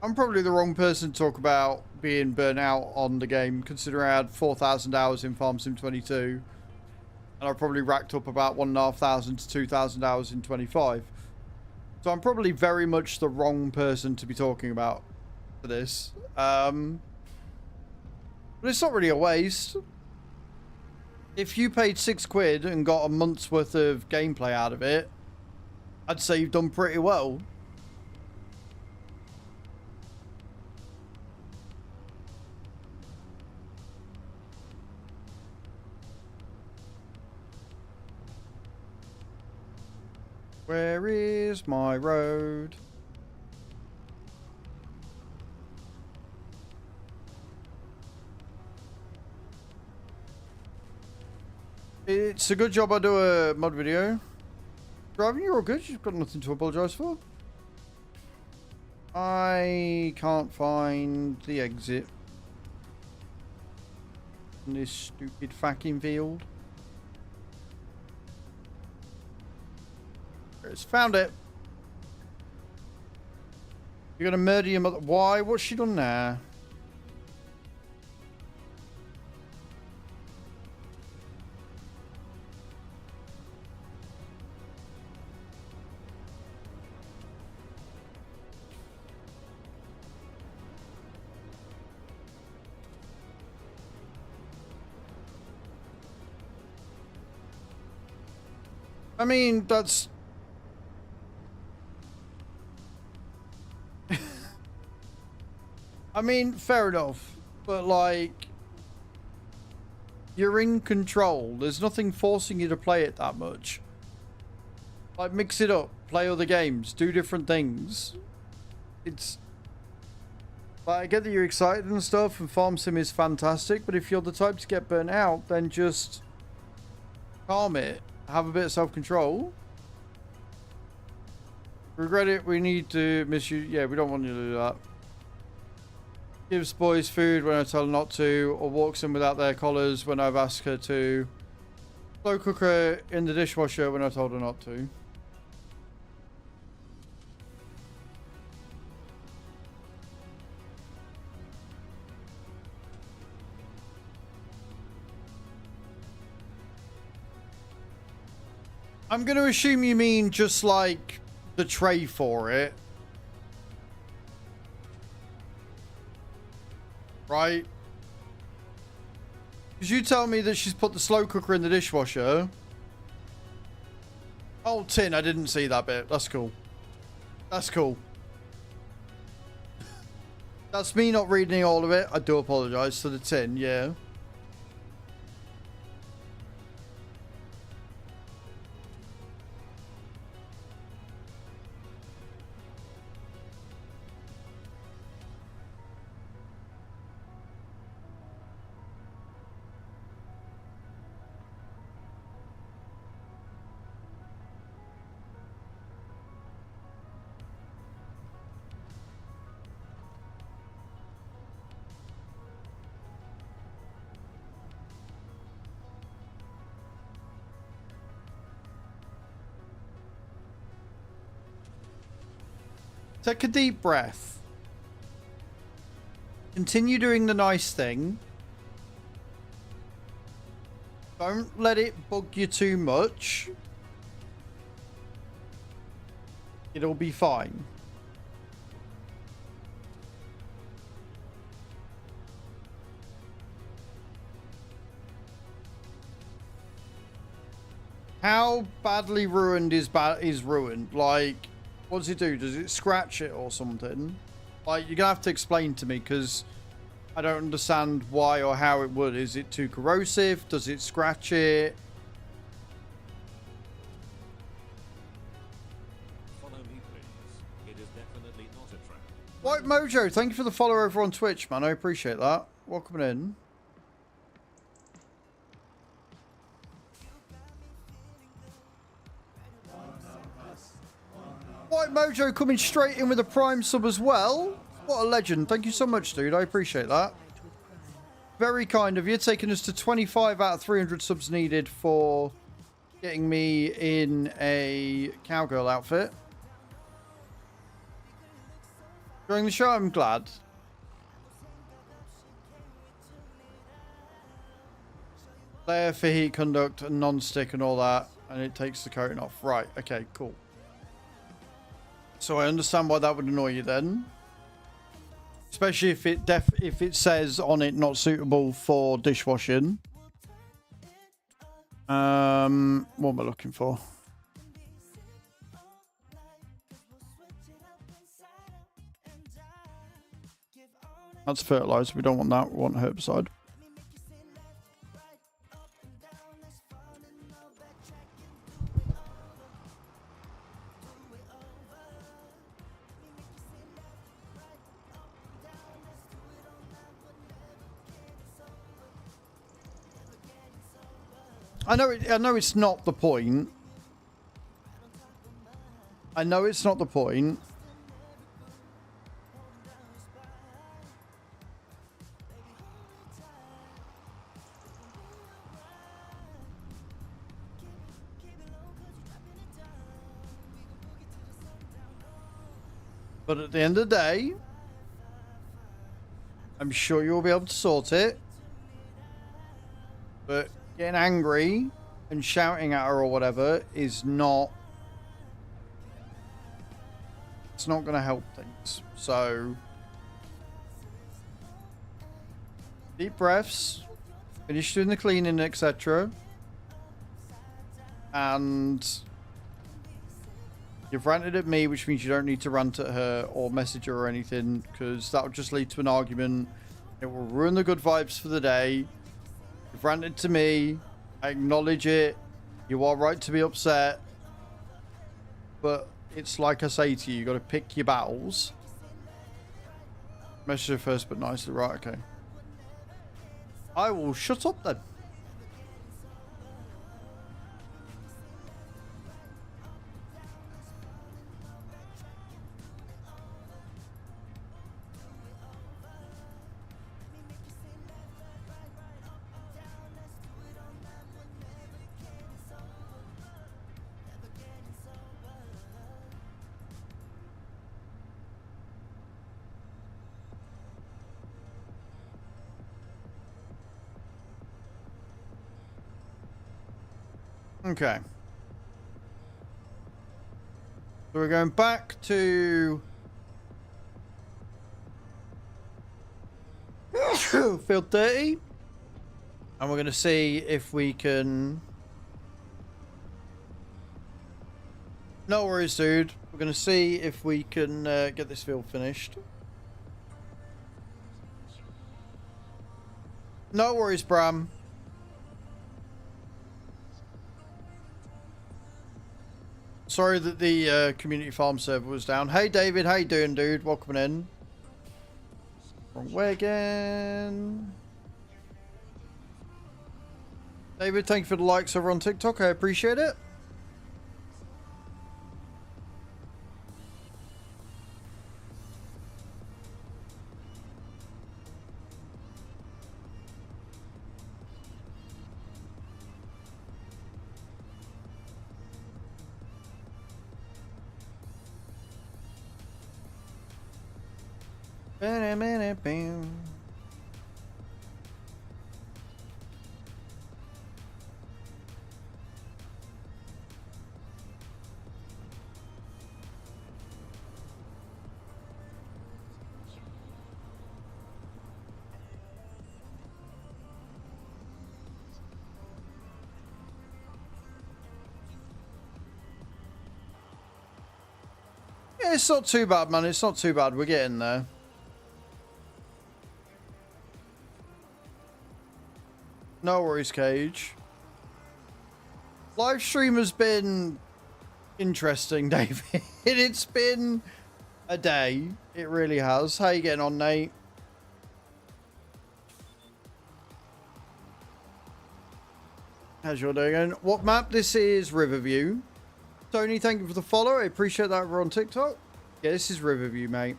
I'm probably the wrong person to talk about being burnt out on the game, considering I had 4,000 hours in Farm Sim 22. And I've probably racked up about 1,500 to 2,000 hours in 25. So I'm probably very much the wrong person to be talking about for this. But it's not really a waste. If you paid £6 and got a month's worth of gameplay out of it, I'd say you've done pretty well. Where is my road? It's a good job I do a mod video. Driving, you're all good. You've got nothing to apologise for. I can't find the exit in this stupid fucking field. It's found it. You're gonna murder your mother. Why? What's she done now? I mean, that's... I mean, fair enough, but like, you're in control. There's nothing forcing you to play it that much. Like, mix it up, play other games, do different things. It's like, I get that you're excited and stuff, and Farm Sim is fantastic, but if you're the type to get burnt out, then just calm it, have a bit of self-control. Regret it, we need to miss you. Yeah, we don't want you to do that. Gives boys food when I tell her not to, or walks in without their collars when I've asked her to. Slow cook her in the dishwasher when I told her not to. I'm going to assume you mean just like the tray for it. right? Because you tell me that she's put the slow cooker in the dishwasher. Oh, tin, I didn't see that bit. That's cool. That's cool. That's me not reading all of it. I do apologize to the tin, yeah. Take a deep breath. Continue doing the nice thing. Don't let it bug you too much. It'll be fine. How badly ruined is ruined? Like, what does it do? Does it scratch it or something? Like, you're gonna have to explain to me, because I don't understand why or how it would. Is it too corrosive? Does it scratch it? Follow me, please. It is definitely not a trap. White Mojo, thank you for the follow over on Twitch, man. I appreciate that. Welcome in. White Mojo coming straight in with a Prime sub as well. What a legend. Thank you so much, dude. I appreciate that. Very kind of you. Taking us to 25 out of 300 subs needed for getting me in a cowgirl outfit. During the show, I'm glad. Layer for heat conduct and non-stick and all that. And it takes the coating off. Right. Okay, cool. So I understand why that would annoy you then. Especially if it says on it not suitable for dishwashing. What am I looking for? That's fertilizer. We don't want that. We want herbicide. I know it's not the point. I know it's not the point. But at the end of the day, I'm sure you'll be able to sort it. But getting angry and shouting at her or whatever is not... It's not going to help things. So... Deep breaths. Finish doing the cleaning, etc. And... You've ranted at me, which means you don't need to rant at her or message her or anything, because that will just lead to an argument. It will ruin the good vibes for the day. You've ranted to me. I acknowledge it. You are right to be upset. But it's like I say to you, you got to pick your battles. Message her first, but nicely. Right, okay. I will shut up then. Okay. So we're going back to... Field 30. And we're going to see if we can... No worries, dude. We're going to see if we can get this field finished. No worries, Bram. Sorry that the community farm server was down. Hey, David. How you doing, dude? Welcome in. Wrong way again. David, thank you for the likes over on TikTok. I appreciate it. Bam. Yeah, it's not too bad, man. It's not too bad. We're getting there. No worries, Cage. Live stream has been interesting, David. It's been a day. It really has. How you getting on, Nate? How's your day going? What map? This is Riverview. Tony, thank you for the follow. I appreciate that over on TikTok. Yeah, this is Riverview, mate.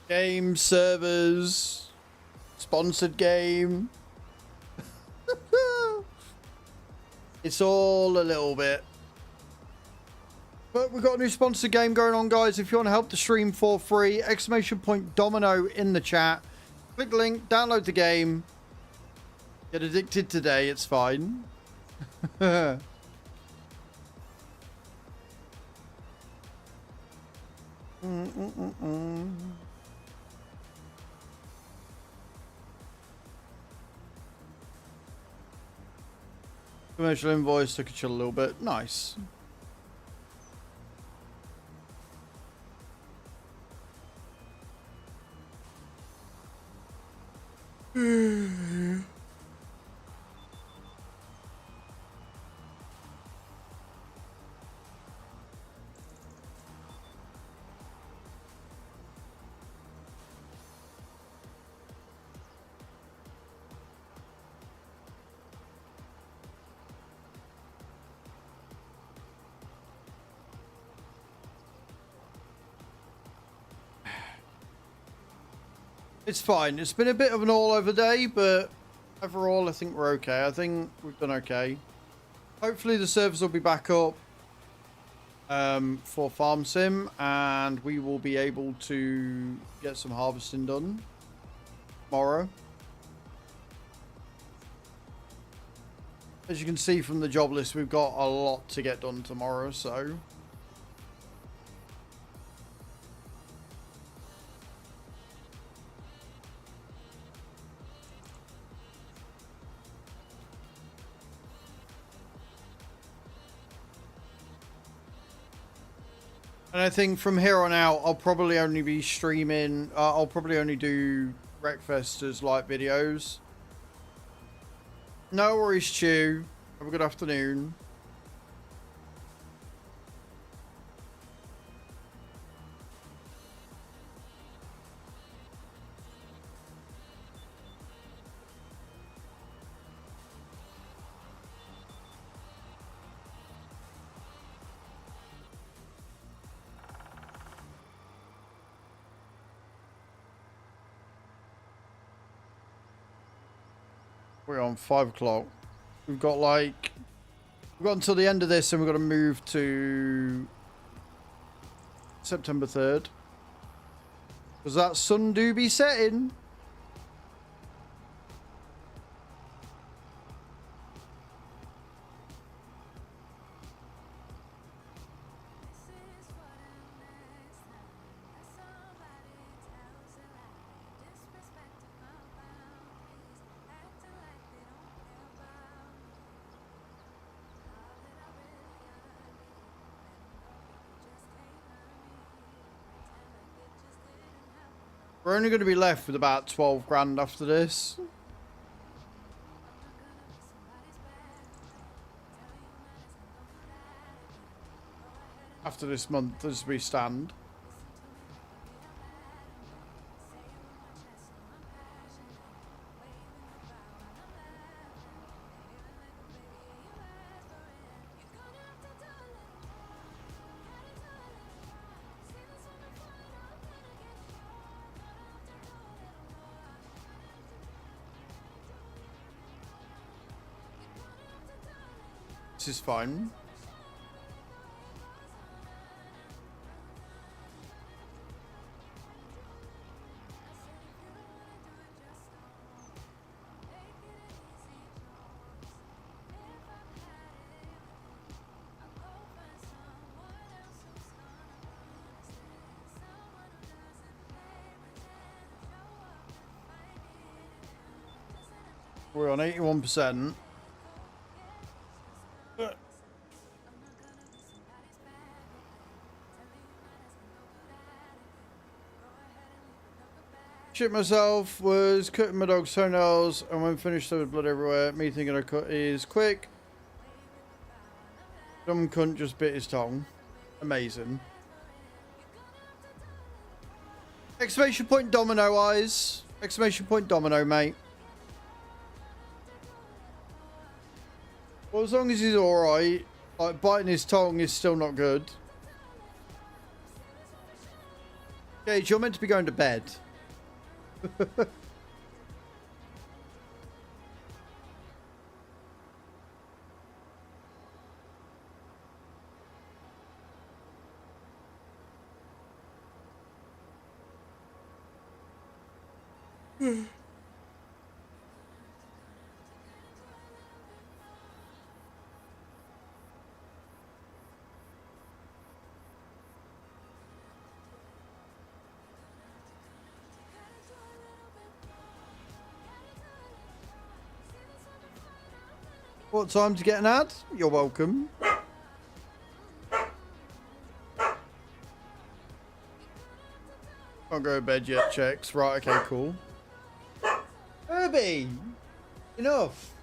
Game servers, sponsored game. It's all a little bit. But we've got a new sponsored game going on, guys. If you want to help the stream for free, !Domino in the chat. Click the link, download the game. Get addicted today, it's fine. Commercial invoice took a chill a little bit. Nice. It's fine. It's been a bit of an all-over day, but overall, I think we're okay. I think we've done okay. Hopefully, the servers will be back up for Farm Sim, and we will be able to get some harvesting done tomorrow. As you can see from the job list, we've got a lot to get done tomorrow, so... And I think from here on out, I'll probably only be streaming. I'll probably only do Wreckfest as light videos. No worries, Chew. Have a good afternoon. We're on 5 o'clock. We've got until the end of this, and we've got to move to September 3rd. Because that sun do be setting. We're only going to be left with about 12 grand after this. After this month, as we stand. This is fine. We're on 81%. Shit myself, was cutting my dog's toenails, and when finished there was blood everywhere. Me thinking I cut is quick. Dumb cunt just bit his tongue. Amazing. Exclamation point domino eyes. Exclamation point domino, mate. Well, as long as he's alright, like biting his tongue is still not good. Gage, you're meant to be going to bed. What time to get an ad? You're welcome. Can't go to bed yet, checks. Right, okay, cool. Herbie! Enough!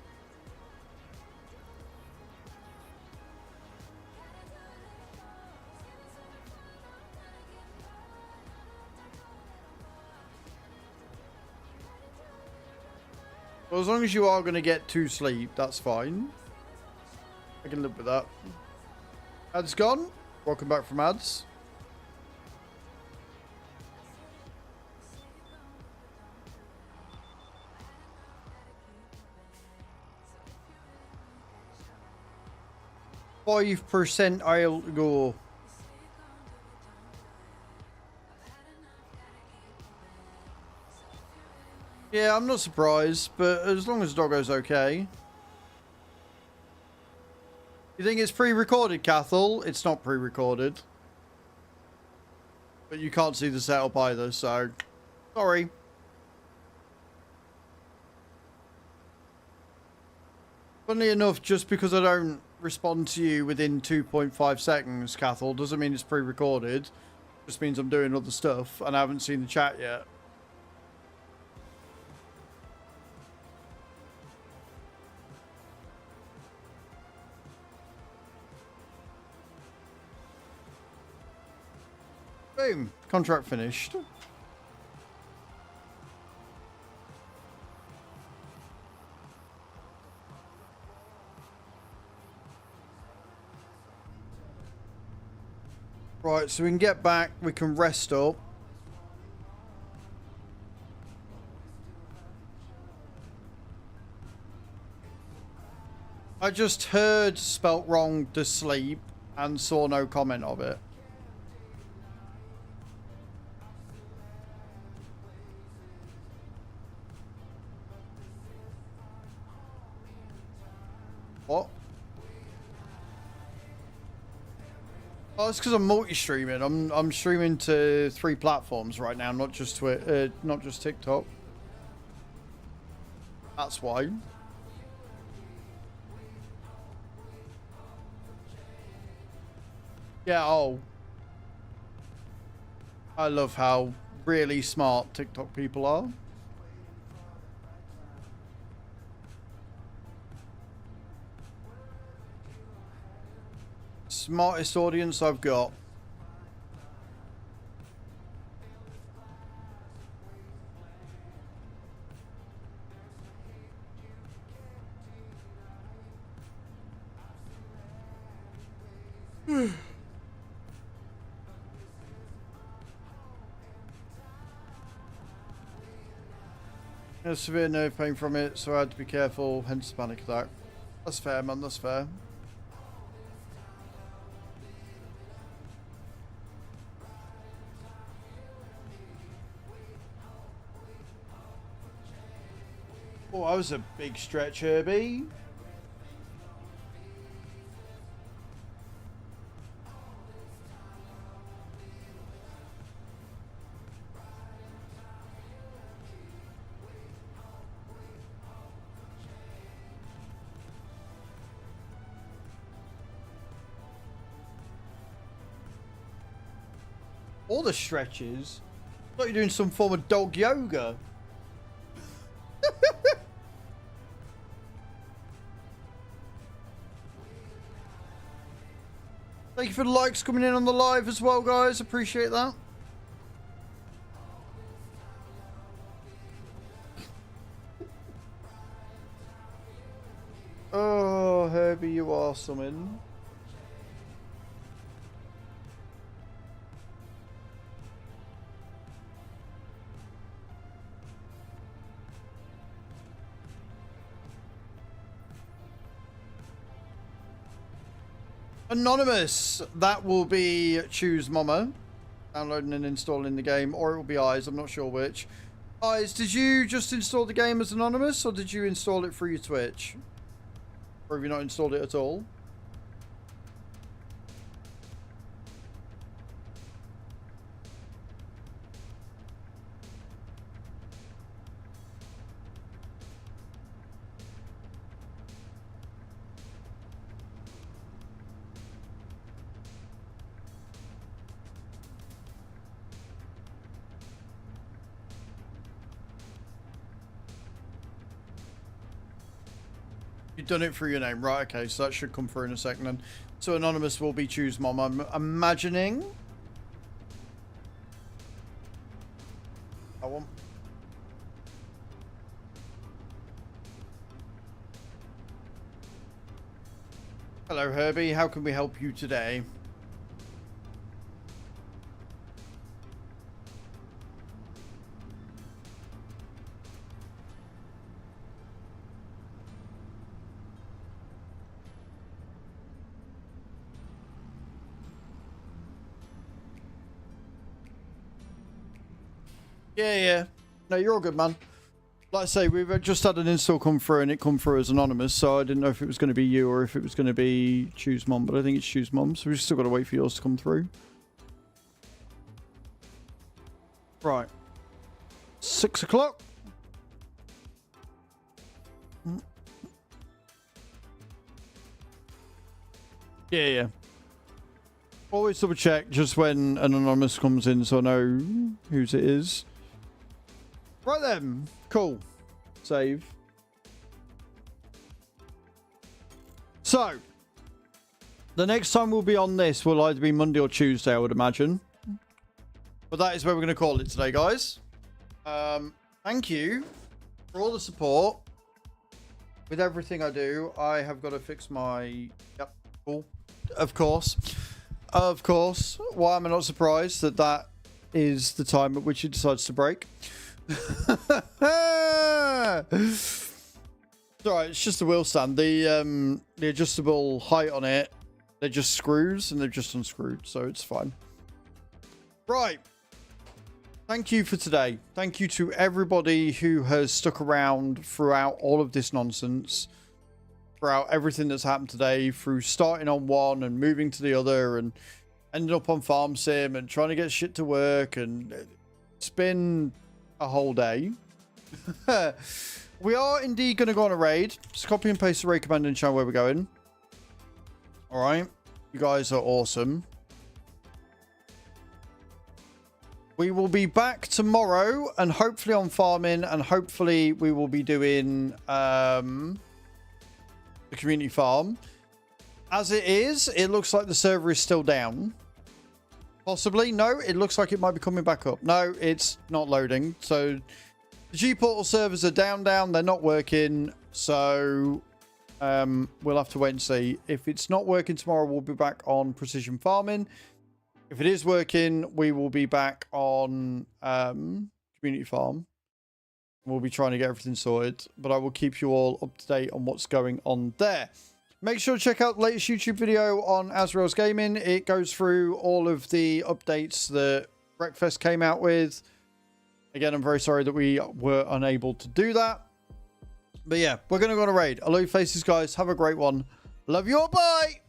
Well, as long as you are going to get to sleep, that's fine. I can live with that. Ads gone. Welcome back from ads. %, I'll go. Yeah, I'm not surprised, but as long as Doggo's okay. You think it's pre-recorded, Cathal? It's not pre-recorded. But you can't see the setup either, so... Sorry. Funnily enough, just because I don't respond to you within 2.5 seconds, Cathal, doesn't mean it's pre-recorded. Just means I'm doing other stuff, and I haven't seen the chat yet. Boom. Contract finished. Right, so we can get back, we can rest up. I just heard spelt wrong to sleep and saw no comment of it. What? Oh, it's because I'm multi-streaming. I'm streaming to 3 platforms right now, not just not just TikTok. That's why. Yeah. Oh, I love how really smart TikTok people are. Smartest audience I've got. A severe nerve pain from it, so I had to be careful, hence the panic attack. That's fair, man, that's fair. Oh, that was a big stretch, Herbie. All the stretches. I thought you were doing some form of dog yoga. Thank you for the likes coming in on the live as well, guys. Appreciate that. Oh, Herbie, you are something. Anonymous, that will be Choose Mama, downloading and installing the game, or it will be Eyes, I'm not sure which. Eyes, did you just install the game as Anonymous, or did you install it through your Twitch? Or have you not installed it at all? You've done it through your name, right? Okay, so that should come through in a second then. So Anonymous will be Choose Mom, I'm imagining. I want. Hello, Herbie. How can we help you today? Yeah. No, you're all good, man. Like I say, we've just had an install come through and it come through as Anonymous, so I didn't know if it was going to be you or if it was going to be Choose Mom, but I think it's Choose Mom, so we've still got to wait for yours to come through. Right. 6 o'clock. Yeah. Always double check just when an Anonymous comes in so I know whose it is. Right then. Cool. Save. So, the next time we'll be on this will either be Monday or Tuesday, I would imagine. But that is where we're going to call it today, guys. Thank you for all the support. With everything I do, I have got to fix my... Yep, cool. Of course. Why am I not surprised that that is the time at which it decides to break? Alright, it's just a wheel stand. The adjustable height on it, they're just screws and they're just unscrewed, so it's fine. Right. Thank you for today. Thank you to everybody who has stuck around throughout all of this nonsense. Throughout everything that's happened today, through starting on one and moving to the other and ending up on Farm Sim and trying to get shit to work, and it's been a whole day. We are indeed going to go on a raid. Just copy and paste the raid command and show where we're going. Alright. You guys are awesome. We will be back tomorrow and hopefully on farming, and hopefully we will be doing the community farm. As it is, it looks like the server is still down. Possibly. No, it looks like it might be coming back up. No, it's not loading. So the G-Portal servers are down. They're not working. So we'll have to wait and see. If it's not working tomorrow, we'll be back on precision farming. If it is working, we will be back on community farm. We'll be trying to get everything sorted, but I will keep you all up to date on what's going on there. Make sure to check out the latest YouTube video on Azrael's Gaming. It goes through all of the updates that Breakfast came out with. Again, I'm very sorry that we were unable to do that. But yeah, we're going to go on a raid. I love you faces, guys. Have a great one. Love you all. Bye.